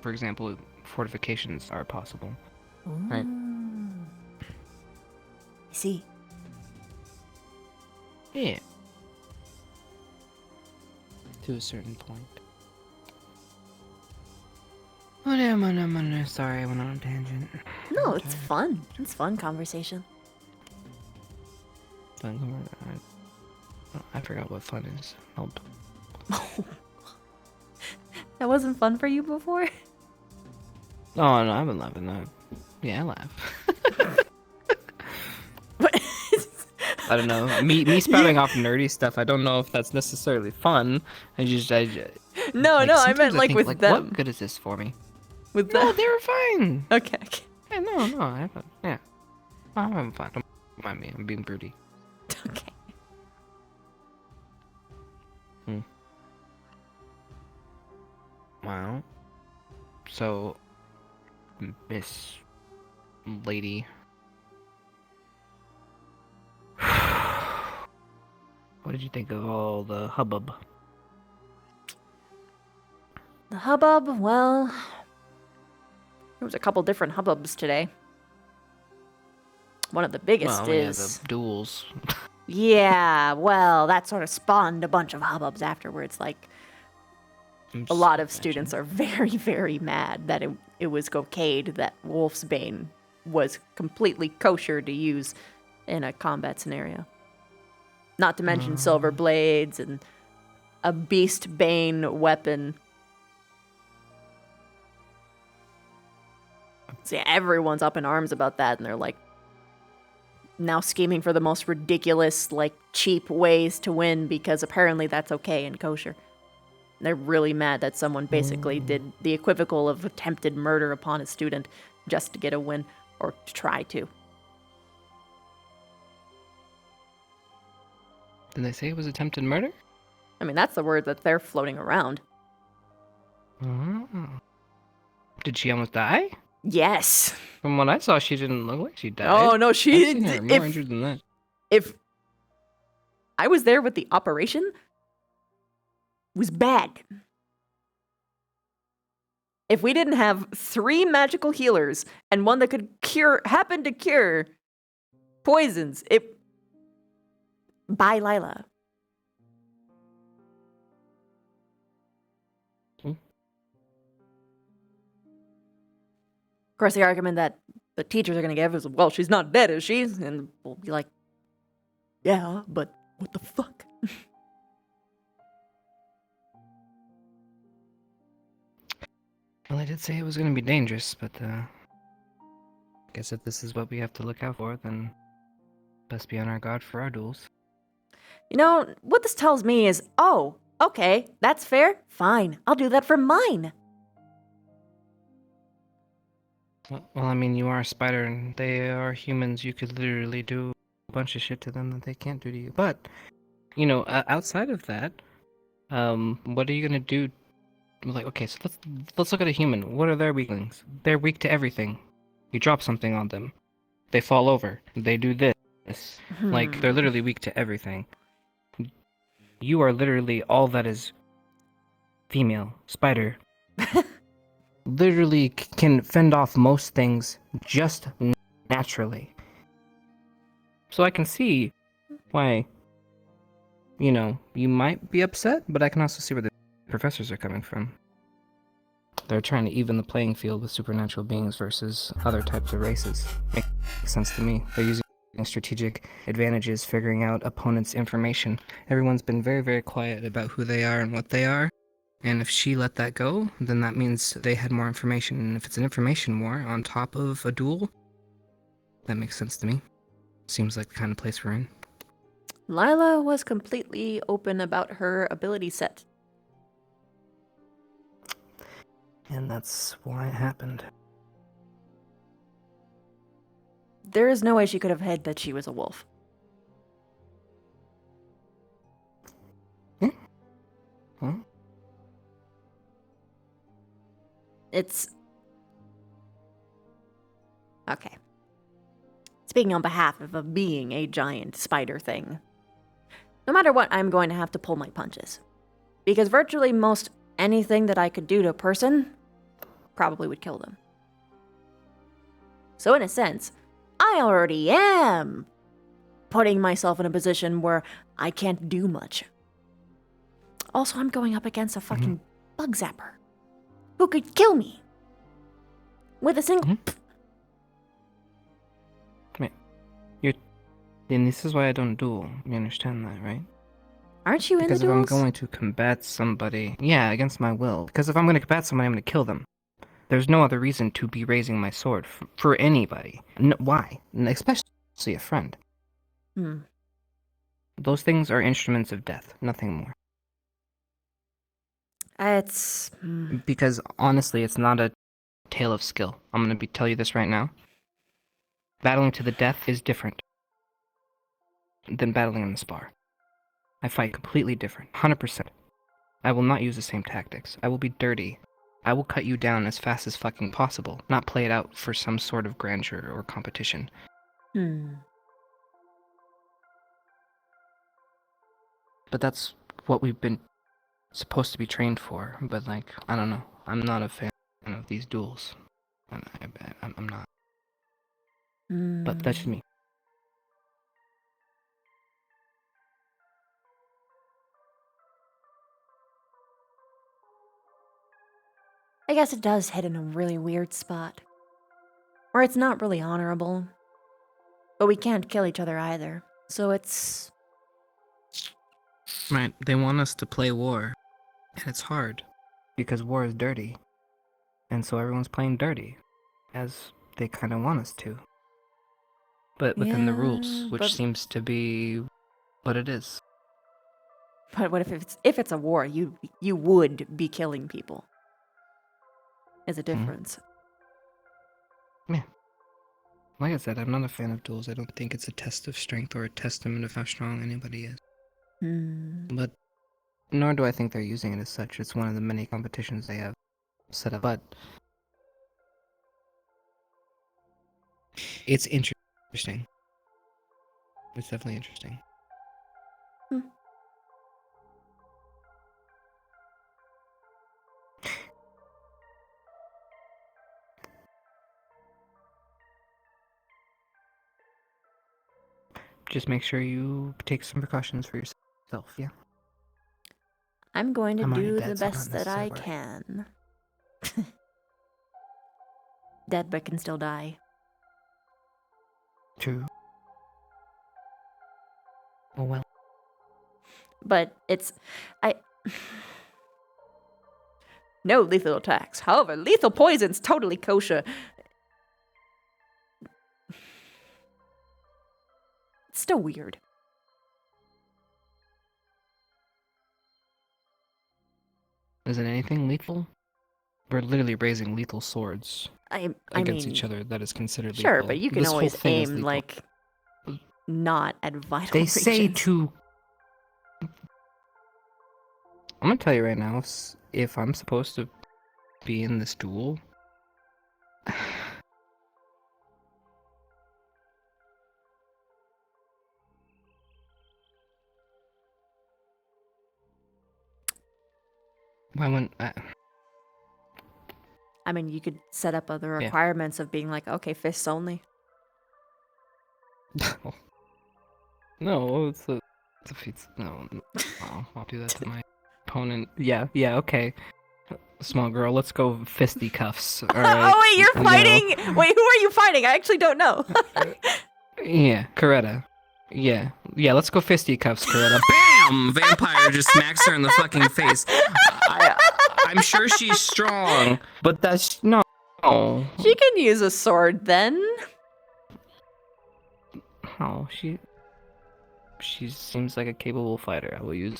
for example, fortifications are possible. Right. See. Yeah. To a certain point. Sorry, I went on a tangent. No, it's fun. It's fun conversation. I forgot what fun is. Help. That wasn't fun for you before? Oh no, I've been laughing. Yeah, I laugh. I don't know. Me spouting off nerdy stuff. I don't know if that's necessarily fun. I No, I sometimes meant like think, with like, them. What good is this for me? With No, them. they were fine. Okay. Yeah, no, I haven't. Yeah, I'm having fun. Don't mind me. I'm being broody. Okay. Wow. So, Miss Lady. What did you think of all the hubbub? The hubbub, well, there was a couple different hubbubs today. One of the biggest Well, yeah, is... the duels. Yeah, well, that sort of spawned a bunch of hubbubs afterwards. Like, a lot of students are very, very mad that it was cocaine, that Wolf's Bane was completely kosher to use in a combat scenario. Not to mention silver blades and a Beast Bane weapon. So yeah, everyone's up in arms about that, and they're like now scheming for the most ridiculous, like cheap ways to win because apparently that's okay in kosher. They're really mad that someone basically did the equivocal of attempted murder upon a student just to get a win, or to try to. Did they say it was attempted murder? I mean, that's the word that they're floating around. Did she almost die? Yes. From what I saw, she didn't look like she died. Oh, no, she I've seen her more injured than that. If I was there with the operation, it was bad. If we didn't have 3 magical healers and one that could happen to cure poisons, by Lila. Of course, the argument that the teachers are going to give is, well, she's not dead, is she? And we'll be like, yeah, but what the fuck? Well, I did say it was going to be dangerous, but Guess if this is what we have to look out for, then best be on our guard for our duels. You know, what this tells me is, oh, okay, that's fair. Fine, I'll do that for mine. Well, I mean, you are a spider and they are humans. You could literally do a bunch of shit to them that they can't do to you. But, you know, outside of that, what are you gonna do? Like, okay, so let's look at a human. What are their weaklings? They're weak to everything. You drop something on them, they fall over. They do this. Like, they're literally weak to everything. You are literally all that is female. Spider. Literally can fend off most things just naturally. So I can see why, you know, you might be upset, but I can also see where the professors are coming from. They're trying to even the playing field with supernatural beings versus other types of races. Makes sense to me. They're using strategic advantages, figuring out opponents' information. Everyone's been very, very quiet about who they are and what they are. And if she let that go, then that means they had more information. And if it's an information war on top of a duel, that makes sense to me. Seems like the kind of place we're in. Lila was completely open about her ability set. And that's why it happened. There is no way she could have hid that she was a wolf. Huh? It's... Okay. Speaking on behalf of being a giant spider thing. No matter what, I'm going to have to pull my punches. Because virtually most anything that I could do to a person probably would kill them. So in a sense, I already am putting myself in a position where I can't do much. Also, I'm going up against a fucking bug zapper who could kill me with a single... And this is why I don't duel. You understand that, right? Aren't you because in the duels? Because if I'm going to combat somebody... Yeah, against my will. Because if I'm going to combat somebody, I'm going to kill them. There's no other reason to be raising my sword for anybody. Why? Especially a friend. Those things are instruments of death, nothing more. It's... Because honestly, it's not a tale of skill. I'm going to tell you this right now. Battling to the death is different than battling in the spar. I fight completely different, 100%. I will not use the same tactics. I will be dirty. I will cut you down as fast as fucking possible, not play it out for some sort of grandeur or competition. But that's what we've been supposed to be trained for, but like, I don't know. I'm not a fan of these duels. I'm not. But that's just me. I guess it does hit in a really weird spot. Where it's not really honorable. But we can't kill each other either. So it's... Right, they want us to play war. And it's hard. Because war is dirty. And so everyone's playing dirty. As they kind of want us to. But within the rules, which seems to be what it is. But what if it's a war, you would be killing people. Is a difference. Yeah. Like I said, I'm not a fan of duels. I don't think it's a test of strength or a testament of how strong anybody is. But nor do I think they're using it as such. It's one of the many competitions they have set up. But it's interesting. It's definitely interesting. Just make sure you take some precautions for yourself, yeah? I'm going to do the best that I can. Dead but can still die. True. Oh well. But it's... No lethal attacks. However, lethal poison's totally kosher. still weird. Is it anything lethal? We're literally raising lethal swords I against mean, each other. That is considered lethal. sure, but you can This whole always thing is aim lethal. like not at vital They regions. say to. I'm gonna tell you right now, if I'm supposed to be in this duel. Why wouldn't I mean, you could set up other Yeah. requirements of being like, okay, fists only. No, it's a feat. No, I'll do that to my opponent. Yeah, okay. Small girl, let's go fisticuffs. All right. Oh wait, you're You know. fighting. Wait, who are you fighting? I actually don't know. Yeah, Coretta. Yeah, let's go fisticuffs, Coretta. Bam! Vampire just smacks her in the fucking face. I'm sure she's strong, but that's no. She can use a sword then. Oh, she seems like a capable fighter. I'm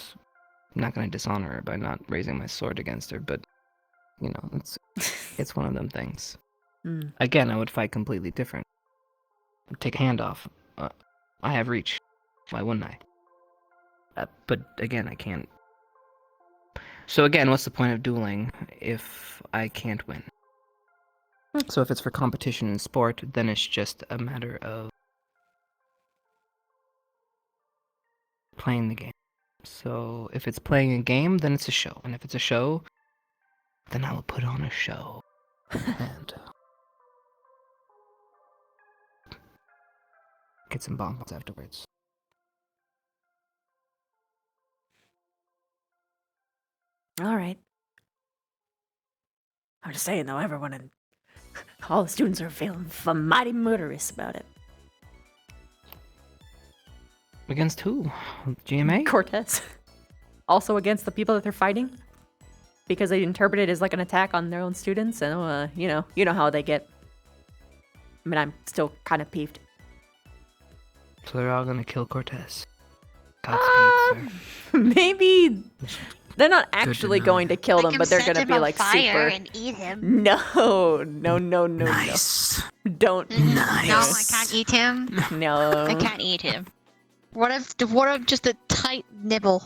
not gonna dishonor her by not raising my sword against her, but you know, it's one of them things. Mm. Again, I would fight completely different. Take a hand off. I have reach. Why wouldn't I? But again, I can't. So again, what's the point of dueling if I can't win? So if it's for competition in sport, then it's just a matter of playing the game. So if it's playing a game, then it's a show. And if it's a show, then I will put on a show. And get some bombs afterwards. All right. I'm just saying though, everyone and all the students are feeling mighty murderous about it. Against who? GMA? Cortez. Also against the people that they're fighting, because they interpret it as like an attack on their own students, and you know how they get. I mean, I'm still kind of peeved. So they're all gonna kill Cortez. Godspeed, sir. Maybe they're not actually know. going to kill them, Make but him they're set gonna him be on like fire super. and eat him. No. Nice. Don't. No, I can't eat him. No. I can't eat him. What if just a tight nibble?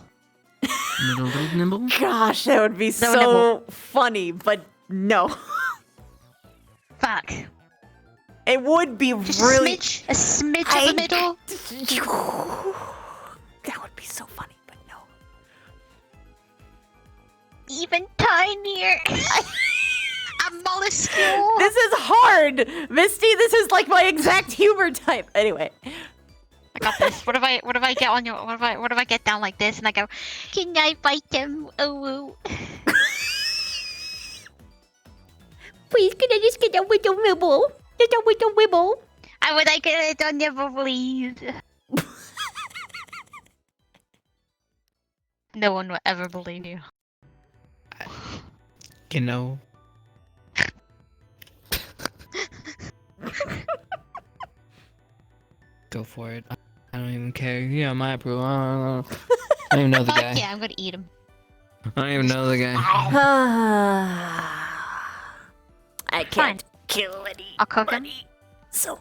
Little nibble? Gosh, that would be so nibble. funny, but no. Fuck. It would be Just really. a smidge of the middle. That would be so funny, but no. Even tinier. A molluscule. This is hard, Misty. This is like my exact humor type. Anyway. I got this. What if I get on your? What if I get down like this and I go? Can I bite him? Oh. Please, can I just get a little nibble? Just a little nibble. I would like it on nibble, please. No one will ever believe you. You know. Go for it. I don't even care. Yeah, my approval. I don't even know the Fuck guy. yeah, I'm gonna eat him. I don't even know the guy. I can't kill any. I'll cook him. So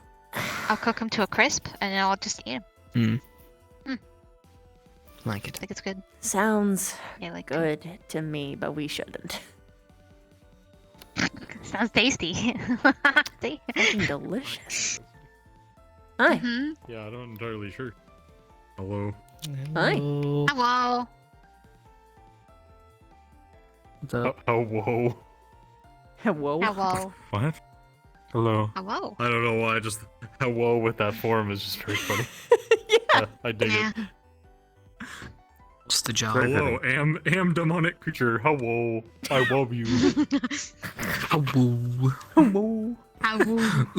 I'll cook him to a crisp and then I'll just eat him. Like it. I think it's good. sounds Yeah, like good to me, but we shouldn't. Sounds tasty. Fucking delicious. Hi. Mhm. Yeah, I'm not entirely sure. Hello. Hi. Hello. What's up? Whoa. Hello. Hello. What? Hello. Hello. I don't know why, just hello with that form is just very funny. Yeah. I dig it. What's the job? Hello, am demonic creature. Hello. I love you. Hello. Hello.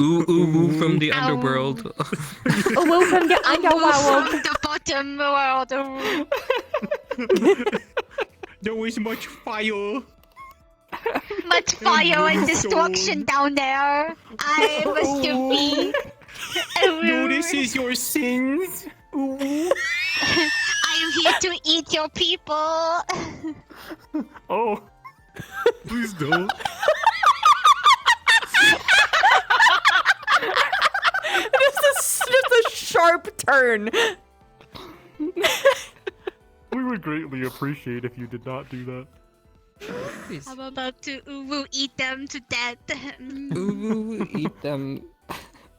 Ooh, from the underworld. Hello from the underworld. From the bottom world. There was much fire. Much fire and destruction down there. I must be. No, this is your sins. I am here to eat your people. Oh, please don't. Just a sharp turn. We would greatly appreciate if you did not do that. I'm about to eat them to death. Ooh, eat them.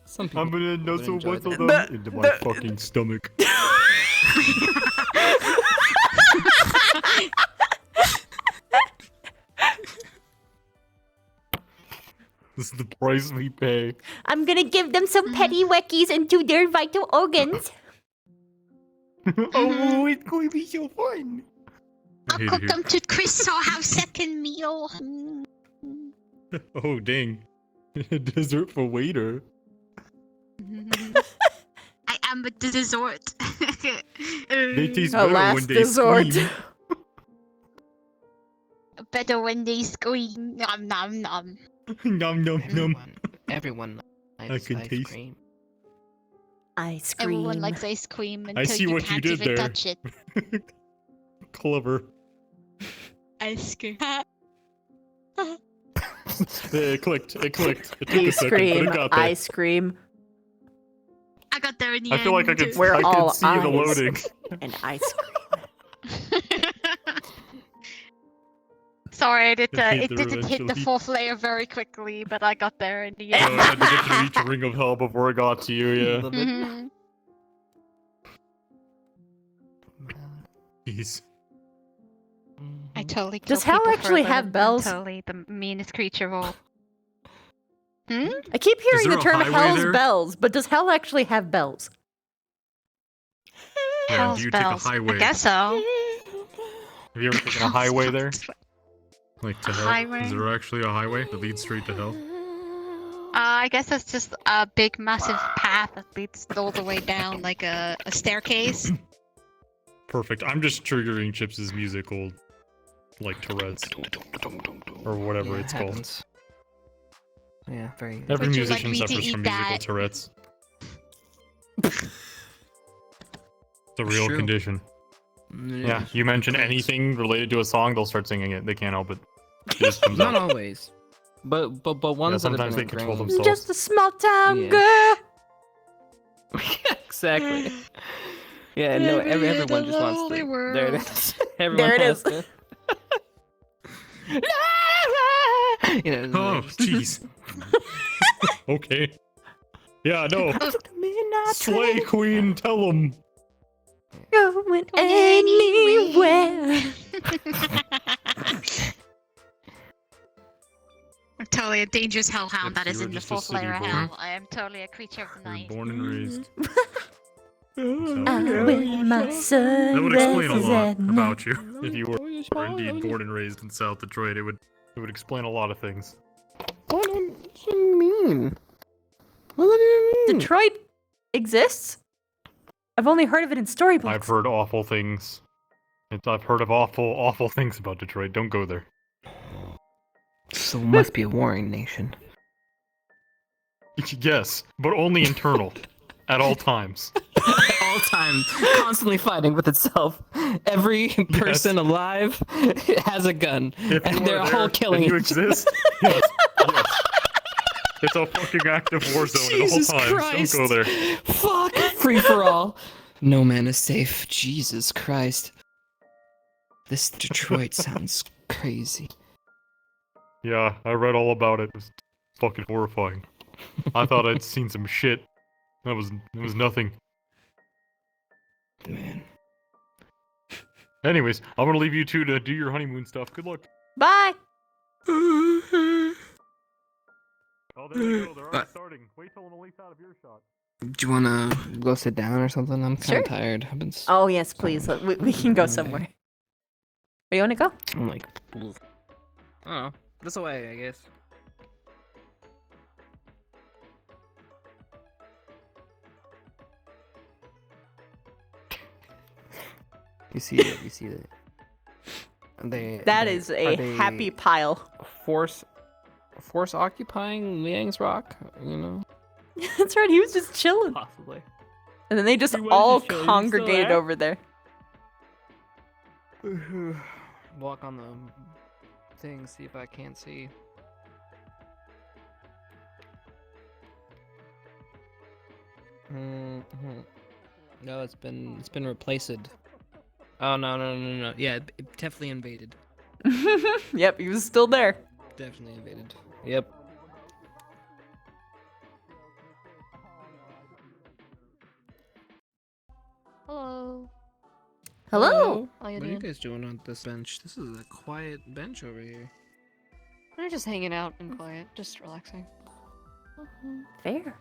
Some people I'm gonna would nuzzle enjoy wuzzle that. them into my fucking stomach. This is the price we pay. I'm gonna give them some petty weckies into their vital organs. Oh, it's going to be so fun. I'll cook them to Chris or have second meal. Oh, dang. Dessert for waiter. I am a dessert. They taste A better last when they dessert. scream. Better when they scream. Nom nom nom. Nom nom nom. Everyone I likes can ice taste. cream. Ice cream. Everyone likes ice cream until I see you what you can't did even there. touch it. Clever. Ice cream. It clicked. It clicked. It took a Ice second, but cream. it got there. Ice cream. I got there in the I end. feel like I could, We're I all could see the eyes. loading. And ice cream. Sorry, it hit there didn't hit the eventually. 4th layer very quickly, but I got there in the I end. had to get through each ring of hell before it got to you, yeah. Mhm. Jeez. I totally Does kill hell people actually further. have I'm bells? totally the meanest creature of all. Hmm? I keep hearing there the a term highway hell's there? bells, but does hell actually have bells? Yeah, Hell's do you bells. take a highway? I guess so. Have you ever taken a highway there? Like to hell? highway? Is there actually a highway that leads straight to hell? I guess that's just a big, massive path that leads all the way down, like a staircase. Perfect. I'm just triggering Chips' musical, like Tourette's. Or whatever Yeah, it's it called. happens. Yeah, very. Every Would you like musician me to suffers eat from that? musical Tourette's. It's a real True. condition. Yeah, you mention anything related to a song, they'll start singing it. They can't help it. It just comes Not out. always. But ones that have sometimes been they control ingrained. themselves. Just a small town Yeah. girl. Exactly. Yeah, no, everyone just wants lonely to. world. There it is. Everyone There it has is. to. You know, it's Oh, like- jeez. Okay. Yeah, no. Slay Queen, tell them. Going anywhere. I'm totally a dangerous hellhound that Yes, is you in were the just a 4th city layer of boy. hell. I am totally a creature of the You're night. born and raised. I wear my That would explain a sunglasses lot at night. about you. If you were indeed born and raised in South Detroit, it would explain a lot of things. What do you mean? What do you mean? Detroit exists? I've only heard of it in storybooks. I've heard awful things. I've heard of awful things about Detroit. Don't go there. So it must be a warring nation. Yes, but only internal. At all times. All time, constantly fighting with itself. Every person alive has a gun, If and you they're are there all killing and you each exist, yes, yes. It's a fucking active war zone Jesus at all times. Christ. Don't go there. Fuck! Free for all. No man is safe. Jesus Christ. This Detroit sounds crazy. Yeah, I read all about it. It was fucking horrifying. I thought I'd seen some shit. It was nothing. Man. Anyways, I'm gonna leave you two to do your honeymoon stuff. Good luck. Bye. Oh, there you go. They're already starting. Wait till Elite's out of earshot. Do you wanna go sit down or something? I'm kind Sure. of tired. I've been. Oh, yes, please. We can go somewhere. Where do you want to go? I'm like. I don't know. This way, I guess. You see it? You see it? That is a happy pile. Force occupying Liang's rock, you know? That's right, he was just chilling. Possibly. And then they just We wanted to all show you, so congregated eh? over there. Walk on the thing, see if I can't see. No, it's been replaced. Oh no. Yeah, it definitely invaded. Yep, he was still there. Definitely invaded. Yep. Hello. Hello. How you What are you doing? guys doing on this bench? This is a quiet bench over here. We're just hanging out and quiet, just relaxing. Fair.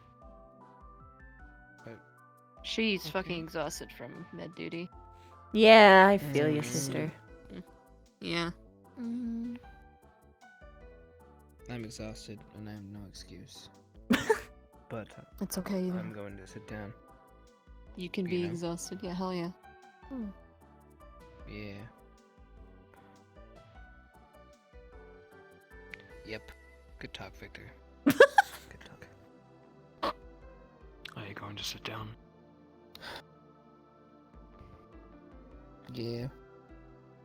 She's fucking exhausted from med duty. Yeah, I feel you, sister. Yeah. Mm-hmm. I'm exhausted and I have no excuse. But It's okay. I'm going to sit down. You can be exhausted. Yeah, hell yeah. Yeah. Yep. Good talk, Victor. Good talk. Are you going to sit down? Yeah.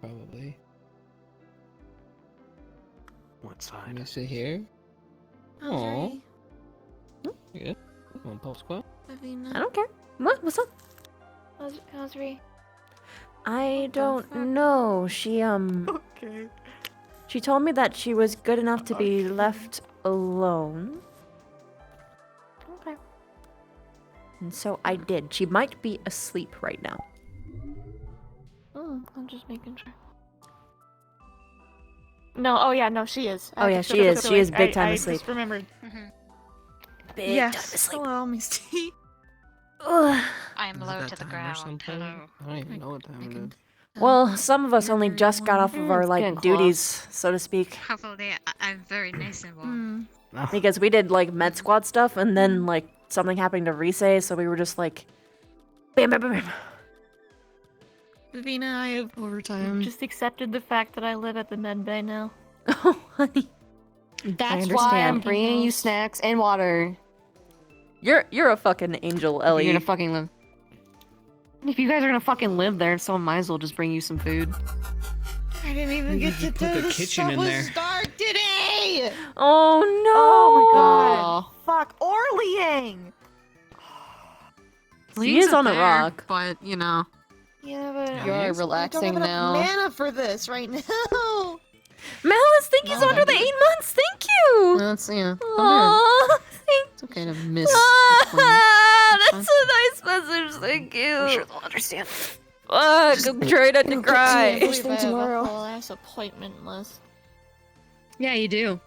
Probably. What side? Can you sit here? Aww. Yeah. Want pop squat? I don't care. What's up? How's Ree? I don't know. She Okay. She told me that she was good enough to be left alone. Okay. And so I did. She might be asleep right now. I'm just making sure. No, oh yeah, no, she is. Oh yeah, she is. She is big time I asleep. just remembered. Big Yes. time asleep. Hello, Misty. Ugh. I'm Is low that to the time or ground. something? Hello. I don't even know what time it is. Well, some of us only just got off of our It's getting like duties, so to speak, Hopefully, I'm very nice and warm. because we did like med squad stuff, and then like something happened to Rise, so we were just like, bam, bam, bam, bam. Vivina, I have Overtime. just accepted the fact that I live at the med bay now. Oh, honey, That's why I'm bringing you snacks and water. you're a fucking angel, Ellie. You're gonna fucking live. If you guys are gonna fucking live there, so I might as well just bring you some food. I didn't even get to put do the the kitchen stuff in was there. dark today. Oh no! Oh my god! Fuck, or Liang. She is on a there, rock. but you know. Yeah, but You are I don't relaxing have now. enough mana for this right now. Malice, thank you so much for the 8 months. Thank you. That's yeah. Aw, It's okay to miss. that's a nice message. Thank you. I'm sure they'll understand. Fuck, I'm trying not to cry. First thing tomorrow. I have a whole ass appointment list. Yeah, you do.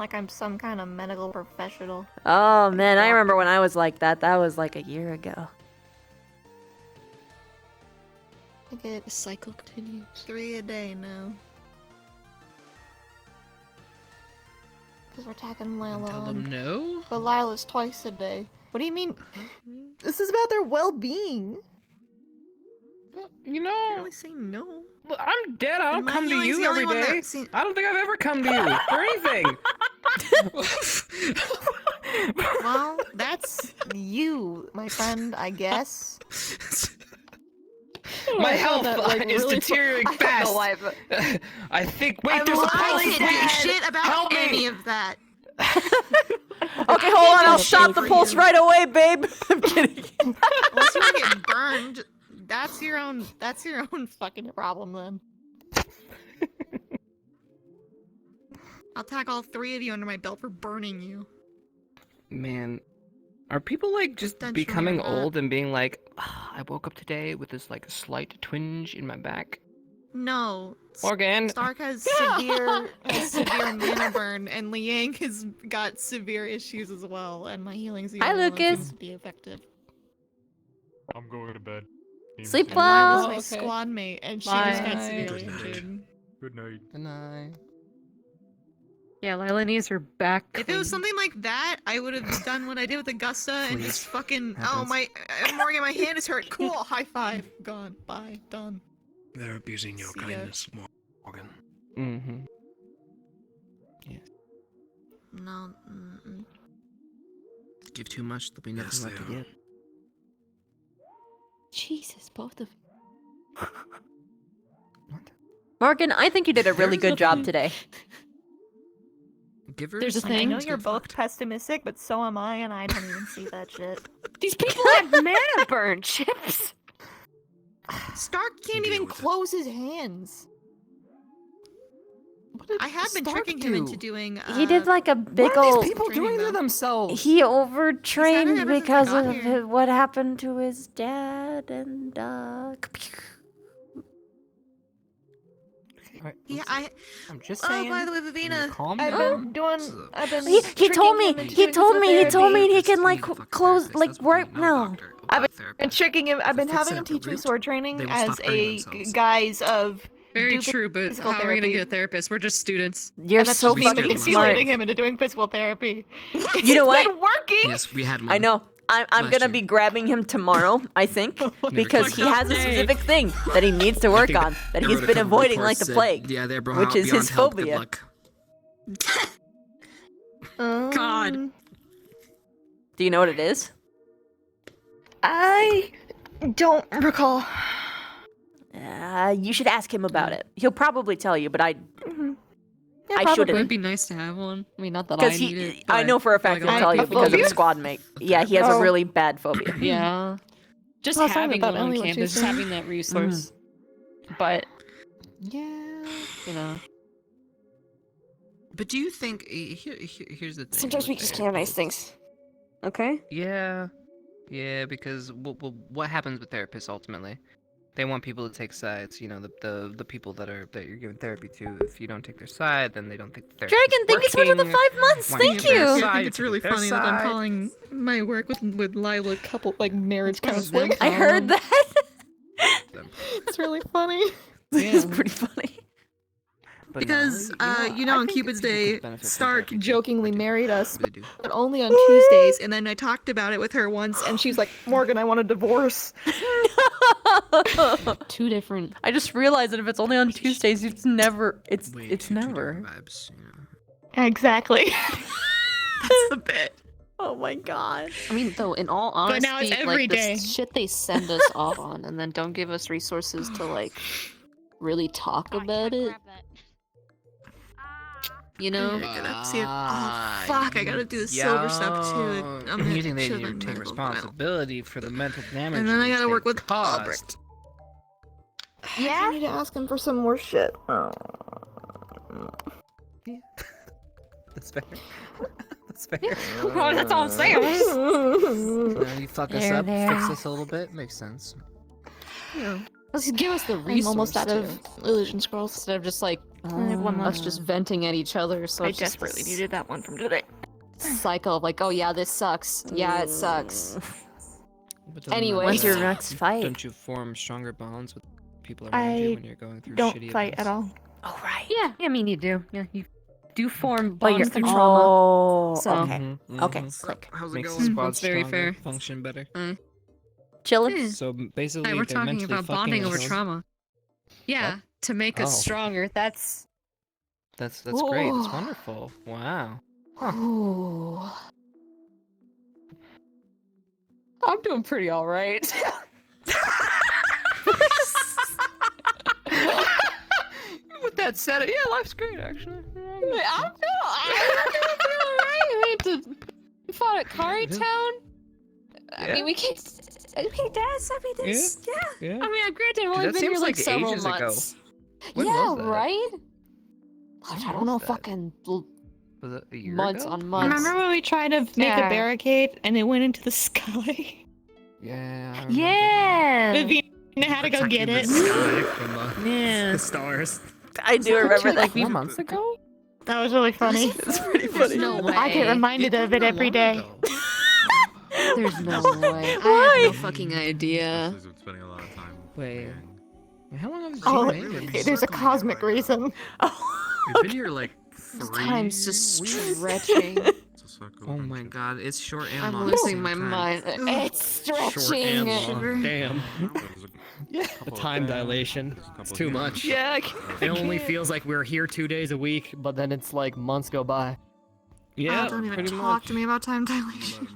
Like I'm some kind of medical professional. Oh man, I remember when I was like that. That was like a year ago. I get The cycle continues. 3 a day now. Because we're tagging Lila Tell on. them no? But Lila's twice a day. What do you mean? This is about their well-being. You know, really say no. well, I'm dead. I don't My come to healing's you the only every one day. that seem- I don't think I've ever come to you for anything. Well, that's you, my friend, I guess. My I health found that, like, is really deteriorating I don't know fast. why, but I think. Wait, I'm there's a lying. police I didn't do head. shit about Help any me. of that. Okay, hold on. I'll shot the pulse right away, babe. I'm kidding. Unless you want to get burned, that's your own fucking problem then. I'll tag all 3 of you under my belt for burning you. Man, are people like just Don't you becoming remember that? old and being like, "Ah, I woke up today with this like slight twinge in my back? No. Morgan. Stark has severe mana burn, and Liang has got severe issues as well, and my healing's the Hi, only one that Lucas. seems to be effective. I'm going to bed. Sleep And Lila's well. my okay. squad mate, and she Bye. just got severely Good night. injured. Good night. Good night. Yeah, Lila needs her back. If it was something like that, I would have done what I did with Augusta and just fucking. Oh my, Morgan, my hand is hurt. Cool, high five. Gone. Bye. Done. They're abusing your See ya. kindness, Morgan. Mm-hmm. Yes. No. Give too much, there'll be nothing Yes, left they to are. give. Jesus, both of you. Morgan, I think you did a really good job today. There's a I thing. know you're both pessimistic, but so am I, and I don't even see that shit. These people have mana burn, Chips. Stark can't even close his hands. I have been Stark tricking him into do? doing. He did like a big What are ol'. these people doing to themselves? He overtrained ever since I because got of here. what happened to his dad and Yeah, I'm just Oh, saying. by the way, Vivina, calm I've down. been doing. I've been. he told me tricking him into he doing told me he told me physical he can like therapy. close like right now. I've been tricking him. I've been having him teach me sword training as a guise of. Very do true, but physical how are we gonna therapy. get a therapist? We're just students. You're And that's so just me fucking manipulating smart. him into doing physical therapy. You know what? It's been working. Yes, we had one. I know. I'm Last gonna year. be grabbing him tomorrow, I think, because he has a Hey. specific thing that he needs to work think on that I he's wrote a been couple avoiding like reports the said, plague, Yeah, they're which is his beyond help, good phobia. luck. God. Do you know what it is? I don't recall. You should ask him about it. He'll probably tell you, but I It'd shouldn't. be nice to have one. I mean, not that I Because need it. I know for a fact like, he'll tell you a because of phobia? squad mate. Yeah, he has a Oh. really bad phobia. Yeah. Just Well, sorry having about one on Ellie, what you campus, just said. having that resource. But, Yeah. you know. But do you think here's the thing? Sometimes we with just it. can't have nice things. Okay? Yeah. Yeah, because what happens with therapists ultimately? They want people to take sides. You know, the people that you're giving therapy to. If you don't take their side, then they don't think the therapy. Dragon, thank you so much for the 5 months. Thank you. I think it's really funny that I'm calling my work with Lila couple like marriage counseling. I heard that. It's really funny. It's pretty funny. But Because, you know, I on think Cupid's people Day, could benefit from Stark therapy. jokingly married us, They do. but only on Tuesdays. And then I talked about it with her once, and she's like, "Morgan, I want a divorce." Two different. I just realized that if it's only on Tuesdays, it's never. It's Wait, it's two never. different vibes, you know. Exactly. That's the bit. Oh my god. I mean, though, in all honesty, But now it's every like day. the shit they send us off on, and then don't give us resources to like really talk about it. You know? I gotta see it. Oh fuck! I gotta do the silver stuff too. I'm You think they sure need to they're take medical responsibility for the mental damage? And then I that gotta they work with caused. Albrecht. Yeah. I need to ask him for some more shit. That's fair. That's fair. Well, that's all I'm saying. You fuck us There, up, there. fix us a little bit. Makes sense. Let's give us the I'm resource. almost out of illusion scrolls. Instead of just like have one more. us just venting at each other. So I it's just desperately this needed that one from today. cycle of like, oh yeah, this sucks. Yeah, it sucks. But doesn't Anyway. When's your that- next fight? Don't you form stronger bonds with people around you I when you're going through don't shitty fight events? at all. Oh right. Yeah, I mean you do. Yeah, you do form But bonds you're through trauma. Oh, So- okay. Okay. Click. How's it Makes the going? squad That's very stronger, fair. function better. Chillin'. So basically, Hey, we're they're talking mentally about fucking bonding over us. trauma. Yeah, to make us Oh. stronger. That's That's great. That's Ooh. wonderful. Wow. Ooh. I'm doing pretty all right. With that said, yeah, life's great actually. I'm doing all right. We went to fought at Kari Town. I mean, we kicked ass. I mean, this. Yeah. I mean, granted, I've only that been here seems like like several ages ago. months. When yeah, was that? right. I don't know, that? fucking Was it a year months ago? on months. Remember when we tried to make Yeah. a barricade and it went into the sky? Yeah. I remember Yeah. Vivina had to go get it. The sky from Yeah. the stars. I do remember like that. 4 months ago. That was really funny. It's pretty There's funny. no way. I get reminded of it every day. There's no way. I have no fucking idea. Spending a lot of time. Wait. How long have you Oh, been here? there's a cosmic reason. We've been here like 3 Time's just weeks. stretching. Oh my god, it's short and I'm long. at the losing same my time. mind. It's Short and stretching. long. Damn. The time dilation. It's too much. Yeah. It only feels like we're here 2 days a week. But then it's like months go by. Yeah, don't even pretty talk much. to me about time dilation.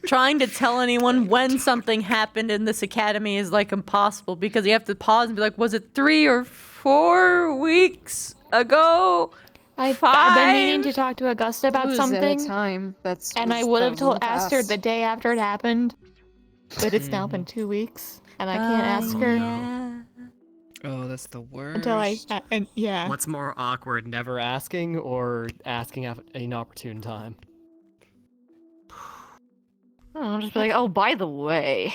Trying to tell anyone when something happened in this academy is like impossible because you have to pause and be like, was it 3 or 4 weeks ago? I've been meaning to 5? talk to Augusta about something. Time. And I would have asked her the day after it happened, but it's now been 2 weeks, and I can't ask her Oh, that's the worst. until yeah. What's more awkward, never asking or asking at an inopportune time? I'll just be like, oh, by the way.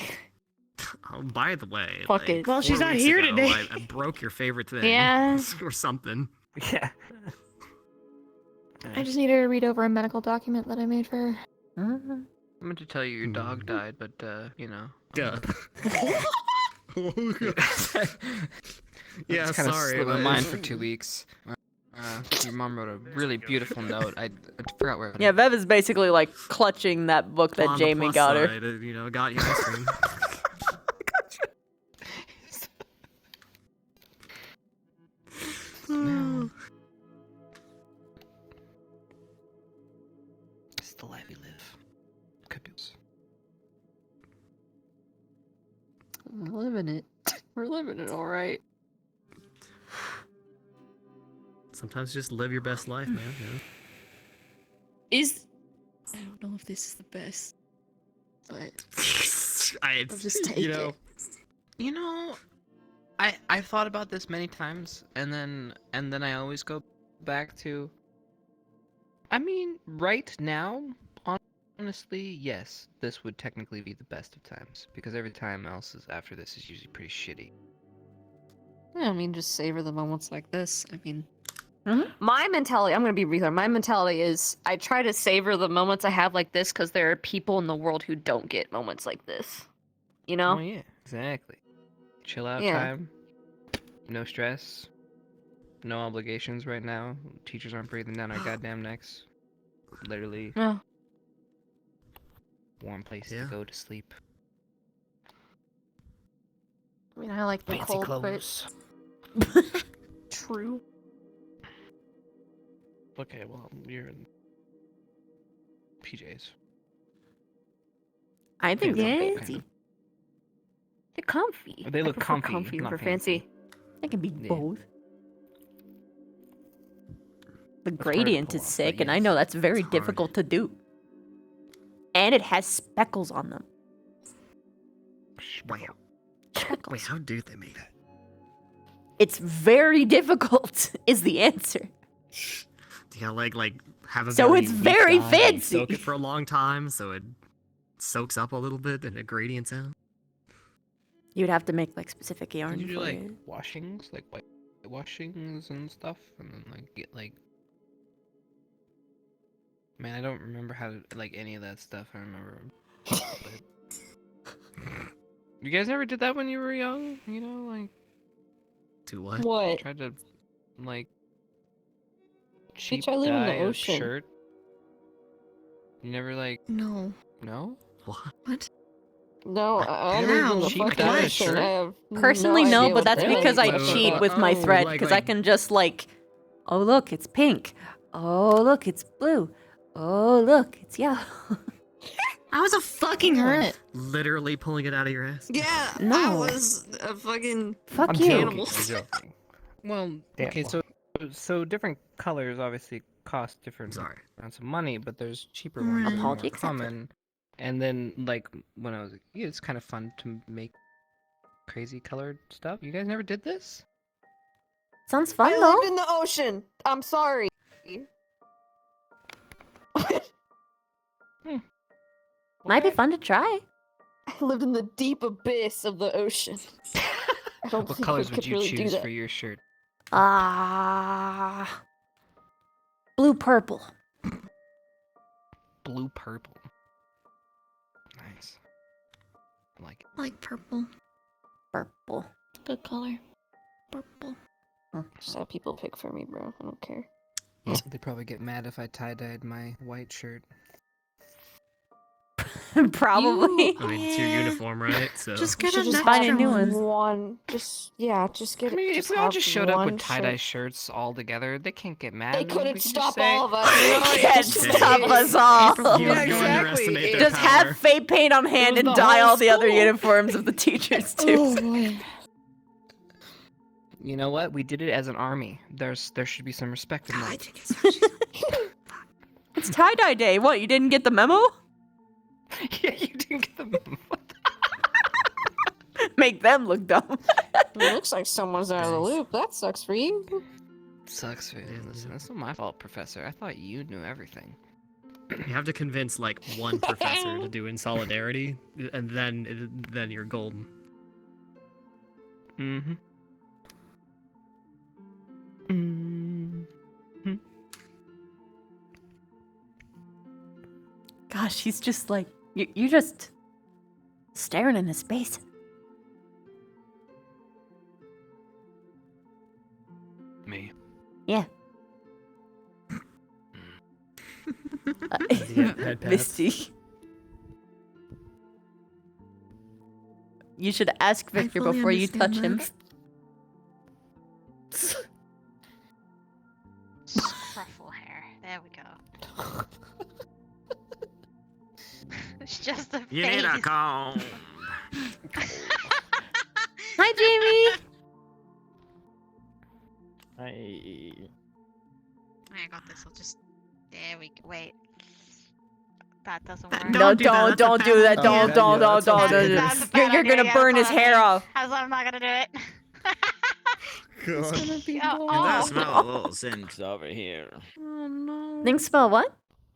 Oh, by the way, Fuck like, it. Well, 4 she's not weeks here ago, today. I broke your favorite thing. Yeah. or something. Yeah. I just need her to read over a medical document that I made for her. I meant to tell you your dog died, but you know. Yeah. Yeah, sorry, Slipped my but- mind for 2 weeks. Your mom wrote a really beautiful note. I forgot where. Yeah, Vev is basically like clutching that book that On the Jamie plus got her. side, you know, got you ice cream. It's the life we live. Caboose. We're living it. We're living it, all right. Sometimes just live your best life, man. You know? I don't know if this is the best, but I'll just take it. You know, I've thought about this many times, and then I always go back to. I mean, right now, honestly, yes, this would technically be the best of times because every time else is after this is usually pretty shitty. Yeah, I mean, just savor the moments like this. I mean, my mentality, I'm gonna be real here. My mentality is I try to savor the moments I have like this because there are people in the world who don't get moments like this. You know? Oh yeah, exactly. Chill out Yeah. time. No stress. No obligations right now. Teachers aren't breathing down our goddamn necks. Literally. Yeah. Warm place to go to sleep. I mean, I like the Fancy cold, clothes. but true. Okay, well, you're in PJs. I think Yeah. they're Fancy. They're comfy. They I look prefer comfy, not over fancy. fancy. They can be Yeah. both. The hard to gradient pull is off, sick, but and I yes, know that's very it's hard. difficult to do. And it has speckles on them. Wow. Wait, how do they make that? It's very difficult, is the answer. Do you gotta like have a So very it's weak very dye and fancy. Soak it for a long time so it soaks up a little bit and it gradients out. You'd have to make like specific yarn Did you do for like it. washings, like white washings and stuff, and then like get like. Man, I don't remember how to like any of that stuff. I remember. But... You guys ever did that when you were young? You know, like. Do what? What? Tried to, like. Cheap I live in the dye a ocean. shirt. You never like. No. No. What? No, I You live never in the cheap fucking dye a ocean. shirt? I have Personally, no no, idea but what that's that because is. I cheat with my thread, because I can just like, oh look, it's pink. Oh look, it's blue. Oh look, it's yellow. I was a fucking hermit. Literally pulling it out of your ass. Yeah, No. I was a fucking Fuck I'm you. joking, I'm joking. Well, Damn. okay, so different colors obviously cost different amounts of money, but there's cheaper ones that are more Apology accepted. common. And then, like when I was a kid, it's kind of fun to make crazy colored stuff. You guys never did this? Sounds fun I though. lived in the ocean. I'm sorry. Might be fun to try. I lived in the deep abyss of the ocean. I don't What think colors we would could you really do choose that. for your shirt? Blue purple. Blue purple. Nice. I like it. I like purple. Purple. Good color. Purple. Just have people pick for me, bro. I don't care. They probably get mad if I tie-dyed my white shirt. Probably. I mean, it's your uniform, right? So Just get should a just find a new one. one. Just get. I mean, if we all have just showed up one with tie-dye shirt. shirts all together, they can't get mad. They We couldn't could stop just say, all of us. They can't stop us all. Yeah, exactly. Just have fake paint on hand and dye all the other uniforms of the teachers too. boy. You know what? We did it as an army. There should be some respect in that. It's tie-dye day. What, you didn't get the memo? Yeah, you didn't get the memo. Make them look dumb. It looks like someone's out of the loop. That sucks for you. Sucks for you. Listen, that's not my fault, Professor. I thought you knew everything. You have to convince like one professor to do in solidarity, and then you're golden. Mm-hmm. Gosh, he's just like, you're just staring in his face. Me. Yeah. Head pats? Misty. You should ask Victor fully before you touch understand him. Scruffle hair. There we go. It's just a You face. need a comb. Hi, Jamie. I got this. I'll just. There we go. Wait. That doesn't work. No, don't do that. Don't. You're gonna burn his hair off. I'm not gonna do it. That smell a little singed over here. Oh no. Things smell what?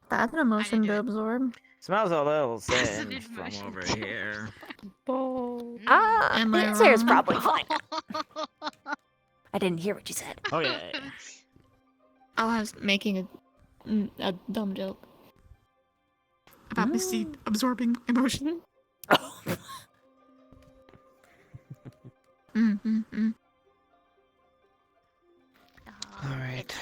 That's an emotion to absorb. Smells a little singed from over here. His hair's probably fine. I didn't hear what you said. Oh yeah. I was making a dumb joke. About Misty absorbing emotion. Alright.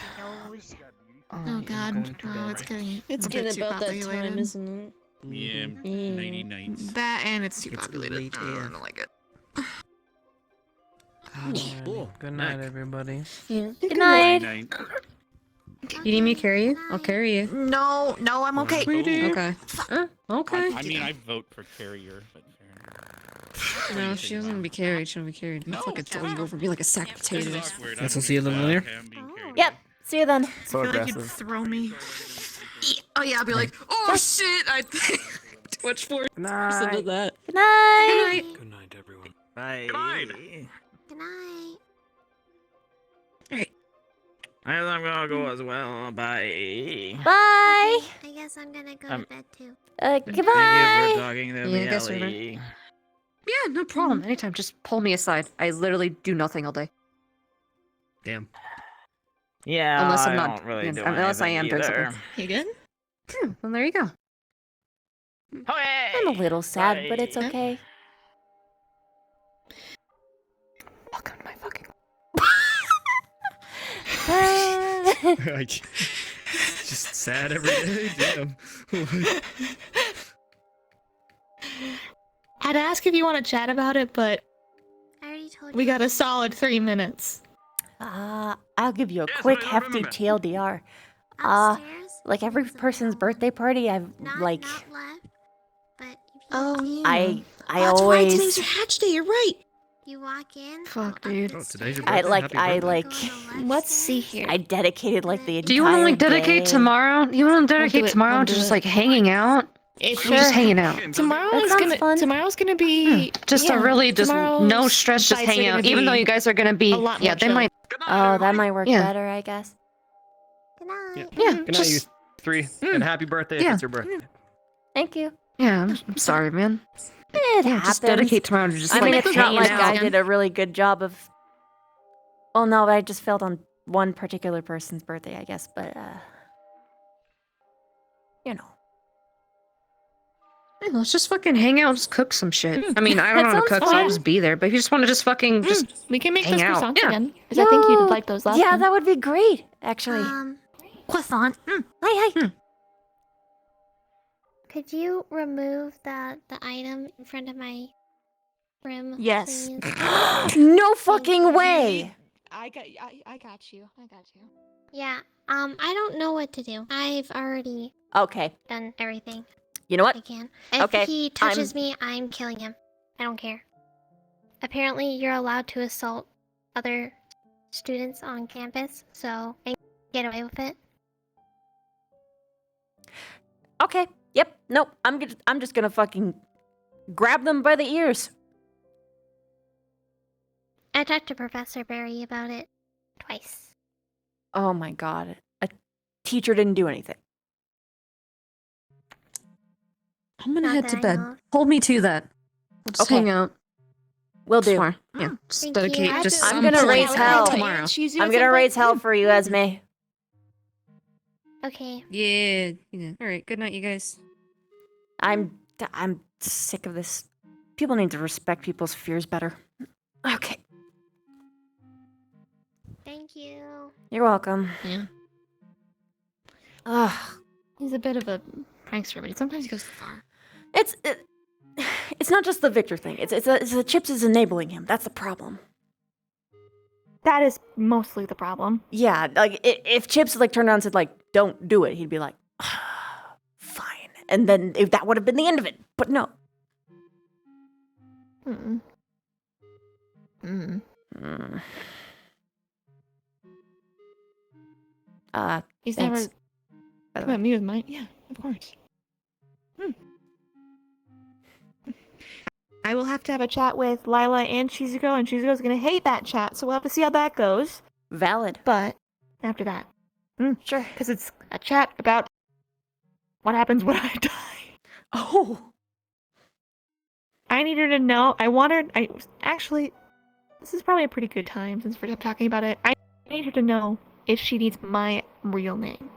Oh god. Oh, it's getting It's a bit getting too about that populated. time, isn't it? Yeah, 90 nights. That and it's too It's populated. late I AF. don't like it. Good night, everybody. Yeah. Good night. You need me to carry you? I'll carry you. No, I'm okay. Okay. Okay. I mean, I vote for carrier, but No, she doesn't want to be carried. She don't want to be carried. I'll fucking throw you over me like a sack of potatoes. Guess I'll see you a little later. Yep. See you then. I feel like you'd throw me. Oh yeah, I'll be like, oh shit, I too much force into that. Good night. Good night, everyone. Bye. Good night. I guess I'm gonna go as well. Bye. Bye. I guess I'm gonna go to bed too. Thank you Goodbye. for talking to Yeah, me, I guess we're Ellie. Yeah, no problem. Anytime. Just pull me aside. I literally do nothing all day. Damn. Yeah, Unless I'm I not. don't really do unless I am anything doing either. something. You good? Yeah, well, there you go. Okay. I'm a little sad, but it's okay. Welcome to my fucking. Just sad every day. Damn. I'd ask if you want to chat about it, but I already told we you. got a solid 3 minutes. I'll give you a quick hefty TLDR. Upstairs? Like every person's birthday party, I've like Not left. But if you Oh yeah. I That's right. always Today's your hatch day. You're right. You walk in. Fuck, go up dude. the Oh, today's your I birthday. like Happy I birthday. like Go on the left Let's see stairs. here. I dedicated like the entire Do you want to like dedicate day. tomorrow? You want to dedicate do it, tomorrow I'll to do just it. like hanging out? If We're just hanging out. Tomorrow That is sounds gonna. fun. Tomorrow's gonna be. Just to really just no tomorrow's stress, just fights are hang gonna out. Even though be you guys are gonna be, a lot yeah, more they chill. might. Oh, that might work Yeah. better, I guess. Good night. Yeah, Good night, just you three. And happy birthday yeah. if it's your birthday. Thank you. yeah. I'm sorry, man. It Yeah, happens. just dedicate tomorrow to just I like mean, it's not hanging like out. I did a really good job of. Well, no, I just failed on one particular person's birthday, I guess. But you know. Hey, let's just fucking hang out, and just cook some shit. I mean, I don't That know how to sounds cook, so I'll fun. just be there. But if you just want to just fucking just We can make hang those out. croissants Yeah. again. Because I think you'd like those last Yeah, time. that would be great, actually. Croissant. Hi. Could you remove the item in front of my room? Yes. Please? No fucking way. I got you. Yeah. I don't know what to do. I've already Okay. done everything You know what? I can. If Okay, he touches me, I'm killing him. I don't care. Apparently, you're allowed to assault other students on campus, so and get away with it. Okay. Yep. Nope. I'm just gonna fucking grab them by the ears. I talked to Professor Barry about it twice. Oh my god. A teacher didn't do anything. I'm gonna Not head that to I bed. know of. Hold me to that. We'll just Okay. hang out. Will do. Tomorrow. Yeah. Just Thank dedicate you. just I'm some gonna point raise hell. tomorrow. I'm gonna raise hell for you, Esme. Okay. Yeah. All right. Good night, you guys. I'm sick of this. People need to respect people's fears better. Okay. Thank you. You're welcome. Yeah. Ugh. He's a bit of a prankster, but sometimes he goes too far. It's not just the Victor thing. It's the Chips is enabling him. That's the problem. That is mostly the problem. Yeah, like if Chips like turned around and said like don't do it, he'd be like fine, and then if that would have been the end of it. But no. Mm. He's thanks, never by the come way. at me with mine. Yeah, of course. I will have to have a chat with Lila and Shizuko, and Shizuko's gonna hate that chat, so we'll have to see how that goes. Valid. But after that, sure, because it's a chat about what happens when I die. Oh. I need her to know. I want her. Actually, this is probably a pretty good time since we're talking about it. I need her to know if she needs my real name.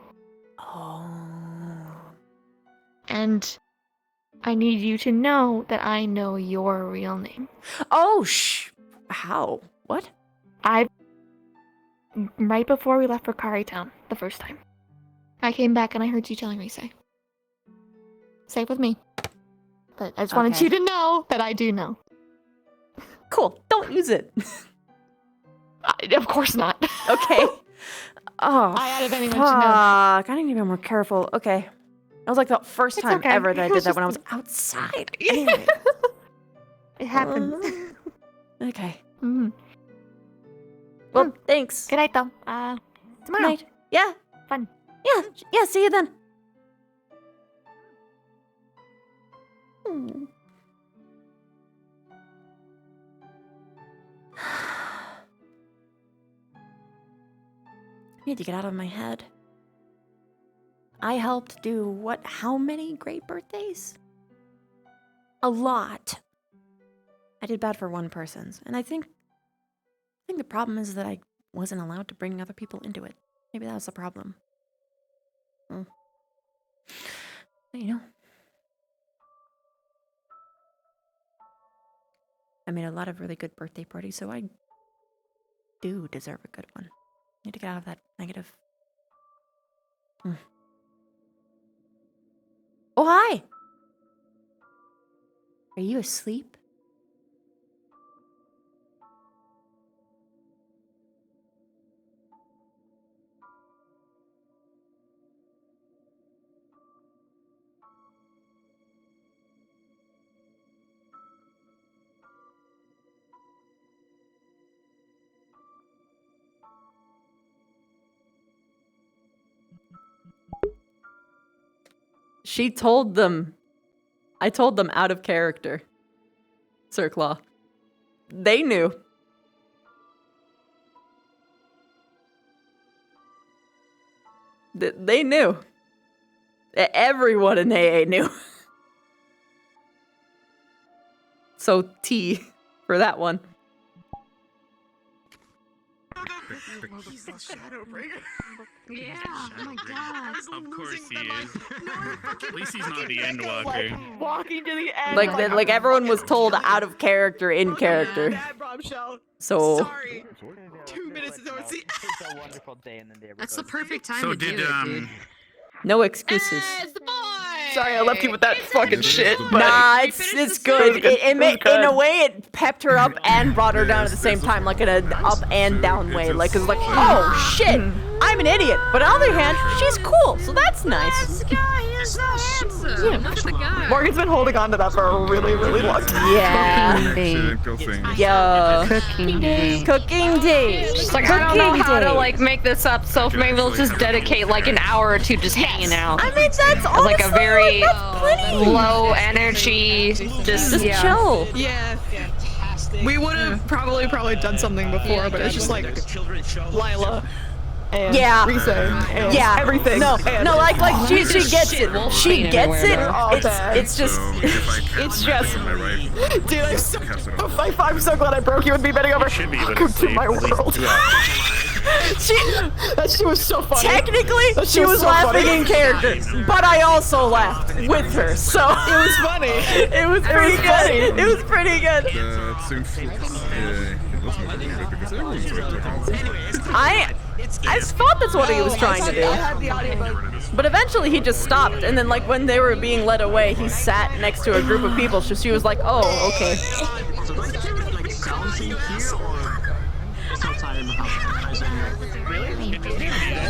Oh. And I need you to know that I know your real name. Oh, how? What? Right before we left for Kari Town, the first time, I came back and I heard you telling me say it with me. But I just wanted Okay. you to know that I do know. Cool. Don't use it. Of course not. Okay. Oh. I out of anyone to know. Fuck. I need to be more careful. Okay. That was like the first It's time okay. ever that I It did was that when I just- was outside. Anyway. It happens. Okay. Mhm. Well, thanks. Good night, though. Tomorrow. Night. Yeah. Fun. Yeah. See you then. Hmm. I need to get out of my head. I helped do how many great birthdays? A lot. I did bad for one person's, and I think the problem is that I wasn't allowed to bring other people into it. Maybe that was the problem. But, I made a lot of really good birthday parties, so I do deserve a good one. Need to get out of that negative. Oh, hi! Are you asleep? She told them. I told them out of character. Sir Claw. They knew. They knew. Everyone in AA knew. So T for that one. He's the Shadowbringer. Yeah. Oh my god. Of course he is. At least he's not the Endwalker. Walking to the end. Like everyone was told out of character, in character. Bad bombshell. So Sorry. 2 minutes ago. See. It's a wonderful day, and then That's the perfect time So to do did it, dude. No excuses. Sorry, I left you with that fucking shit. But Nah, it's good. In a way, it pepped her up and brought her down at the same time, like in an up and down way. Like, it's like, oh shit, I'm an idiot. But on the other hand, she's cool, so that's nice. Morgan's been holding on to that for a really, really long time. Yeah. Yo. Cooking day. Cooking day. Just like, I don't know how to like make this up, so maybe we'll just dedicate like an hour or two just hanging out. I mean, that's honestly, like a very that's plenty. low energy, just chill. Yeah. We would have probably done something before, but it's just like Lila. And Risa and everything. No, and like she gets it. She gets it. It's just. Dude, I'm so glad I broke you with me bending over. Welcome to my world. She was so funny. Technically, she was so laughing funny. in character, but I also laughed with her, so it was funny. It was pretty good. It was pretty good. I thought that's what he was trying to do. But eventually he just stopped, and then like when they were being led away, he sat next to a group of people, so she was like, oh, okay.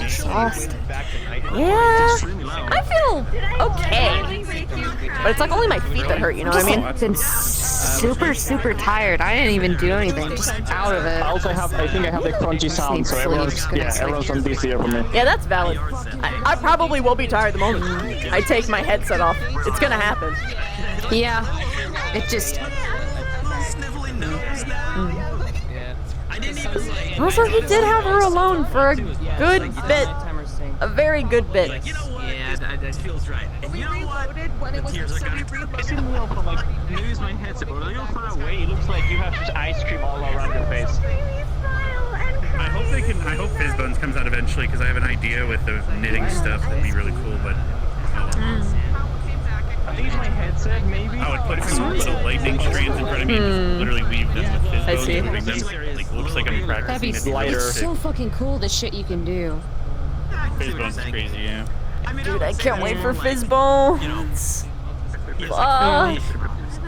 Exhausted. Yeah, I feel okay. But it's like only my feet that hurt, you know what I mean? I've been super tired. I didn't even do anything, just out of it. I think I have the crunchy sound, so everyone's on DC here for me. Yeah, that's valid. I probably will be tired the moment I take my headset off. It's gonna happen. Yeah, it just... Also, he did have her alone for a good bit. A very good bit. Yeah, that feels right. And you know what? The tears are gonna piss me off from like lose my headset, but a little far away, it looks like you have just ice cream all around your face. I hope Fizzbones comes out eventually because I have an idea with the knitting stuff that'd be really cool, but. I think it's my headset, maybe. I would put some little lightning strands in front of me and just literally weave them with Fizzbones. I see. And make them, like, looks like I'm That'd practicing. be It's lighter. so fucking cool, the shit you can do. Fizzbones is crazy, yeah. Dude, I can't wait for Fizzbones.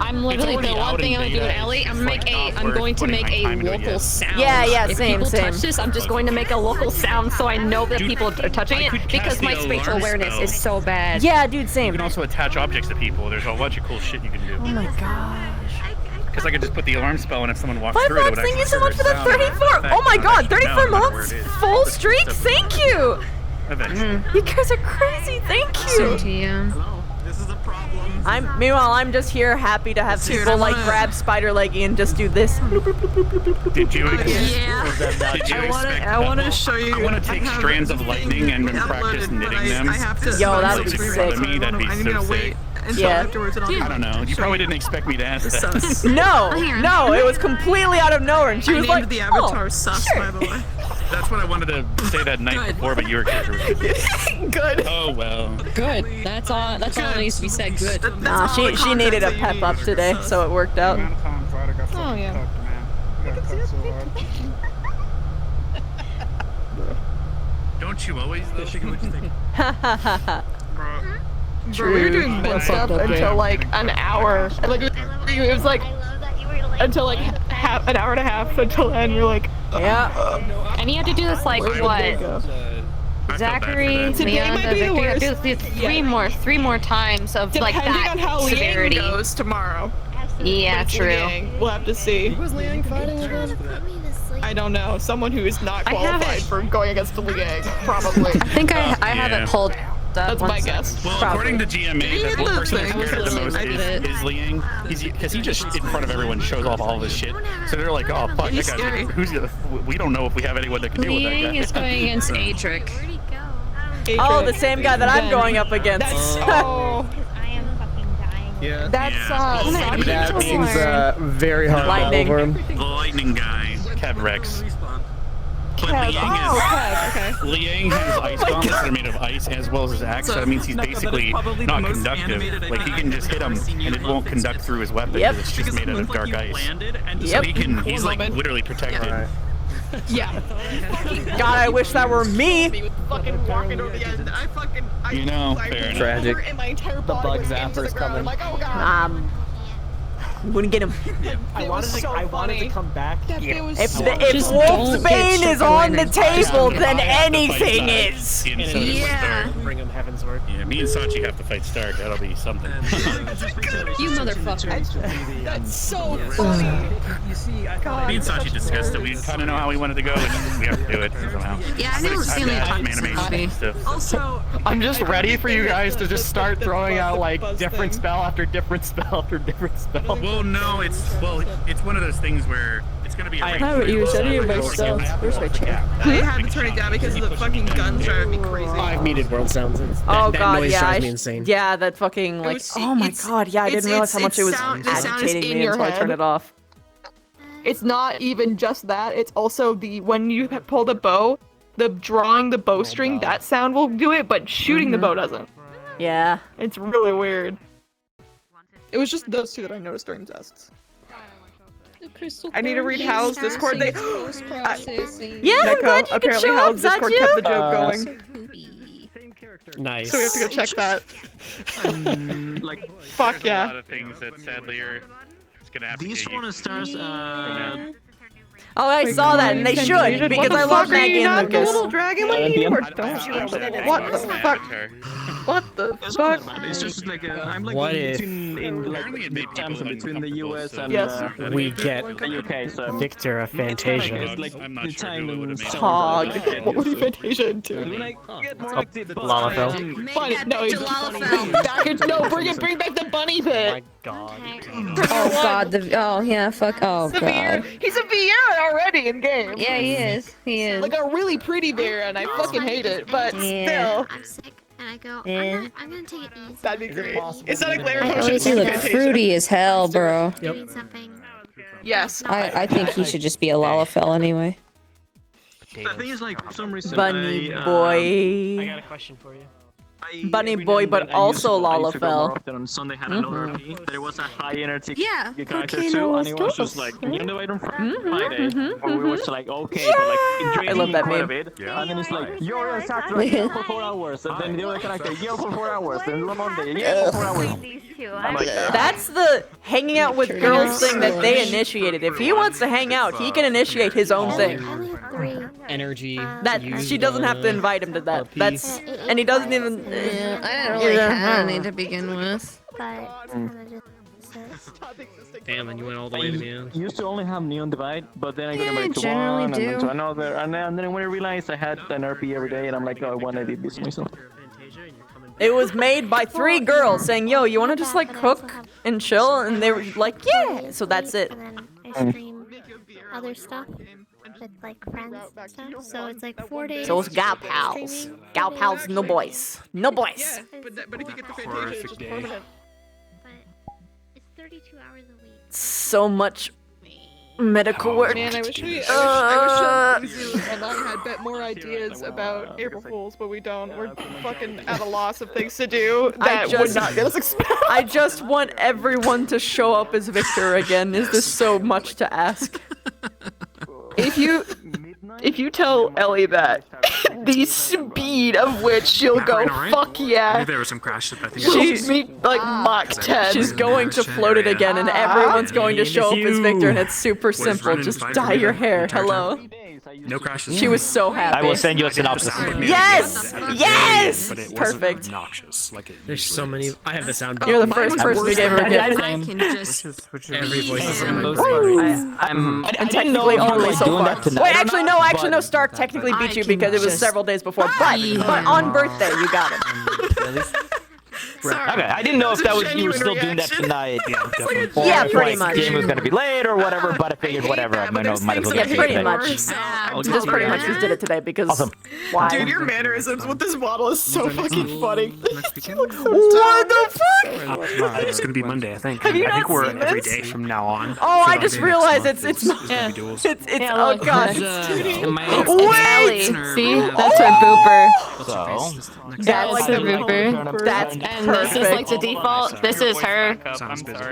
I'm literally the one thing I'm gonna do with Ellie. I'm going to make a local sound. Yeah, if same. people touch this, I'm just going to make a local sound so I know that people are touching it because my spatial awareness is so bad. Yeah, dude, same. You can also attach objects to people. There's a bunch of cool shit you can do. Oh my gosh. Because I could just put the alarm spell, and if someone walks Five through it, it would thank you actually so much for the trigger a 34. sound Oh my effect. god, I don't 34 know where months? it is. Full streak? Thank you. Eventually. You guys are crazy. Thank you. Meanwhile, I'm just here happy to have people like grab Spider Leggy and just do this. Did you Yeah. Did you expect I want to show you. I want to take strands of lightning and then practice knitting them. Yo, that would be If you sick. follow me, that'd be so sick. Yeah. I don't know. You probably didn't expect me to ask that. No, it was completely out of nowhere, and she was like, the avatar oh, sus, sure. by the way. That's what I wanted to say that night before, but you were Good. Oh well. Good. That's all that needs to be said. Good. Nah, she needed a pep up today, so it worked out. Oh yeah. Don't you always though? Ha ha ha ha. Bro, we were doing med stuff until like an hour. And, like it was like until like an hour and a half until then. We're like, yeah. And you have to do this like what? Zachary, Leon, Victor, you have to do this three more times of like that depending on how severity. Liang goes tomorrow. Yeah, But it's true. Liang. We'll have to see. Was Liang fighting again? I don't know. Someone who is not qualified for going against the Liang, probably. I think I have it pulled. That's my guess. Well, according to GMA, the person that's compared the most is Liang. Because he just, in front of everyone, shows off all of his shit. So they're like, oh, fuck, He's that guy, scary. we don't know if we have anyone that can deal with that Liang guy. is going against Adric. Oh, the same guy that I'm going up against. Yeah. That seems very hard Lightning. over him. The lightning guy, Kev Rex. But Kev. Liang has ice gauntlets that are made of ice as well as his axe, so that means he's basically not conductive. Like, he can just hit him and it won't conduct through his weapon because it's just made out of dark ice. So he's like literally protected. Yeah. God, I wish that were me. Fucking walking over the end. You know, fair enough. Tragic. And my entire The bug zapper's coming. I'm like, oh god. I'm gonna get him. I wanted to come back. If Wolf's Bane is on the table, then anything is. Yeah. Bring him Heavensward. Yeah, me and Sachi have to fight Stark. That'll be something. You motherfucker. That's so funny. You see, Me and Sachi discussed it. We kind of know how we wanted to go, and we have to do it somehow. Yeah, I never seen it on animation stuff. Also, I'm just ready for you guys to just start throwing out like different spell after different spell after different spell. Well, no, it's one of those things where it's gonna be. I haven't used any of my stuff. Where's my chair? I had to turn it down because of the fucking guns driving me crazy. I've muted world sounds. Oh that god, noise yeah. drives me insane. Yeah, that fucking like. Oh my god, yeah, I didn't realize how much it was agitating me until I turned it off. It's not even just that. It's also the when you pull the bow, the drawing the bowstring, that sound will do it, but shooting the bow doesn't. Yeah. It's really weird. It was just those two that I noticed during tests. I need to read Hal's Discord. Yeah, Neko, I'm glad you could apparently show up, Hal's Discord kept the joke going. Nice. So we have to go check that. Like, Fuck A yeah. lot of things that sadly are just gonna have to these get one stars, Oh, I saw that, and they should, because I love Maggie and The Lucas. little dragon lady? Or don't you? What the fuck? What the fuck? It's just like I'm like What in if- between in like the time zone between the US and Yes. We get the UK. So Victor of Fantasia. it's like the time in Hog. What would be Fantasia into? When I get more active, Lalafell. Bunny, no, bring back the bunny bit. God. Oh god, oh yeah, fuck, oh god. He's a Vieira already in game. Yeah, he is. He is. Like a really pretty Vieira, and I fucking hate it, but still. I'm sick, and I go, Yeah. I'm gonna take it easy. That'd be great. Is that a glare I potion? always look fruity as hell, bro. Doing something. Yes. I think he should just be a Lalafell anyway. The thing is, like, for some reason, Bunny I boy. got a question for you. Bunny boy, but also Lalafell. On Sunday had another RP. There was a high energy Yeah. character Okay, too, no, and it was let's just go. like you know on Friday, where we was like okay, but like I love that quite a meme. bit, and then it's like you're a Saturday yell for 4 hours, and then the other character yell for 4 hours, then on Monday yell for 4 hours. I'm like, That's the hanging out with girls thing that they initiated. If he wants to hang out, he can initiate his own thing. Energy. That she doesn't have to invite him to that. That's and he doesn't even. Yeah, I didn't really have any to begin with. Damn, and you went all the way to the end. used to only have Neon Divide, but then I got Yeah, I married to generally one, and then do. to another, and then when I realized I had an RP every day, and I'm like, oh, I want to do this myself. It was made by 3 girls saying, "Yo, you want to just like cook and chill?" And they were like, "Yeah." So that's it. And then I stream other stuff with like friends and stuff. So it's like 4 days. So it's gal pals. streaming, Gal 4 days pals, no boys. No boys. Yeah, but if you get the Fantasia, it's just permanent. But it's 32 hours a week. So much medical work. Man, I wish we and I had bet more ideas about April Fools, but we don't. We're fucking at a loss of things to do that would not get us expelled. I just want everyone to show up as Victor again. Is this so much to ask? If you tell Ellie that, the speed of which she'll go, fuck yeah. There were some crashes, but I think She's like Mach 10. She's going to float it again, and everyone's going to show up as Victor, and it's super simple. Just dye your hair. Hello. no crashes. She was so happy. I will send you a synopsis. Yes! Yes! But it wasn't Perfect. obnoxious. Like it There's so many. I have the sound. You're the first person we gave her a gift. I can just Every voice is I'm And technically only so far. tonight. Wait, actually no, Stark technically beat you because it was several days before. But on birthday, you got it. Okay, I didn't know if that was you were still doing that tonight. yeah, definitely. Or Yeah, if, pretty like, much. the game was gonna be late or whatever, but I figured whatever. I might as well Yeah, get pretty it. much. Just pretty much just did it today because why? Dude, your mannerisms with this model is so fucking funny. Next weekend? What the fuck? It's gonna be Monday, I think. Have you I think not we're seen every this? day from now on. Oh, I So just next realized month it's gonna be duels. oh god. Ellie. See? That's her booper. So, That's the booper. That's this is like the default. This is her,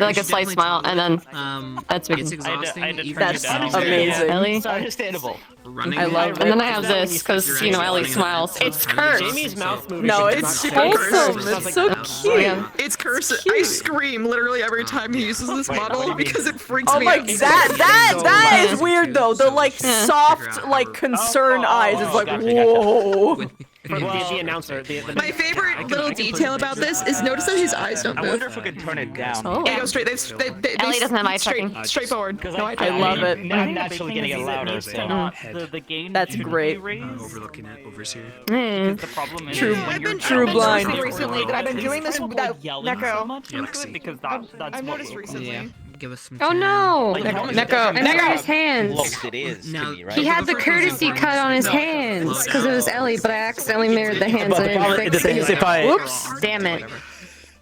like a slight smile, and then that's It's exhausting. That's amazing. Ellie. Understandable. I love it. And then I have this because you know Ellie smiles. It's cursed. Jamie's mouth moving. No, is it's not wholesome. cursed. It's so cute. Yeah. It's cursed. I scream literally every time he uses this model because it freaks Oh me my, out. that is weird though. The like soft, like concerned eyes is like, whoa. From the announcer. My favorite little detail about this is notice that his eyes don't I move. wonder if we could turn it down. Oh. Yeah, go straight. They Ellie doesn't have eye straight, tracking. straightforward. No eye I tracking. love it. I'm naturally getting it louder. So. The gain That's great. overlooking it over here. The problem is True, when you're true blind. Recently that I've been doing this without yelling so Neko. much into it because that's I've what noticed recently. Yeah. Give us some Oh time. no! Neko. And there are his hands. close it is to Now, me, right? He had the courtesy cut on his hands because it was Ellie, but I accidentally mirrored the hands But and the problem- I the thing is if I- Whoops! Damn it.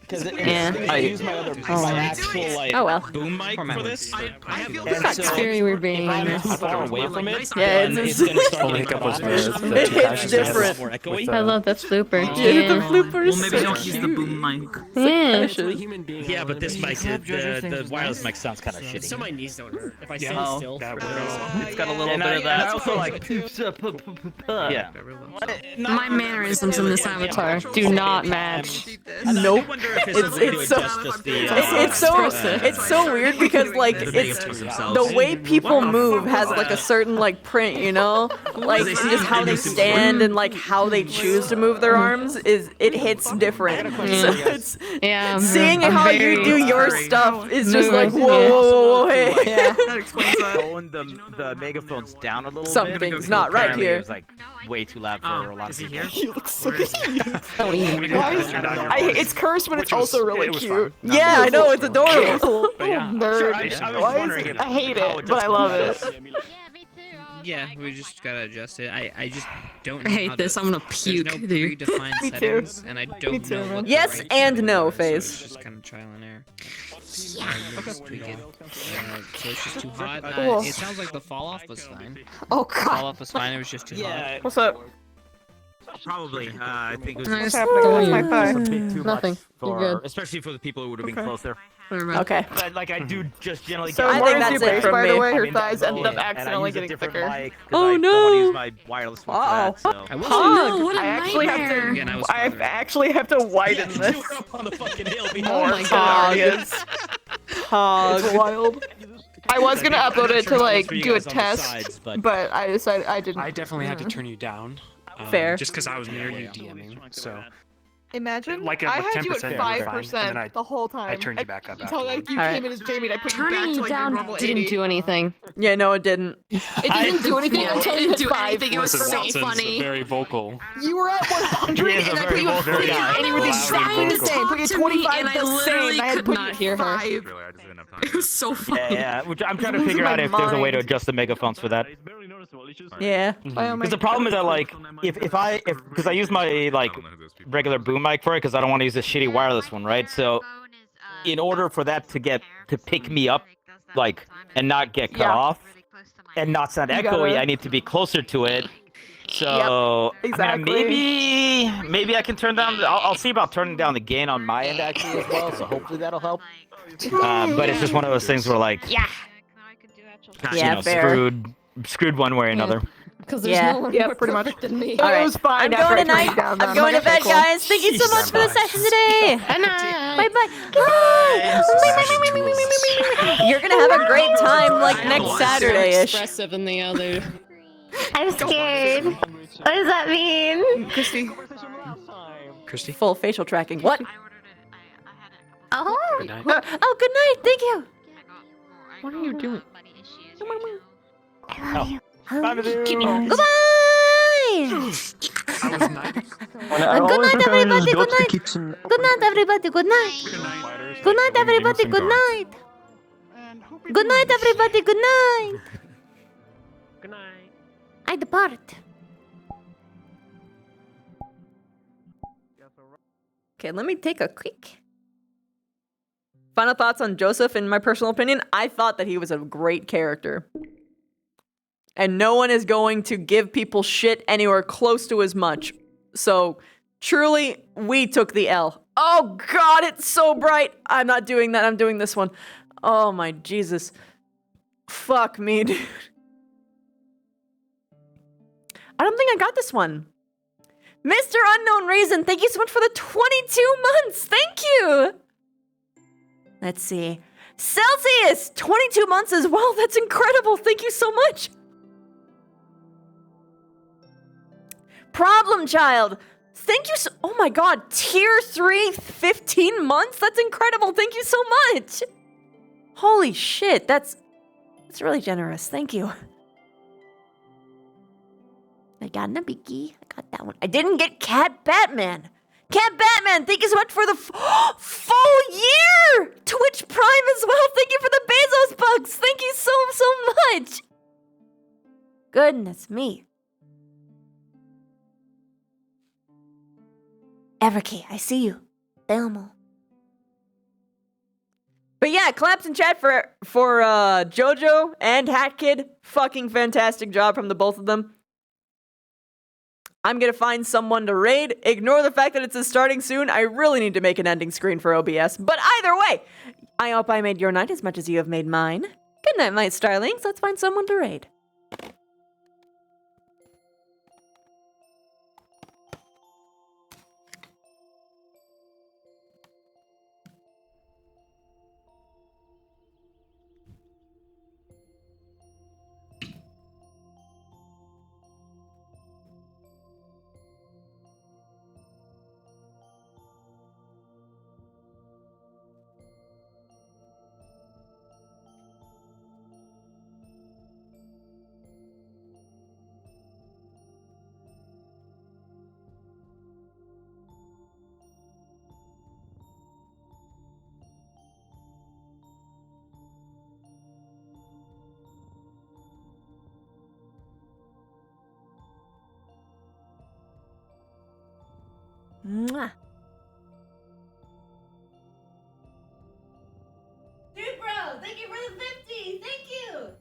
Yeah. I use my other my actual like Oh well. Boom mic for this. It's very weird being in this. far away from it. Yeah, then it's gonna start Only getting hiccup was louder. the It two hits crashes they had. different. I love that flooper. Yeah, the flooper is Well, maybe so don't use the cute. boom mic. Yeah. Yeah, but this mic, the wireless mic sounds kind of shitty. So my knees don't hurt. If I stay Yeah. still. That for- works. It's got a little And bit of that. I also like. Yeah. My mannerisms in this avatar do not match. Nope. It's so uh, it's so weird because like it's the way people move has like a certain like print, you know, like just how they stand and like how they choose to move their arms is it hits different. So it's Yeah. seeing I'm how very you do your sorry. stuff is just like Moving, whoa, yeah. whoa, whoa, hey. Yeah. That explains that. Throwing the megaphones down a little bit. Something's not right Apparently here. It was like way too loud for a lot of people. He looks so cute. It's cursed, but it's also really cute. Yeah, I know, it's adorable. Nerd. I hate it, but I love it. Yeah, we just gotta adjust it. I just don't know I hate how this, to, I'm gonna there's puke, no dude. predefined Me too. settings, and I Me don't too, know man. what the Yes right and setting no, is, so Phase. it's just kind of trial and error. Tweak it. So it's just too hot. Cool. It sounds like the fall off was fine. Oh Fall god. off was fine, it was just too hot. What's up? Probably. I think it was. What's happening? What's my thigh? Too much Nothing. for- You're good. Especially for the people who would have been Okay. closer. Okay. But like I do just generally. So I Lauren think that's do it base, from by me. the way, I her mean, that thighs ended up and I accidentally use a getting different thicker. mic 'cause Oh, I don't want to no. use my wireless one for that, so. I will Pog! what a I actually have nightmare. Again, I to. was I farther. actually have to widen this. on the fucking hill. Oh my Pog. god. It's Wild. I was gonna upload it to like do a guys on the test, sides, but- but I decided I didn't. I definitely had to turn you down. Fair. Just because I was near you DMing, so Imagine. Like I with had you 10%, at you were fine, 5% and then the whole time. I turned you back up Until like you Alright. came in as Jamie, and I put you back Turning to you like your down normal didn't 80. do anything. Yeah, no, it didn't. It didn't do anything until you hit 5. It was Listen, so Watson's funny. very vocal. You were at 100 He is a and I very put you at vocal 40 guy. and you were the Very exactly the vocal. same. Put you at Talk to me 25 and I the same. literally I had to could put not you hear at her. 5. It was so funny. Yeah, which I'm trying to Losing figure my out if there's a way to mind. adjust the megaphones for that. Yeah. Because the problem is that like if I because I use my like regular boom mic for it because I don't want to use this shitty wireless one, right? So in order for that to pick me up like and not get cut off and not sound You echoey, gotta- I need to be closer to it. So exactly. I mean, maybe I can turn down. I'll see about turning down the gain on my end actually as well. So hopefully that'll help. But it's just one of those things where like Yeah. Yeah, fair. screwed one way or another. Because there's Yeah. no one Yeah, more pretty much. perfect than me. All right. It was fine. I'm after going I turned tonight. you down, I'm then. going to Okay, bed, cool. guys. Thank you so much for the session today. Good night. Bye bye. You're gonna have a great time like next Saturday-ish. Expressive than the other. I'm scared. What does that mean? Christy. Full facial tracking. What? Oh. Good night. Oh, good night. Thank you. What are you doing? I love you. Goodbye. Good night, everybody. Good night. Good night, everybody. Good night. Good night, everybody. Good night. Good night, everybody. Good night. Good night. I depart. Okay, let me take a quick. Final thoughts on Joseph. In my personal opinion, I thought that he was a great character. And no one is going to give people shit anywhere close to as much. So, truly, we took the L. Oh god, it's so bright. I'm not doing that. I'm doing this one. Oh my Jesus. Fuck me, dude. I don't think I got this one. Mr. Unknown Reason, thank you so much for the 22 months. Thank you. Let's see. Celsius, 22 months as well. That's incredible. Thank you so much. Problem Child, thank you so... Oh my god, tier 3, 15 months? That's incredible. Thank you so much. Holy shit, that's really generous. Thank you. I got Nabiki. I got that one. I didn't get Cat Batman. Cat Batman, thank you so much for the full year! Twitch Prime as well. Thank you for the Bezos bucks. Thank you so much. Goodness me. Everkey, I see you. Thelma. But yeah, claps in chat for Jojo and Hat Kid. Fucking fantastic job from the both of them. I'm gonna find someone to raid. Ignore the fact that it's starting soon. I really need to make an ending screen for OBS. But either way, I hope I made your night as much as you have made mine. Good night, my starlings. Let's find someone to raid. Mwah. Dude, bro, thank you for the 50. Thank you.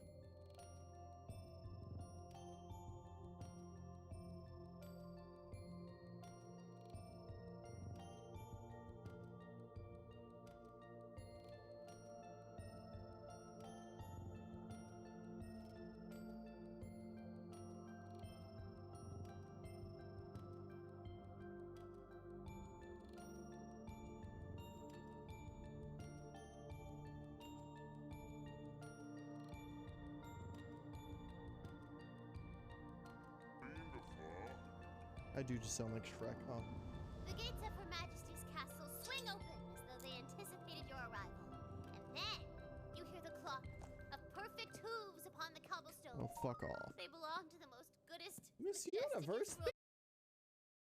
I do just sound like Shrek, huh? The gates of Her Majesty's castle swing open as though they anticipated your arrival. And then you hear the clop of perfect hooves upon the cobblestones. Oh, fuck off. They belong to the most goodest, Miss majestic Universe, emperor